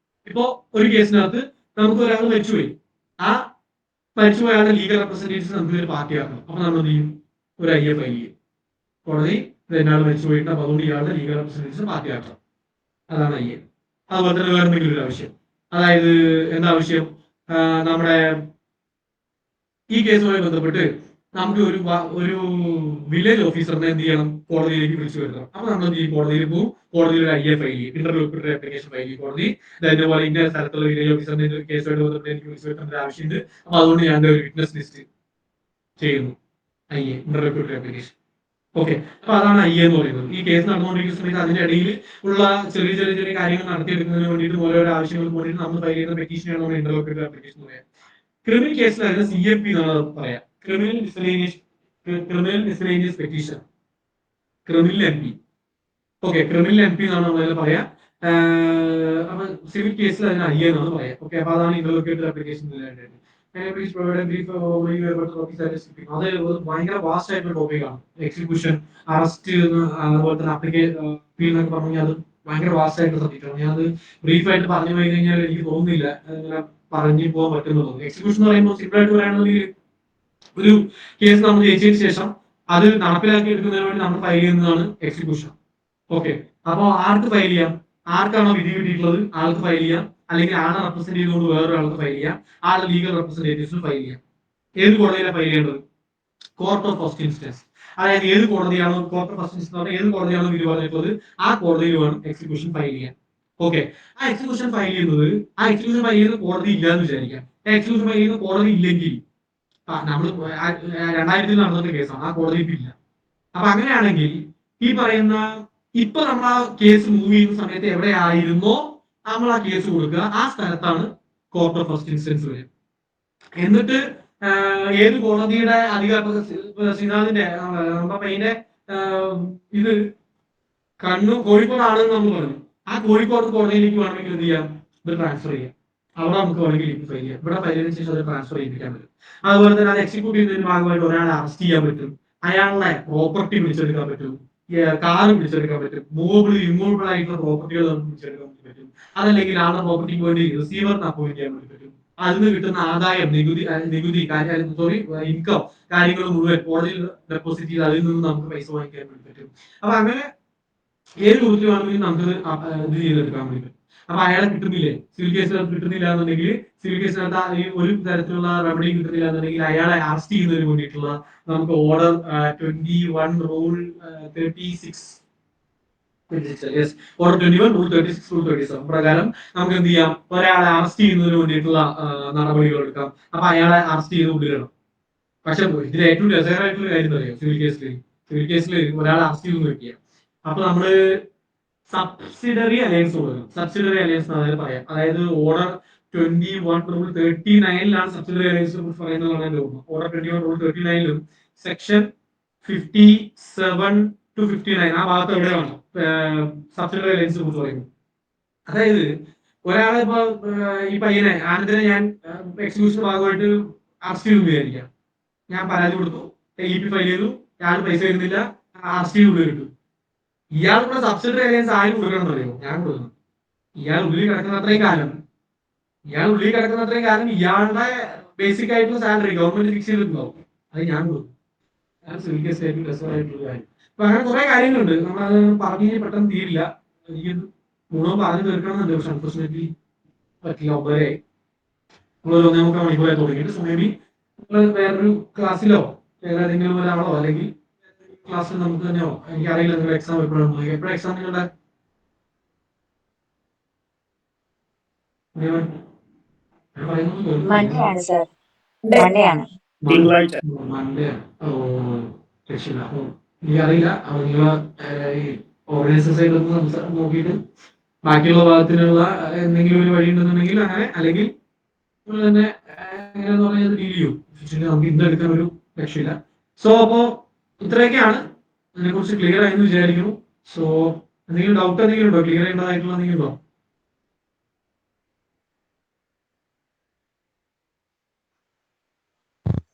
ഇപ്പോ ഒരു കേസിനകത്ത് നമുക്ക് ഒരാൾ മരിച്ചുപോയി, ആ മരിച്ചുപോയ ആളുടെ ലീഗൽ റെപ്രസെന്റേറ്റീവ്സ് നമുക്ക് ഒരു പാർട്ടി ആക്കണം. അപ്പൊ നമ്മൾ എന്ത് ചെയ്യും, ഒരു IA ഫയൽ ചെയ്യും. കോടതി ഇയാൾ മരിച്ചുപോയിട്ട് അപ്പൊ അതുകൊണ്ട് ഇയാളുടെ ലീഗൽ റെപ്രസെന്റേറ്റീവ്സ് പാർട്ടി ആക്കണം. അതാണ് IA. അതുപോലെ തന്നെ വേറെ എന്തെങ്കിലും ഒരു ആവശ്യം, അതായത് എന്താ ആവശ്യം, നമ്മുടെ ഈ കേസുമായി ബന്ധപ്പെട്ട് നമുക്ക് ഒരു വില്ലേജ് ഓഫീസറിനെ എന്ത് ചെയ്യണം, കോടതിയിലേക്ക് വിളിച്ചു വരുത്തണം. അപ്പൊ നമ്മൾ ഈ കോടതിയിൽ പോകും, കോടതിയിൽ ഒരു IA ഫയൽ ചെയ്യും, ഇന്റർലോക്യൂട്ടറി ആപ്ലിക്കേഷൻ ഫയൽ ചെയ്യും. കോടതി അതേപോലെ ഇന്ന സ്ഥലത്തുള്ള വില്ലേജ് ഓഫീസറിന്റെ കേസുമായിട്ട് ബന്ധപ്പെട്ട് എനിക്ക് വിളിച്ചു വരുത്തേണ്ട ഒരു ആവശ്യമുണ്ട്, അപ്പൊ അതുകൊണ്ട് ഞാൻ ഒരു വിറ്റ്നസ് ലിസ്റ്റ് ചെയ്യുന്നു, IA ഇന്റർലോക്യൂട്ടറി ആപ്ലിക്കേഷൻ. ഓക്കെ, അപ്പൊ അതാണ് IA എന്ന് പറയുന്നത്. ഈ കേസ് നടന്നുകൊണ്ടിരിക്കുന്ന സമയത്ത് അതിന്റെ ഇടയിൽ ഉള്ള ചെറിയ ചെറിയ ചെറിയ കാര്യങ്ങൾ നടത്തിയെടുക്കുന്നതിന് വേണ്ടിയിട്ട് ഓരോരോ ആവശ്യങ്ങൾക്ക് വേണ്ടിയിട്ട് നമ്മൾ ഫയൽ ചെയ്യുന്ന പെറ്റീഷനാണ് നമ്മൾ ഇന്റർലോക്യൂട്ടറി ആപ്ലിക്കേഷൻ പറയാം. ക്രിമിനൽ കേസിലായിരുന്നു CMP എന്നാണ് പറയാം, criminal miscellaneous petition, criminal MP. Okay, criminal MP എന്നാണ് നമ്മൾ പറയാം. അപ്പൊ സിവിൽ കേസിൽ അതിന് IA എന്നാണ് പറയാം. ഓക്കെ, അപ്പൊ അതാണ് ഇന്റർലോക്യൂട്ടറി ആപ്ലിക്കേഷൻ. അത് ഭയങ്കര വാസ്റ്റ് ആയിട്ടുള്ള ടോപ്പിക്കാണ്. എക്സിക്യൂഷൻ, അറസ്റ്റ്, അതുപോലെ തന്നെ അപ്പീൽ എന്നൊക്കെ പറഞ്ഞു കഴിഞ്ഞാൽ അത് ഭയങ്കര വാസ്റ്റ് ആയിട്ടുള്ള സബ്ജക്റ്റാണ്. ഞാൻ അത് ബ്രീഫായിട്ട് പറഞ്ഞു പോയി കഴിഞ്ഞാൽ എനിക്ക് തോന്നുന്നില്ല അങ്ങനെ പറഞ്ഞു പോകാൻ പറ്റുന്നത്. എക്സിക്യൂഷൻ എന്ന് പറയുമ്പോൾ സിമ്പിൾ ആയിട്ട് പറയുകയാണെങ്കിൽ ഒരു കേസ് നമ്മൾ ജയിച്ചതിന് ശേഷം അത് നടപ്പിലാക്കി എടുക്കുന്നതിന് വേണ്ടി നമ്മൾ ഫയൽ ചെയ്യുന്നതാണ് എക്സിക്യൂഷൻ. ഓക്കെ, അപ്പൊ ആർക്ക് ഫയൽ ചെയ്യാം, ആർക്കാണോ വിധി കിട്ടിയിട്ടുള്ളത് ആൾക്ക് ഫയൽ ചെയ്യാം, അല്ലെങ്കിൽ ആളെ റെപ്രസെന്റ് ചെയ്തുകൊണ്ട് വേറൊരാൾക്ക് ഫയൽ ചെയ്യാം, ആളുടെ ലീഗൽ റെപ്രസെന്റേറ്റീവ്സിന് ഫയൽ ചെയ്യാം. ഏത് കോടതിയിലാണ് ഫയൽ ചെയ്യേണ്ടത്? Court of first instance. അതായത് ഏത് കോടതിയാണോ കോർട്ട് ഓഫ് ഫസ്റ്റ് ഇൻസ്റ്റൻസ് എന്ന് പറഞ്ഞാൽ ഏത് കോടതിയാണോ വിധി പറഞ്ഞിട്ടുള്ളത് ആ കോടതിയിൽ വേണം എക്സിക്യൂഷൻ ഫയൽ ചെയ്യാൻ. ഓക്കെ, ആ എക്സിക്യൂഷൻ ഫയൽ ചെയ്യുന്ന കോടതി ഇല്ലാന്ന് വിചാരിക്കാം. എക്സിക്യൂഷൻ ഫയൽ ചെയ്യുന്ന കോടതി ഇല്ലെങ്കിൽ നമ്മൾ 2000 നടന്ന കേസാണ്, ആ കോടതി ഇപ്പൊ ഇല്ല. അപ്പൊ അങ്ങനെയാണെങ്കിൽ ഈ പറയുന്ന ഇപ്പൊ നമ്മൾ ആ കേസ് മൂവ് ചെയ്യുന്ന സമയത്ത് എവിടെയായിരുന്നോ നമ്മൾ ആ കേസ് കൊടുക്കുക, ആ സ്ഥലത്താണ് കോർട്ട് ഓഫ് ഫസ്റ്റ് ഇൻസ്റ്റൻസ് വരിക. എന്നിട്ട് ഏത് കോടതിയുടെ അധികാരം ശ്രീനാഥിന്റെ നമ്മുടെ പയ്യന്റെ ഇത് കോഴിക്കോടാണെന്ന് നമ്മൾ പറഞ്ഞു. ആ കോഴിക്കോട് കോടതിയിലേക്ക് വേണമെങ്കിൽ എന്ത് ചെയ്യാം, ഇത് ട്രാൻസ്ഫർ ചെയ്യാം. അവിടെ നമുക്ക് വേണമെങ്കിൽ ലിങ്ക് ഫയൽ ചെയ്യാം. ഇവിടെ ഫയൽ ചെയ്തതിനു ശേഷം അത് ട്രാൻസ്ഫർ ചെയ്യിപ്പിക്കാൻ പറ്റും. അതുപോലെ തന്നെ അത് എക്സിക്യൂട്ട് ചെയ്യുന്നതിന് ഭാഗമായിട്ട് ഒരാളെ അറസ്റ്റ് ചെയ്യാൻ പറ്റും, അയാളുടെ പ്രോപ്പർട്ടി പിടിച്ചെടുക്കാൻ പറ്റും, കാറ് പിടിച്ചെടുക്കാൻ പറ്റും, മൂവബിൾ ഇമ്മൂവബിൾ ആയിട്ടുള്ള പ്രോപ്പർട്ടികൾ നമുക്ക് പിടിച്ചെടുക്കാൻ പറ്റും. അതല്ലെങ്കിൽ ആളുടെ പ്രോപ്പർട്ടിക്ക് വേണ്ടി റിസീവറിന് അപ്പോയിന്റ് ചെയ്യാൻ വേണ്ടി പറ്റും. അതിന് കിട്ടുന്ന ആദായം, നികുതി ഇൻകം കാര്യങ്ങൾ മുഴുവൻ കോടതിയിൽ ഡെപ്പോസിറ്റ് ചെയ്ത് അതിൽ നിന്ന് നമുക്ക് പൈസ വാങ്ങിക്കാൻ വേണ്ടി പറ്റും. അപ്പൊ അങ്ങനെ ഏത് രൂപത്തിലാണെങ്കിലും നമുക്ക് ഇത് ചെയ്തെടുക്കാൻ വേണ്ടി പറ്റും. അപ്പൊ അയാളെ കിട്ടുന്നില്ലേ, സിവിൽ കേസിനകത്ത് കിട്ടുന്നില്ല എന്നുണ്ടെങ്കിൽ, സിവിൽ കേസിനകത്ത് ഈ ഒരു തരത്തിലുള്ള റെമഡി കിട്ടുന്നില്ല എന്നുണ്ടെങ്കിൽ അയാളെ അറസ്റ്റ് ചെയ്യുന്നതിന് വേണ്ടിയിട്ടുള്ള നമുക്ക് order 21 rule 36 order 21 rule 36 rule 37 പ്രകാരം നമുക്ക് എന്ത് ചെയ്യാം, ഒരാളെ അറസ്റ്റ് ചെയ്യുന്നതിന് വേണ്ടിയിട്ടുള്ള നടപടികൾ എടുക്കാം. അപ്പൊ അയാളെ അറസ്റ്റ് ചെയ്ത് കൊണ്ടുവരണം. പക്ഷെ ഇതിൽ ഏറ്റവും രസകരമായിട്ടുള്ള കാര്യം അറിയാം, സിവിൽ കേസിൽ ഒരാളെ അറസ്റ്റ് ചെയ്ത് വെക്കുക. അപ്പൊ നമ്മള് സബ്സിഡറി അലയൻസ് കൊടുക്കണം. സബ്സിഡറി അലയൻസ് അതായത് പറയാം, അതായത് ഓർഡർ 21 റൂൾ 39 സബ്സിഡറി അലയൻസിനെ കുറിച്ച് പറയുന്നതാണ് എന്റെ ഓർമ്മ. ഓർഡർ 21 റൂൾ 39 സെക്ഷൻ 57 to 59 ആ ഭാഗത്ത് എവിടെയാണ് സബ്സിഡറി അലയൻസിനെ കുറിച്ച് പറയുന്നത്. അതായത് ഒരാളെ ഇപ്പൊ ഈ പയ്യനെ ആനന്ദിനെ ഞാൻ എക്സിക്യൂഷൻ ഭാഗമായിട്ട് അറസ്റ്റ് ചെയ്തു വിചാരിക്കാം. ഞാൻ പരാതി കൊടുത്തു, EP ഫയൽ ചെയ്തു, ഞാൻ പൈസ വരുന്നില്ല, അറസ്റ്റ് ചെയ്ത് കിട്ടും. ഇയാളുടെ സബ്സിഡറി അലയൻസ് ആരും കൊടുക്കണം എന്നറിയോ? ഞാൻ കൊടുക്കണം. ഇയാൾ ഉള്ളിൽ കിടക്കുന്ന അത്രയും കാലം ഇയാളുടെ ബേസിക് ആയിട്ടുള്ള സാലറി ഗവൺമെന്റ് ഫിക്സ് ചെയ്തിട്ടുണ്ടാവും, അത് ഞാൻ കൊടുക്കും. സിവിൽ കേസ് ഏറ്റവും രസമായിട്ടുള്ള കാര്യം. അപ്പൊ അങ്ങനെ കുറെ കാര്യങ്ങളുണ്ട്, നമ്മളത് പറഞ്ഞു പെട്ടെന്ന് തീരില്ല. എനിക്ക് ഗുണം പറഞ്ഞു തീർക്കണമെന്നുണ്ട്, പക്ഷെ അൺഫോർച്ചുനേറ്റ്ലി പറ്റില്ല. 9 നമ്മളൊരു 1.25 മണിക്കൂറായി തുടങ്ങിയിട്ട്. സോ മേ ബി നിങ്ങൾ വേറൊരു ക്ലാസ്സിലോ ഏതെങ്കിലും ഒരാളോ അല്ലെങ്കിൽ ക്ലാസ്സിൽ നമുക്ക് തന്നെയോ, എനിക്കറിയില്ല നിങ്ങളുടെ എക്സാം എപ്പോഴാണ്, എപ്പോഴാണ് എക്സാം നിങ്ങളുടെ? മൺഡേ ആണ് സർ, മൺഡേ ആണ്. തിങ്കളാഴ്ച. മൺഡേ. ഓ രക്ഷില്ല. എനിക്കറിയില്ല. അപ്പൊ നിങ്ങളെ ഓർഗനൈസർ സൈഡിലൊന്ന് നോക്കിയിട്ട് ബാക്കിയുള്ള ഭാഗത്തിനുള്ള എന്തെങ്കിലും ഒരു വഴി ഉണ്ടെന്നുണ്ടെങ്കിൽ അങ്ങനെ, അല്ലെങ്കിൽ നിങ്ങൾ തന്നെ എങ്ങനെയാന്ന് പറഞ്ഞാൽ ഡീൽ ചെയ്യും. നമുക്ക് ഇന്ന് എടുക്കാൻ ഒരു രക്ഷയില്ല. സോ അപ്പോ ഇത്രയൊക്കെയാണ്, അതിനെ കുറിച്ച് ക്ലിയർ ആയെന്ന് വിചാരിക്കുന്നു. സോ എന്തെങ്കിലും ഡൗട്ട് എന്തെങ്കിലും ഉണ്ടോ, ക്ലിയർ ചെയ്യേണ്ടതായിട്ടുള്ള എന്തെങ്കിലും ഉണ്ടോ?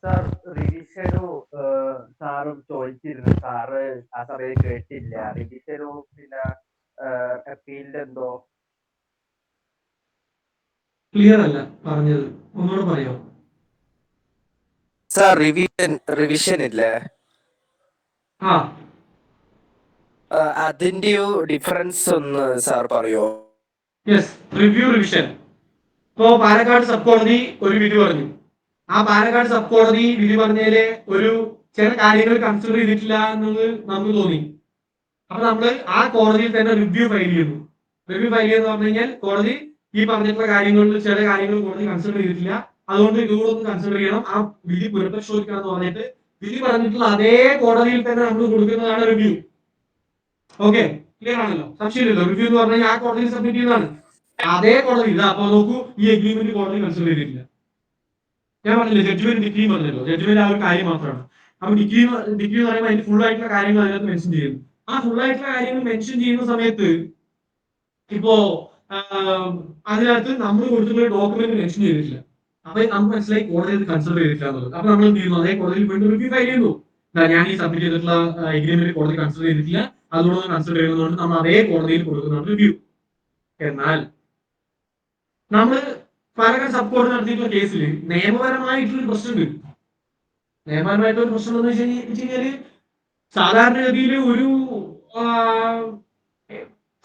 സാർ റിവിഷനു സാറും ചോദിച്ചിരുന്നു, സാറ് ആ സമയത്ത് കേട്ടില്ല. റിവിഷനു പിന്നെ അപ്പീലിന്റെ എന്തോ ക്ലിയർ അല്ല പറഞ്ഞത്, ഒന്നുകൂടെ പറയോ? സാർ റിവിഷൻ ഇല്ലേ, ആ അതിന്റെ ഡിഫറൻസ് ഒന്ന് സാർ പറയോ? Yes, review revision. ഇപ്പോ പാലക്കാട് സബ് കോടതി ഒരു വിധി പറഞ്ഞു. ആ പാലക്കാട് സബ് കോടതി വിധി പറഞ്ഞതില് ഒരു ചില കാര്യങ്ങൾ കൺസിഡർ ചെയ്തിട്ടില്ല എന്നത് നമുക്ക് തോന്നി. അപ്പൊ നമ്മൾ ആ കോടതിയിൽ തന്നെ റിവ്യൂ ഫയൽ ചെയ്യുന്നു. റിവ്യൂ ഫയൽ ചെയ്യുന്ന പറഞ്ഞു കഴിഞ്ഞാൽ കോടതി ഈ പറഞ്ഞിട്ടുള്ള കാര്യങ്ങളിൽ ചില കാര്യങ്ങൾ കോടതി കൺസിഡർ ചെയ്തിട്ടില്ല, അതുകൊണ്ട് ഇതുകൂടെ ഒന്ന് കൺസിഡർ ചെയ്യണം, ആ വിധി പുനഃപരിശോധിക്കണം എന്ന് പറഞ്ഞിട്ട് വിധി പറഞ്ഞിട്ടുള്ള അതേ കോടതിയിൽ തന്നെ നമ്മൾ കൊടുക്കുന്നതാണ് റിവ്യൂ. ഓക്കെ, ക്ലിയർ ആണല്ലോ, സംശയമില്ലല്ലോ. റിവ്യൂ എന്ന് പറഞ്ഞാൽ ആ കോടതിയിൽ സബ്മിറ്റ് ചെയ്യുന്നതാണ്, അതേ കോടതി. ഇതാ അപ്പൊ നോക്കൂ, ഈ എഗ്രിമെന്റ് കോടതി കൺസിഡർ ചെയ്തിട്ടില്ല. ഞാൻ പറഞ്ഞില്ലേ ജഡ്ജ്മെന്റ് ഡിഗ്രി പറഞ്ഞല്ലോ, ജഡ്ജ്മെന്റ് ആ ഒരു കാര്യം മാത്രമാണ്. അപ്പൊ ഡിഗ്രി എന്ന് പറയുമ്പോൾ അതിന് ഫുൾ ആയിട്ടുള്ള കാര്യങ്ങൾ അതിനകത്ത് മെൻഷൻ ചെയ്യുന്നു. ആ ഫുൾ ആയിട്ടുള്ള കാര്യങ്ങൾ മെൻഷൻ ചെയ്യുന്ന സമയത്ത് ഇപ്പോ അതിനകത്ത് നമ്മൾ കൊടുത്തിട്ടുള്ള ഡോക്യുമെന്റ് മെൻഷൻ ചെയ്തിട്ടില്ല. അപ്പൊ നമുക്ക് മനസ്സിലായി കോടതി അത് കൺസിഡർ ചെയ്തിട്ടില്ല എന്നുള്ളത്. അപ്പൊ നമ്മൾ എന്ത് ചെയ്യുന്നു, അതേ കോടതിയിൽ വീണ്ടും റിവ്യൂ ഫയൽ ചെയ്യുന്നു. ഞാൻ ഈ സബ്മിറ്റ് ചെയ്തിട്ടുള്ള എഗ്രിമെന്റ് കോടതി കൺസിഡർ ചെയ്തിട്ടില്ല, അതുകൊണ്ട് കൺസിഡർ ചെയ്യുന്നതുകൊണ്ട് നമ്മൾ അതേ കോടതിയിൽ കൊടുക്കുന്നതാണ് റിവ്യൂ. എന്നാൽ നമ്മൾ പാലക്കാട് സബ് കോടതി നടത്തിയിട്ടുള്ള കേസിൽ നിയമപരമായിട്ടൊരു പ്രശ്നമുണ്ട്. നിയമപരമായിട്ടൊരു പ്രശ്നം എന്ന് വെച്ച് കഴിഞ്ഞാല് സാധാരണഗതിയിൽ ഒരു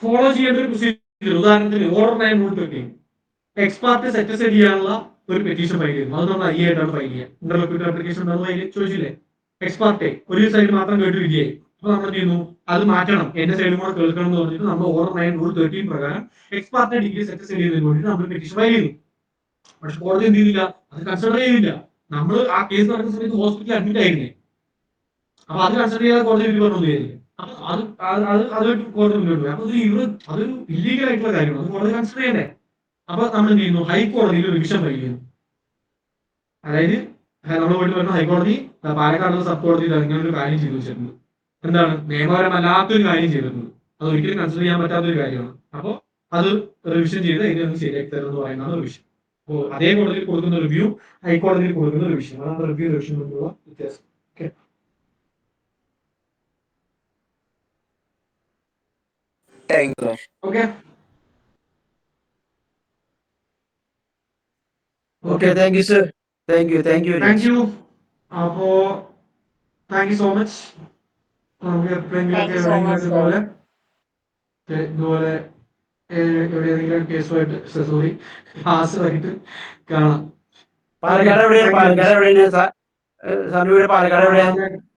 ഫോളോ ചെയ്യേണ്ട ഒരു പ്രൊസീജിയർ, ഉദാഹരണത്തിന് order 9 rule 13 ex parte set set ചെയ്യാനുള്ള ഒരു പെറ്റീഷൻ ഫയൽ ചെയ്യുന്നു. അത് നമ്മൾ ഐ ആയിട്ടാണ് ഫയൽ ചെയ്യുക. ഇന്റർലോക്യൂട്ടർ ആപ്ലിക്കേഷൻ ചോദിച്ചില്ലേ, എക്സ്പാർട്ടെ ഒരു സൈഡ് മാത്രം കേട്ട് വിധിയായി. അപ്പൊ നമ്മൾ എന്ത് ചെയ്യുന്നു, അത് മാറ്റണം, എന്റെ സൈഡും കൂടെ കേൾക്കണം എന്ന് പറഞ്ഞിട്ട് നമ്മൾ ഓർഡർ 9 റൂൾ 13 പ്രകാരം എക്സ്പാർട്ടിനെ ഡിഗ്രി സെറ്റ് ചെയ്യുന്നതിന് വേണ്ടി നമ്മൾ പെറ്റീഷൻ ഫയൽ ചെയ്യുന്നു. പക്ഷെ കോടതി എന്ത് ചെയ്തില്ല, അത് കൺസിഡർ ചെയ്തില്ല. നമ്മൾ ആ കേസ് നടക്കുന്ന സമയത്ത് ഹോസ്പിറ്റലിൽ അഡ്മിറ്റ് ആയിരുന്നേ. അപ്പൊ അത് കൺസിഡർ ചെയ്യാതെ കോടതി വിധി പറഞ്ഞു വിചാരിക്കും. അപ്പൊ അതൊരു കോടതി മുന്നോട്ട് പോയി. അപ്പൊ അതൊരു ഇല്ലീഗൽ ആയിട്ടുള്ള കാര്യമാണ്, അത് കോടതി കൺസിഡർ ചെയ്യണ്ടേ. അപ്പൊ നമ്മൾ എന്ത് ചെയ്യുന്നു, ഹൈക്കോടതിയിൽ റിവിഷൻ ഫയൽ ചെയ്യുന്നു. അതായത് നമ്മൾ പോയിട്ട് പറഞ്ഞ ഹൈക്കോടതി പാലക്കാട് സബ് കോടതിയിൽ അങ്ങനെ ഒരു കാര്യം ചെയ്തു വെച്ചിട്ടുണ്ട്. എന്താണ്, നിയമപരമല്ലാത്തൊരു കാര്യം ചെയ്തിട്ടുണ്ട്, അത് ഒരിക്കലും കൺസിഡർ ചെയ്യാൻ പറ്റാത്തൊരു കാര്യമാണ്. അപ്പോൾ അത് റിവിഷൻ ചെയ്ത് ഇതിനൊന്ന് ശരിയാക്കി തരുമെന്ന് പറയുന്നതാണ് റിവിഷൻ. അപ്പോൾ അതേ കോടതിയിൽ കൊടുക്കുന്ന റിവ്യൂ, ഹൈക്കോടതിയിൽ കൊടുക്കുന്ന റിവിഷൻ, അതാണ് റിവ്യൂ റിവിഷൻ തമ്മിലുള്ള വ്യത്യാസം. Okay, thank you. Okay, Okay, thank you, sir. Thank you very much. Thank you. അപ്പോ താങ്ക് യു സോ മച്ച്. നമുക്ക് എപ്പോഴെങ്കിലൊക്കെ Thank you so much, എവിടെയെങ്കിലും ഇതുപോലെ എവിടെയെങ്കിലും കേസുമായിട്ട് സോറി ക്ലാസ്സുമായിട്ട് കാണാം. പാലക്കാട് എവിടെയാണ്? സാറിന്റെ വീട് പാലക്കാട് എവിടെയാണ്?